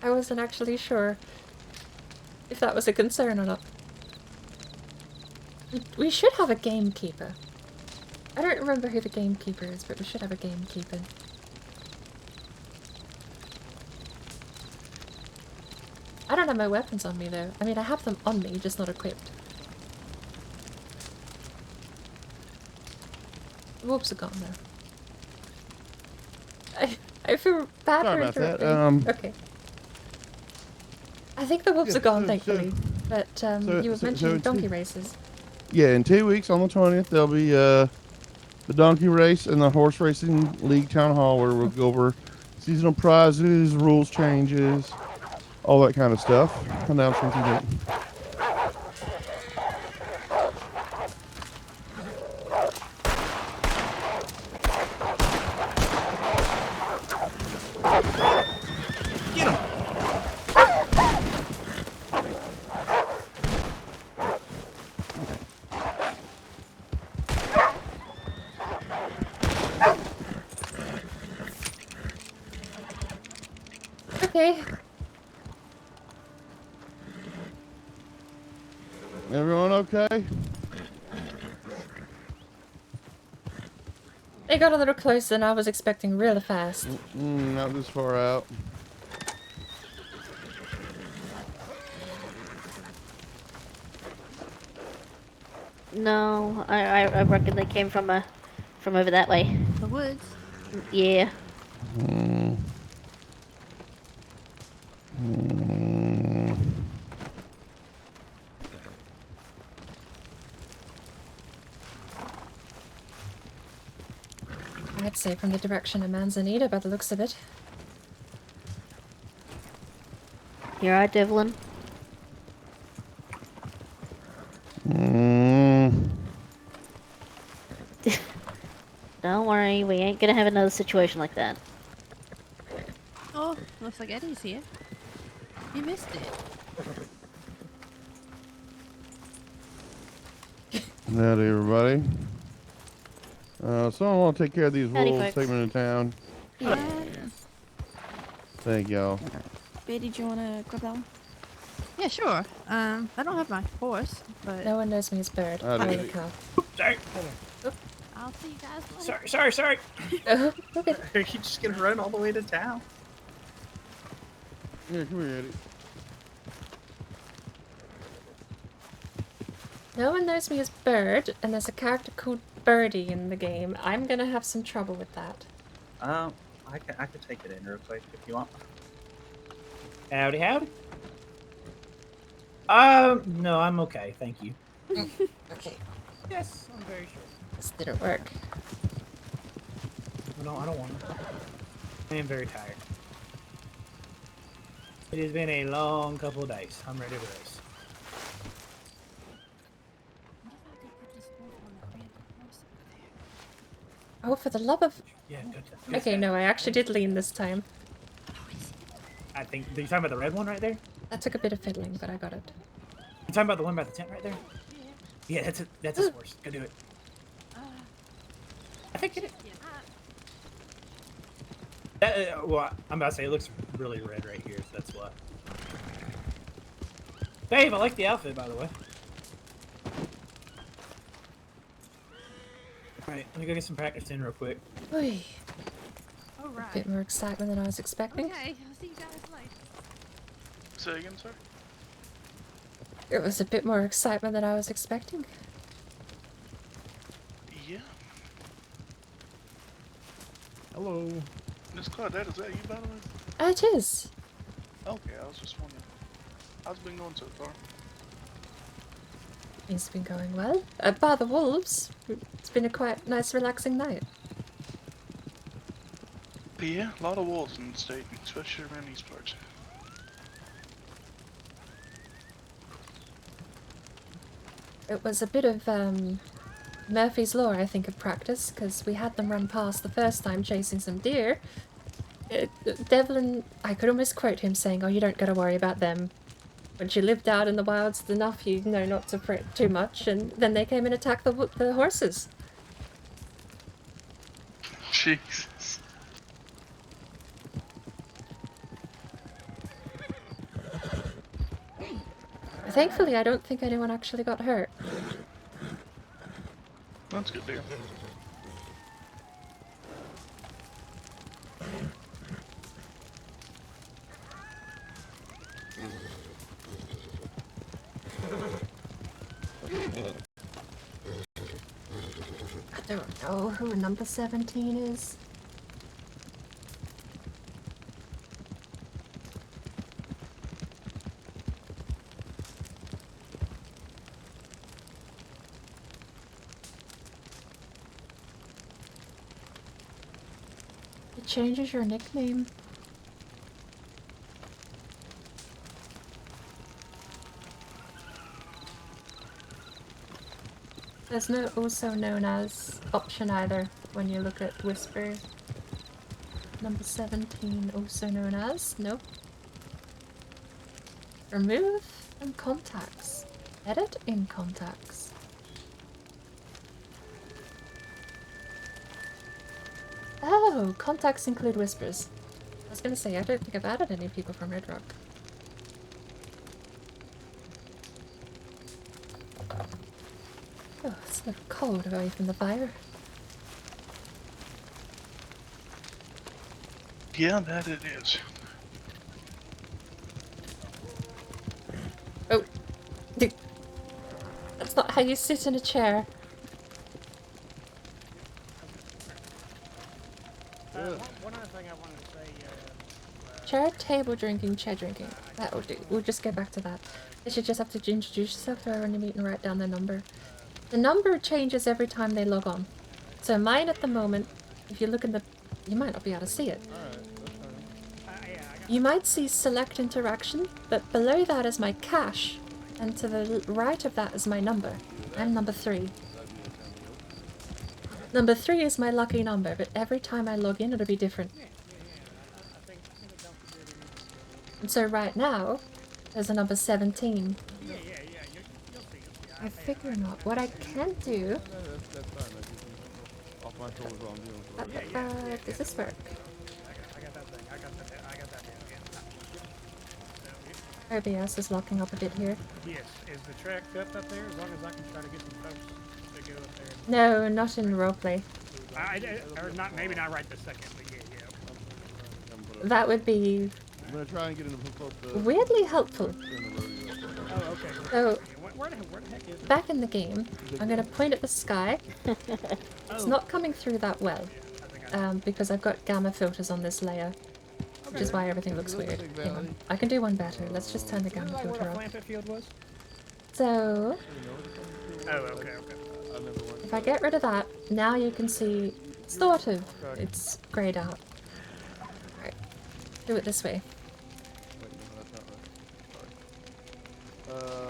I wasn't actually sure if that was a concern or not. We should have a gamekeeper. I don't remember who the gamekeeper is, but we should have a gamekeeper. I don't have my weapons on me though. I mean, I have them on me, just not equipped. The wolves are gone though. I feel bad for interrupting. Okay. I think the wolves are gone, thankfully. But you were mentioning donkey races. Yeah, in 2 weeks on the 20th, there'll be the donkey race and the horse racing league town hall, where we'll go over seasonal prizes, rules changes, all that kind of stuff. Announcements and Okay. Everyone okay? They got a little closer than I was expecting really fast. Not this far out. No, I reckon they came from over that way. The woods? Yeah. I'd say from the direction of Manzanita by the looks of it. You're right, Devlin. Don't worry, we ain't gonna have another situation like that. Oh, looks like Eddie's here. You missed it. Howdy, everybody. Someone want to take care of these Howdy, wolves, folks. take them into town. Yeah. Thank y'all. Betty, do you want to grab that one? Yeah, sure. I don't have my horse, but No one knows me as Bird. I do. Holy cow. Sorry, hold on. I'll see you guys later. Sorry. Oh, okay. Are you just gonna run all the way to town? Here, come here, Eddie. No one knows me as Bird, and there's a character called Birdie in the game. I'm gonna have some trouble with that. I could take it in real quick if you want. Howdy. No, I'm okay, thank you. Okay. Yes, I'm very sure. This didn't work. No, I don't want to. I am very tired. It has been a long couple of days. I'm ready to race. Oh, for the love of... Yeah, good. Okay, no, I actually did lean this time. I think. Are you talking about the red one right there? That took a bit of fiddling, but I got it. You talking about the one by the tent right there? Yeah, that's his horse. Go do it. I think it. Well, I'm about to say it looks really red right here, so that's why. Dave, I like the outfit, by the way. Alright, let me go get some practice in real quick. Oy. All right. A bit more excitement than I was expecting. Okay, I'll see you guys later. Say again, sir? It was a bit more excitement than I was expecting. Yeah. Hello. Miss Claudette, is that you, by the way? It is. Okay, I was just wondering. How's it been going so far? It's been going well. Bar the wolves. It's been a quite nice, relaxing night. But yeah, a lot of wolves in the state, especially around these parts. It was a bit of Murphy's Law, I think, of practice, because we had them run past the first time chasing some deer. Devlin, I could almost quote him saying, "Oh, you don't got to worry about them. Once you lived out in the wilds enough, you know not to fret too much." And then they came and attacked the horses. Jesus. Thankfully, I don't think anyone actually got hurt. That's good to hear. I don't know who number 17 is. It changes your nickname. There's no also known as option either when you look at Whisper. Number 17 also known as? Nope. Remove from contacts. Edit in contacts. Oh, contacts include whispers. I was gonna say, I don't think I've added any people from Red Rock. Oh, it's a little cold away from the fire. Yeah, that it is. Oh! That's not how you sit in a chair. One other thing I wanted to say. Chair, table drinking, chair drinking. That will do. We'll just get back to that. They should just have to introduce yourself to everyone you meet and write down their number. The number changes every time they log on. So mine at the moment, if you look in the... You might not be able to see it. You might see select interaction, but below that is my cache, and to the right of that is my number. I'm number 3. Number 3 is my lucky number, but every time I log in it'll be different. And so right now, there's a number 17. I figure not. What I can do... does this work? OBS is locking up a bit here. Yes, is the track up there? As long as I can try to get some folks to go up there. No, not in roleplay. Or not, maybe not right this second, but yeah. That would be I'm gonna try and get him to hook up the weirdly helpful. Oh, okay. So, where the heck is it? back in the game, I'm going to point at the sky. It's not coming through that well, because I've got gamma filters on this layer, which is why everything looks weird. Hang on. I can do one better. Let's just turn the gamma filter off. So, if I get rid of that, now you can see, sort of, it's grayed out. Alright, do it this way.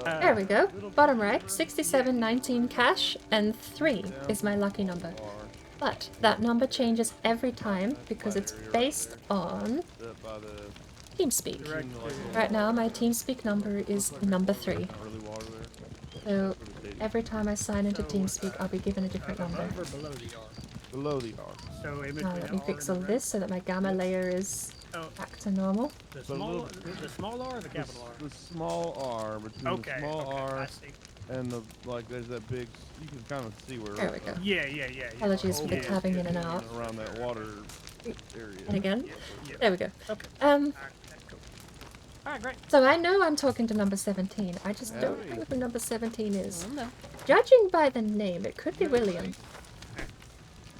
There we go. Bottom right, 67, 19 cash, and 3 is my lucky number. But that number changes every time because it's based on TeamSpeak. Right now, my TeamSpeak number is number 3. So every time I sign into TeamSpeak, I'll be given a different number. Below the R. Now let me fix all this so that my gamma layer is back to normal. The small R or the capital R? The small R, between the small R and the, like, there's that big, you can kind of see where... There we go. Yeah. Apologies for the tabbing in and out. Around that water area. And again? There we go. Okay. Alright, great. So I know I'm talking to number 17. I just don't know who number 17 is. Judging by the name, it could be William.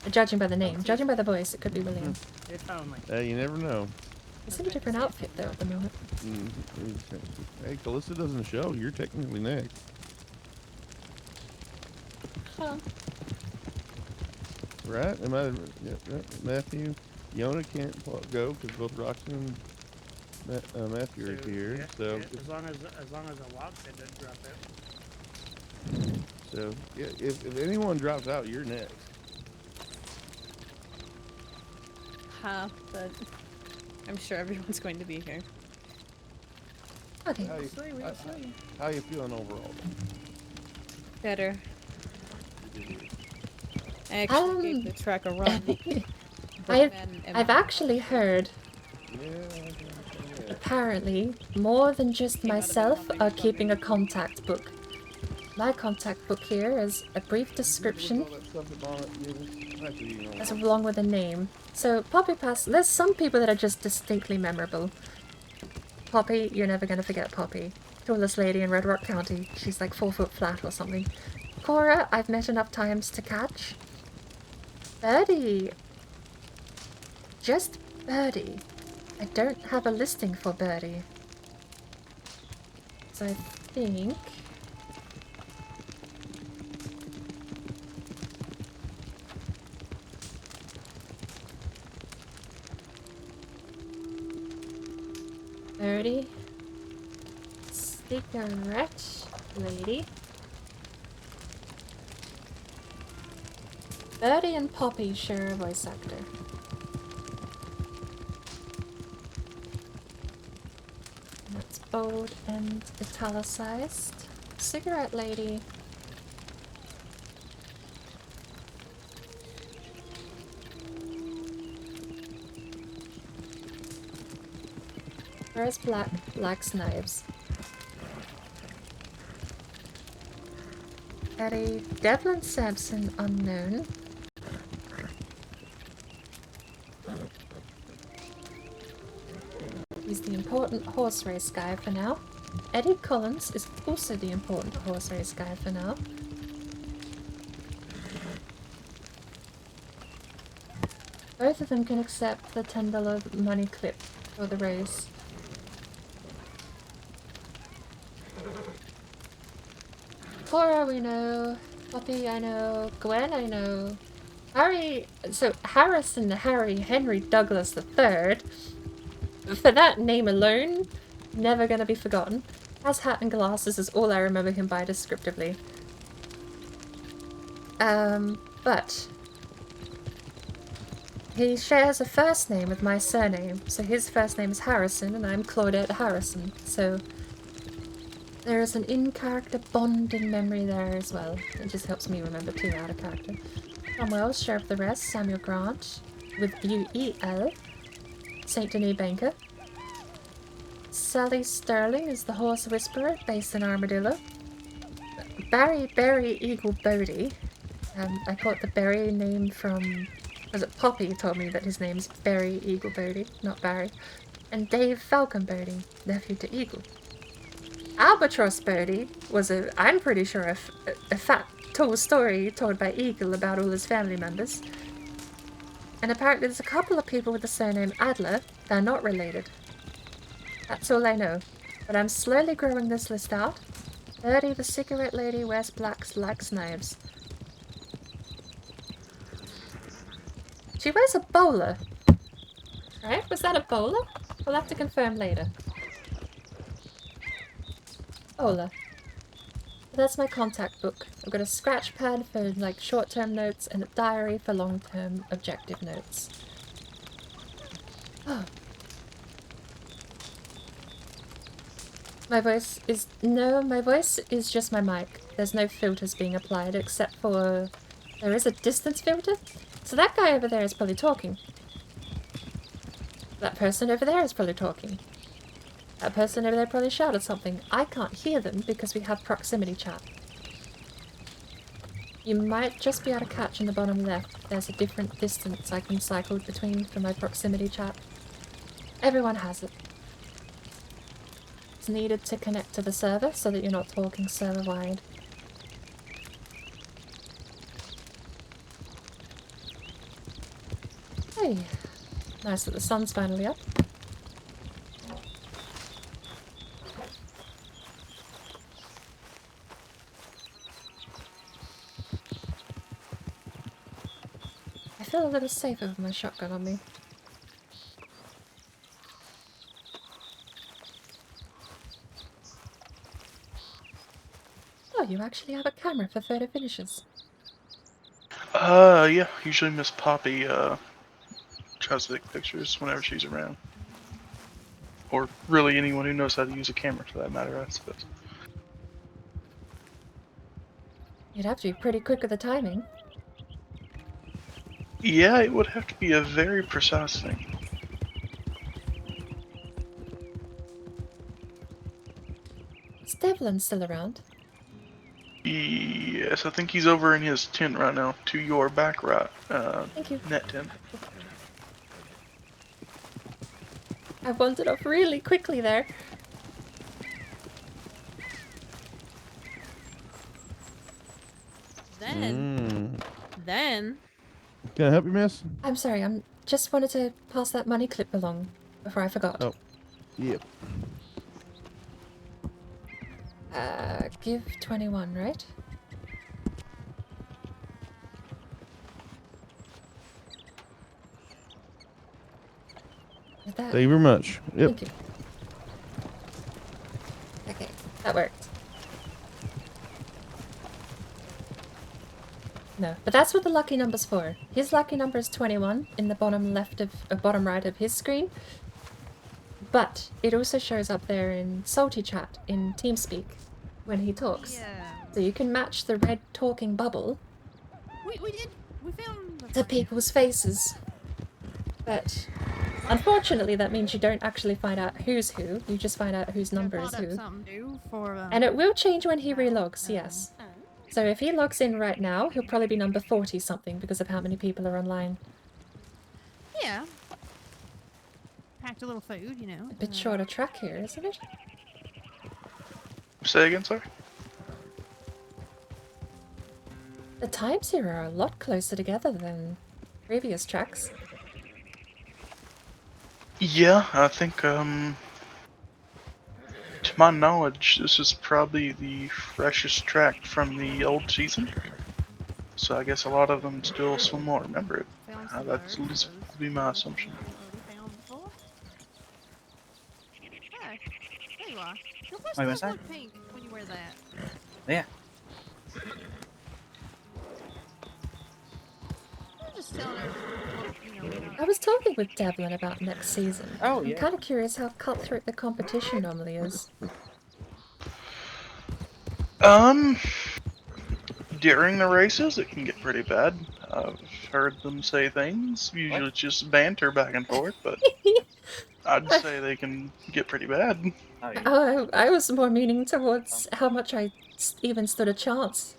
Judging by the name. Judging by the voice, it could be William. You never know. It's in a different outfit, though, at the moment. Hey, Calista doesn't show. You're technically next. Huh. Right? Am I... Matthew? Yona can't go because both Roxy and Matthew are here. So as long as the Wildcat doesn't drop out. So yeah, if anyone drops out, you're next. But I'm sure everyone's going to be here. Okay. How you feeling overall? Better. I actually gave the track a run. I've actually heard, apparently, more than just myself are keeping a contact book. My contact book here is a brief description, as along with a name. So, Poppy Pass, there's some people that are just distinctly memorable. Poppy, you're never going to forget Poppy. Tallest lady in Red Rock County. She's like 4 foot flat or something. Cora, I've met enough times to catch. Birdie. Just Birdie. I don't have a listing for Birdie. So I think... Birdie. Cigarette lady. Birdie and Poppy share a voice actor. And that's bold and italicized. Cigarette lady. Where's Black? Black's knives. Eddie Devlin Sampson unknown. He's the important horse race guy for now. Eddie Collins is also the important horse race guy for now. Both of them can accept the $10 money clip for the race. Cora we know, Poppy I know, Gwen I know, Harry, so Harrison Harry Henry Douglas III, for that name alone, never gonna be forgotten. Has hat and glasses is all I remember him by descriptively. But he shares a first name with my surname, so his first name is Harrison and I'm Claudette Harrison, so there is an in-character bond in memory there as well. It just helps me remember too out of character. Tom Wells, Sheriff of the Rest, Samuel Grant, with U-E-L, St. Denis Banker. Sally Sterling is the Horse Whisperer, based in Armadillo. Barry Eagle Bodie. I caught the Barry name from... Was it Poppy told me that his name's Barry Eagle Bodie, not Barry. And Dave Falcon Bodie, nephew to Eagle. Albatross Bodie was I'm pretty sure, a fat, tall story told by Eagle about all his family members. And apparently there's a couple of people with the surname Adler that are not related. That's all I know. But I'm slowly growing this list out. 30, the cigarette lady, wears blacks, likes knives. She wears a bowler. Right? Was that a bowler? We'll have to confirm later. Bowler. That's my contact book. I've got a scratch pad for like short-term notes and a diary for long-term objective notes. Oh. My voice is just my mic. There's no filters being applied except for... There is a distance filter? So that guy over there is probably talking. That person over there is probably talking. That person over there probably shouted something. I can't hear them because we have proximity chat. You might just be able to catch in the bottom left. There's a different distance I can cycle between for my proximity chat. Everyone has it. It's needed to connect to the server so that you're not talking server-wide. Hey, nice that the sun's finally up. I feel a little safer with my shotgun on me. Oh, you actually have a camera for photo finishes. Yeah, usually Miss Poppy, tries to take pictures whenever she's around. Or really anyone who knows how to use a camera for that matter, I suppose. You'd have to be pretty quick with the timing. Yeah, it would have to be a very precise thing. Is Devlin still around? Yes, I think he's over in his tent right now, to your back right. Thank you. Net tent. I wandered off really quickly there. Then... Can I help you, miss? I'm sorry, I'm just wanted to pass that money clip along before I forgot. Oh, yep. Give 21, right? Thank you very much. Yep. Thank you. Okay, that worked. No, but that's what the lucky number's for. His lucky number is 21 in the bottom left of, bottom right of his screen. But it also shows up there in Salty Chat in TeamSpeak when he talks. Yeah. So you can match the red talking bubble We found to people's faces. But Unfortunately, that means you don't actually find out who's who. You just find out whose number is who. Something new for, And it will change when he relogs, yes. So if he logs in right now, he'll probably be number 40 something because of how many people are online. Yeah. Packed a little food, you know. A bit shorter track here, isn't it? Say again, sorry? The times here are a lot closer together than previous tracks. Yeah, I think, to my knowledge, this is probably the freshest track from the old season. So I guess a lot of them still somewhat remember it. That's at least would be my assumption. Hey, there you are. Your voice Wait, does what's that? look pink when you wear that. Yeah. I'm just telling her, you know. I was talking with Devlin about next season. Oh, yeah. I'm kind of curious how cutthroat the competition normally is. During the races, it can get pretty bad. I've heard them say things. Usually it's just banter back and forth, but I'd say they can get pretty bad. I was more meaning towards how much I even stood a chance.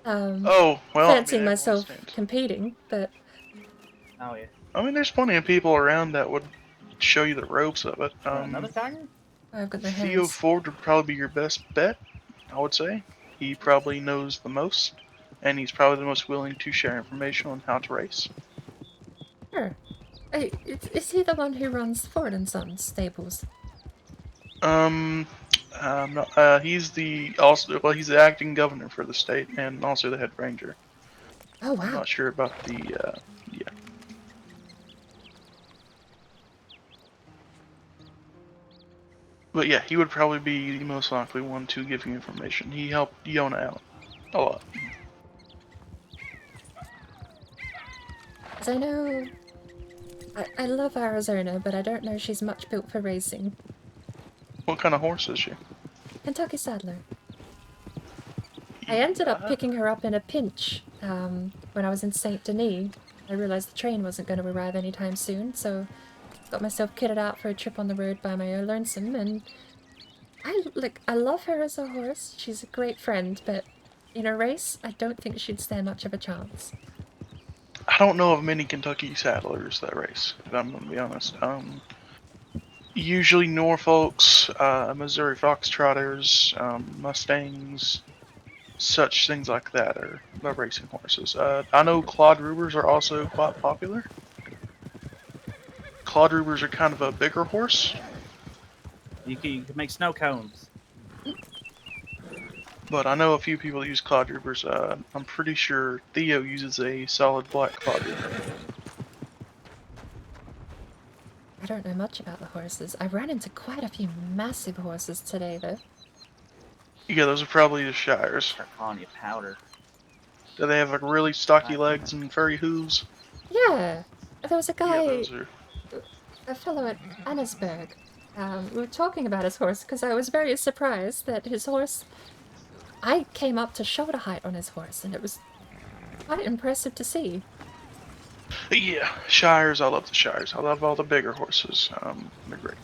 Oh, well, fancying I mean, myself competing, but Oh, yeah. I mean, there's plenty of people around that would show you the ropes of it. Another tiger? I've got my Theo hands. Ford would probably be your best bet, I would say. He probably knows the most, and he's probably the most willing to share information on how to race. Sure. Hey, is he the one who runs Ford and Sons stables? No, he's he's the acting governor for the state and also the head ranger. Oh wow. I'm not sure about the yeah. But yeah, he would probably be the most likely one to give you information. He helped Yona out a lot. Because I know... I love Arizona, but I don't know she's much built for racing. What kind of horse is she? Kentucky Saddler. I ended up picking her up in a pinch when I was in Saint Denis. I realized the train wasn't going to arrive anytime soon, so got myself kitted out for a trip on the road by my own lonesome, and I love her as a horse. She's a great friend, but in a race, I don't think she'd stand much of a chance. I don't know of many Kentucky Saddlers that race, if I'm going to be honest. Usually Norfolks, Missouri Foxtrotters, Mustangs, such things like that are the racing horses. I know Claude Rubers are also quite popular. Claude Rubers are kind of a bigger horse. You can make snow cones. But I know a few people that use Claude Rubers. I'm pretty sure Theo uses a solid black Claude Ruber. I don't know much about the horses. I ran into quite a few massive horses today, though. Yeah, those are probably the Shires. Start calling you powder. Do they have like really stocky legs and furry hooves? Yeah, there was a guy, Yeah, those are... a fellow at Annesburg. We were talking about his horse because I was very surprised that his horse... I came up to shoulder height on his horse, and it was quite impressive to see. Yeah, Shires, I love the Shires. I love all the bigger horses. They're great.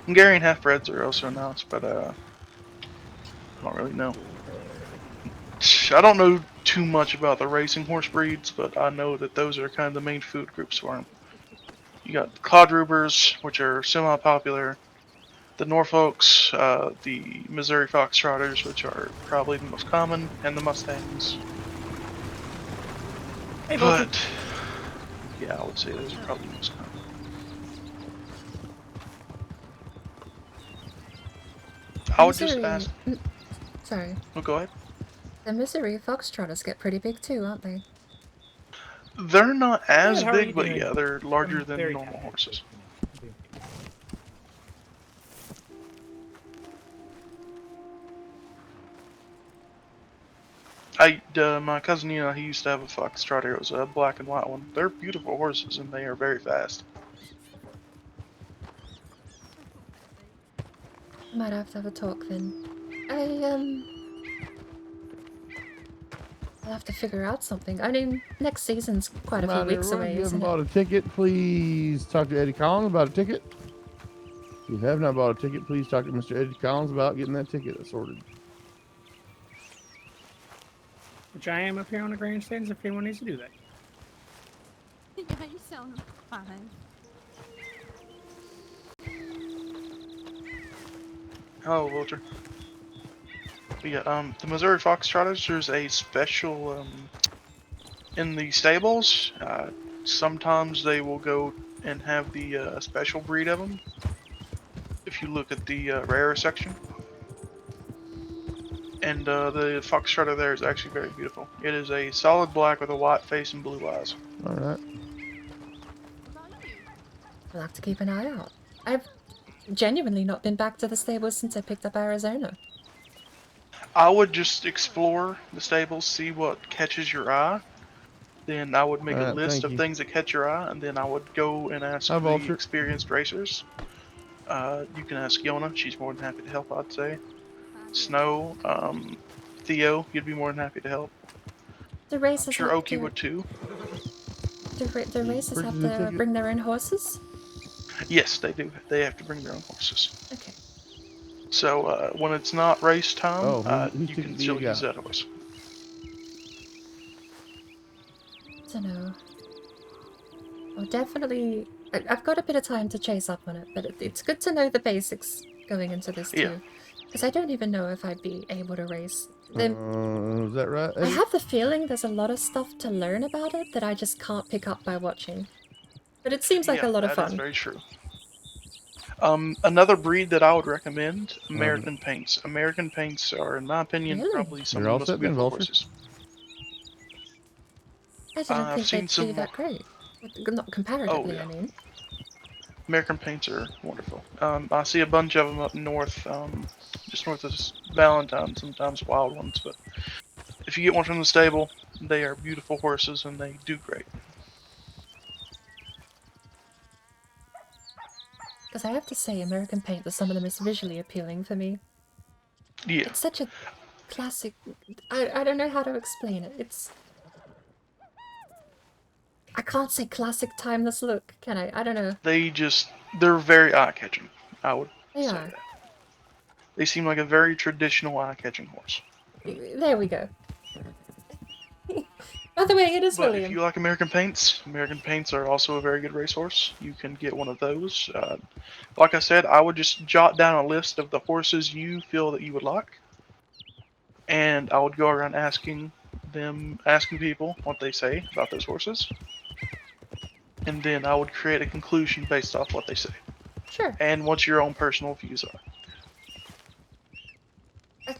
Hungarian half-breds are also nice, but I don't really know. I don't know too much about the racing horse breeds, but I know that those are kind of the main food groups for them. You got the Claude Rubers, which are semi-popular, the Norfolks, the Missouri Foxtrotters, which are probably the most common, and the Mustangs. Hey, but yeah, I would say those are probably the most common. I would just ask... Sorry. Oh, go ahead. The Missouri Foxtrotters get pretty big too, aren't they? They're not as how are you big, but doing? yeah, they're larger I'm than very normal happy. horses. My cousin, he used to have a Foxtrotter. It was a black and white one. They're beautiful horses, and they are very fast. I might have to have a talk then. I'll have to figure out something. I mean, next season's quite a few weeks away, If you haven't isn't it? bought a ticket, please talk to Eddie Collins about a ticket. If you have not bought a ticket, please talk to Mr. Eddie Collins about getting that ticket sorted. Which I am up here on the grandstands if anyone needs to do that. Yeah, you sound fine. Hello, Vulture. But yeah, the Missouri Foxtrotters, there's a special, in the stables. Sometimes they will go and have the special breed of them. If you look at the rare section. And the Foxtrotter there is actually very beautiful. It is a solid black with a white face and blue eyes. Alright. I'll have to keep an eye out. I've genuinely not been back to the stables since I picked up Arizona. I would just explore the stables, see what catches your eye. Then I would make a list of things that catch your eye, and then I would go and ask the experienced racers. You can ask Yona, she's more than happy to help, I'd say. Snow, Theo, you'd be more than happy to help. The races I'm sure have Oki to... would too. The races have to bring their own horses? Yes, they do. They have to bring their own horses. Okay. So when it's not race time, you can still use that horse. I don't know. I'll definitely... I've got a bit of time to chase up on it, but it's good to know the basics going into this too. Because I don't even know if I'd be able to race. Is that right, Eddie? I have the feeling there's a lot of stuff to learn about it that I just can't pick up by watching. But it seems like a lot of fun. That is very true. Another breed that I would recommend, American Paints. American Paints are, in my opinion, probably some of the most beautiful horses. I didn't think they'd be that great. Not comparatively, I mean. American Paints are wonderful. I see a bunch of them up north, just north of Valentine, sometimes wild ones, but if you get one from the stable, they are beautiful horses and they do great. Because I have to say, American Paint was some of the most visually appealing for me. Yeah. It's such a classic... I don't know how to explain it. It's... I can't say classic timeless look, can I? I don't know. They're very eye-catching, I would say that. They seem like a very traditional eye-catching horse. There we go. By the way, it is William. If you like American Paints are also a very good racehorse. You can get one of those. Like I said, I would just jot down a list of the horses you feel that you would like. And I would go around asking people what they say about those horses. And then I would create a conclusion based off what they say. Sure. And what your own personal views are.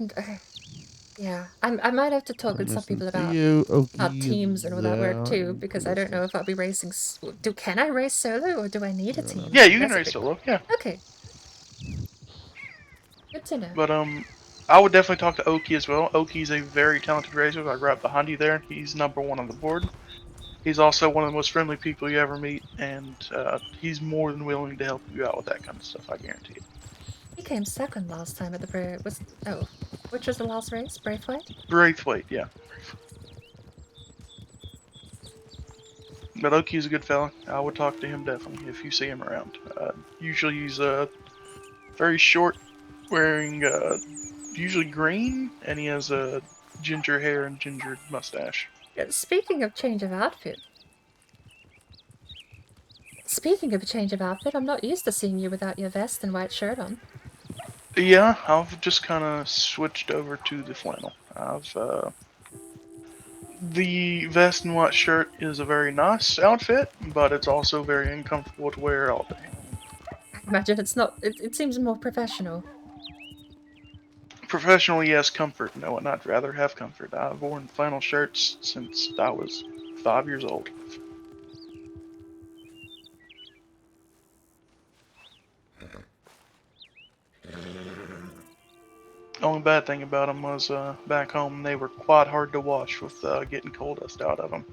Okay. Yeah, I might have to talk with some people about teams and all that work too, because I don't know if I'll be racing... Can I race solo, or do I need a team? Yeah, you can race solo, yeah. Okay. Good to know. But, I would definitely talk to Oki as well. Oki's a very talented racer. I right behind you there. He's #1 on the board. He's also one of the most friendly people you ever meet, and he's more than willing to help you out with that kind of stuff, I guarantee it. He came second last time at the which was the last race? Braithwaite? Braithwaite, yeah. But Oki's a good fella. I would talk to him definitely if you see him around. Usually he's very short, wearing usually green, and he has ginger hair and ginger mustache. Speaking of change of outfit, I'm not used to seeing you without your vest and white shirt on. Yeah, I've just kind of switched over to the flannel. The vest and white shirt is a very nice outfit, but it's also very uncomfortable to wear all day. I imagine it's not. It seems more professional. Professional, yes. Comfort, no. And I'd rather have comfort. I've worn flannel shirts since I was 5 years old. The only bad thing about them was back home they were quite hard to wash with getting coal dust out of them.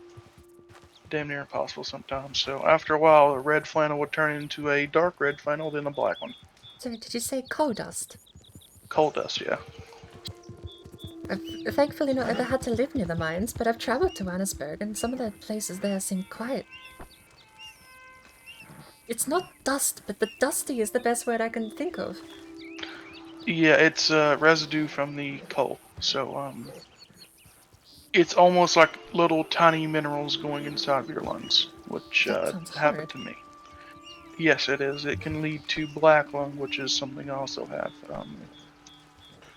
Damn near impossible sometimes. So after a while, a red flannel would turn into a dark red flannel, then a black one. Sorry, did you say coal dust? Coal dust, yeah. I've thankfully not ever had to live near the mines, but I've travelled to Annesburg, and some of the places there seem quite... It's not dust, but the dusty is the best word I can think of. Yeah, it's residue from the coal. So it's almost like little tiny minerals going inside of your lungs, which That sounds happened horrid. to me. Yes, it is. It can lead to black lung, which is something I also have.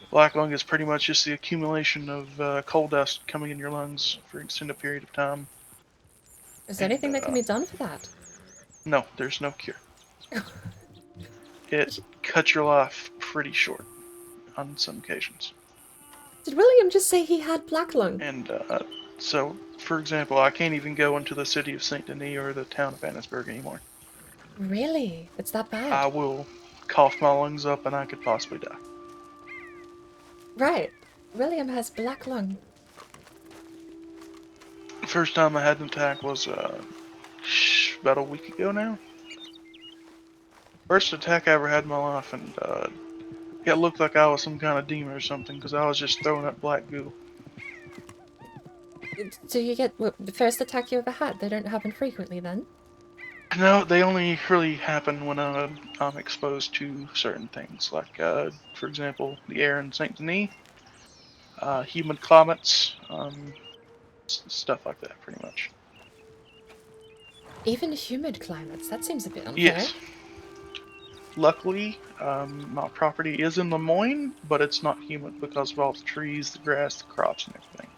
Black lung is pretty much just the accumulation of coal dust coming in your lungs for an extended period of time. Is there anything that can be done for that? No, there's no cure. It cuts your life pretty short on some occasions. Did William just say he had black lung? And so, for example, I can't even go into the city of St. Denis or the town of Annesburg anymore. Really? It's that bad? I will cough my lungs up and I could possibly die. Right. William has black lung. The first time I had an attack was about a week ago now. First attack I ever had in my life, and it looked like I was some kind of demon or something because I was just throwing up black goo. Do you get the first attack you ever had? They don't happen frequently then? No, they only really happen when I'm exposed to certain things, like, for example, the air in St. Denis, humid climates, stuff like that, pretty much. Even humid climates? That seems a bit unfair. Yes. Luckily, my property is in Lemoyne, but it's not humid because of all the trees, the grass, the crops, and everything.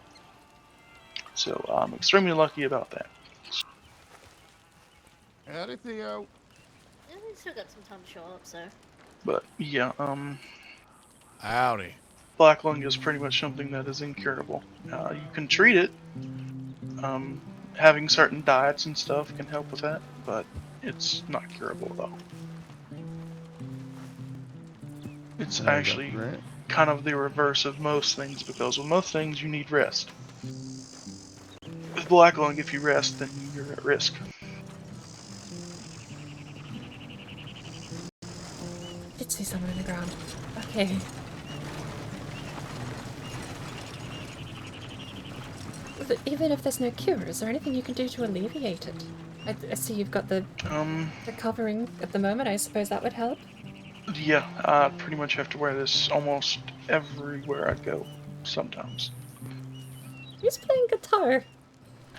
So I'm extremely lucky about that. Howdy, Theo. Yeah, we still got some time to show up, so. But yeah, Howdy. black lung is pretty much something that is incurable. You can treat it. Having certain diets and stuff can help with that, but it's not curable at all. It's actually kind of the reverse of most things, because with most things you need rest. With black lung, if you rest, then you're at risk. I did see someone in the ground. Okay. But even if there's no cure, is there anything you can do to alleviate it? I see you've got the covering at the moment. I suppose that would help? Yeah, I pretty much have to wear this almost everywhere I go, sometimes. Who's playing guitar?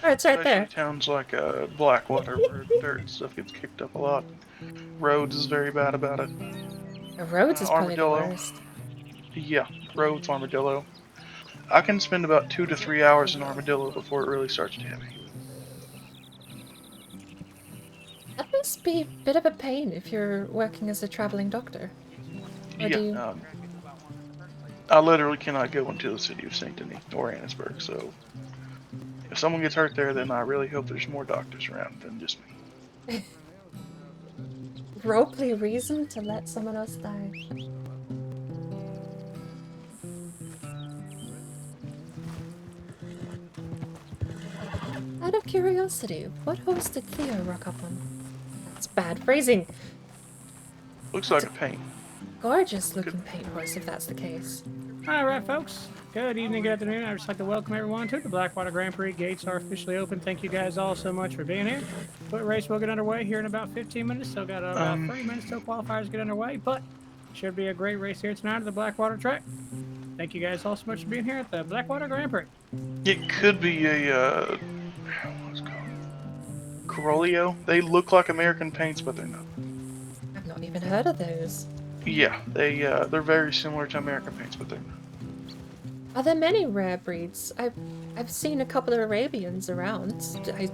Oh, it's right there. Especially towns like Blackwater, where dirt and stuff gets kicked up a lot. Rhodes is very bad about it. Rhodes is probably the Armadillo. worst. Yeah, Rhodes, Armadillo. I can spend about 2 to 3 hours in Armadillo before it really starts to hit me. That must be a bit of a pain if you're working as a traveling doctor. Or do you... Yeah, I literally cannot go into the city of St. Denis or Annesburg, so if someone gets hurt there, then I really hope there's more doctors around than just me. Roleplay reason to let someone else die. Out of curiosity, what horse did Theo rock up on? That's bad phrasing. Looks like a paint. Gorgeous looking paint horse, if that's the case. Alright, folks. Good evening, good afternoon. I'd just like to welcome everyone to the Blackwater Grand Prix. Gates are officially open. Thank you guys all so much for being here. Foot race will get underway here in about 15 minutes. Still got about 30 minutes till qualifiers get underway, but should be a great race here tonight at the Blackwater track. Thank you guys all so much for being here at the Blackwater Grand Prix. It could be a, what's it called? Corolio. They look like American paints, but they're not. I've not even heard of those. Yeah, they're very similar to American paints, but they're not. Are there many rare breeds? I've seen a couple of Arabians around.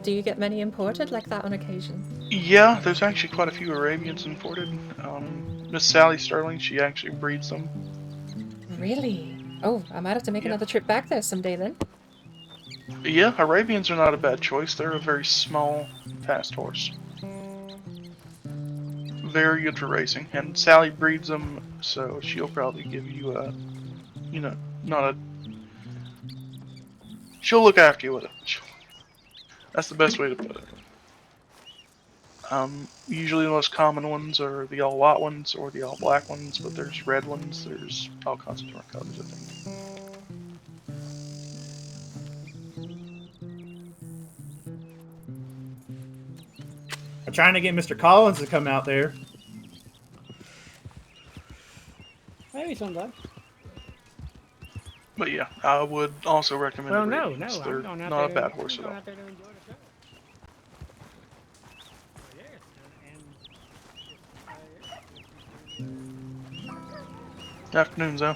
Do you get many imported like that on occasion? Yeah, there's actually quite a few Arabians imported. Miss Sally Sterling, she actually breeds them. Really? Oh, I might have to make another trip back there someday then. Yeah, Arabians are not a bad choice. They're a very small, fast horse. Very good for racing, and Sally breeds them, so she'll probably give you a, not a. She'll look after you with it. That's the best way to put it. Usually the most common ones are the all white ones or the all black ones, but there's red ones. There's all kinds of different colors, I think. I'm trying to get Mr. Collins to come out there. Maybe someday. But yeah, I would also recommend Well, the no, Ravens. no, They're I'm going out not there a bad to, horse I'm at going all. out there to enjoy the show. Afternoon, Zoe.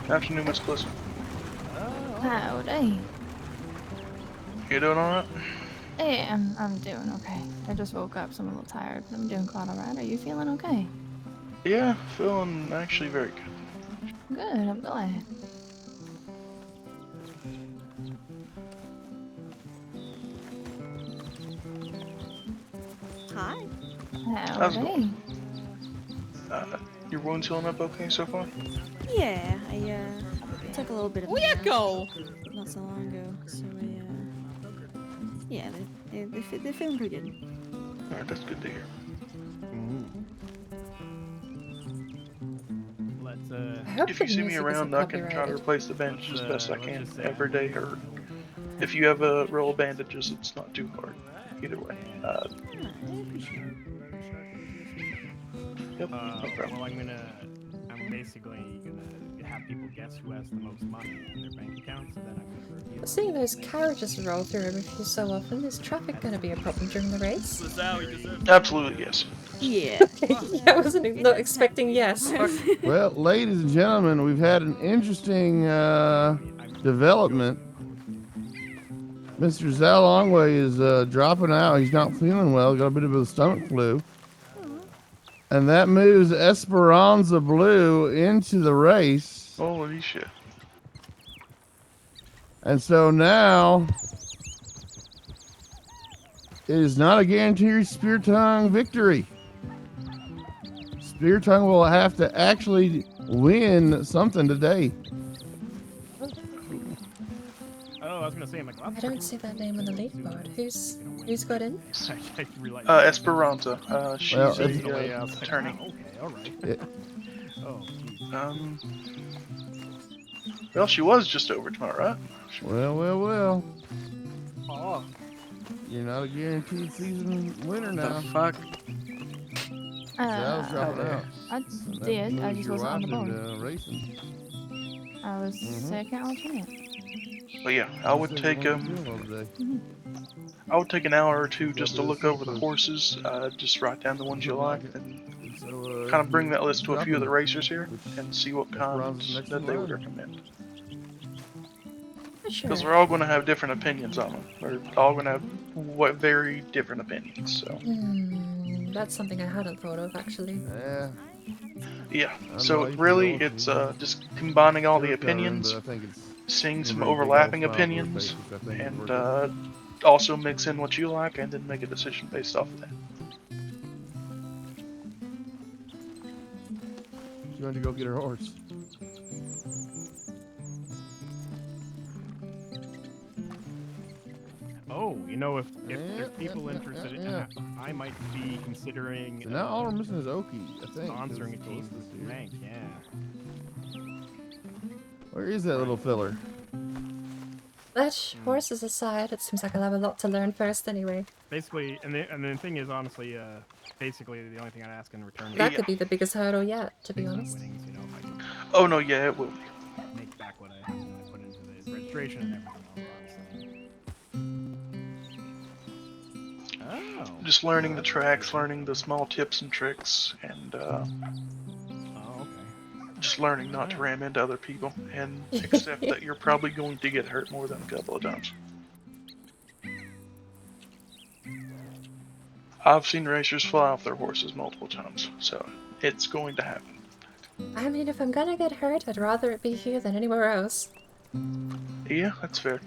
Afternoon, Miss Close. Howdy. You doing alright? Yeah, I'm doing okay. I just woke up, so I'm a little tired, but I'm doing quite alright. Are you feeling okay? Yeah, feeling actually very good. Good, I'm glad. Hi. How's it Howdy. going? Your wounds healing up okay so far? Yeah, I took a little bit of. Where you go? Not so long ago, so yeah, they're feeling pretty good. Alright, that's good to hear. If you see me around, I can try to replace the bandages as best I can every day, or if you have a roll of bandages, it's not too hard. Either way. Yep, no problem. Well, I'm basically gonna have people guess who has the most money in their bank account, so then I'm gonna reveal. Seeing those carriages roll through every few so often, is traffic going to be a problem during the race? Absolutely, yes. Yeah. Yeah, I wasn't not expecting yes. Well, ladies and gentlemen, we've had an interesting development. Mr. Zalongway is dropping out. He's not feeling well. Got a bit of a stomach flu. And that moves Esperanza Blue into the race. Holy shit. And so now it is not a guaranteed Spear Tongue victory. Spear Tongue will have to actually win something today. Oh, I was gonna say, I'm like, I don't see that name on the leaderboard. Who's got in? Esperanza. She's Well, a attorney. Okay, alright. It, Well, she was just over tomorrow, right? well. Oh. You're not a guaranteed season winner now. The fuck? Sal's dropping out. I That did. I moves just your wasn't on the wife board. into racing. I was second alternate. But yeah, I would take I would take an hour or two just to look over the horses, just write down the ones you like, and kind of bring that list to a few of the racers here and see what kinds that they would recommend. Because we're all going to have different opinions on them. We're all going to have very different opinions. So. That's something I hadn't thought of actually. Yeah. Yeah. So really, it's just combining all the opinions, seeing some overlapping opinions, and also mix in what you like, and then make a decision based off of that. She went to go get her horse. Oh, you know, if there's people interested in I might be considering. So now all we're missing is Oki, I think. Sponsoring a team this bank, yeah. Where is that little filler? Let horses aside, it seems like I'll have a lot to learn first anyway. Basically, and the thing is, honestly, basically the only thing I'd ask in return. That could be the biggest hurdle yet, to be honest. Winnings, you know, if I can Oh no, yeah, it will. make back what I put into the registration and everything else, honestly. Oh. Just learning the tracks, learning the small tips and tricks, and just learning not to ram into other people, and accept that you're probably going to get hurt more than a couple of times. I've seen racers fly off their horses multiple times, so it's going to happen. I mean, if I'm gonna get hurt, I'd rather it be here than anywhere else. Yeah, that's fair.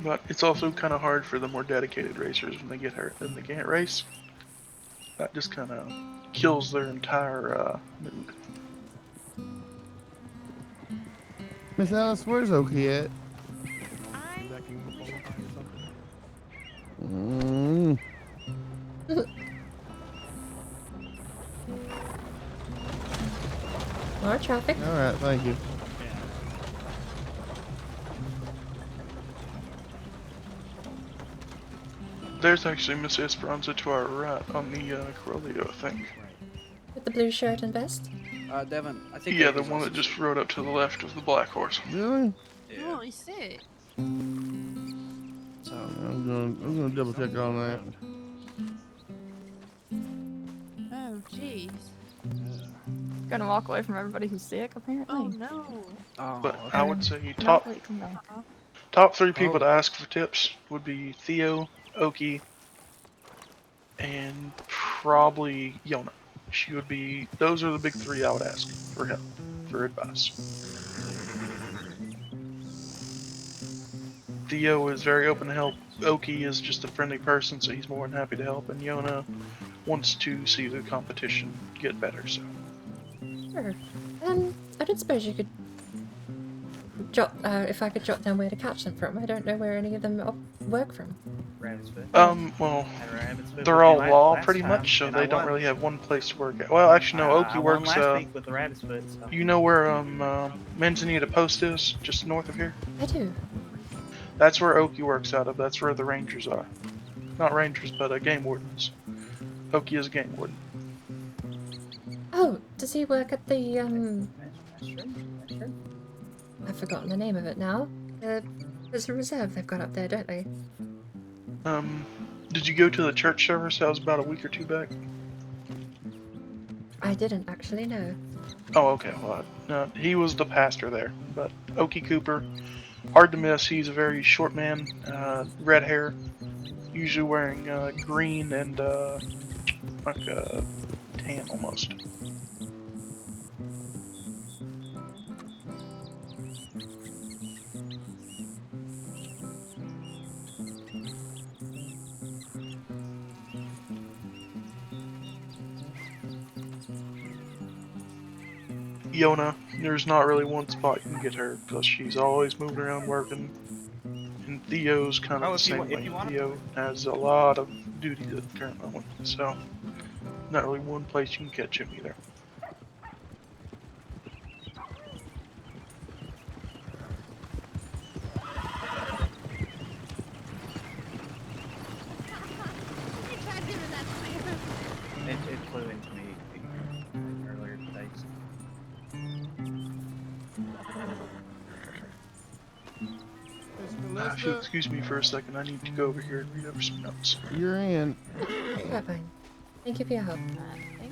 But it's also kind of hard for the more dedicated racers when they get hurt and they can't race. That just kind of kills their entire mood. Miss Alice, where's Oki at? More traffic. All right, thank you. There's actually Miss Esperanza to our right on the Corolio, I think. With the blue shirt and vest. Devin, I think. Yeah, the one that just rode up to the left of the black horse. Really? Oh, he's sick. So I'm gonna double check on that. Oh, jeez. Gonna walk away from everybody who's sick, apparently. Oh no. But Oh, I would say Not late come back. top 3 people to ask for tips would be Theo, Oki, and probably Yona. She would be. Those are the big 3 I would ask for help, for advice. Theo is very open to help. Oki is just a friendly person, so he's more than happy to help. And Yona wants to see the competition get better. So. Sure. I don't suppose you could jot, if I could jot down where to catch them from. I don't know where any of them work from. Well, they're all law pretty much, so they don't really have one place to work at. Well, actually, no. Oki works. Last week with the Rabbitsfoot, so. You know where Manzanita Post is, just north of here. I do. That's where Oki works out of. That's where the rangers are. Not rangers, but game wardens. Oki is a game warden. Oh, does he work at the I've forgotten the name of it now. There's a reserve they've got up there, don't they? Did you go to the church service? That was about a week or 2 back. I didn't actually know. Oh, okay. Well, he was the pastor there. But Oki Cooper, hard to miss. He's a very short man, red hair, usually wearing green and like a tan almost. Yona, there's not really one spot you can get her because she's always moving around working. And Theo's kind of the same way. Theo has a lot of duties at the current moment, so not really one place you can catch him either. It flew into me earlier today. If you'll excuse me for a second, I need to go over here and read over some notes. You're in. Right, fine. Thank you for your help.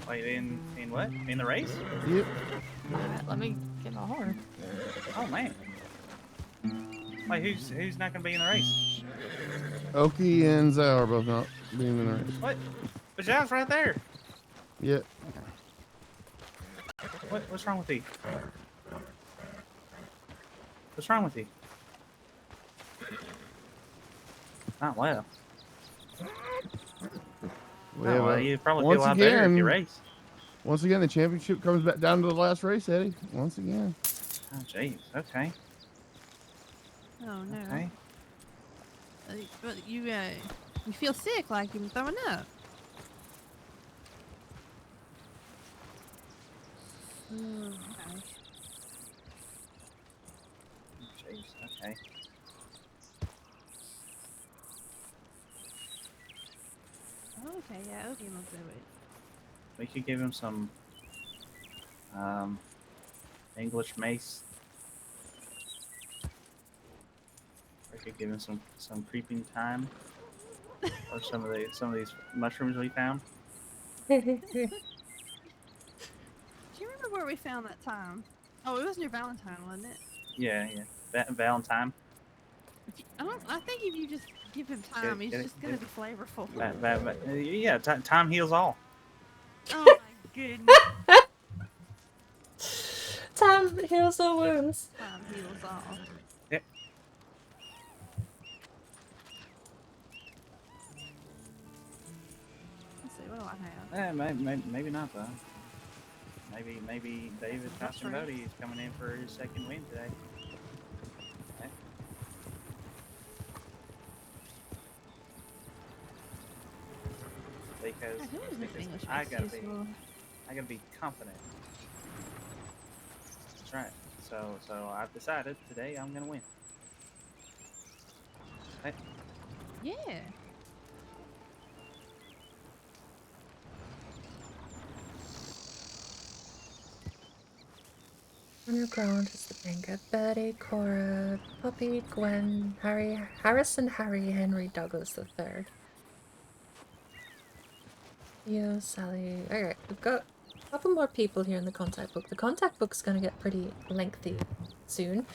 Wait, in what? In the race? Yep. Alright, let me get my horn. Oh man. Wait, who's not gonna be in the race? Oki and Zao are both not being in the race. What? But Zhao's right there. Yep. What's wrong with you? What's wrong with you? Not well. Well, you'd probably feel a lot better if you race. Once again, the championship comes back down to the last race, Eddie. Once again. Oh, jeez. Okay. Oh no. Okay. But you feel sick, like you're throwing up. Okay. Jeez. Okay. Okay, yeah, opium will do it. We could give him some English mace. We could give him some creeping thyme, or some of these mushrooms we found. Do you remember where we found that time? Oh, it was near Valentine, wasn't it? Yeah. Valentine. I think if you just give him time, he's just gonna be flavorful. Yeah, time heals all. Oh my goodness. Time heals all wounds. Time heals all. Yep. Let's see, what do I have? Maybe not though. Maybe David Costambodi is coming in for his second win today. Okay. Because I gotta be confident. That's right. So I've decided today I'm gonna win. Hey. Yeah. Underground is the banker. Betty, Cora, Poppy, Gwen, Harry, Harrison, Harry, Henry, Douglas III. Theo, Sally. Alright, we've got a couple more people here in the contact book. The contact book's gonna get pretty lengthy soon.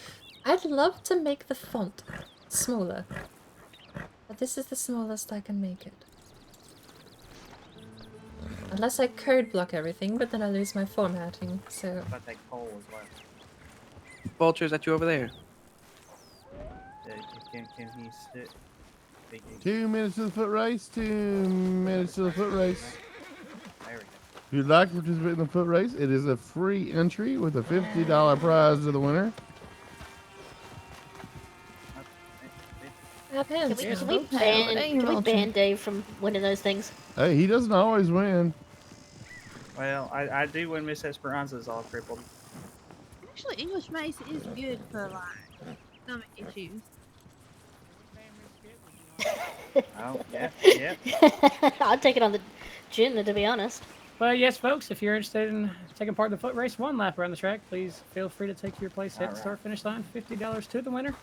I'd love to make the font smaller, but this is the smallest I can make it. Unless I code block everything, but then I lose my formatting, so... If I take poll as well. Vulture, is that you over there? Can he sit? 2 minutes to the foot race. 2 minutes to the foot race. There we go. If you'd like to participate in the foot race, it is a free entry with a $50 prize to the winner. Can we ban Dave from winning those things? Hey, he doesn't always win. Well, I do when Miss Esperanza's all crippled. Actually, English mace is good for like stomach issues. Oh, yeah. I'd take it on the gin, to be honest. But yes, folks, if you're interested in taking part in the foot race, 1 lap around the track, please feel free to take your place at the start finish line. $50 to the winner.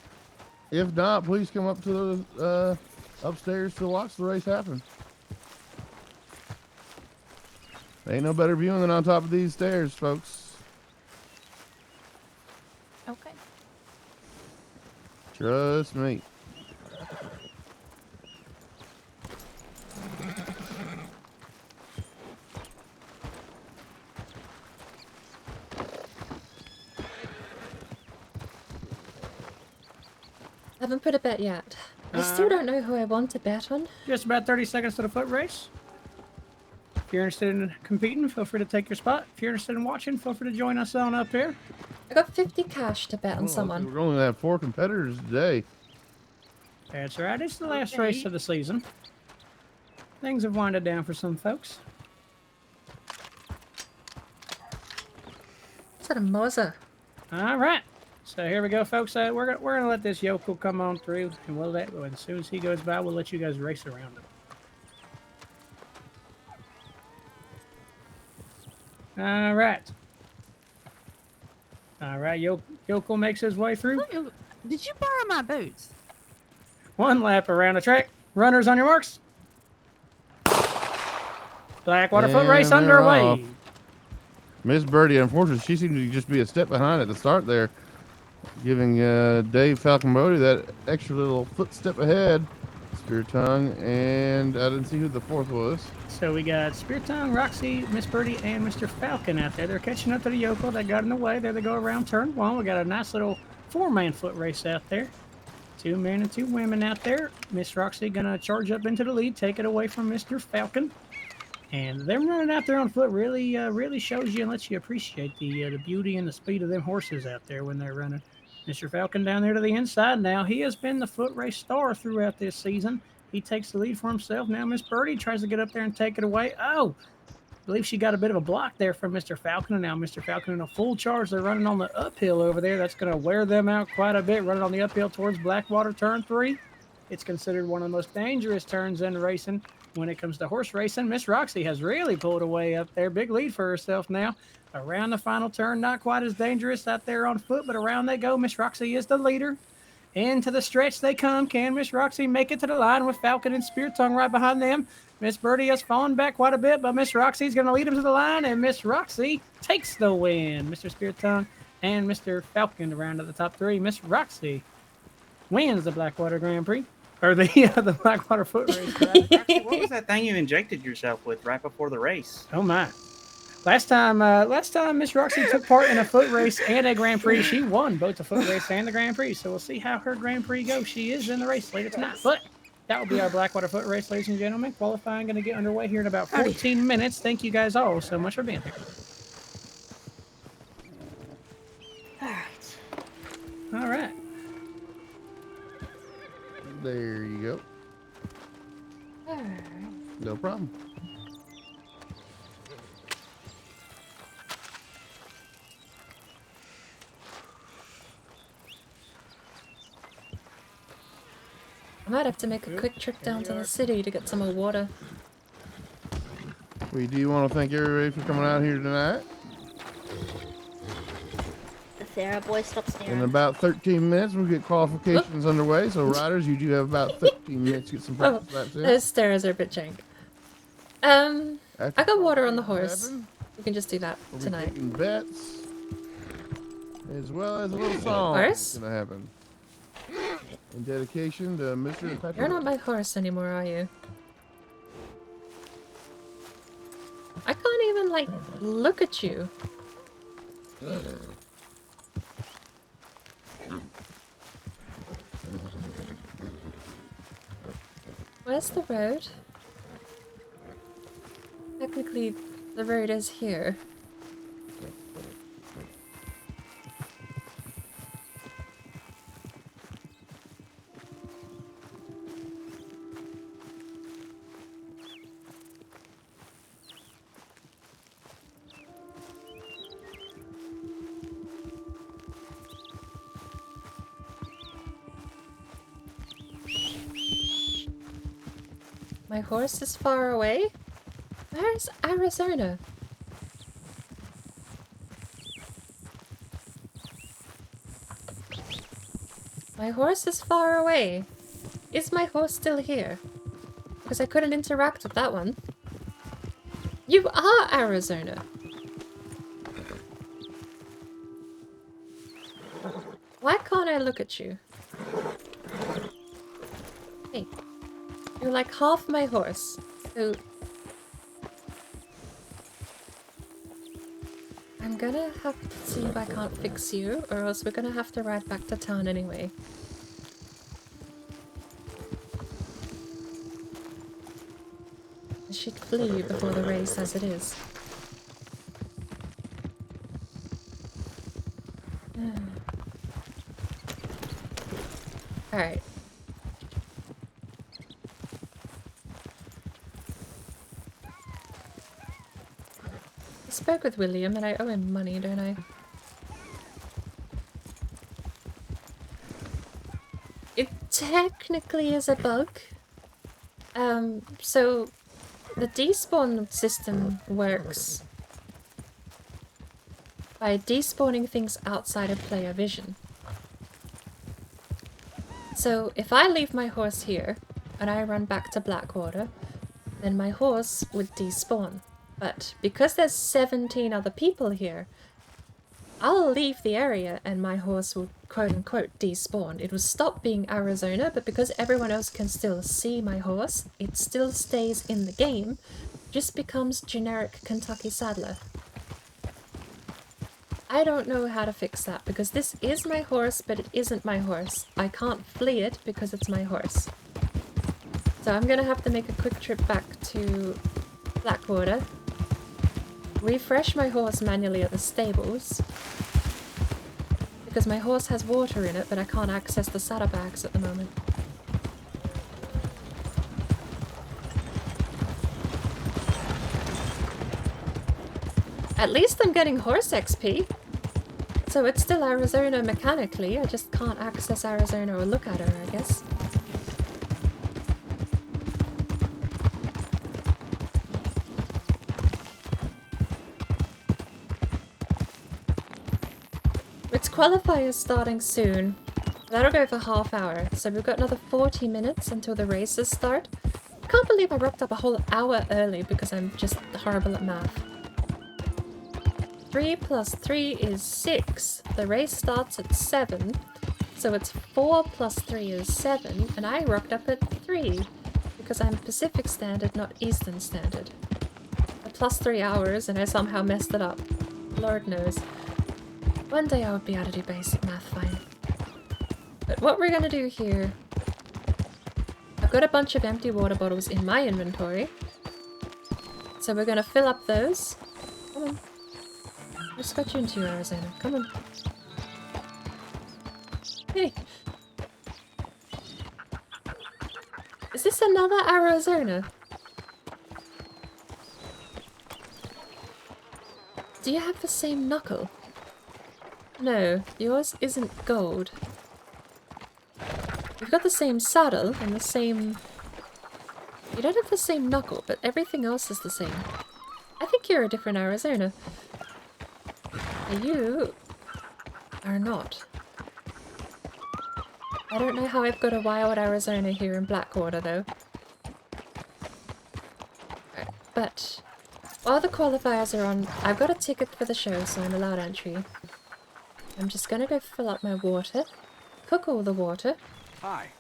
If not, please come up to the upstairs to watch the race happen. Ain't no better viewing than on top of these stairs, folks. Okay. Trust me. Haven't put a bet yet. I still don't know who I want to bet on. Just about 30 seconds to the foot race. If you're interested in competing, feel free to take your spot. If you're interested in watching, feel free to join us on up here. I got 50 cash to bet on someone. We're going to have 4 competitors today. That's right. It's the last race of the season. Things have winded down for some folks. Is that a Moza? All right. So here we go, folks. We're gonna let this yokel come on through, and we'll let as soon as he goes by, we'll let you guys race around him. All right. All right. Yokel makes his way through. Did you borrow my boots? 1 lap around the track. Runners on your marks. Blackwater foot race And they're underway. off. Miss Birdie, unfortunately, she seemed to just be a step behind at the start there, giving Dave Falconbody that extra little footstep ahead. Spear Tongue, and I didn't see who the 4th was. So we got Spear Tongue, Roxy, Miss Birdie, and Mr. Falcon out there. They're catching up to the yokel that got in the way. There they go around turn 1. We got a nice little 4-man foot race out there. 2 men and 2 women out there. Miss Roxy gonna charge up into the lead, take it away from Mr. Falcon. And them running out there on foot really shows you and lets you appreciate the beauty and the speed of them horses out there when they're running. Mr. Falcon down there to the inside now. He has been the foot race star throughout this season. He takes the lead for himself. Now Miss Birdie tries to get up there and take it away. Oh, I believe she got a bit of a block there from Mr. Falcon. And now Mr. Falcon in a full charge. They're running on the uphill over there. That's going to wear them out quite a bit. Running on the uphill towards Blackwater turn 3. It's considered one of the most dangerous turns in racing when it comes to horse racing. Miss Roxy has really pulled away up there. Big lead for herself now. Around the final turn, not quite as dangerous out there on foot, but around they go. Miss Roxy is the leader. Into the stretch they come. Can Miss Roxy make it to the line with Falcon and Spear Tongue right behind them? Miss Birdie has fallen back quite a bit, but Miss Roxy's going to lead them to the line, and Miss Roxy takes the win. Mr. Spear Tongue and Mr. Falcon around to the top 3. Miss Roxy wins the Blackwater Grand Prix. Or the Blackwater foot race. Roxy, what was that thing you injected yourself with right before the race? Oh my. Last time Miss Roxy took part in a foot race and a Grand Prix. She won both the foot race and the Grand Prix. So we'll see how her Grand Prix goes. She is in the race later tonight. But that will be our Blackwater foot race, ladies and gentlemen. Qualifying going to get underway here in about 14 minutes. Thank you guys all so much for being here. All right. There you go. No problem. might have to make a quick trip down to the city to get some more water. We do want to thank everybody for coming out here tonight. The Sarah boy stops staring. In about 13 minutes, we'll get qualifications underway. So, riders, you do have about 13 minutes to get some practice laps in. Those stairs are a bit jank. I got water on the horse. We can just do that We'll tonight. be taking bets, as well as a little song Horse? that's going to happen. In dedication to Mr. and Patrick. You're not my horse anymore, are you? I can't even, like, look at you. Where's the road? Technically, the road is here. My horse is far away? Where's Arizona? My horse is far away. Is my horse still here? Because I couldn't interact with that one. You are Arizona. Why can't I look at you? Hey. You're like half my horse. So I'm gonna have to see if I can't fix you, or else we're gonna have to ride back to town anyway. I should flee before the race as it is. Alright. I spoke with William and I owe him money, don't I? It technically is a bug. So the despawn system works by despawning things outside of player vision. So if I leave my horse here and I run back to Blackwater, then my horse would despawn. But because there's 17 other people here, I'll leave the area and my horse will quote-unquote despawn. It will stop being Arizona, but because everyone else can still see my horse, it still stays in the game, just becomes generic Kentucky Saddler. I don't know how to fix that, because this is my horse, but it isn't my horse. I can't flee it because it's my horse. So I'm gonna have to make a quick trip back to Blackwater, refresh my horse manually at the stables, because my horse has water in it, but I can't access the saddlebags at the moment. At least I'm getting horse XP. So it's still Arizona mechanically, I just can't access Arizona or look at her, I guess. Its qualifier is starting soon. That'll go for half hour, so we've got another 40 minutes until the races start. I can't believe I rocked up a whole hour early because I'm just horrible at math. 3 plus 3 is 6. The race starts at 7. So it's 4 plus 3 is 7. And I rocked up at 3. Because I'm Pacific Standard, not Eastern Standard. A plus 3 hours and I somehow messed it up. Lord knows. One day I would be able to do basic math fine. But what we're gonna do here... I've got a bunch of empty water bottles in my inventory. So we're gonna fill up those. Come on. Let's got you into Arizona. Come on. Hey. Is this another Arizona? Do you have the same knuckle? No, yours isn't gold. We've got the same saddle and the same... You don't have the same knuckle, but everything else is the same. I think you're a different Arizona. You are not. I don't know how I've got a wild Arizona here in Blackwater, though. Right, but while the qualifiers are on, I've got a ticket for the show, so I'm allowed entry. I'm just gonna go fill up my water, cook all the water. Hi.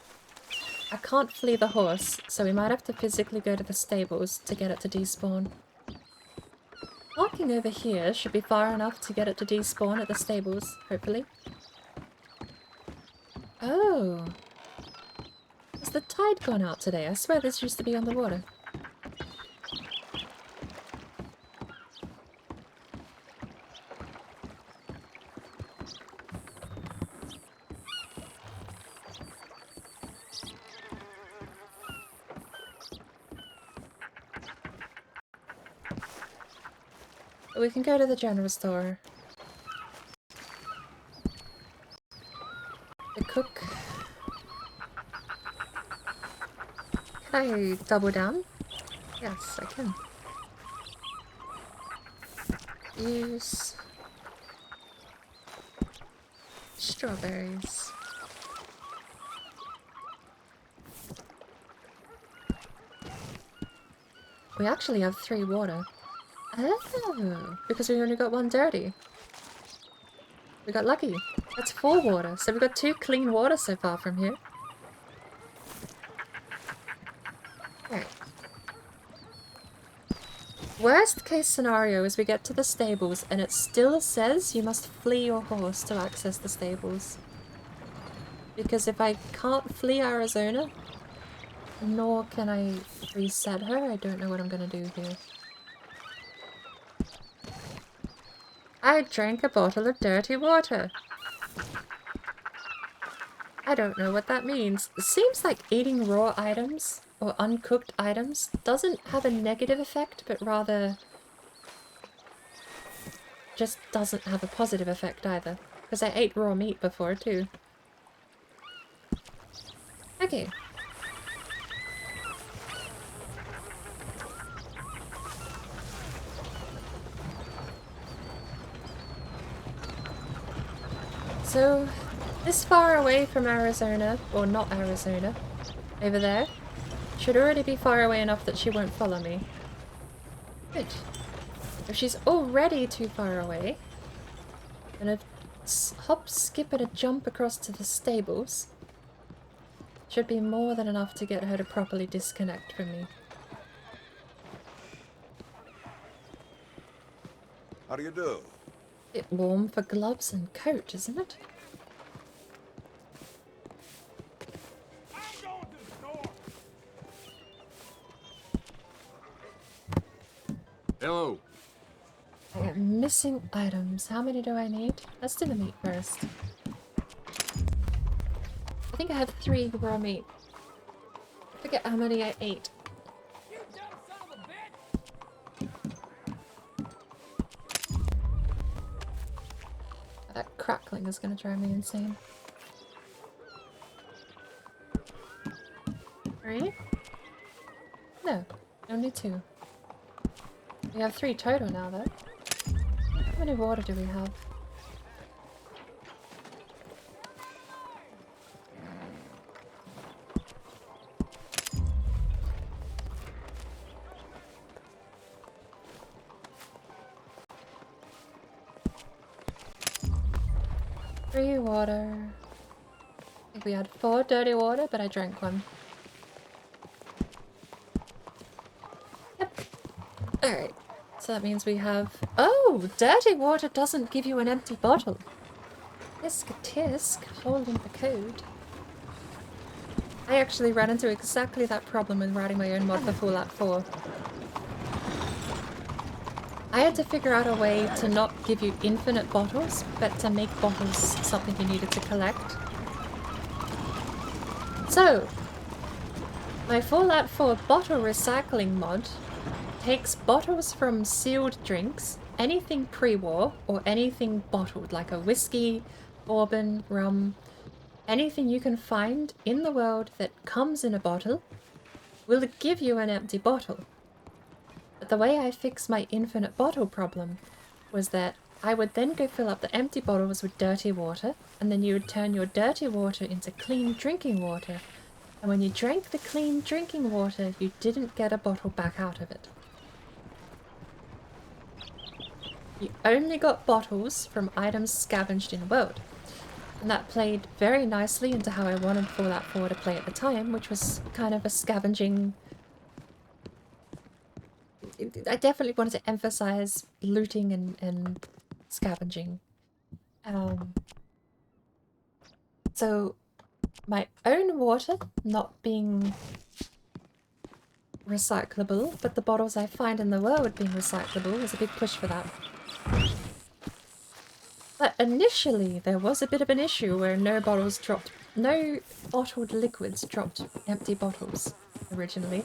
I can't flee the horse, so we might have to physically go to the stables to get it to despawn. Walking over here should be far enough to get it to despawn at the stables, hopefully. Oh. Has the tide gone out today? I swear this used to be on the water. We can go to the general store. The cook. Can I double down? Yes, I can. Use strawberries. We actually have 3 water. Oh, because we only got 1 dirty. We got lucky. That's 4 water, so we've got 2 clean water so far from here. Right. Worst case scenario is we get to the stables and it still says you must flee your horse to access the stables. Because if I can't flee Arizona, nor can I reset her, I don't know what I'm gonna do here. I drank a bottle of dirty water. I don't know what that means. It seems like eating raw items or uncooked items doesn't have a negative effect, but rather just doesn't have a positive effect either. Because I ate raw meat before too. Okay. So, this far away from Arizona, or not Arizona, over there, should already be far away enough that she won't follow me. Good. If she's already too far away, then a hop, skip, and a jump across to the stables should be more than enough to get her to properly disconnect from me. How do you do? Bit warm for gloves and coat, isn't it? Hello. Missing items. How many do I need? Let's do the meat first. I think I have 3 raw meat. I forget how many I ate. That crackling is gonna drive me insane. 3? No, only 2. We have 3 total now, though. How many water do we have? Free water. I think we had 4 dirty water, but I drank 1. Yep. Alright. So that means we have... Oh! Dirty water doesn't give you an empty bottle. Tisk tisk, holding the code. I actually ran into exactly that problem when writing my own mod for Fallout 4. I had to figure out a way to not give you infinite bottles, but to make bottles something you needed to collect. So, my Fallout 4 bottle recycling mod takes bottles from sealed drinks, anything pre-war, or anything bottled, like a whiskey, bourbon, rum, anything you can find in the world that comes in a bottle will give you an empty bottle. But the way I fixed my infinite bottle problem was that I would then go fill up the empty bottles with dirty water, and then you would turn your dirty water into clean drinking water. And when you drank the clean drinking water, you didn't get a bottle back out of it. You only got bottles from items scavenged in the world. And that played very nicely into how I wanted Fallout 4 to play at the time, which was kind of a scavenging... I definitely wanted to emphasize looting and scavenging. So my own water not being recyclable, but the bottles I find in the world being recyclable was a big push for that. But initially there was a bit of an issue where no bottled liquids dropped empty bottles originally.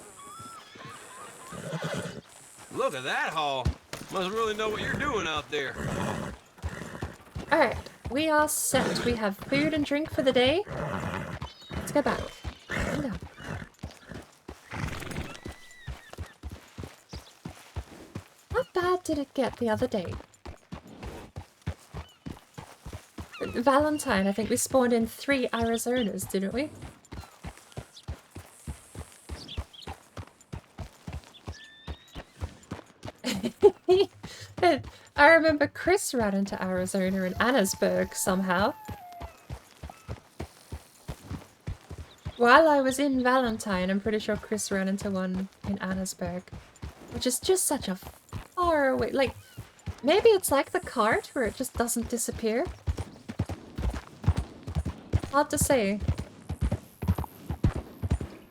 Look at that haul. Must really know what you're doing out there. Alright, we are set. We have food and drink for the day. Let's go back. Calm down. How bad did it get the other day? Valentine, I think we spawned in 3 Arizonas, didn't we? I remember Chris ran into Arizona and Annesburg somehow. While I was in Valentine, I'm pretty sure Chris ran into one in Annesburg. Which is just such a far away... Like, maybe it's like the cart where it just doesn't disappear. Hard to say.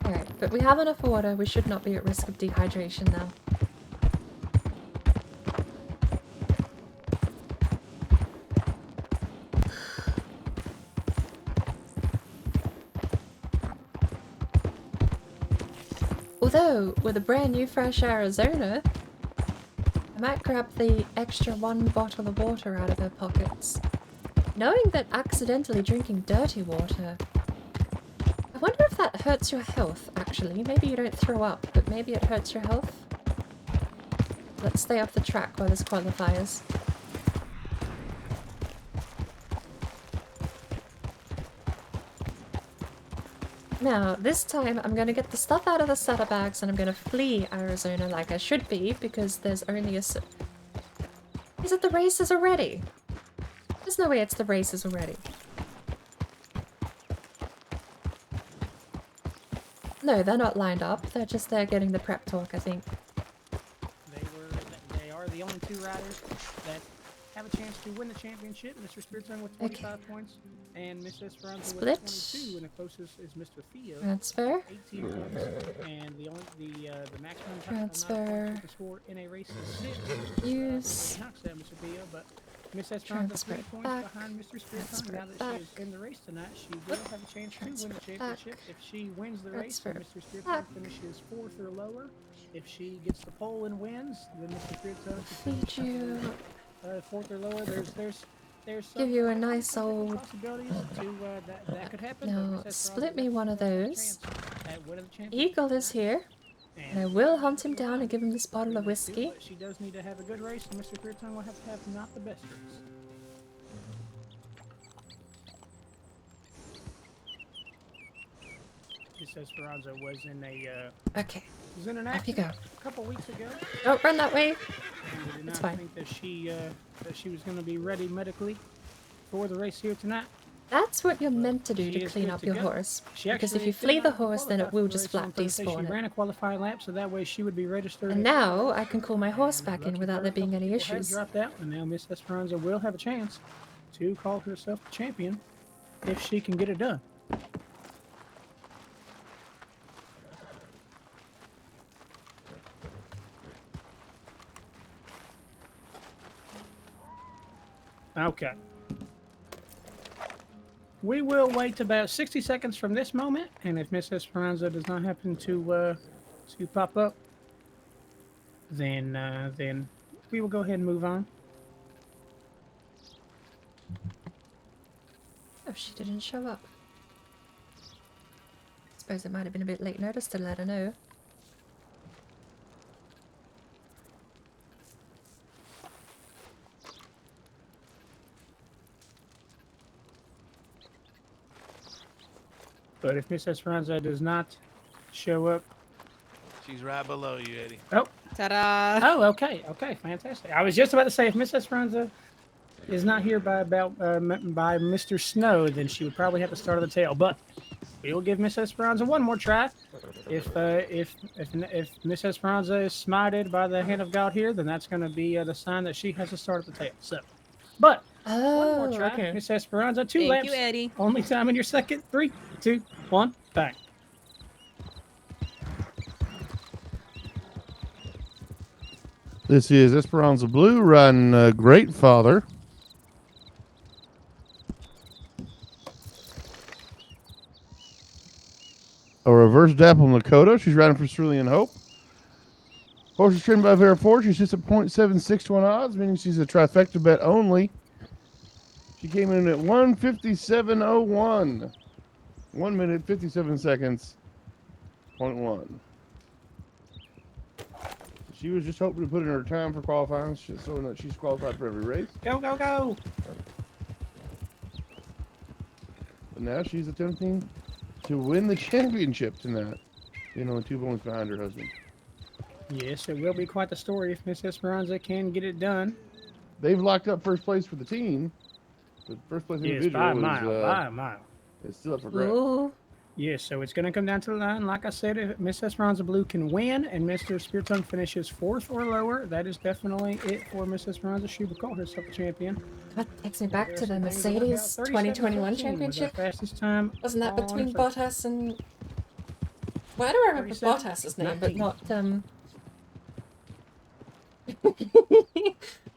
Alright, but we have enough water. We should not be at risk of dehydration now. Although, with a brand new fresh Arizona, I might grab the extra 1 bottle of water out of her pockets. Knowing that accidentally drinking dirty water... I wonder if that hurts your health, actually. Maybe you don't throw up, but maybe it hurts your health. Let's stay off the track while there's qualifiers. Now, this time I'm going to get the stuff out of the saddlebags and I'm going to flee Arizona like I should be, because there's only a... Is it the races already? There's no way it's the races already. No, they're not lined up. They're just there getting the prep talk, I think. They are the only 2 riders that have a chance to win the championship. Mr. Spiritson with 25 points, and Miss Esperanza with 22, and the closest is Mr. Theo. Transfer. 18 points, and the maximum Transfer. you can score in a race is 6. Use. Knocks out Mr. Theo, but Miss Esperanza 3 points back. behind Mr. Spiritson. Now that she is in the race tonight, she will have a chance to win the championship. If she wins the race, then Mr. Spiritson finishes 4th or lower. If she gets the pole and wins, then Mr. Spiritson Feed you. 4th or lower. There's Give you a nice old... possibilities to that could happen. No, split me one of those. Eagle is here. And I will hunt him down and give him this bottle of whiskey. She does need to have a good race, and Mr. Spiritson will have to have not the best race. Miss Esperanza was in a okay. Was in an Off you go. accident a couple weeks ago. Don't run that way. And we did It's not fine. think that she was going to be ready medically for the race here tonight. That's what you're meant to do She to is clean good up to your go. horse. She Because if actually you did flee the not horse, then it qualify will for the just race flat on Thursday. She despawn ran it. a qualifying lap, so that way she would be registered. And now I can call my horse back in without there being any People had issues. dropped out, and now Miss Esperanza will have a chance to call herself the champion if she can get it done. Okay. We will wait about 60 seconds from this moment, and if Miss Esperanza does not happen to pop up, then we will go ahead and move on. Oh, she didn't show up. suppose it might have been a bit late notice to let her know. But if Miss Esperanza does not show up... She's right below you, Eddie. Oh. Ta-da! Oh, okay. Okay, fantastic. I was just about to say, if Miss Esperanza is not here by Mr. Snow, then she would probably have to start at the tail. But we will give Miss Esperanza one more try. If Miss Esperanza is smited by the hand of God here, then that's going to be the sign that she has to start at the tail. So, but one more try, okay. Miss Esperanza. Two Thank laps. you, Eddie. Only time in your second. 3, 2, 1, bang. This is Esperanza Blue riding Great Father. A reverse Dapple Nakota. She's riding for Cerulean Hope. Horse is trained by Vera 4. She sits at 0.76 to 1 odds, meaning she's a trifecta bet only. She came in at 1:57.01. 1 minute, 57 seconds, 0.1. She was just hoping to put in her time for qualifying, so that she's qualified for every race. Go, go, go! But now she's attempting to win the championship tonight, being only 2 points behind her husband. Yes, it will be quite the story if Miss Esperanza can get it done. They've locked up first place for the team, but first place individual by a is mile, by a mile. It's still up for grabs. Ooh. Yes, so it's going to come down to the line. Like I said, if Miss Esperanza Blue can win and Mr. Spiriton finishes 4th or lower, that is definitely it for Miss Esperanza. She will call herself a champion. That takes me back to the Mercedes 2021 championship. Fastest time. Wasn't that on between the Bottas and... Well, I don't remember Bottas's name, but not,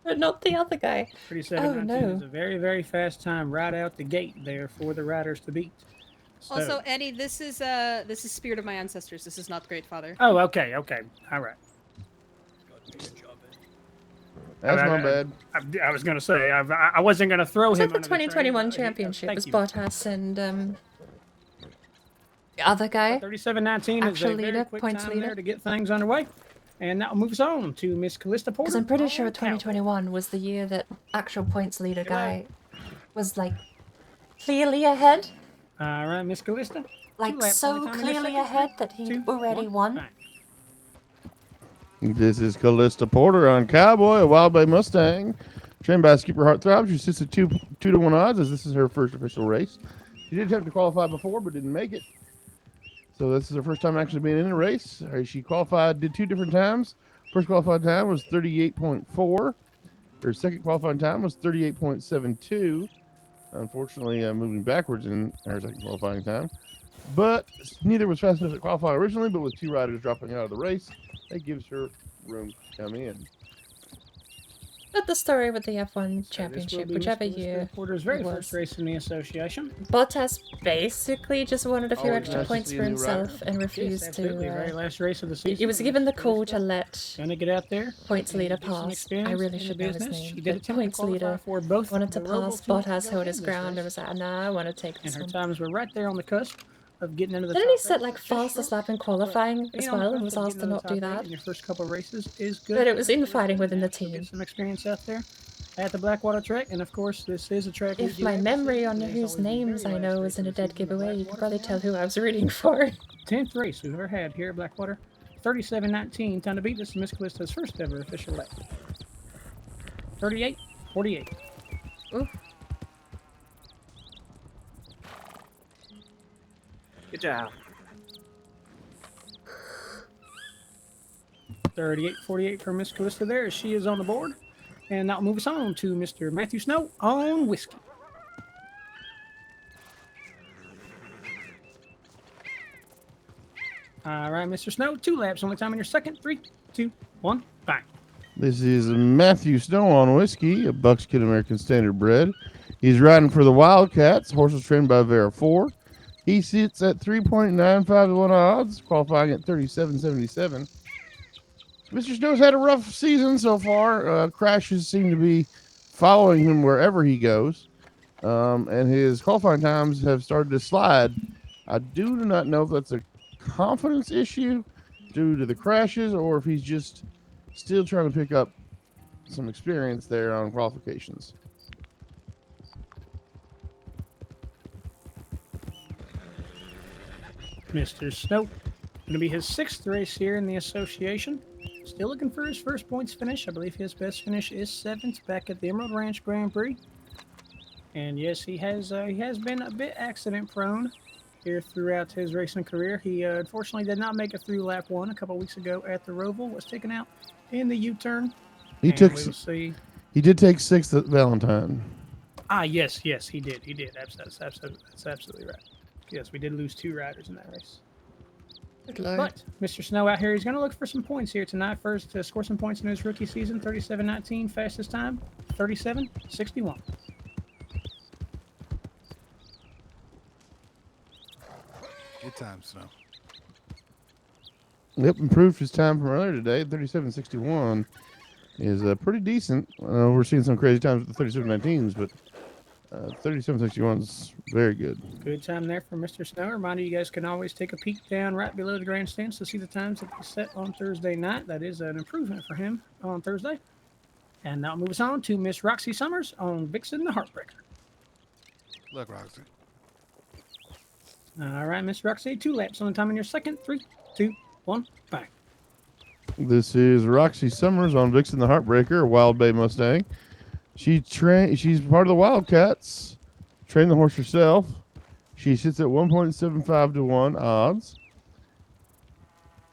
but not the other guy. 37.19 is a very, very fast time right out the gate there for the riders to beat. So. Also, Eddie, this is Spirit of My Ancestors. This is not Great Father. Oh, okay, okay, all right. That's not bad. I was gonna say I wasn't gonna throw him. The 2021 championship was Bottas and the other guy. 37.19 is a very quick points time leader there to get things underway, and that moves on to Miss Callista Porter. Because I'm pretty sure 2021 was the year that actual points leader guy was like clearly ahead. All right, Miss Callista. Like so clearly ahead that he already won. This is Callista Porter on Cowboy, a Wild Bay Mustang, trained by Skipper Heartthrob. She sits at 2 to 1 odds, as this is her first official race. She did attempt to qualify before, but didn't make it. So this is her first time actually being in a race. She qualified, did 2 different times. First qualified time was 38.4. Her second qualifying time was 38.72. Unfortunately, moving backwards in her second qualifying time. But neither was fast enough to qualify originally, but with 2 riders dropping out of the race, that gives her room to come in. But the story with the F1 championship, whichever year Porter's very first race in the association. Bottas basically just wanted a few extra points for himself and refused yes, to. Very last race of the season. He was given the call to let get out there. Points leader pass. I really should know his name. But points leader wanted to pass. Bottas held his ground and was like, "Nah, I want to take this and her one." times were right there on the cusp of getting into the. Didn't he set like fastest lap in qualifying as well and was asked to not do that? Your first couple of races is good. But it was infighting within the team. Get some experience out there at the Blackwater track, and of course this is a track. If my memory on whose names I know is in a dead giveaway, you could probably tell who I was rooting for. 10th race we've ever had here at Blackwater. 37.19, time to beat. This is Miss Callista's first ever official lap. 38.48. Ooh. Good job. 38.48 for Miss Callista there as she is on the board. And that'll move us on to Mr. Matthew Snow on whiskey. All right, Mr. Snow, 2 laps, only time in your second. 3, 2, 1, bang. This is Matthew Snow on whiskey, a Buckskin American Standard bred. He's riding for the Wildcats. Horse is trained by Vera 4. He sits at 3.95 to 1 odds, qualifying at 37.77. Mr. Snow's had a rough season so far. Crashes seem to be following him wherever he goes. And his qualifying times have started to slide. I do not know if that's a confidence issue due to the crashes or if he's just still trying to pick up some experience there on qualifications. Mr. Snow, going to be his 6th race here in the association. Still looking for his first points finish. I believe his best finish is 7th back at the Emerald Ranch Grand Prix. And yes, he has been a bit accident prone here throughout his racing career. He unfortunately did not make it through lap 1 a couple weeks ago at the Roval. Was taken out in the U-turn. He did take 6th at Valentine. Ah, yes, he did. That's absolutely right. Yes, we did lose 2 riders in that race. Good Lord. But Mr. Snow out here, he's going to look for some points here tonight. First, to score some points in his rookie season, 37.19, fastest time, 37.61. Good time, Snow. Yep, improved his time from earlier today. 37.61 is pretty decent. We're seeing some crazy times with the 37.19s, but 37.61 is very good. Good time there for Mr. Snow. Reminder, you guys can always take a peek down right below the grandstands to see the times that they set on Thursday night. That is an improvement for him on Thursday. And that'll move us on to Miss Roxy Summers on Vixen the Heartbreaker. Look, Roxy. All right, Miss Roxy, 2 laps on the time in your second. 3, 2, 1, bang. This is Roxy Summers on Vixen the Heartbreaker, a Wild Bay Mustang. She's part of the Wildcats. Trained the horse herself. She sits at 1.75 to 1 odds.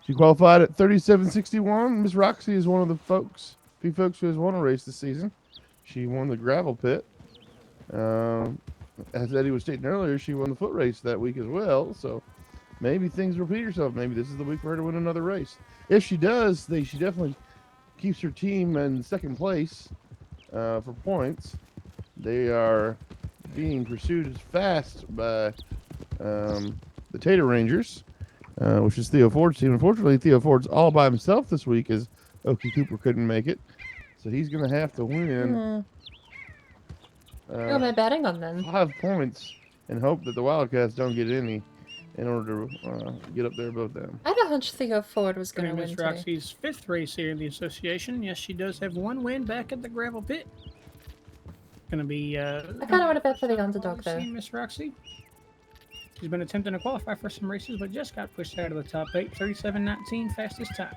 She qualified at 37.61. Miss Roxy is one of the few folks who has won a race this season. She won the gravel pit. As Eddie was stating earlier, she won the foot race that week as well. So maybe things repeat herself. Maybe this is the week for her to win another race. If she does, she definitely keeps her team in second place for points. They are being pursued as fast by the Tater Rangers, which is Theo Ford's team. Unfortunately, Theo Ford's all by himself this week as Okie Cooper couldn't make it. So he's going to have to win. Who am I betting on then? 5 points and hope that the Wildcats don't get any in order to get up there above them. I had a hunch Theo Ford was going to win Miss today. Roxy's 5th race here in the association. Yes, she does have 1 win back at the gravel pit. Going to be. I kind of want to bet for the underdog though. Miss Roxy. She's been attempting to qualify for some races, but just got pushed out of the top 8. 37.19 fastest time.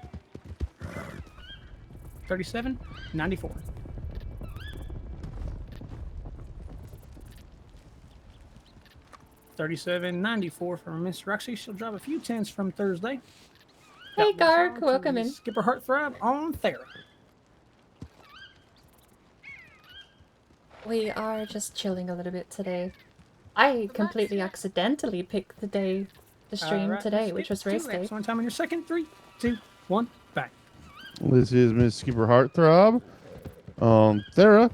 37.94. 37.94 from Miss Roxy. She'll drop a few 10s from Thursday. Hey, Garg, welcome in. Skipper Heartthrob on Thera. We are just chilling a little bit today. I completely accidentally picked the day to stream today, which was race day. One time on your second. 3, 2, 1, back. This is Miss Skipper Heartthrob on Thera,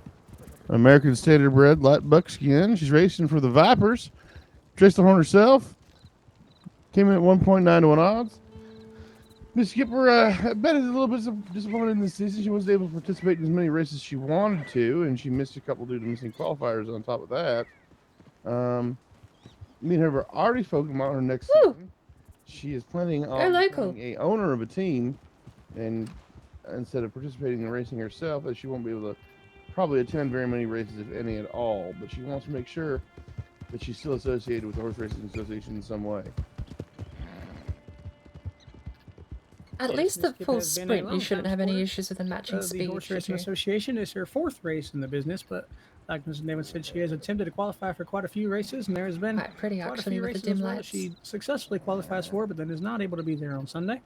American Standard Bred light buckskin. She's racing for the Vipers. Traced the horn herself. Came in at 1.9 to 1 odds. Miss Skipper, I bet is a little bit disappointed in this season. She wasn't able to participate in as many races as she wanted to, and she missed a couple due to missing qualifiers on top of that. Me and her have already spoken about her next season. She is planning on being a owner of a team, and instead of participating in racing herself, that she won't be able to probably attend very many races, if any at all. But she wants to make sure that she's still associated with the Horse Racing Association in some way. At least the full sprint, you shouldn't have any issues with the matching speed. The Horse Racing Association is her 4th race in the business, but like Ms. David said, she has attempted to qualify for quite a few races, and there has been quite a few races as well that she successfully qualifies for, but then is not able to be there on Sunday.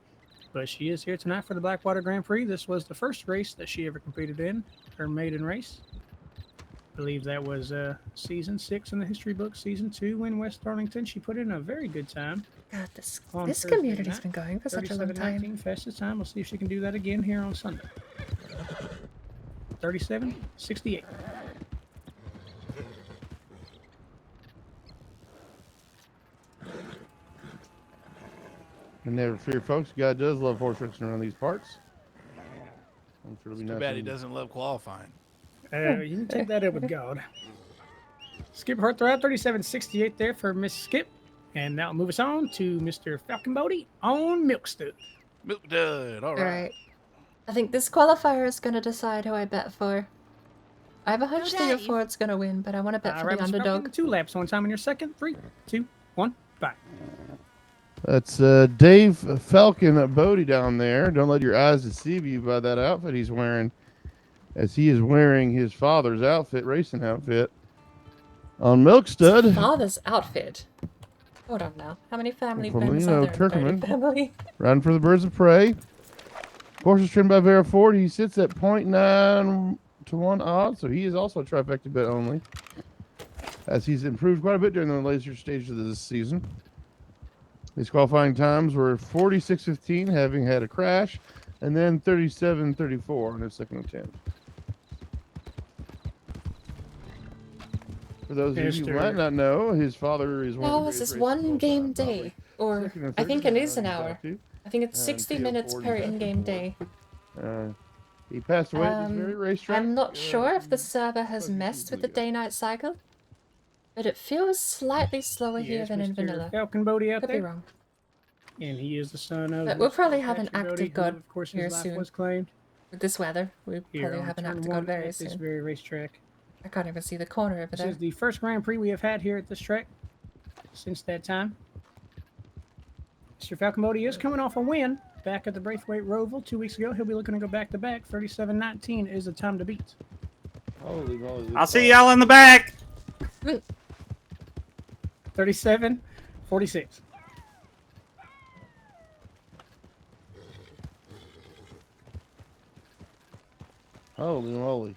But she is here tonight for the Blackwater Grand Prix. This was the first race that she ever competed in, her maiden race. I believe that was season 6 in the history book, season 2 in West Arlington. She put in a very good time. God, this community's been going for such a long time. 37.19 fastest time. We'll see if she can do that again here on Sunday. 37.68. And never fear, folks. God does love horse racing around these parts. I'm sure it'll be Too nice. bad he doesn't love qualifying. You can take that up with God. Skip Heartthrob, 37.68 there for Miss Skip. And that'll move us on to Mr. Falcon Bodie on Milk Stud. Milk Dud. All right. Alright. I think this qualifier is going to decide who I bet for. I have a hunch Theo Ford's going to win, but I want to bet for Right, the Mr. underdog. Falcon, 2 laps on time in your second. 3, 2, 1, bye. That's Dave Falcon Bodie down there. Don't let your eyes deceive you by that outfit he's wearing, as he is wearing his father's outfit, racing outfit, on Milk Stud. Father's outfit. Hold on now. How many family From, members you know, are there in Turkmen. Birdie family? Riding for the Birds of Prey. Horse is trimmed by Vera Ford. He sits at 0.9 to 1 odds, so he is also a trifecta bet only, as he's improved quite a bit during the later stages of this season. His qualifying times were 46.15, having had a crash, and then 37.34 on his second attempt. For those of you who might not know, his father is one of the This greatest is one racers game day, or second and I third think it is an to hour. talk to. I think it's 60 Theo minutes Ford per is in-game day. He passed away at this very racetrack. I'm not sure if the server has messed with the day-night cycle, but it feels slightly slower here than in vanilla. Falcon Bodie out Could there. be wrong. And he is the son of... But we'll Mr. probably have an Patrick Bodie, active who, god of course, here his life soon. was claimed. With this weather, we'll Here probably on have an turn active one god very at this soon. very racetrack. I can't even see the corner over This there. is the first Grand Prix we have had here at this track since that time. Mr. Falcon Bodie is coming off a win back at the Braithwaite Roval 2 weeks ago. He'll be looking to go back-to-back. 37.19 is the time to beat. Holy moly. I'll see y'all in the back. 37.46. Holy moly.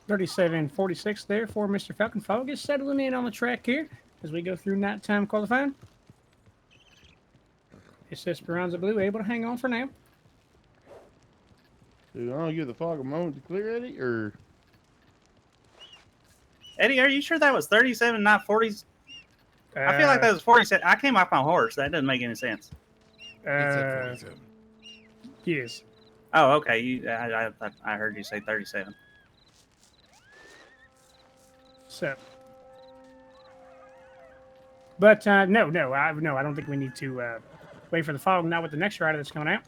37.46 there for Mr. Falcon. Fog is settling in on the track here as we go through nighttime qualifying. It's Esperanza Blue able to hang on for now. Dude, I don't give the fog a moment to clear, Eddie, or... Eddie, are you sure that was 37, not 40? I feel like that was 47. I came off my horse. That doesn't make any sense. Yes. Oh, okay. I heard you say 37. So, but no, I don't think we need to wait for the fog. Not with the next rider that's coming out.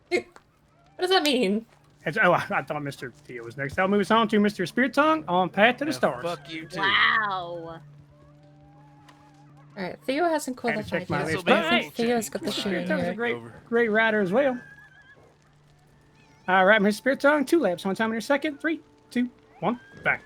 What does that mean? I thought Mr. Theo was next. I'll move us on to Mr. Spirit Tongue on Path to the Stars. Fuck you too. Wow. Alright, Theo hasn't Had to check qualified my yet, list. but I But think hey, Theo's got the Mr. shoe Spirit in Tongue's a here. great rider as well. All right, Mr. Spirit Tongue, 2 laps on time in your second. 3, 2, 1, back.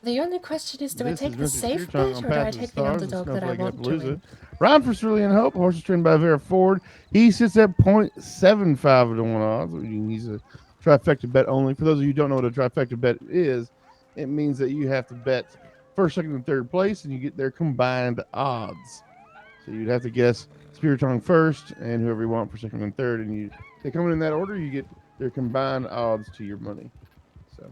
The only question is, do I This take is the Mr. safe Spear Tongue bet, on or do I Path to the take the Stars, underdog that I Snowflake want to Appalooza. win? Ryan for Cerulean Hope, horse is trained by Vera Ford. He sits at 0.75 to 1 odds. He's a trifecta bet only. For those of you who don't know what a trifecta bet is, it means that you have to bet first, second, and third place, and you get their combined odds. So you'd have to guess Spirit Tongue first, and whoever you want for second and third, and they come in that order. You get their combined odds to your money. So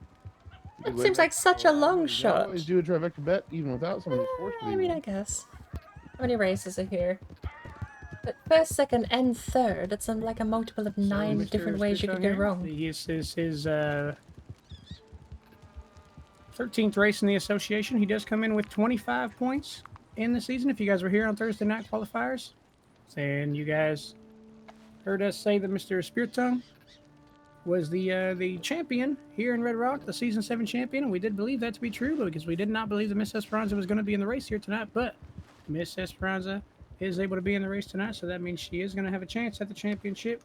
It seems like such a long you shot. always do a trifecta bet, even without someone who's forced to I be mean, one. I guess. How many races are here? But first, second, and third, it's like a multiple of 9 Mr. different ways you Spirit could Tongue go here, wrong. This is his 13th race in the association. He does come in with 25 points in the season. If you guys were here on Thursday night qualifiers, and you guys heard us say that Mr. Spirit Tongue was the champion here in Red Rock, the season 7 champion, and we did believe that to be true, because we did not believe that Miss Esperanza was going to be in the race here tonight. But Miss Esperanza is able to be in the race tonight, so that means she is going to have a chance at the championship.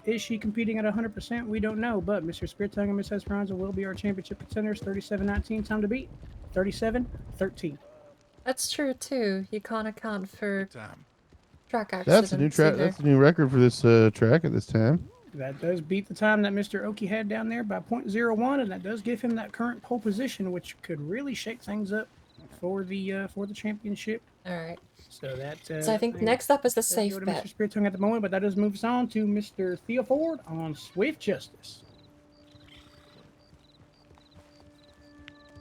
Is she competing at 100%? We don't know, but Mr. Spirit Tongue and Miss Esperanza will be our championship contenders. 37-19, time to beat. 37-13. That's true too. You can't account for track accidents. That's a new track. either. That's a new record for this track at this time. That does beat the time that Mr. Oki had down there by 0.01, and that does give him that current pole position, which could really shake things up for the championship. All right. So that. So I think next up is the safe go to bet. Mr. Spirit Tongue at the moment, but that does move us on to Mr. Theo Ford on Swift Justice.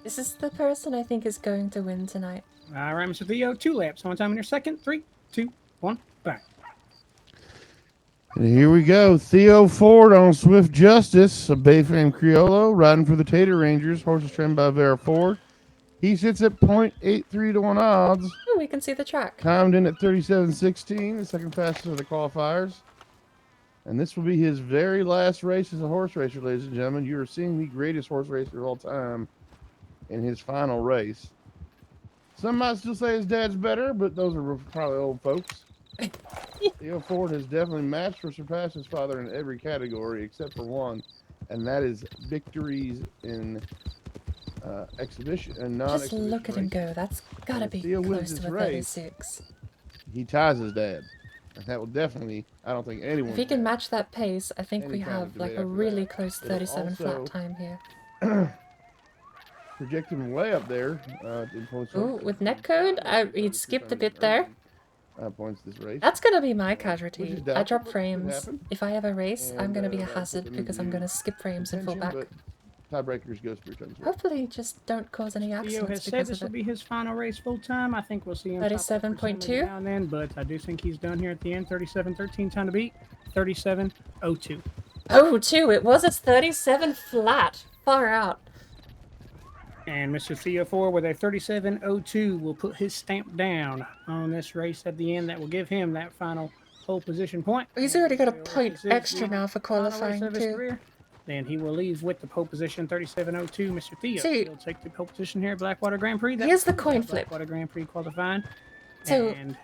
This is the person I think is going to win tonight. All right, Mr. Theo, 2 laps on time in your second. 3, 2, 1, back. And here we go. Theo Ford on Swift Justice, a Bayframe Criollo, riding for the Tater Rangers. Horse is trained by Vera Ford. He sits at 0.83 to 1 odds. Oh, we can see the track. Timed in at 37.16, the second fastest of the qualifiers. And this will be his very last race as a horse racer, ladies and gentlemen. You are seeing the greatest horse racer of all time in his final race. Some might still say his dad's better, but those are probably old folks. Theo Ford has definitely matched or surpassed his father in every category except for one, and that is victories in exhibition and non-exhibition. Just look at him go. That's gotta be close to a 36. He ties his dad. And that will definitely, I don't think anyone. If he can match that pace, I think we have like a really close 37 flat time here. Project him way up there. Oh, with netcode, he'd skipped a bit there. Points this race. That's gonna be my casualty. I drop frames. If I have a race, I'm gonna be a hazard because I'm gonna skip frames and fall back. Tiebreakers goes for turns. Hopefully, just don't cause any Theo accidents has said because this of will it. be his final race full time. I think we'll see him 37.2 now and then, but I do think he's done here at the end. 37.13 time to beat. 37.02. Oh, 2. It was a 37 flat. Far out. And Mr. Theo Ford with a 37.02 will put his stamp down on this race at the end. That will give him that final pole position point. He's already got a point extra now for qualifying too. Then he will leave with the pole position 37.02. Mr. Theo See, will take the pole position here at Blackwater Grand Prix. Here's the coin flip. Blackwater Grand Prix qualifying. So, And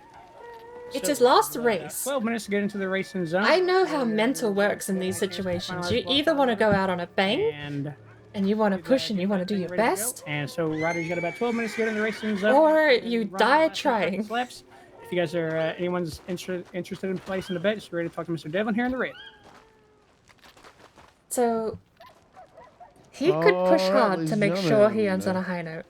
it's his last race. 12 minutes to get into the racing zone. I know how mental works in these situations. You either want to go out on a bang, and you want to push and you want to do your best, And so, Ryder's got about 12 minutes to get in the racing zone. or you die trying. Laps. If you guys are anyone's interested in placing a bet, just ready to talk to Mr. Devlin here in the red. So, he could push hard to make sure he ends on a high note.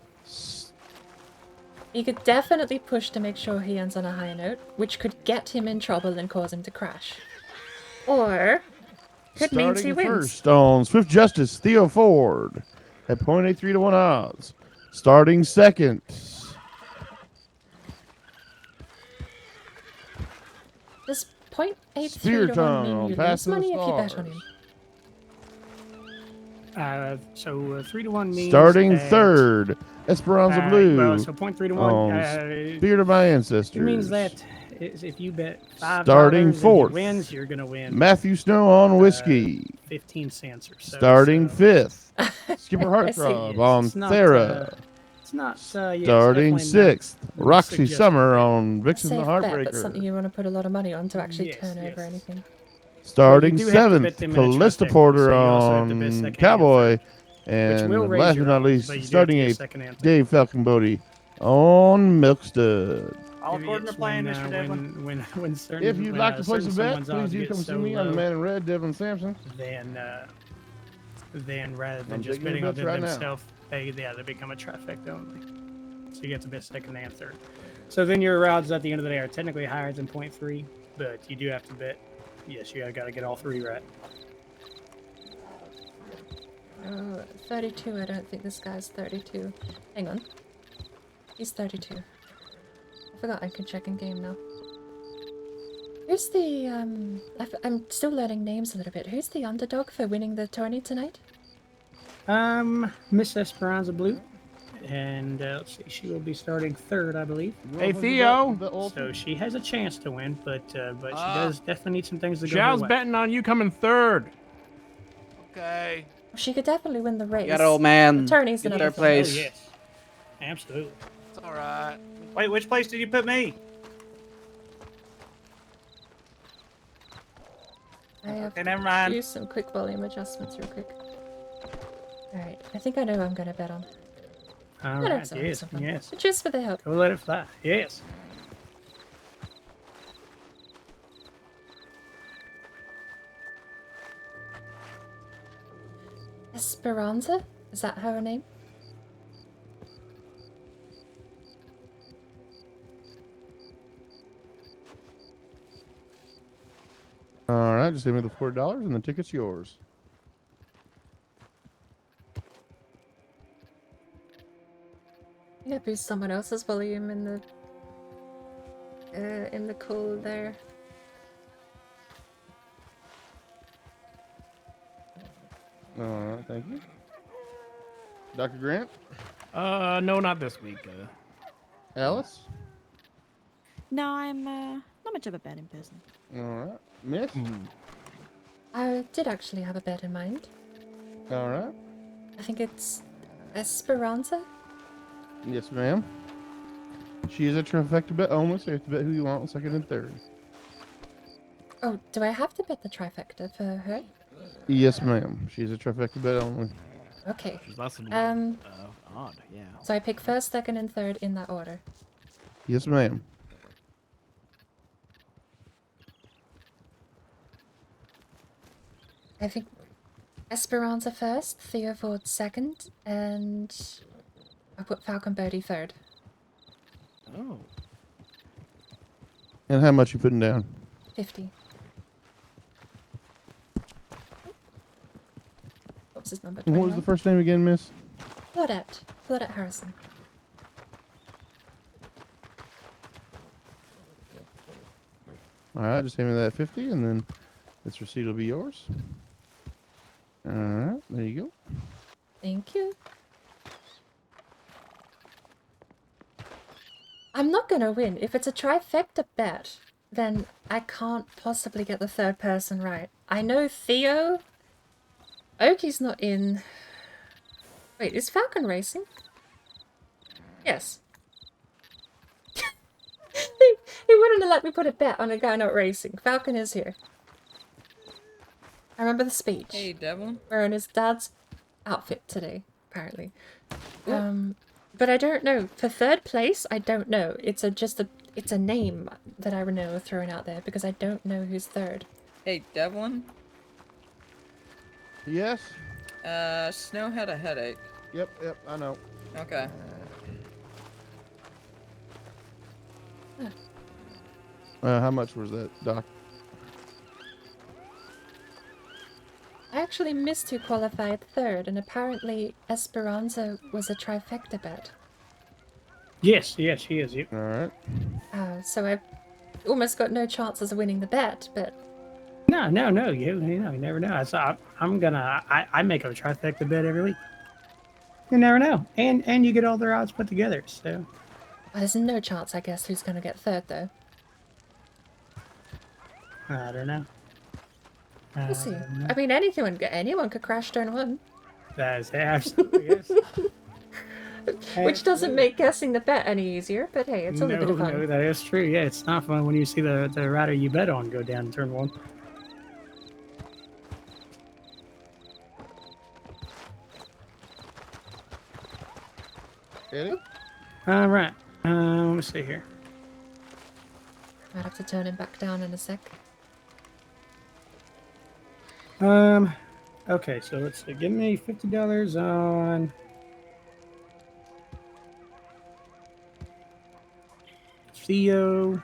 He could definitely push to make sure he ends on a high note, which could get him in trouble and cause him to crash. Or, could mean he wins. First on Swift Justice, Theo Ford at 0.83 to 1 odds. Starting second. Does 0.83 Spear to 1 tongue mean you past lose the money if you bet stars. on him? So 3 to 1 means Starting that, third, Esperanza Blue. Well, so 0.3 to 1. Spirit of my ancestors. It means that if you bet $5 Starting and he fourth, wins, you're gonna win. Matthew Snow on whiskey. 15 cents or so. Starting fifth, Skipper I see. Heartthrob on It's not, Thera. It's not. Yeah, Starting it's definitely sixth, not Roxy suggested. Summer on Vixen the Safe bet, but Heartbreaker. something you want to put a lot of money on to actually turn over anything. Starting Well, you do have to bet seventh, them in a trust Callista equity, Porter so you also have to bet on second Cowboy. will And raise last your but not odds, least, but you do have to starting get eighth, second and third. Dave Falcon Bodie on Milkstud. All according to plan, Mr. Devlin. When certain, If you'd when, like to place a certain bet, someone's please odds do get come see so me. I'm the low, man in red, Devin Sampson. then rather than I'm just taking betting the on bets right now. themselves, they become a trifecta only. So you get to bet second and third. So then your odds at the end of the day are technically higher than 0.3, but you do have to bet. Yes, you got to get all 3 right. Oh, 32. I don't think this guy's 32. Hang on. He's 32. I forgot I could check in game now. Who's the, I'm still learning names a little bit. Who's the underdog for winning the tourney tonight? Miss Esperanza Blue. And let's see, she will be starting third, I believe. Hey, Theo. So she has a chance to win, but she does definitely need some things to go her Zhao's way. betting on you coming third. Okay. She could definitely win the race. Got it, old man. The tourney's Get another third place. Oh, yes. Absolutely. It's all right. Wait, which place did you put me? I have Okay, never mind. to do some quick volume adjustments real quick. Alright, I think I know who I'm gonna bet on. All But right, it's always yes, so fun. yes. Cheers for the help. Go let it fly. Yes. Esperanza? Is that her name? All right, just give me the $4 and the ticket's yours. Yeah, boost someone else's volume in the call there. All right, thank you. Dr. Grant? No, not this week. Alice? No, I'm not much of a betting person. Alright. Miss? I did actually have a bet in mind. Alright. I think it's Esperanza? Yes, ma'am. She is a trifecta bet only, so you have to bet who you want, second and third. Oh, do I have to bet the trifecta for her? Yes, ma'am. She's a trifecta bet only. Okay. She's less than odd, yeah. So I pick first, second, and third in that order. Yes, ma'am. I think Esperanza first, Theo Ford second, and I put Falcon Birdie third. Oh. And how much you putting down? 50. What was his number? And what was the first name again, miss? Claudette Harrison. Alright, just hand me that 50 and then this receipt will be yours. Alright, there you go. Thank you. I'm not gonna win. If it's a trifecta bet, then I can't possibly get the third person right. I know Theo. Oki's not in. Wait, is Falcon racing? Yes. he wouldn't have let me put a bet on a guy not racing. Falcon is here. I remember the speech. Hey, Devlin. Wearing his dad's outfit today, apparently. But I don't know. For third place, I don't know. It's a name that I know throwing out there because I don't know who's third. Hey, Devlin. Yes? Snow had a headache. Yep, I know. Okay. How much was that, Doc? I actually missed who qualified third, and apparently Esperanza was a trifecta bet. Yes, she is. Yep. Alright. So I've almost got no chances of winning the bet, but... No, you never know. I make a trifecta bet every week. You never know. And you get all their odds put together, so... Well, there's no chance, I guess, who's going to get third, though. I don't know. We'll see. I mean, anyone could crash turn one. That is absolutely yes. Which doesn't make guessing the bet any easier, but hey, it's a little bit of fun. No, that is true. Yeah, it's not fun when you see the rider you bet on go down in turn one. Eddie? All right. Let me see here. Might have to turn him back down in a sec. Okay, so let's see. Give me $50 on Theo.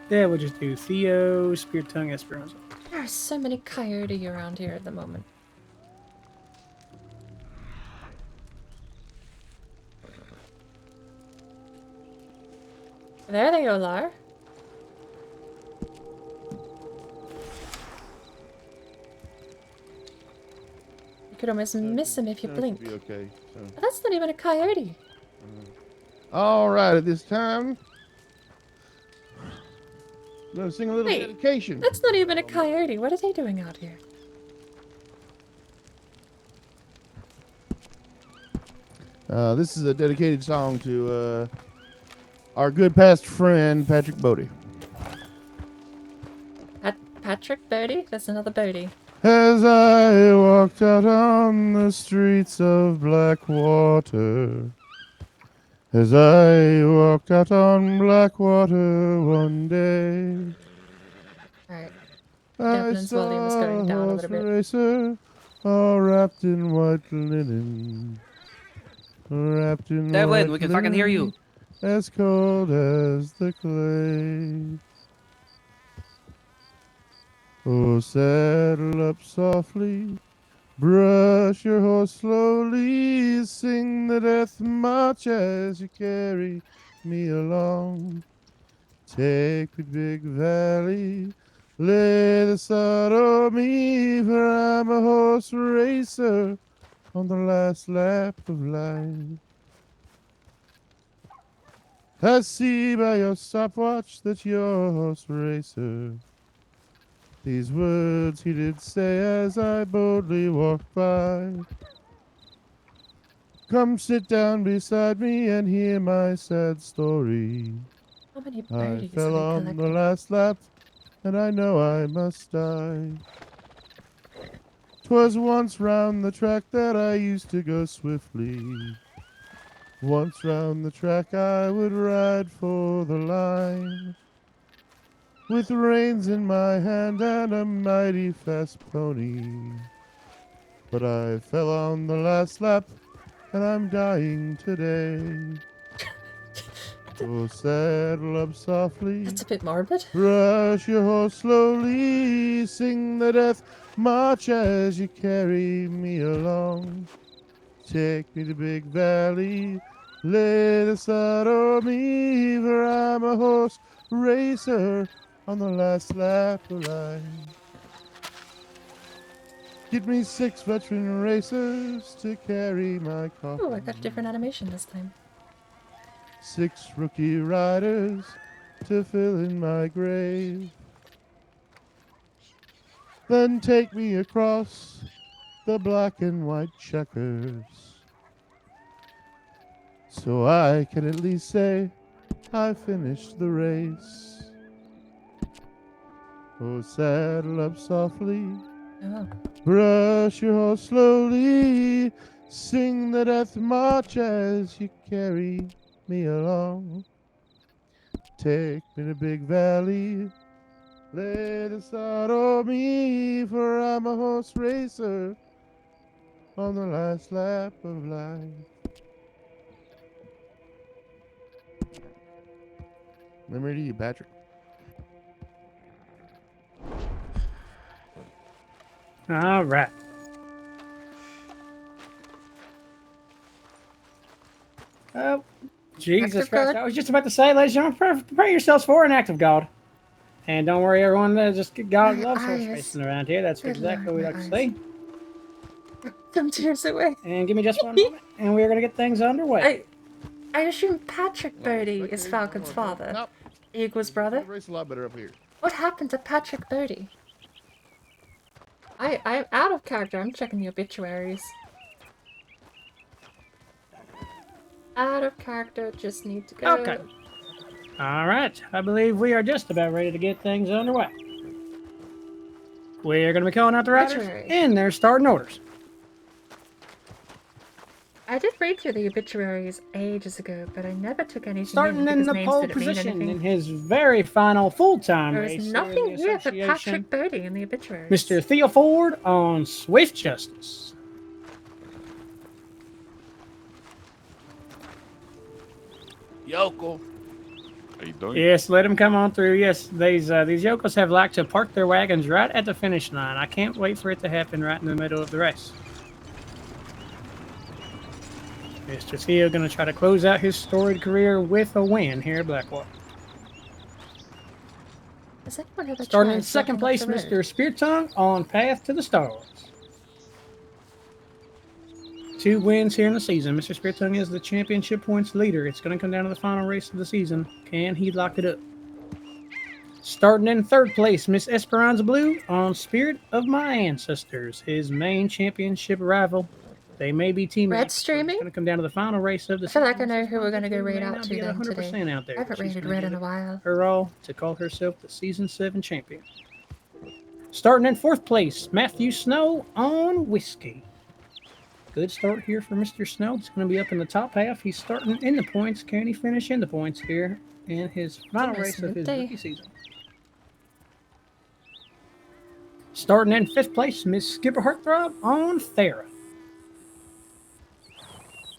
Yeah, we'll just do Theo, Spear Tongue, Esperanza. There are so many coyote around here at the moment. There they all are. You could almost miss him if you blink. Be okay, so. But that's not even a coyote. Alright, at this time, I'm going to sing a little Wait, dedication. That's not even a coyote. What are they doing out here? This is a dedicated song to our good past friend, Patrick Bodie. Patrick Bodie? That's another Bodie. As I walked out on the streets of Blackwater, as I walked out on Blackwater one day, Alright. I Devlin's volume is going down a saw a little bit. racer all wrapped in white linen, wrapped in Devlin, white we can fucking hear you. linen, as cold as the clay. Oh, saddle up softly, brush your horse slowly, sing the death march as you carry me along. Take the big valley, lay the sod on me, for I'm a horse racer, on the last lap of life. I see by your stopwatch that you're a horse racer. These words he did say as I boldly walked by. Come sit down beside me and hear my sad story. How many I birdies fell are we on the collecting? last lap, and I know I must die. 'Twas once round the track that I used to go swiftly. Once round the track I would ride for the line, with reins in my hand and a mighty fast pony. But I fell on the last lap, and I'm dying today. So saddle up softly. That's a bit morbid. Brush your horse slowly. Sing the death march as you carry me along. Take me to Big Valley. Lay the saddle on me, for I'm a horse racer on the last lap of life. Get me 6 veteran racers to carry my coffin. Oh, I got a different animation this time. 6 rookie riders to fill in my grave. Then take me across the black and white checkers, so I can at least say I finished the race. Oh, saddle up softly. Oh. Brush your horse slowly. Sing the death march as you carry me along. Take me to Big Valley. Lay the saddle on me, for I'm a horse racer on the last lap of life. Remember to you, Patrick. All right. Oh, Jesus Act of Christ. God. I was just about to say, ladies and gentlemen, prepare yourselves for an act of God. And don't worry, everyone, just God My loves horse eyes. racing around here. That's Good exactly Lord, what we my like to see. Some tears away. And give me just one moment, and we're going to get things underway. I assume Patrick Birdie is Falcon's father. Nope. Eagle's brother. Race a lot better up here. What happened to Patrick Birdie? I'm out of character. I'm checking the obituaries. Out of character. Just need to go. Okay. All right. I believe we are just about ready to get things underway. We're going to be calling out the riders Obituary. in their starting orders. I did read through the obituaries ages ago, but I never took anything Starting in in because the names pole didn't mean position anything. in his very final full-time There race is here in nothing the here for association, Patrick Birdie in the obituaries. Mr. Theo Ford on Swift Justice. Yokel. How you doing? Yes, let him come on through. Yes, these yokels have liked to park their wagons right at the finish line. I can't wait for it to happen right in the middle of the race. Mr. Theo going to try to close out his storied career with a win here at Blackwater. Has anyone ever Starting tried in second walking place, up the Mr. road? Speartongue on Path to the Stars. 2 wins here in the season. Mr. Speartongue is the championship points leader. It's going to come down to the final race of the season. Can he lock it up? Starting in third place, Miss Esperanza Blue on Spirit of My Ancestors, his main championship rival. They may be teammates. Red streaming? It's going to come down to the final race of the I feel season. like I know who we're going to go May raid not out to be at then today. 100% out there. I haven't She's raided gonna Red give in a it while. her all to call herself the Season 7 champion. Starting in fourth place, Matthew Snow on Whiskey. Good start here for Mr. Snow. It's going to be up in the top half. He's starting in the points. Can he finish in the points here in his final race of his rookie season? Starting in fifth place, Miss Skipper Heartthrob on Thera.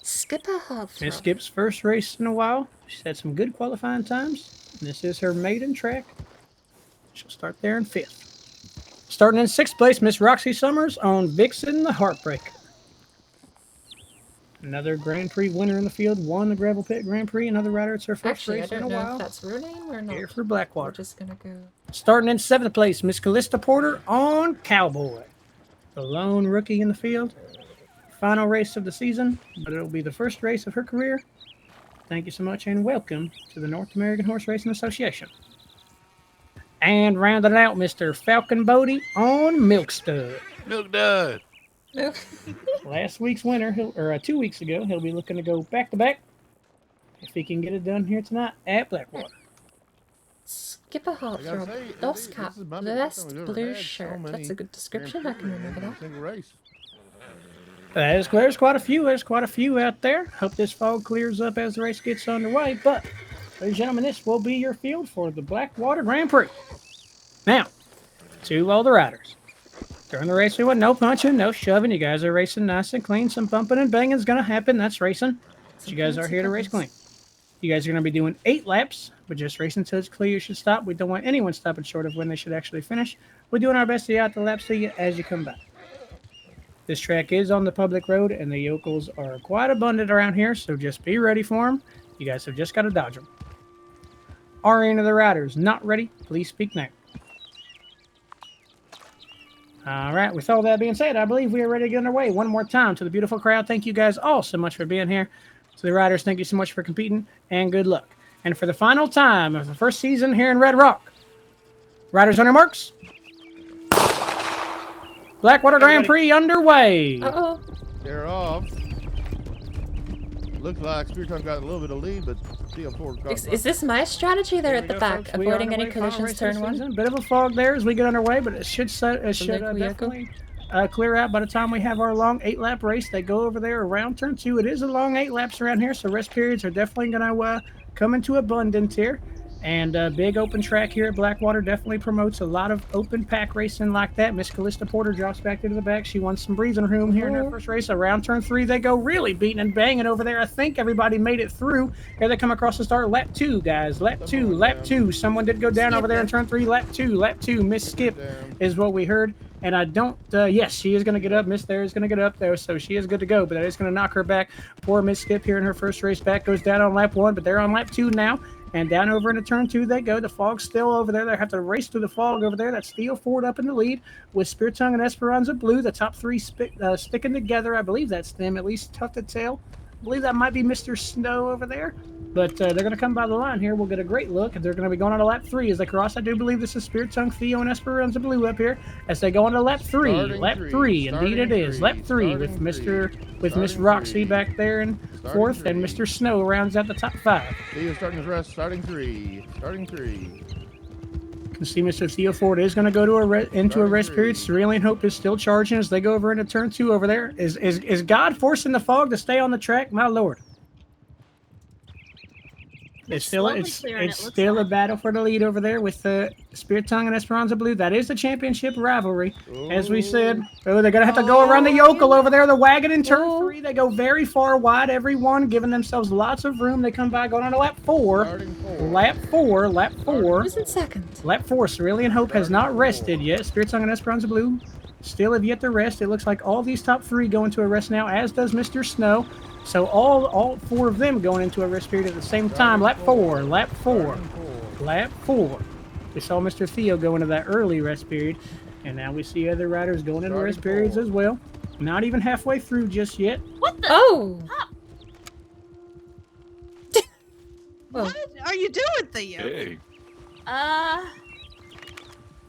Skipper Heartthrob. Miss Skip's first race in a while. She's had some good qualifying times. This is her maiden track. She'll start there in fifth. Starting in sixth place, Miss Roxy Summers on Vixen the Heartbreaker. Another Grand Prix winner in the field. Won the Gravel Pit Grand Prix. Another rider. It's her first Actually, I race in a don't know while. if that's real name or not. Here for Blackwater. We're just going to go. Starting in seventh place, Miss Callista Porter on Cowboy. The lone rookie in the field. final race of the season, but it'll be the first race of her career. Thank you so much, and welcome to the North American Horse Racing Association. And rounding out, Mr. Falcon Bodie on Milk Stud. Milk Dud. Last week's winner, 2 weeks ago, he'll be looking to go back-to-back if he can get it done here tonight at Blackwater. Skipper Heartthrob, Dos Cap, Vest, Blue Shirt. That's a good description, I can remember that. There's quite a few. There's quite a few out there. Hope this fog clears up as the race gets underway. But, ladies and gentlemen, this will be your field for the Blackwater Grand Prix. Now, to all the riders. During the race, we want no punching, no shoving. You guys are racing nice and clean. Some bumping and banging is going to happen. That's racing. But you guys are here to race clean. You guys are going to be doing 8 laps, but just racing until it's clear you should stop. We don't want anyone stopping short of when they should actually finish. We're doing our best to get out the laps to you as you come back. This track is on the public road, and the yokels are quite abundant around here, so just be ready for them. You guys have just got to dodge them. Are any of the riders not ready? Please speak now. All right, with all that being said, I believe we are ready to get underway. One more time to the beautiful crowd. Thank you guys all so much for being here. To the riders, thank you so much for competing, and good luck. And for the final time of the first season here in Red Rock, riders on your marks. Blackwater Grand Prix underway. Uh-oh. They're off. Looks like Spear Tongue got a little bit of lead, but Theo Ford got Is this my strategy? They're at the back, folks. avoiding any collisions turn 1. Bit of a fog there as we get underway, but it should definitely clear out by the time we have our long 8-lap race. They go over there around turn 2. It is a long 8 laps around here, so rest periods are definitely going to come into abundance here. And big open track here at Blackwater definitely promotes a lot of open pack racing like that. Miss Callista Porter drops back into the back. She wants some breathing room here in her first race. Around turn 3, they go really beating and banging over there. I think everybody made it through. Here they come across the start. Lap 2, guys. Lap 2. Someone did go down over there in turn 3. Lap 2. Miss Skip is what we heard. And I don't, yes, she is going to get up. Miss there is going to get up there, so she is good to go. But that is going to knock her back. Poor Miss Skip here in her first race back goes down on lap 1, but they're on lap 2 now. And down over into turn 2 they go. The fog's still over there. They have to race through the fog over there. That's Theo Ford up in the lead with Spear Tongue and Esperanza Blue. The top 3 sticking together. I believe that's them, at least tough to tell. I believe that might be Mr. Snow over there. But they're going to come by the line here. We'll get a great look. And they're going to be going on to lap 3 as they cross. I do believe this is Spear Tongue, Theo, and Esperanza Blue up here as they go on to lap 3. Lap 3, indeed it is. Lap 3 with Miss Roxy back there in 4th, and Mr. Snow rounds out the top 5. Theo starting his rest, starting 3. You can see Mr. Theo Ford is going to go to into a rest period. Cerulean Hope is still charging as they go over into turn 2 over there. Is God forcing the fog to stay on the track? My Lord. It's still a battle for the lead over there with Spear Tongue and Esperanza Blue. That is the championship rivalry, as we said. Oh, they're going to have to go around the yokel over there. The wagon in turn 3. They go very far wide, everyone, giving themselves lots of room. They come by going on to lap 4. Lap 4. Who's in second? Lap 4. Cerulean Hope has not rested yet. Spear Tongue and Esperanza Blue still have yet to rest. It looks like all these top 3 go into a rest now, as does Mr. Snow. So all 4 of them going into a rest period at the same time. Lap 4. We saw Mr. Theo go into that early rest period, and now we see other riders going into rest periods as well. Not even halfway through just yet. What the? Oh! What are you doing, Theo? Hey.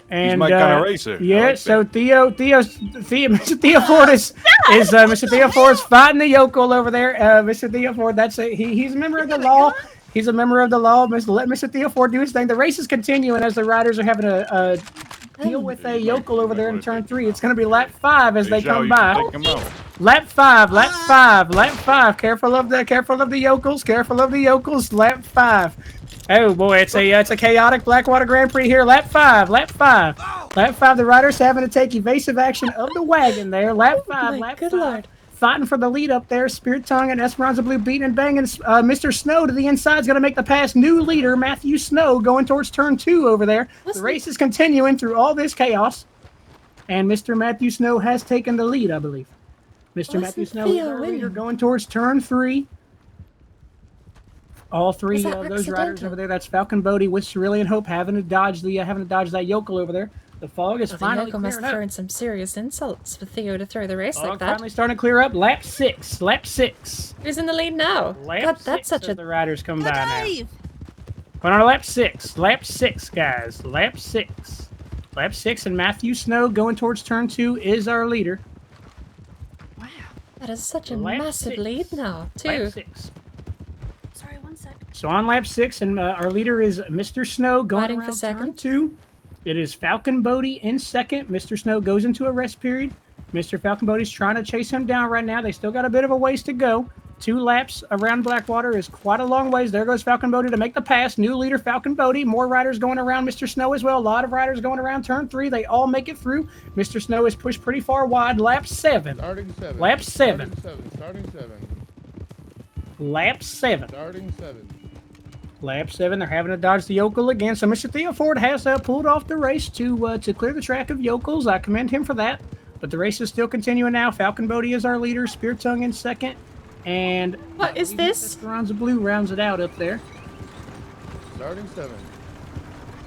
And, he's my kind of racer. Yeah, like so Mr. Theo Ford is Mr. Theo Ford's fighting the yokel over there. Mr. Theo Ford, he's a member of the law. He's a member of the law. Let Mr. Theo Ford do his thing. The race is continuing as the riders are having a deal with a yokel over there in turn 3. It's going to be lap 5 as they come by. Lap 5. Careful of the yokels. Lap 5. Oh boy, it's a chaotic Blackwater Grand Prix here. Lap 5. The riders having to take evasive action of the wagon there. Lap 5. Good Lord. Fighting for the lead up there. Spear Tongue and Esperanza Blue beating and banging. Mr. Snow to the inside is going to make the pass. New leader, Matthew Snow, going towards turn 2 over there. The race is continuing through all this chaos. And Mr. Matthew Snow has taken the lead, I believe. Mr. Matthew Snow is our leader going towards turn 3. All 3 of those riders over there. That's Falcon Bodie with Cerulean Hope having to dodge that yokel over there. The fog is Well, the finally yokel must clearing have up. thrown some serious insults for Theo to throw the race Fog like that. finally starting to clear up. Lap 6. Lap 6. Who's in the lead now? Lap God, 6 that's such as a... the riders come by now. Dave! We're on lap 6. Lap 6, guys. Lap 6. Lap 6, and Matthew Snow going towards turn 2 is our leader. Wow. That is such a Lap massive 6. lead now, too. Lap 6. Sorry, 1 sec. So on lap 6, and our leader is Mr. Snow going Fighting for around second. turn 2. It is Falcon Bodie in second. Mr. Snow goes into a rest period. Mr. Falcon Bodie's trying to chase him down right now. They still got a bit of a ways to go. 2 laps around Blackwater is quite a long ways. There goes Falcon Bodie to make the pass. New leader Falcon Bodie. More riders going around Mr. Snow as well. A lot of riders going around turn 3. They all make it through. Mr. Snow is pushed pretty far wide. Lap 7. Starting 7. Lap 7. Starting 7. Lap 7. Starting 7. Lap 7, they're having to dodge the yokel again. So Mr. Theo Ford has pulled off the race to clear the track of yokels. I commend him for that. But the race is still continuing now. Falcon Bodie is our leader. Spear Tongue in second. And what is this? Esperanza Blue rounds it out up there. Starting 7.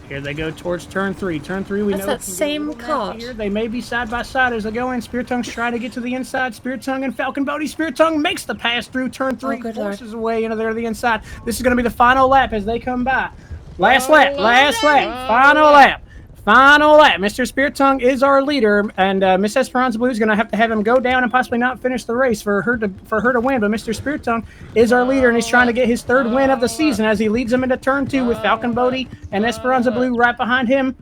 Here they go towards turn 3. Turn 3, we That's know that can get a same little cart. here. They may be side by side as they go in. Spear Tongue's trying to get to the inside. Spear Tongue and Falcon Bodie. Spear Tongue makes the pass through turn 3. good Lord. Forces away into there to the inside. This is going to be the final lap as they come by. Last lap. Final lap. Final lap. Mr. Spear Tongue is our leader, and Miss Esperanza Blue is going to have him go down and possibly not finish the race for her to win. But Mr. Spear Tongue is our leader, and he's trying to get his 3rd win of the season as he leads him into turn 2 with Falcon Bodie and Esperanza Blue right behind him.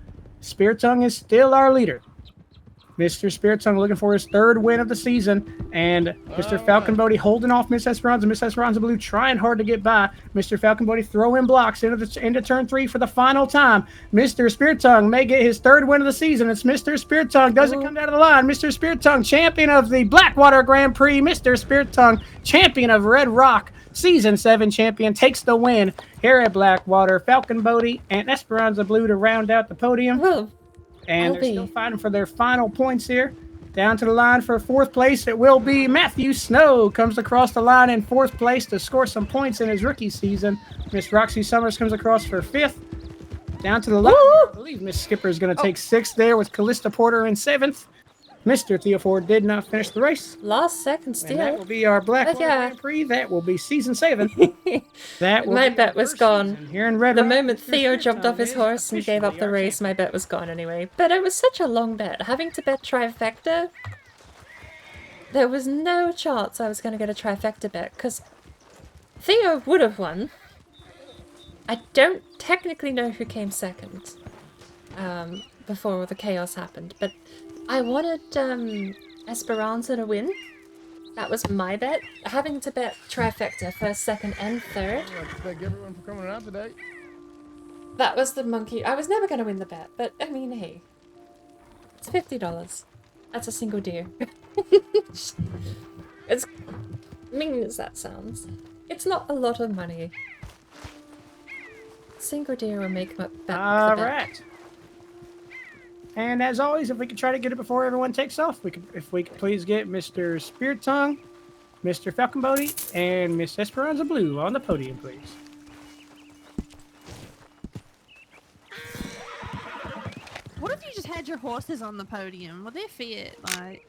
Spear Tongue is still our leader. Mr. Spear Tongue looking for his 3rd win of the season, and Mr. Falcon Bodie holding off Miss Esperanza. Miss Esperanza Blue trying hard to get by. Mr. Falcon Bodie throwing blocks into turn 3 for the final time. Mr. Spear Tongue may get his 3rd win of the season. It's Mr. Spear Tongue. Doesn't come down to the line. Mr. Spear Tongue, champion of the Blackwater Grand Prix. Mr. Spear Tongue, champion of Red Rock. Season 7 champion, takes the win here at Blackwater. Falcon Bodie and Esperanza Blue to round out the podium. Whoa. And they're still fighting for their final points here. Down to the line for 4th place, it will be Matthew Snow. Comes across the line in 4th place to score some points in his rookie season. Miss Roxy Summers comes across for 5th. Down to the line, I believe Miss Skipper is going to take 6th there with Callista Porter in 7th. Mr. Theo Ford did not finish the race. Last second still. And that will be our Blackwater Grand Prix. That will be season 7. That will my be bet was gone. Here in Red The Rock, moment Mr. Theo Spear jumped off his Tongue horse and gave up the race, my bet was gone anyway. But it was such a long bet. Having to bet trifecta, there was no chance I was going to get a trifecta bet, because Theo would have won. I don't technically know who came second before the chaos happened, but I wanted Esperanza to win. That was my bet. Having to bet trifecta, 1st, 2nd, and 3rd. I'd like to thank everyone for coming out today. That was the monkey. I was never going to win the bet, but I mean, hey. It's $50. That's a single deer. As mean as that sounds, it's not a lot of money. Single deer will make my bet. Alright. And as always, if we could try to get it before everyone takes off, if we could please get Mr. Spear Tongue, Mr. Falcon Bodie, and Miss Esperanza Blue on the podium, please. What if you just had your horses on the podium? Would they fit? Like,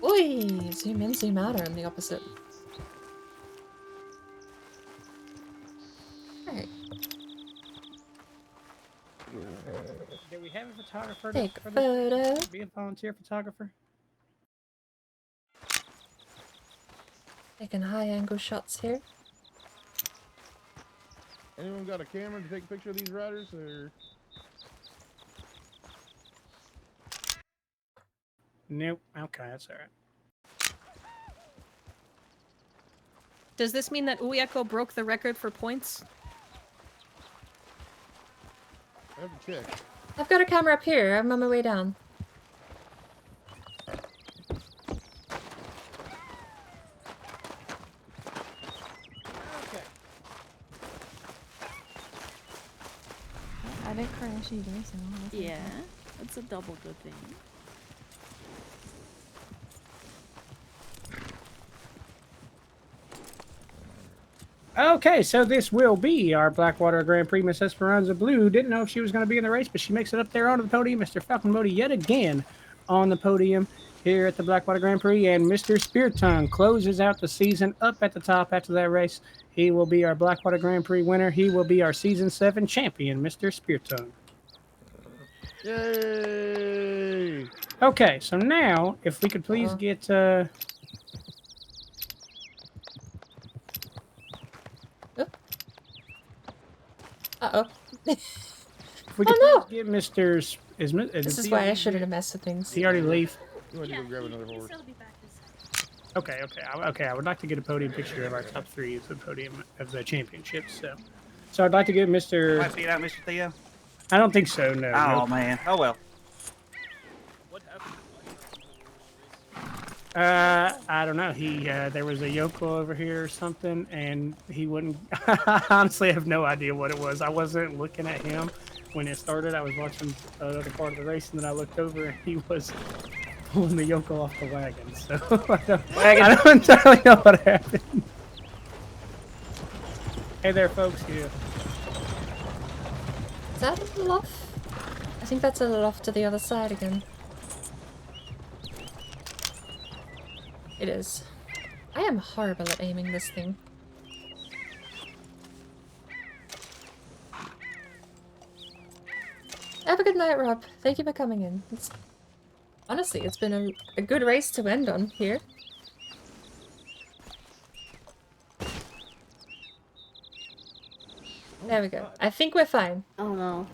Oi! Zoom in, zoom out are in the opposite. Alright. Do we have a photographer? Take a photo. Be a volunteer photographer. Taking high angle shots here. Anyone got a camera to take a picture of these riders, or? Nope. Okay, that's alright. Does this mean that Uyeko broke the record for points? I have to check. I've got a camera up here. I'm on my way down. Okay. I didn't crash either, so... Yeah, that's a double good thing. Okay, so this will be our Blackwater Grand Prix. Miss Esperanza Blue didn't know if she was going to be in the race, but she makes it up there onto the podium. Mr. Falcon Modi yet again on the podium here at the Blackwater Grand Prix, and Mr. Speartongue closes out the season up at the top after that race. He will be our Blackwater Grand Prix winner. He will be our Season 7 champion, Mr. Speartongue. Yay! Okay, so now, if we could please get... Uh-oh. If we could please get Mr. This is why I shouldn't have messed with things. He already leave. You want to go grab another horse? Okay. I would like to get a podium picture of our top three of the podium of the championships. So I'd like to get Mr. Can I see that, Mr. Theo? I don't think so. No. Oh Nope. man. Oh well. I don't know. He there was a yokel over here or something, and he wouldn't. Honestly, I have no idea what it was. I wasn't looking at him when it started. I was watching another part of the race, and then I looked over, and he was pulling the yokel off the wagon. So I don't entirely know what happened. Hey there, folks. Yeah. Is that a little off? I think that's a little off to the other side again. It is. I am horrible at aiming this thing. Have a good night, Rob. Thank you for coming in. Honestly, it's been a good race to end on here. There we go. I think we're fine. Oh no.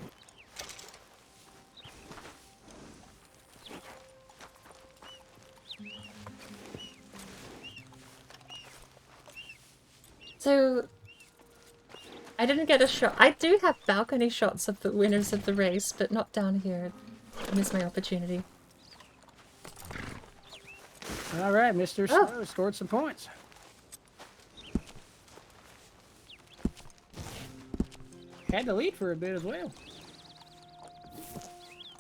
So, I didn't get a shot. I do have balcony shots of the winners of the race, but not down here. I missed my opportunity. All right, Mr. Snow scored some points. Had to lead for a bit as well.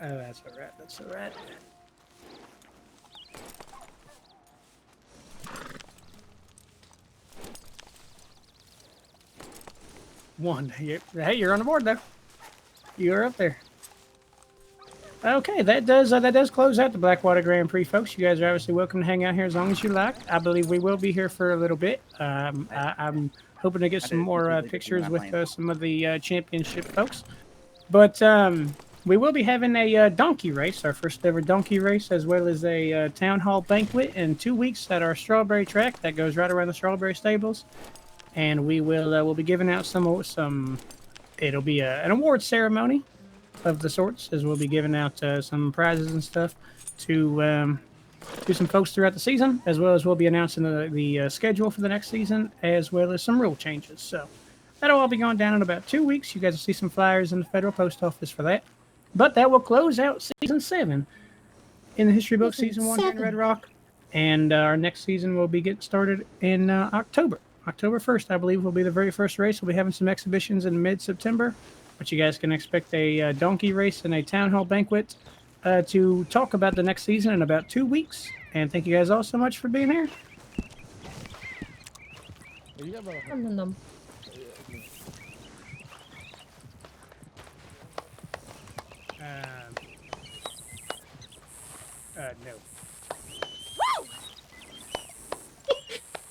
Oh, that's all right. That's all right. One. Hey, you're on the board though. You're up there. Okay, that does close out the Blackwater Grand Prix, folks. You guys are obviously welcome to hang out here as long as you like. I believe we will be here for a little bit. I'm hoping to get some more pictures with some of the championship folks. But we will be having a donkey race, our first ever donkey race, as well as a town hall banquet in 2 weeks at our strawberry track that goes right around the strawberry stables. And we will we'll be giving out some. It'll be an award ceremony of the sorts, as we'll be giving out some prizes and stuff to some folks throughout the season, as well as we'll be announcing the schedule for the next season, as well as some rule changes. So that'll all be going down in about 2 weeks. You guys will see some flyers in the Federal Post Office for that. But that will close out Season 7 in the history book, Season 1 here in Red Rock. And our next season will be getting started in October. October 1st, I believe, will be the very first race. We'll be having some exhibitions in mid-September, but you guys can expect a donkey race and a town hall banquet to talk about the next season in about 2 weeks. And thank you guys all so much for being here. No.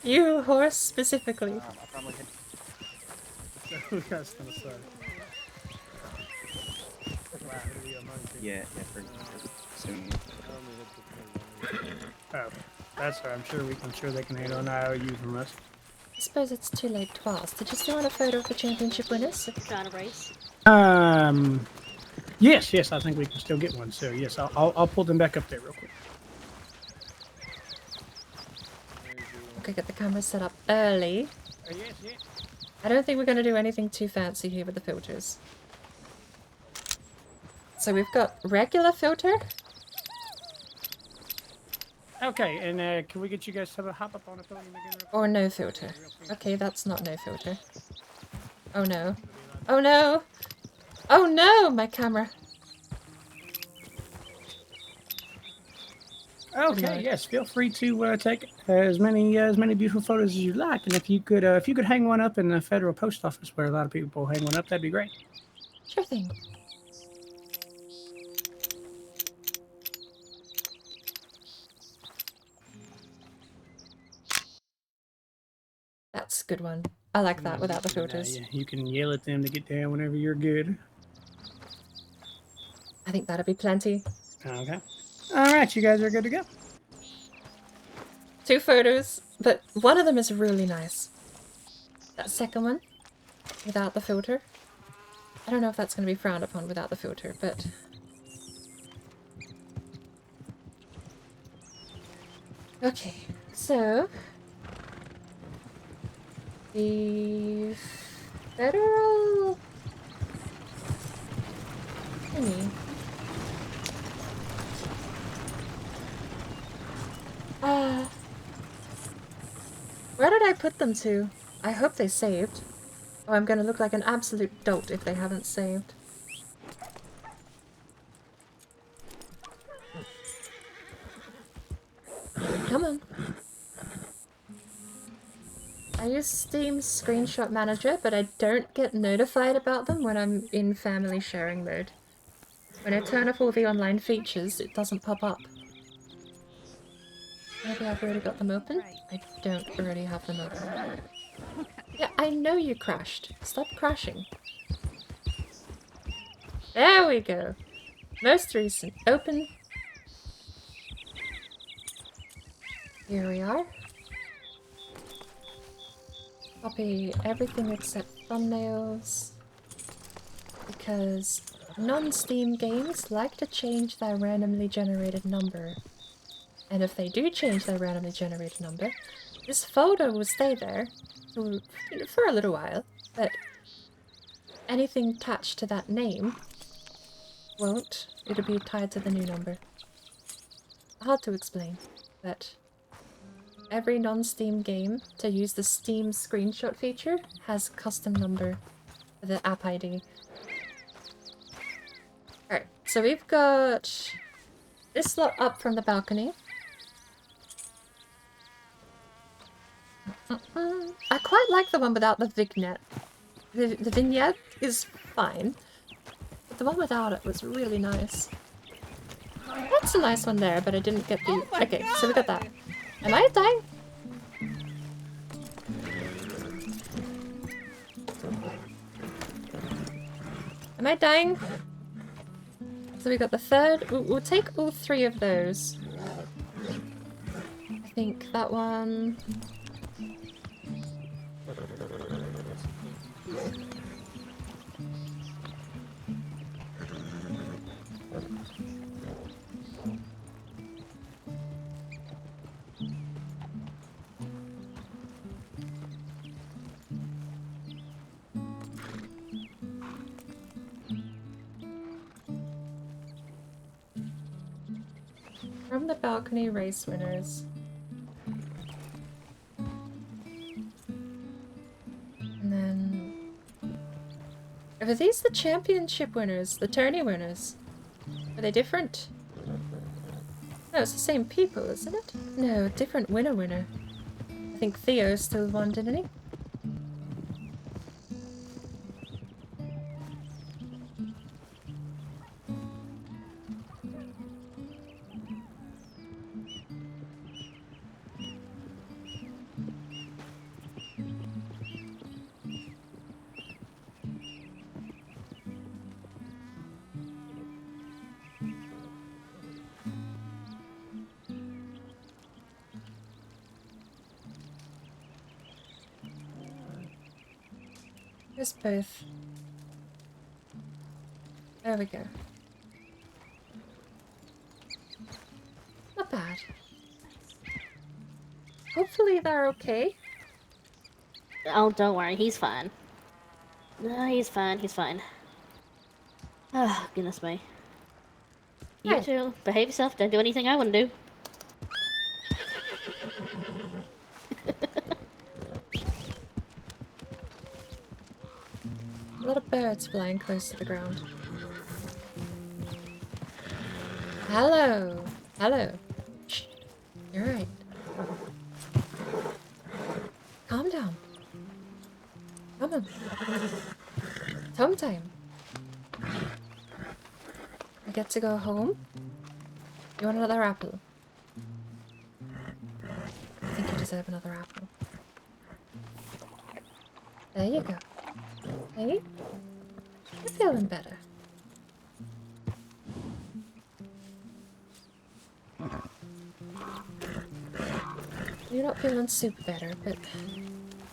You horse specifically. Yeah, pretty soon. Oh, that's right. I'm sure they can handle an IOU from us. I suppose it's too late to ask. Did you still want a photo of the championship winners? Trying to race. Yes, I think we can still get one. So yes, I'll pull them back up there real quick. Okay, get the camera set up early. Yes. I don't think we're going to do anything too fancy here with the filters. So we've got regular filter. Okay, and can we get you guys to hop up on the podium again? Or no filter. Okay, that's not no filter. Oh no. Oh no! Oh no! My camera. Okay, yes. Feel free to take as many beautiful photos as you like, and if you could hang one up in the federal post office where a lot of people hang one up, that'd be great. Sure thing. That's a good one. I like that without the filters. Yeah, you can yell at them to get down whenever you're good. I think that'll be plenty. Okay. All right, you guys are good to go. 2 photos, but one of them is really nice. That second one, without the filter. I don't know if that's going to be frowned upon without the filter, but... Okay, so... The... Federal... thingy. Where did I put them to? I hope they saved. Oh, I'm gonna look like an absolute dolt if they haven't saved. Come on. I use Steam's Screenshot Manager, but I don't get notified about them when I'm in family sharing mode. When I turn off all the online features, it doesn't pop up. Maybe I've already got them open? I don't already have them open. Yeah, I know you crashed. Stop crashing. There we go. Most recent. Open. Here we are. Copy everything except thumbnails. Because non-Steam games like to change their randomly generated number. And if they do change their randomly generated number, this photo will stay there for a little while, but anything attached to that name won't. It'll be tied to the new number. Hard to explain, but every non-Steam game to use the Steam screenshot feature has custom number for the app ID. Alright, so we've got this lot up from the balcony. I quite like the one without the vignette. The vignette is fine, but the one without it was really nice. That's a nice one there, but I didn't get the... Okay, so we got that. Am I dying? Am I dying? So we got the third. We'll take all 3 of those. I think that one... From the balcony race winners. And then... Are these the championship winners? The tourney winners? Are they different? No, it's the same people, isn't it? No, different winner. I think Theo still won, didn't he? There's both. There we go. Not bad. Hopefully they're okay. Oh, don't worry, he's fine. No, he's fine, he's fine. Oh, goodness me. You two, behave yourself, don't do anything I wouldn't do. A lot of birds flying close to the ground. Hello! Hello! Shh. You're right. Calm down. Come on. It's home time. I get to go home. You want another apple? I think you deserve another apple. There you go. Hey? You're feeling better. You're not feeling super better, but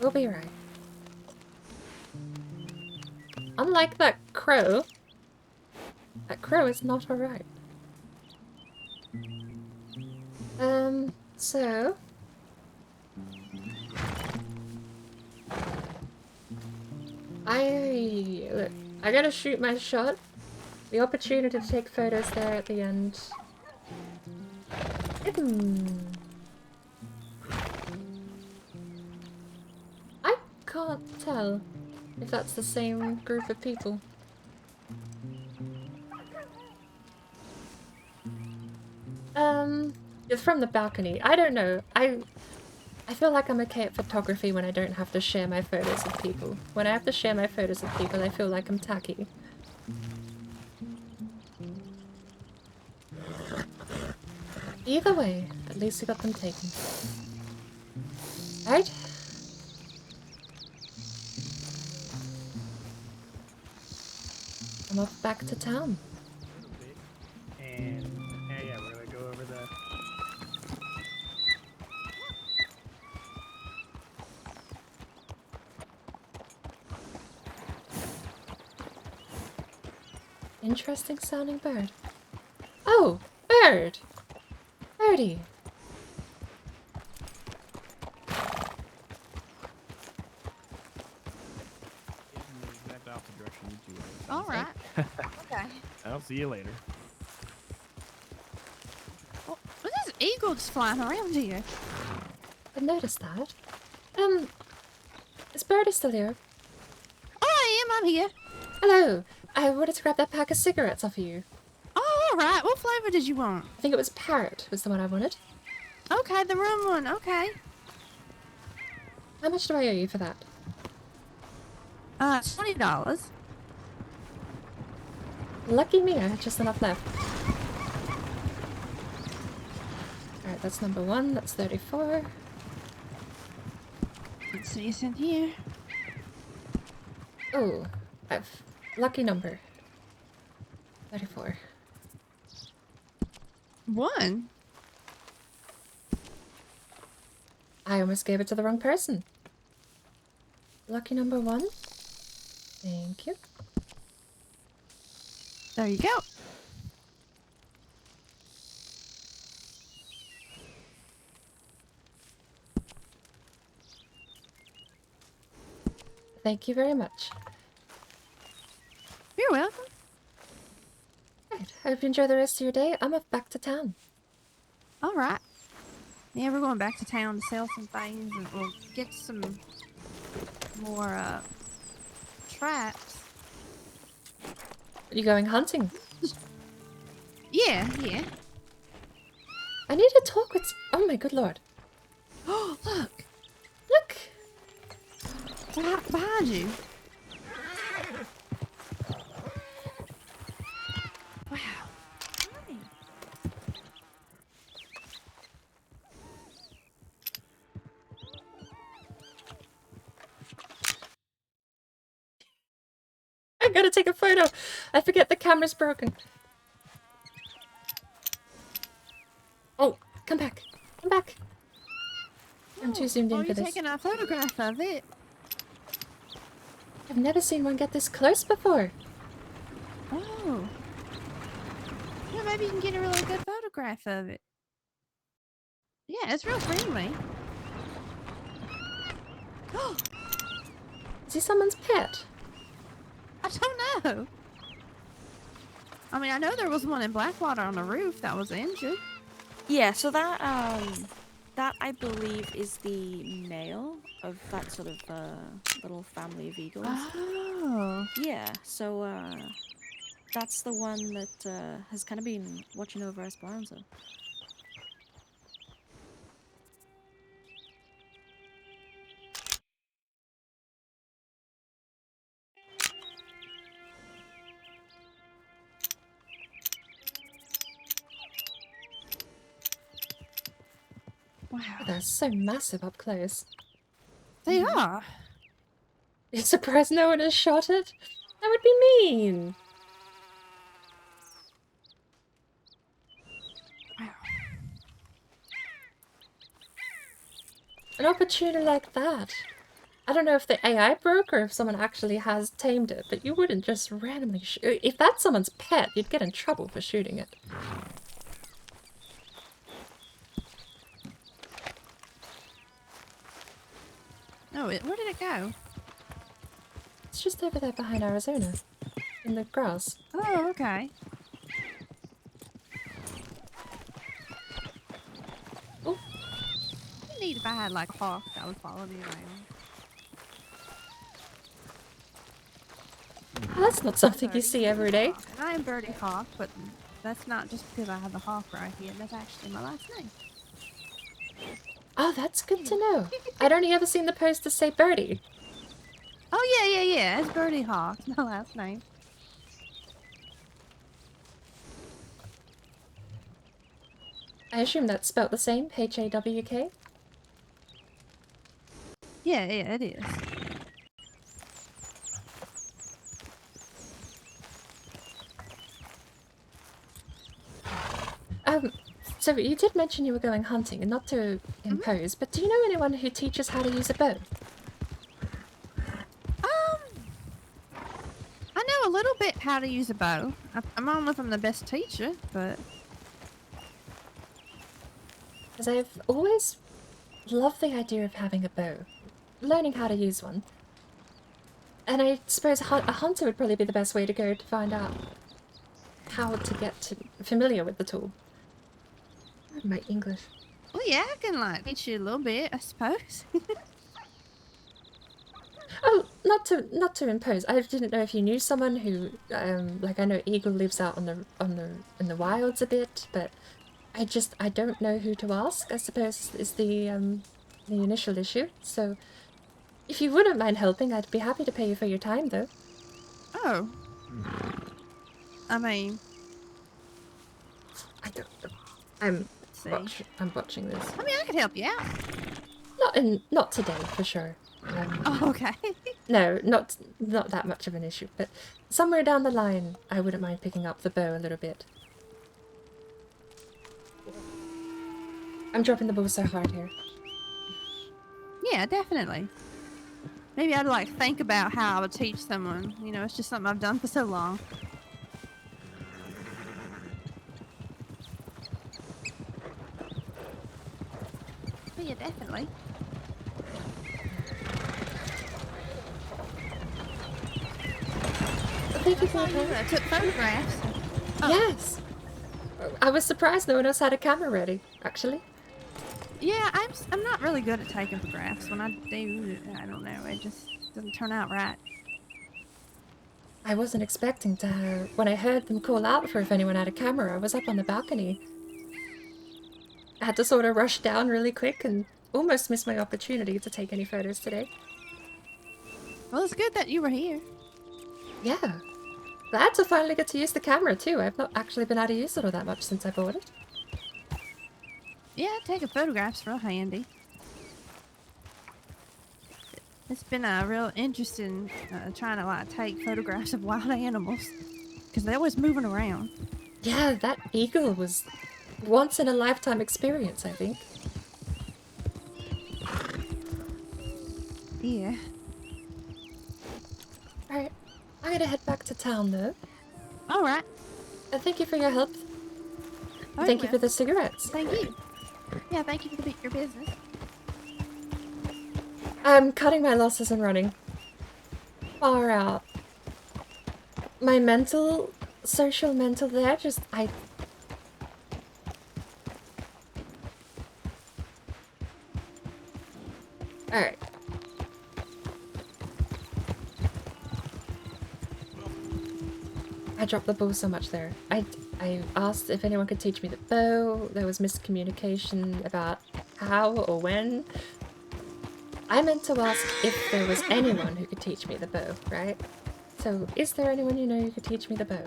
we'll be right. Unlike that crow is not alright. So... I gotta shoot my shot. The opportunity to take photos there at the end. I can't tell if that's the same group of people. It's from the balcony. I don't know. I feel like I'm okay at photography when I don't have to share my photos with people. When I have to share my photos with people, I feel like I'm tacky. Either way, at least we got them taken. Right? I'm off back to town. And yeah, we're gonna go over the. Interesting sounding bird. Oh, bird! Birdie! Exact opposite direction you two are. All right. Okay. I'll see you later. Well, there's eagles flying around here. I noticed that. Is Birdie still here? Oh, I'm here. Hello! I wanted to grab that pack of cigarettes off of you. Oh, all right. What flavor did you want? I think it was Parrot was the one I wanted. Okay, the rum one. Okay. How much do I owe you for that? $20. Lucky me, I had just enough left. Alright, that's number 1, that's 34. Let's see what's in here. Oh, lucky number. 34. 1? I almost gave it to the wrong person. Lucky number 1. Thank you. There you go. Thank you very much. You're welcome. Right, I hope you enjoy the rest of your day. I'm off back to town. All right. Yeah, we're going back to town to sell some things, and we'll get some more traps. Are you going hunting? Yeah. I need to talk with... Oh my good lord. Oh, look. Look. Behind you. Wow. I gotta take a photo. I forget the camera's broken. Oh, come back. Come back. I'm too zoomed in for You're this. taking a photograph of it. I've never seen one get this close before. Oh. Yeah, maybe you can get a really good photograph of it. Yeah, it's real friendly. Is he someone's pet? I don't know. I mean, I know there was one in Blackwater on the roof that was injured. Yeah, so that I believe is the male of that sort of little family of eagles. Oh. Yeah, so that's the one that has kind of been watching over Esperanza. Wow. They're so massive up close. They are. You're surprised no one has shot it? That would be mean. An opportunity like that. I don't know if the AI broke or if someone actually has tamed it, but you wouldn't just randomly shoot. If that's someone's pet, you'd get in trouble for shooting it. Oh, where did it go? It's just over there behind Arizona. In the grass. Oh, okay. Oh. It'd be neat if I had like a hawk that would follow me around. That's not something you see every day. And I am Birdie Hawk, but that's not just because I have the hawk right here. That's actually my last name. Oh, that's good to know. I'd only ever seen the poster say Birdie. Oh, yeah. It's Birdie Hawk, my last name. I assume that's spelt the same, H-A-W-K? Yeah, it is. So you did mention you were going hunting, and not to impose, but do you know anyone who teaches how to use a bow? I know a little bit how to use a bow. I don't know if I'm the best teacher, but... Because I've always loved the idea of having a bow. Learning how to use one. And I suppose a hunter would probably be the best way to go to find out how to get familiar with the tool. My English. Well, yeah, I can like teach you a little bit, I suppose. Oh, not to impose. I didn't know if you knew someone who, like I know Eagle lives out in the wilds a bit, but I don't know who to ask. I suppose is the initial issue. So, if you wouldn't mind helping, I'd be happy to pay you for your time, though. Oh. I mean, I don't know. I'm watching this. I mean, I could help you out. Not today, for sure. Oh, okay. No, not that much of an issue, but somewhere down the line, I wouldn't mind picking up the bow a little bit. I'm dropping the bow so hard here. Yeah, definitely. Maybe I'd like think about how I would teach someone. You know, it's just something I've done for so long. But yeah, definitely. Thank you for your I took photographs. Oh. Yes! I was surprised no one else had a camera ready, actually. Yeah, I'm not really good at taking photographs. When I do, I don't know, it just doesn't turn out right. I wasn't expecting to. When I heard them call out for if anyone had a camera, I was up on the balcony. I had to sort of rush down really quick and almost missed my opportunity to take any photos today. Well, it's good that you were here. Yeah. Glad to finally get to use the camera too. I've not actually been able to use it all that much since I bought it. Yeah, taking photographs real handy. It's been real interesting trying to like take photographs of wild animals because they're always moving around. Yeah, that eagle was once in a lifetime experience, I think. Yeah. Alright, I'm gonna head back to town though. Alright. And thank you for your help. Oh, Thank you for the cigarettes. Thank you. Yeah, thank you for your business. I'm cutting my losses and running. Far out. My social mental there, Alright. I dropped the bow so much there. I asked if anyone could teach me the bow. There was miscommunication about how or when. I meant to ask if there was anyone who could teach me the bow, right? So, is there anyone you know who could teach me the bow?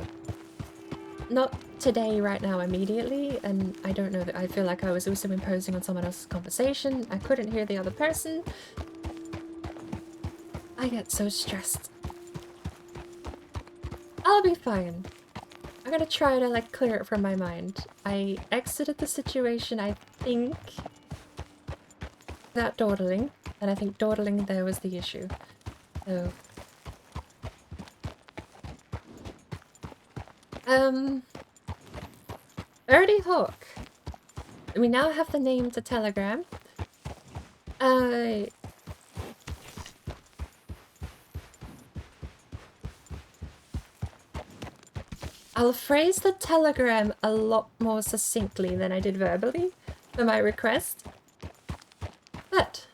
not today, right now, immediately, and I don't know that I feel like I was also imposing on someone else's conversation. I couldn't hear the other person. I get so stressed. I'll be fine. I'm gonna try to, like, clear it from my mind. I exited the situation, I think, without dawdling, and I think dawdling there was the issue. So... Birdie Hawk. We now have the name to Telegram. I'll phrase the telegram a lot more succinctly than I did verbally for my request. But...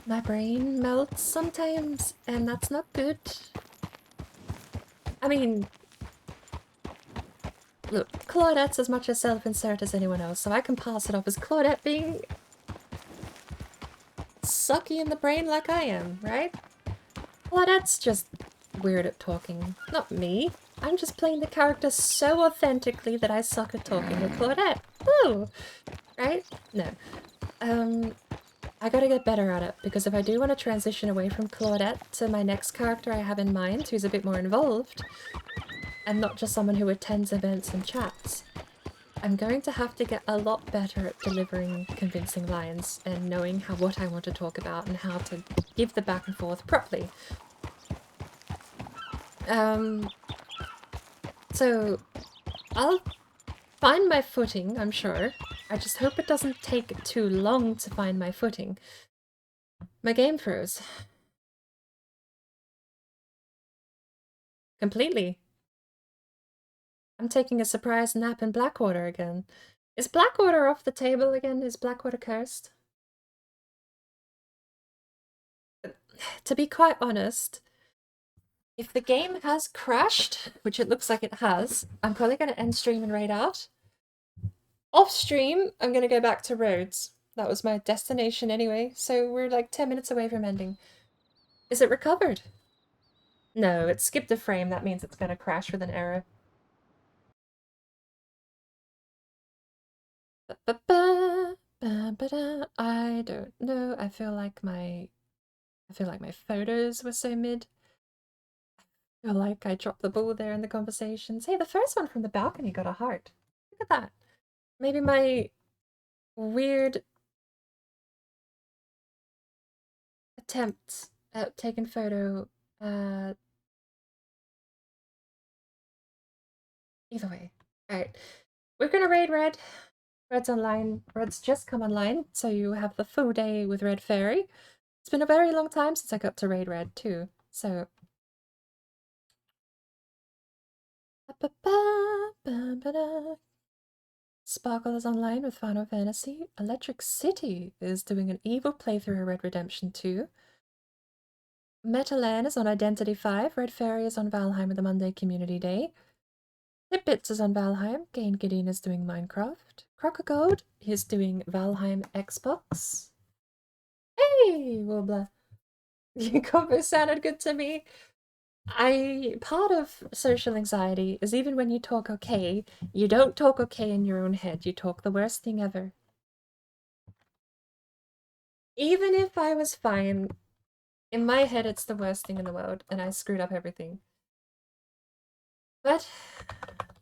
My brain melts sometimes, and that's not good. I mean... Look, Claudette's as much a self-insert as anyone else, so I can pass it off as Claudette being... sucky in the brain like I am, right? Claudette's just weird at talking, not me. I'm just playing the character so authentically that I suck at talking to Claudette. Woo! Right? No. I gotta get better at it, because if I do want to transition away from Claudette to my next character I have in mind, who's a bit more involved, and not just someone who attends events and chats, I'm going to have to get a lot better at delivering convincing lines and knowing what I want to talk about and how to give the back and forth properly. So I'll find my footing, I'm sure. I just hope it doesn't take too long to find my footing. My game froze. Completely. I'm taking a surprise nap in Blackwater again. Is Blackwater off the table again? Is Blackwater cursed? To be quite honest, if the game has crashed, which it looks like it has, I'm probably going to end stream and raid out. Off stream, I'm going to go back to Rhodes. That was my destination anyway, so we're like 10 minutes away from ending. Is it recovered? No, it skipped a frame. That means it's going to crash with an error. I don't know. I feel like my photos were so mid. I feel like I dropped the ball there in the conversations. Hey, the first one from the balcony got a heart. Look at that. Maybe my weird attempt at taking photo. Either way. Alright. We're gonna raid Red. Red's online. Red's just come online, so you have the full day with Red Fairy. It's been a very long time since I got to raid Red too, so... Sparkle is online with Final Fantasy. Electric City is doing an evil playthrough of Red Redemption 2. Metalan is on Identity 5. Red Fairy is on Valheim with the Monday Community Day. Hitbits is on Valheim. Gain Gideon is doing Minecraft. Crocogode is doing Valheim Xbox. Hey, Wobbler. Your combo sounded good to me. Part of social anxiety is even when you talk okay, you don't talk okay in your own head. You talk the worst thing ever. Even if I was fine, in my head it's the worst thing in the world, and I screwed up everything. But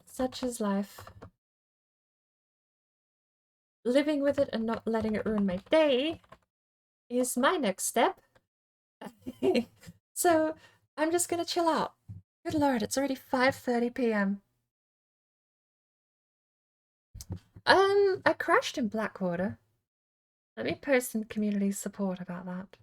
such is life. Living with it and not letting it ruin my day is my next step. So I'm just gonna chill out. Good lord, it's already 5:30 p.m. I crashed in Blackwater. Let me post some community support about that.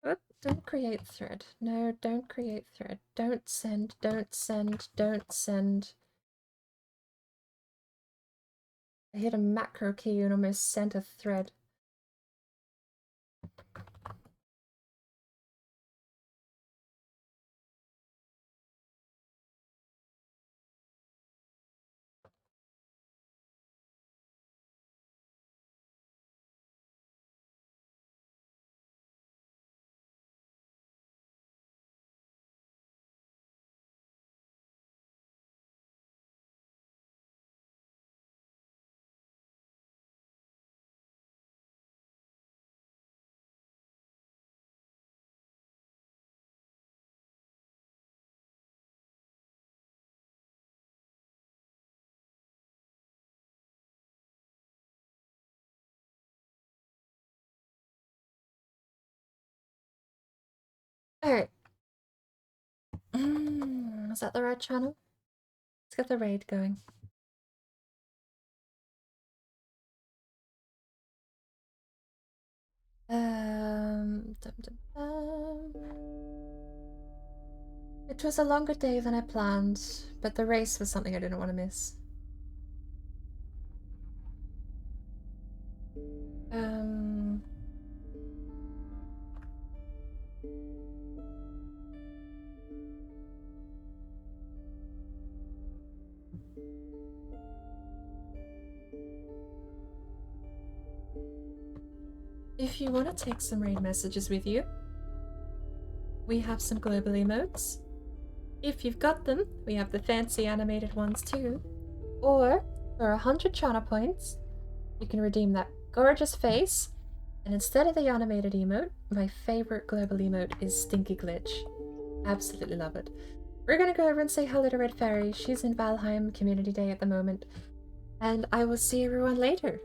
Oop, don't create thread. No, don't create thread. Don't send, don't send, don't send. I hit a macro key and almost sent a thread. Alright. Is that the right channel? Let's get the raid going. It was a longer day than I planned, but the race was something I didn't want to miss. If you want to take some raid messages with you, we have some global emotes. If you've got them, we have the fancy animated ones too. Or, for 100 Chana points, you can redeem that gorgeous face, and instead of the animated emote, my favorite global emote is Stinky Glitch. Absolutely love it. We're gonna go over and say hello to Red Fairy. She's in Valheim Community Day at the moment. And I will see everyone later.